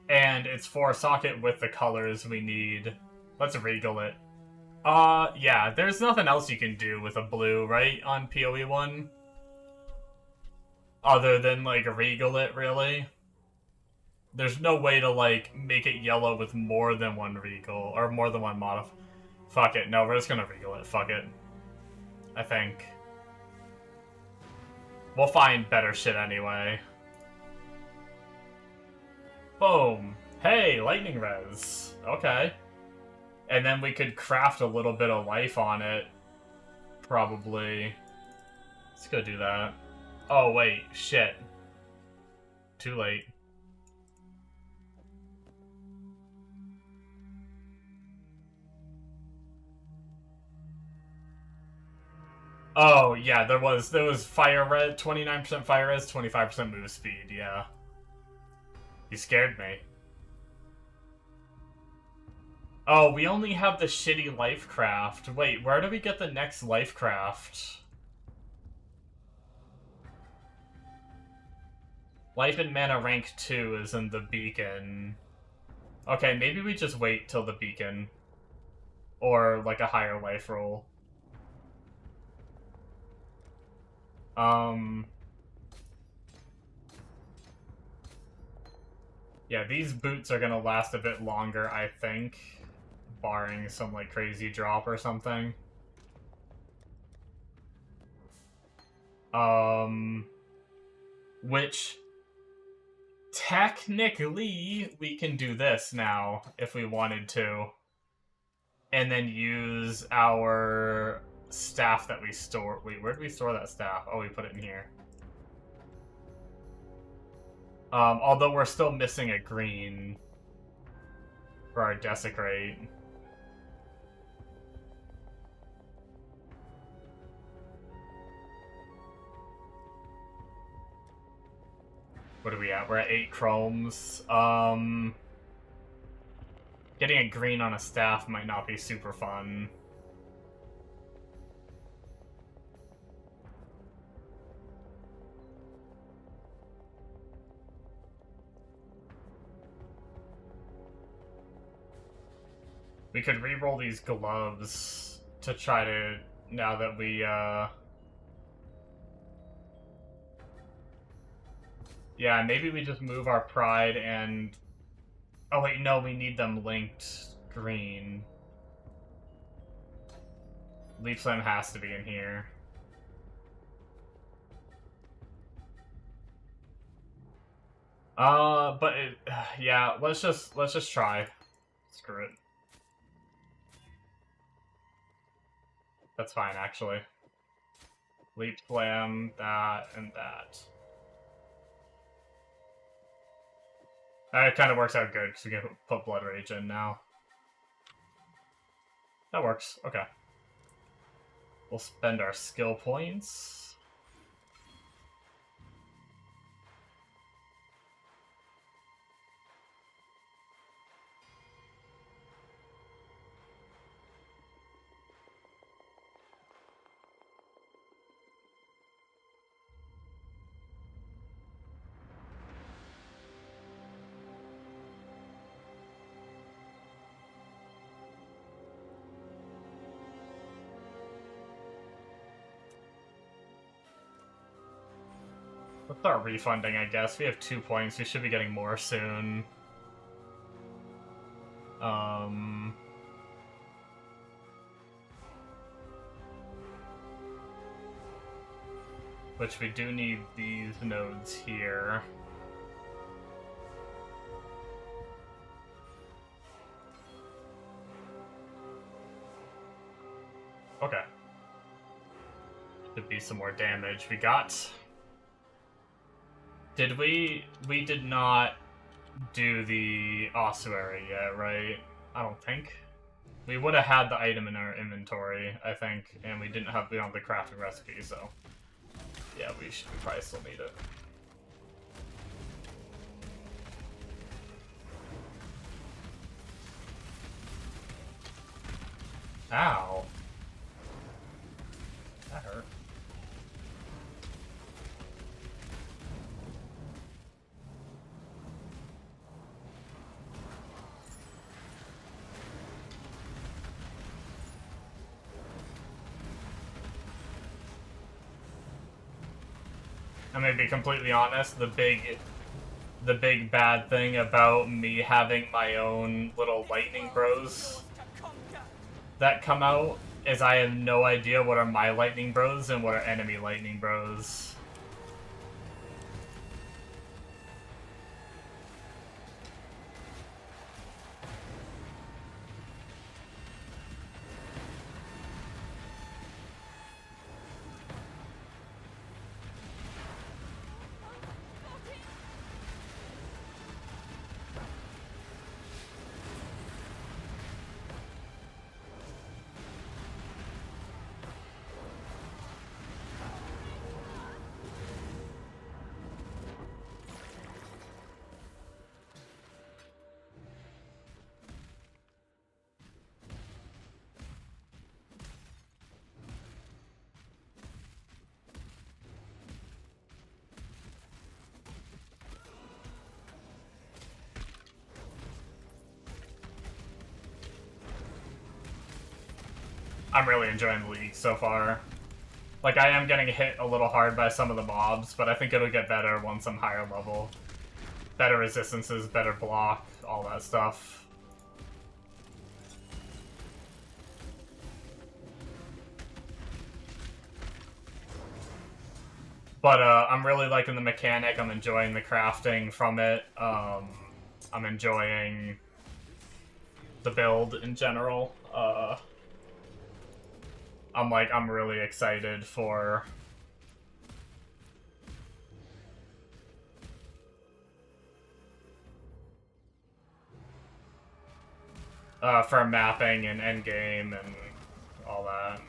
And it's 4-socket with the colors we need. Let's regal it. Yeah, there's nothing else you can do with a blue, right, on PoE 1? Other than, like, regal it, really? There's no way to, like, make it yellow with more than one regal, or more than one modif... Fuck it, no, we're just gonna regal it, fuck it. I think. We'll find better shit anyway. Boom. Hey, lightning res. Okay. And then we could craft a little bit of life on it. Probably. Let's go do that. Oh, wait. Shit. Too late. Oh, yeah, there was fire res, 29% fire res, 25% move speed, yeah. You scared me. Oh, we only have the shitty life craft. Wait, where do we get the next life craft? Life and mana rank 2 is in the beacon. Okay, maybe we just wait till the beacon. Or, like, a higher life roll. Yeah, these boots are gonna last a bit longer, I think. Barring some, like, crazy drop or something. Which... technically, we can do this now, if we wanted to. and then use our staff that we store. Wait, where did we store that staff? Oh, we put it in here. Although we're still missing a green for our desecrate. What are we at? We're at 8 chromes. Getting a green on a staff might not be super fun. We could re-roll these gloves to try to, now that we, yeah, maybe we just move our pride and... Oh wait, no, we need them linked green. Leaf Slam has to be in here. But it, yeah, let's just try. Screw it. That's fine, actually. Leap Slam, that, and that. It kind of works out good, because we can put Blood Rage in now. That works, okay. We'll spend our skill points. Let's start refunding, I guess. We have 2 points. We should be getting more soon. Which we do need these nodes here. Okay. Should be some more damage. We got... Did we did not do the ossuary yet, right? I don't think. We would have had the item in our inventory, I think, and we didn't have the crafting recipe, so yeah, we probably still need it. Ow. That hurt. I'm gonna be completely honest, the big bad thing about me having my own little lightning bros that come out is I have no idea what are my lightning bros and what are enemy lightning bros. I'm really enjoying the league so far. Like, I am getting hit a little hard by some of the mobs, but I think it'll get better once I'm higher level. Better resistances, better block, all that stuff. But I'm really liking the mechanic, I'm enjoying the crafting from it. I'm enjoying the build in general. I'm really excited for mapping and endgame and all that.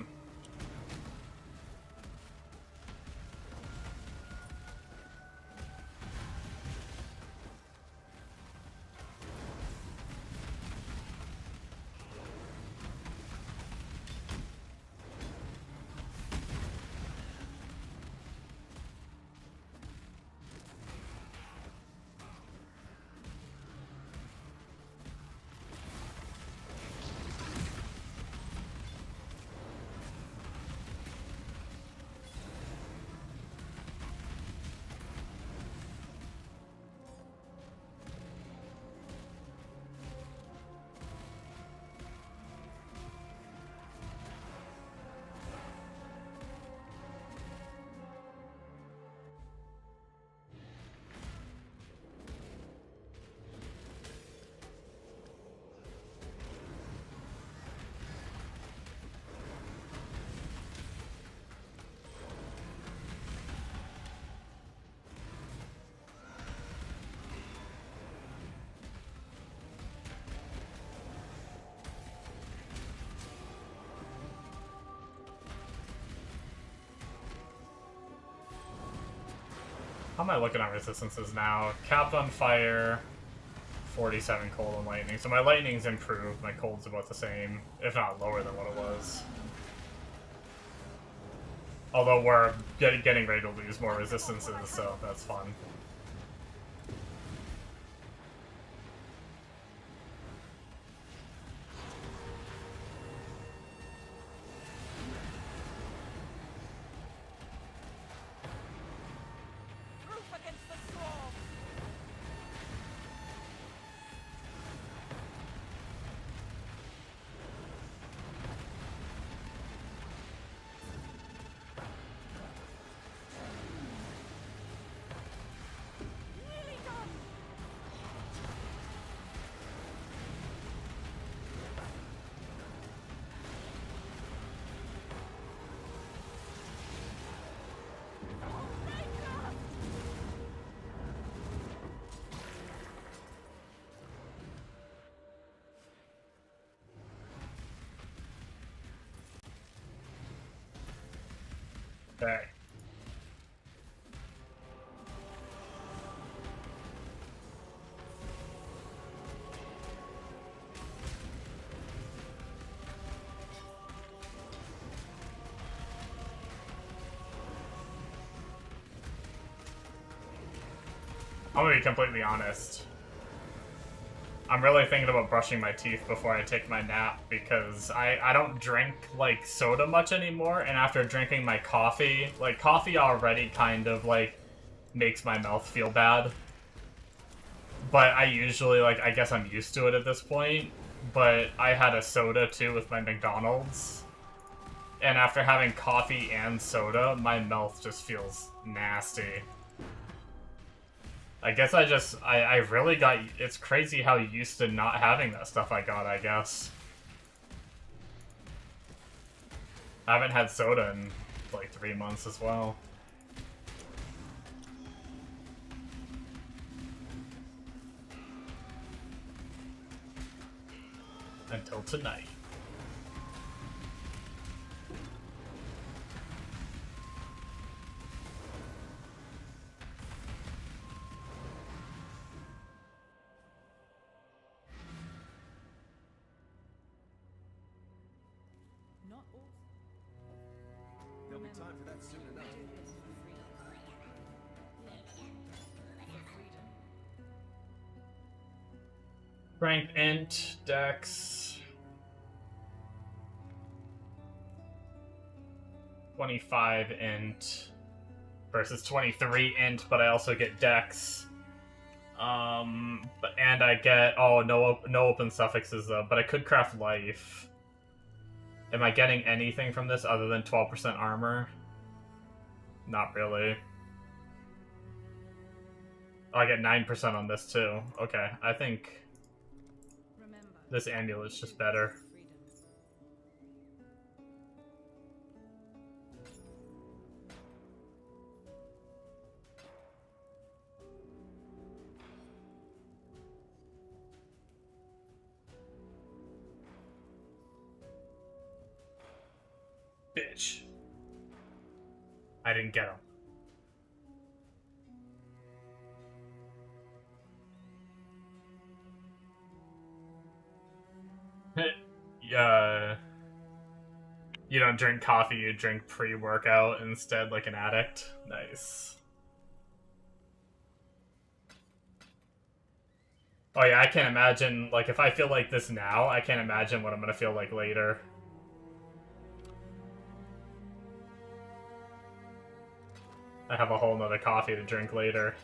How am I looking at resistances now? Capped on fire, 47 cold and lightning. So my lightning's improved, my cold's about the same, if not lower than what it was. Although we're getting ready to lose more resistances, so that's fun. Okay. I'm gonna be completely honest. I'm really thinking about brushing my teeth before I take my nap because I don't drink, like, soda much anymore, and after drinking my coffee, like, coffee already kind of, like, makes my mouth feel bad. But I usually, like, I guess I'm used to it at this point, but I had a soda, too, with my McDonald's, and after having coffee and soda, my mouth just feels nasty. I guess I really got, it's crazy how used to not having that stuff I got, I guess. I haven't had soda in, like, 3 months as well. Until tonight. There'll be time for that soon enough. Rank int, dex. 25 int versus 23 int, but I also get dex. And I get, oh, no open suffixes though, but I could craft life. Am I getting anything from this other than 12% armor? Not really. Oh, I get 9% on this too. Okay, I think this amulet's just better. bitch. I didn't get him. You don't drink coffee, you drink pre-workout instead like an addict. Nice. Oh yeah, I can't imagine, like, if I feel like this now, I can't imagine what I'm gonna feel like later. I have a whole nother coffee to drink later.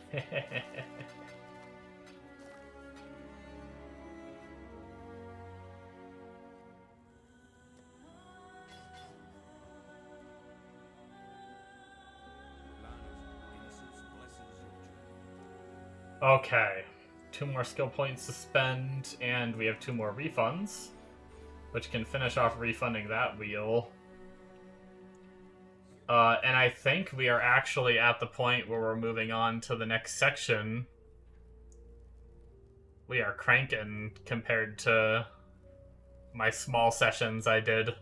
Okay. 2 more skill points to spend, and we have 2 more refunds, which can finish off refunding that wheel. And I think we are actually at the point where we're moving on to the next section. We are cranking compared to my small sessions I did.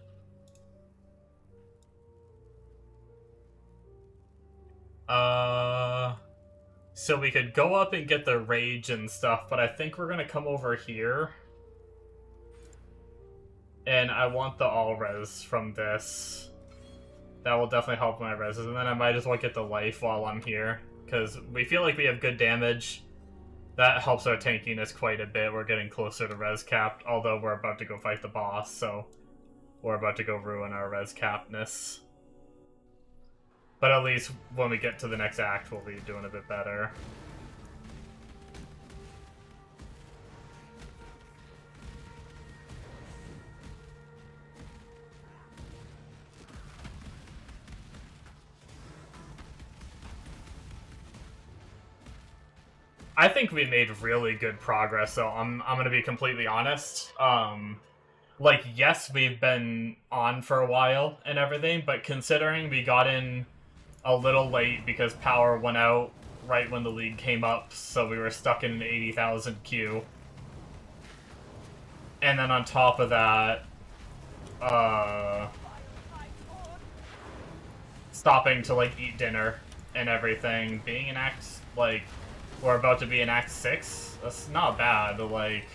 So we could go up and get the rage and stuff, but I think we're gonna come over here. And I want the all-res from this. That will definitely help my reses, and then I might as well get the life while I'm here. Because we feel like we have good damage. That helps our tankiness quite a bit. We're getting closer to res capped, although we're about to go fight the boss, so we're about to go ruin our res cappedness. But at least when we get to the next act, we'll be doing a bit better. I think we made really good progress, so I'm gonna be completely honest. Like, yes, we've been on for a while and everything, but considering we got in a little late because power went out right when the league came up, so we were stuck in an 80,000 queue. And then on top of that, stopping to, like, eat dinner and everything, being in Act, like, we're about to be in Act 6, that's not bad, like...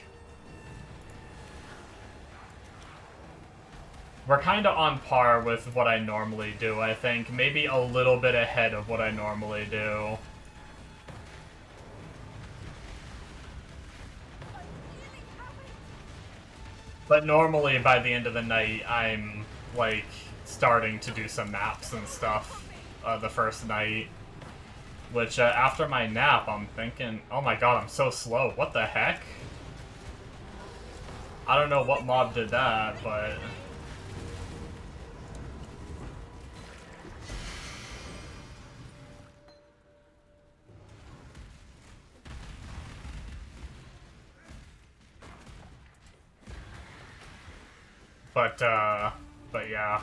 We're kind of on par with what I normally do, I think. Maybe a little bit ahead of what I normally do. But normally, by the end of the night, I'm, like, starting to do some maps and stuff the first night. Which, after my nap, I'm thinking, oh my god, I'm so slow. What the heck? I don't know what mob did that, but... But yeah.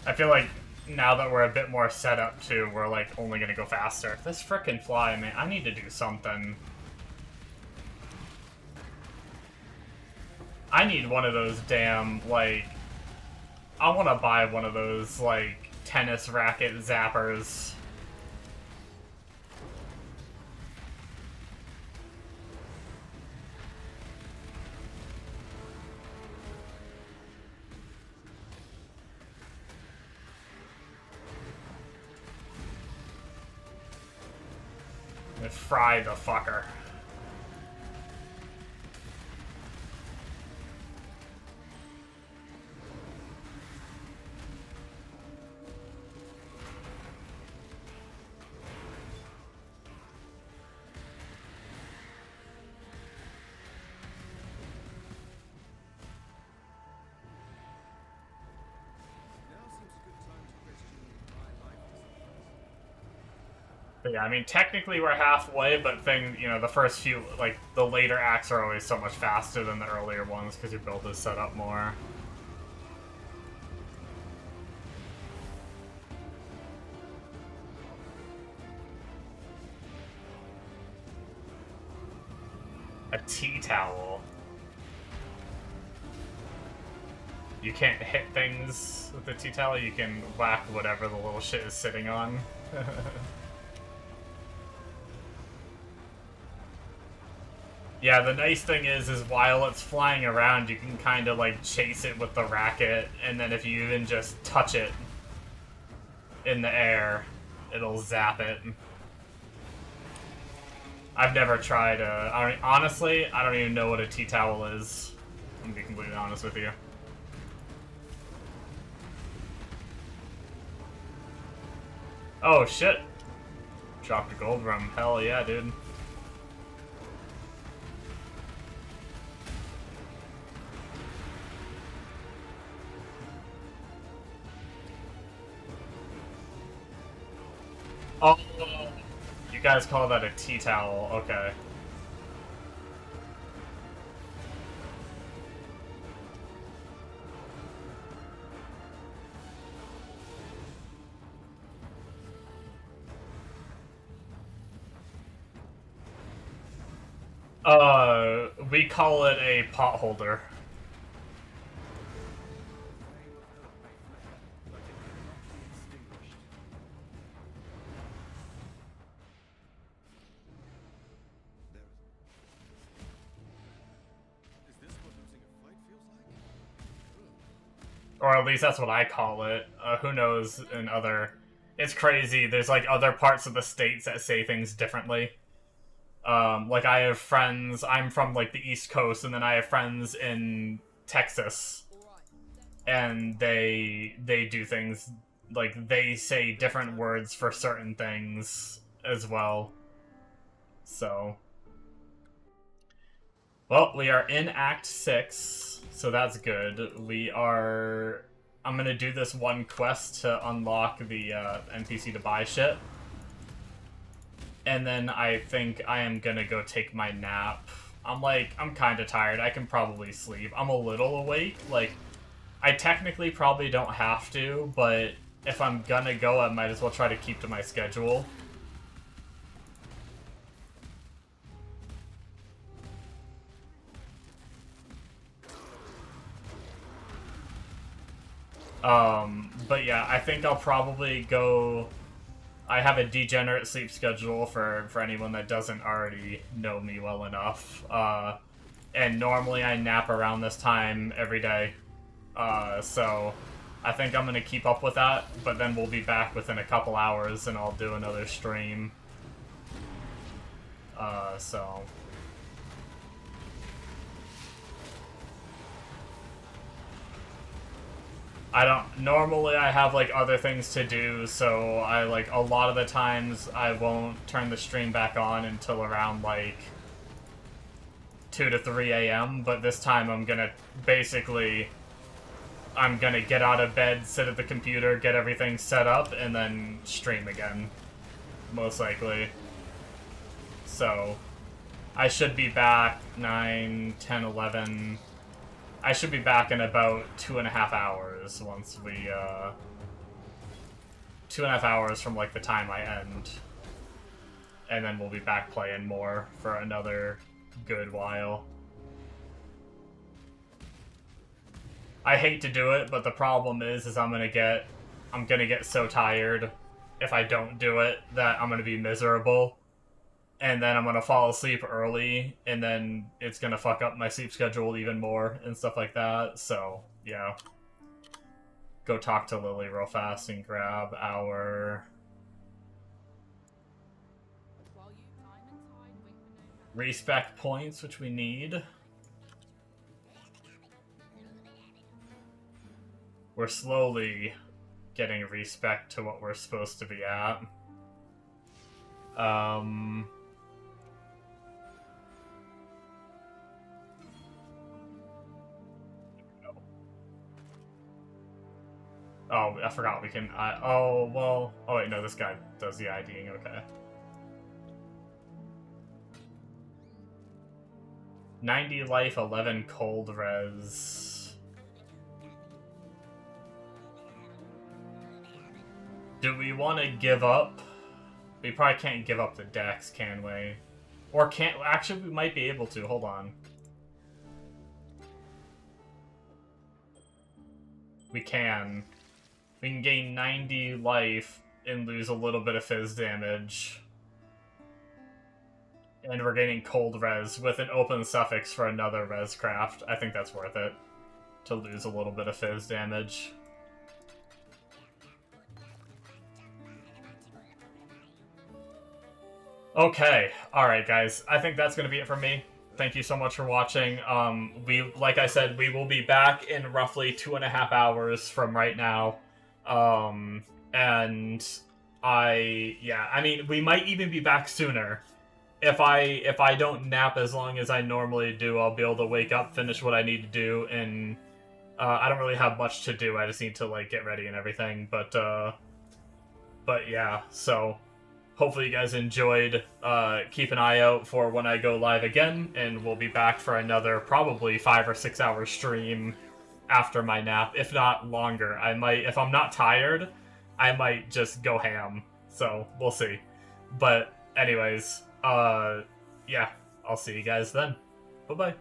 I feel like now that we're a bit more set up too, we're like only gonna go faster. This frickin' fly, man, I need to do something. I need one of those damn, like... I want to buy one of those, like, tennis racket zappers. And fry the fucker. But yeah, I mean, technically we're halfway, but the first few, like, the later acts are always so much faster than the earlier ones because your build is set up more. A tea towel. You can't hit things with the tea towel, you can whack whatever the little shit is sitting on. Yeah, the nice thing is while it's flying around, you can kind of like chase it with the racket, and then if you even just touch it in the air, it'll zap it. I've never tried honestly, I don't even know what a tea towel is. I'm gonna be completely honest with you. Oh shit! Dropped a gold rum. Hell yeah, dude. Oh, you guys call that a tea towel? Okay. We call it a pot holder. Or at least that's what I call it. Who knows in other... It's crazy. There's like other parts of the states that say things differently. Like I have friends, I'm from like the East Coast, and then I have friends in Texas. And they do things, like they say different words for certain things as well. So... Well, we are in Act 6, so that's good. I'm gonna do this one quest to unlock the NPC to buy shit. And then I think I am gonna go take my nap. I'm kinda tired, I can probably sleep. I'm a little awake, like, I technically probably don't have to, but if I'm gonna go, I might as well try to keep to my schedule. But yeah, I think I'll probably go... I have a degenerate sleep schedule for anyone that doesn't already know me well enough. And normally I nap around this time every day. So I think I'm gonna keep up with that, but then we'll be back within a couple hours and I'll do another stream. So... Normally I have, like, other things to do, so a lot of the times I won't turn the stream back on until around, like, 2 to 3 a.m., but this time I'm gonna get out of bed, sit at the computer, get everything set up, and then stream again. Most likely. So, I should be back 9, 10, 11... I should be back in about 2.5 hours once we, 2.5 hours from, like, the time I end. And then we'll be back playing more for another good while. I hate to do it, but the problem is I'm gonna get so tired if I don't do it that I'm gonna be miserable. And then I'm gonna fall asleep early, and then it's gonna fuck up my sleep schedule even more, and stuff like that, so, yeah. Go talk to Lily real fast and grab our... respec points, which we need. We're slowly getting respec to what we're supposed to be at. Oh, I forgot we can... oh, well... Oh, wait, no, this guy does the IDing, okay. 90 life, 11 cold res. Do we want to give up? We probably can't give up the dex, can we? Or can't... Actually, we might be able to. Hold on. We can. We can gain 90 life and lose a little bit of fizz damage. And we're gaining cold res with an open suffix for another res craft. I think that's worth it. To lose a little bit of fizz damage. Okay, alright guys. I think that's going to be it for me. Thank you so much for watching. Like I said, we will be back in roughly 2.5 hours from right now. I mean, we might even be back sooner. If I don't nap as long as I normally do, I'll be able to wake up, finish what I need to do, and I don't really have much to do. I just need to like get ready and everything. But yeah, so hopefully you guys enjoyed. Keep an eye out for when I go live again, and we'll be back for another probably 5 or 6 hour stream after my nap, if not longer. I might, if I'm not tired, I might just go ham. So we'll see. But anyways, yeah, I'll see you guys then. Bye-bye.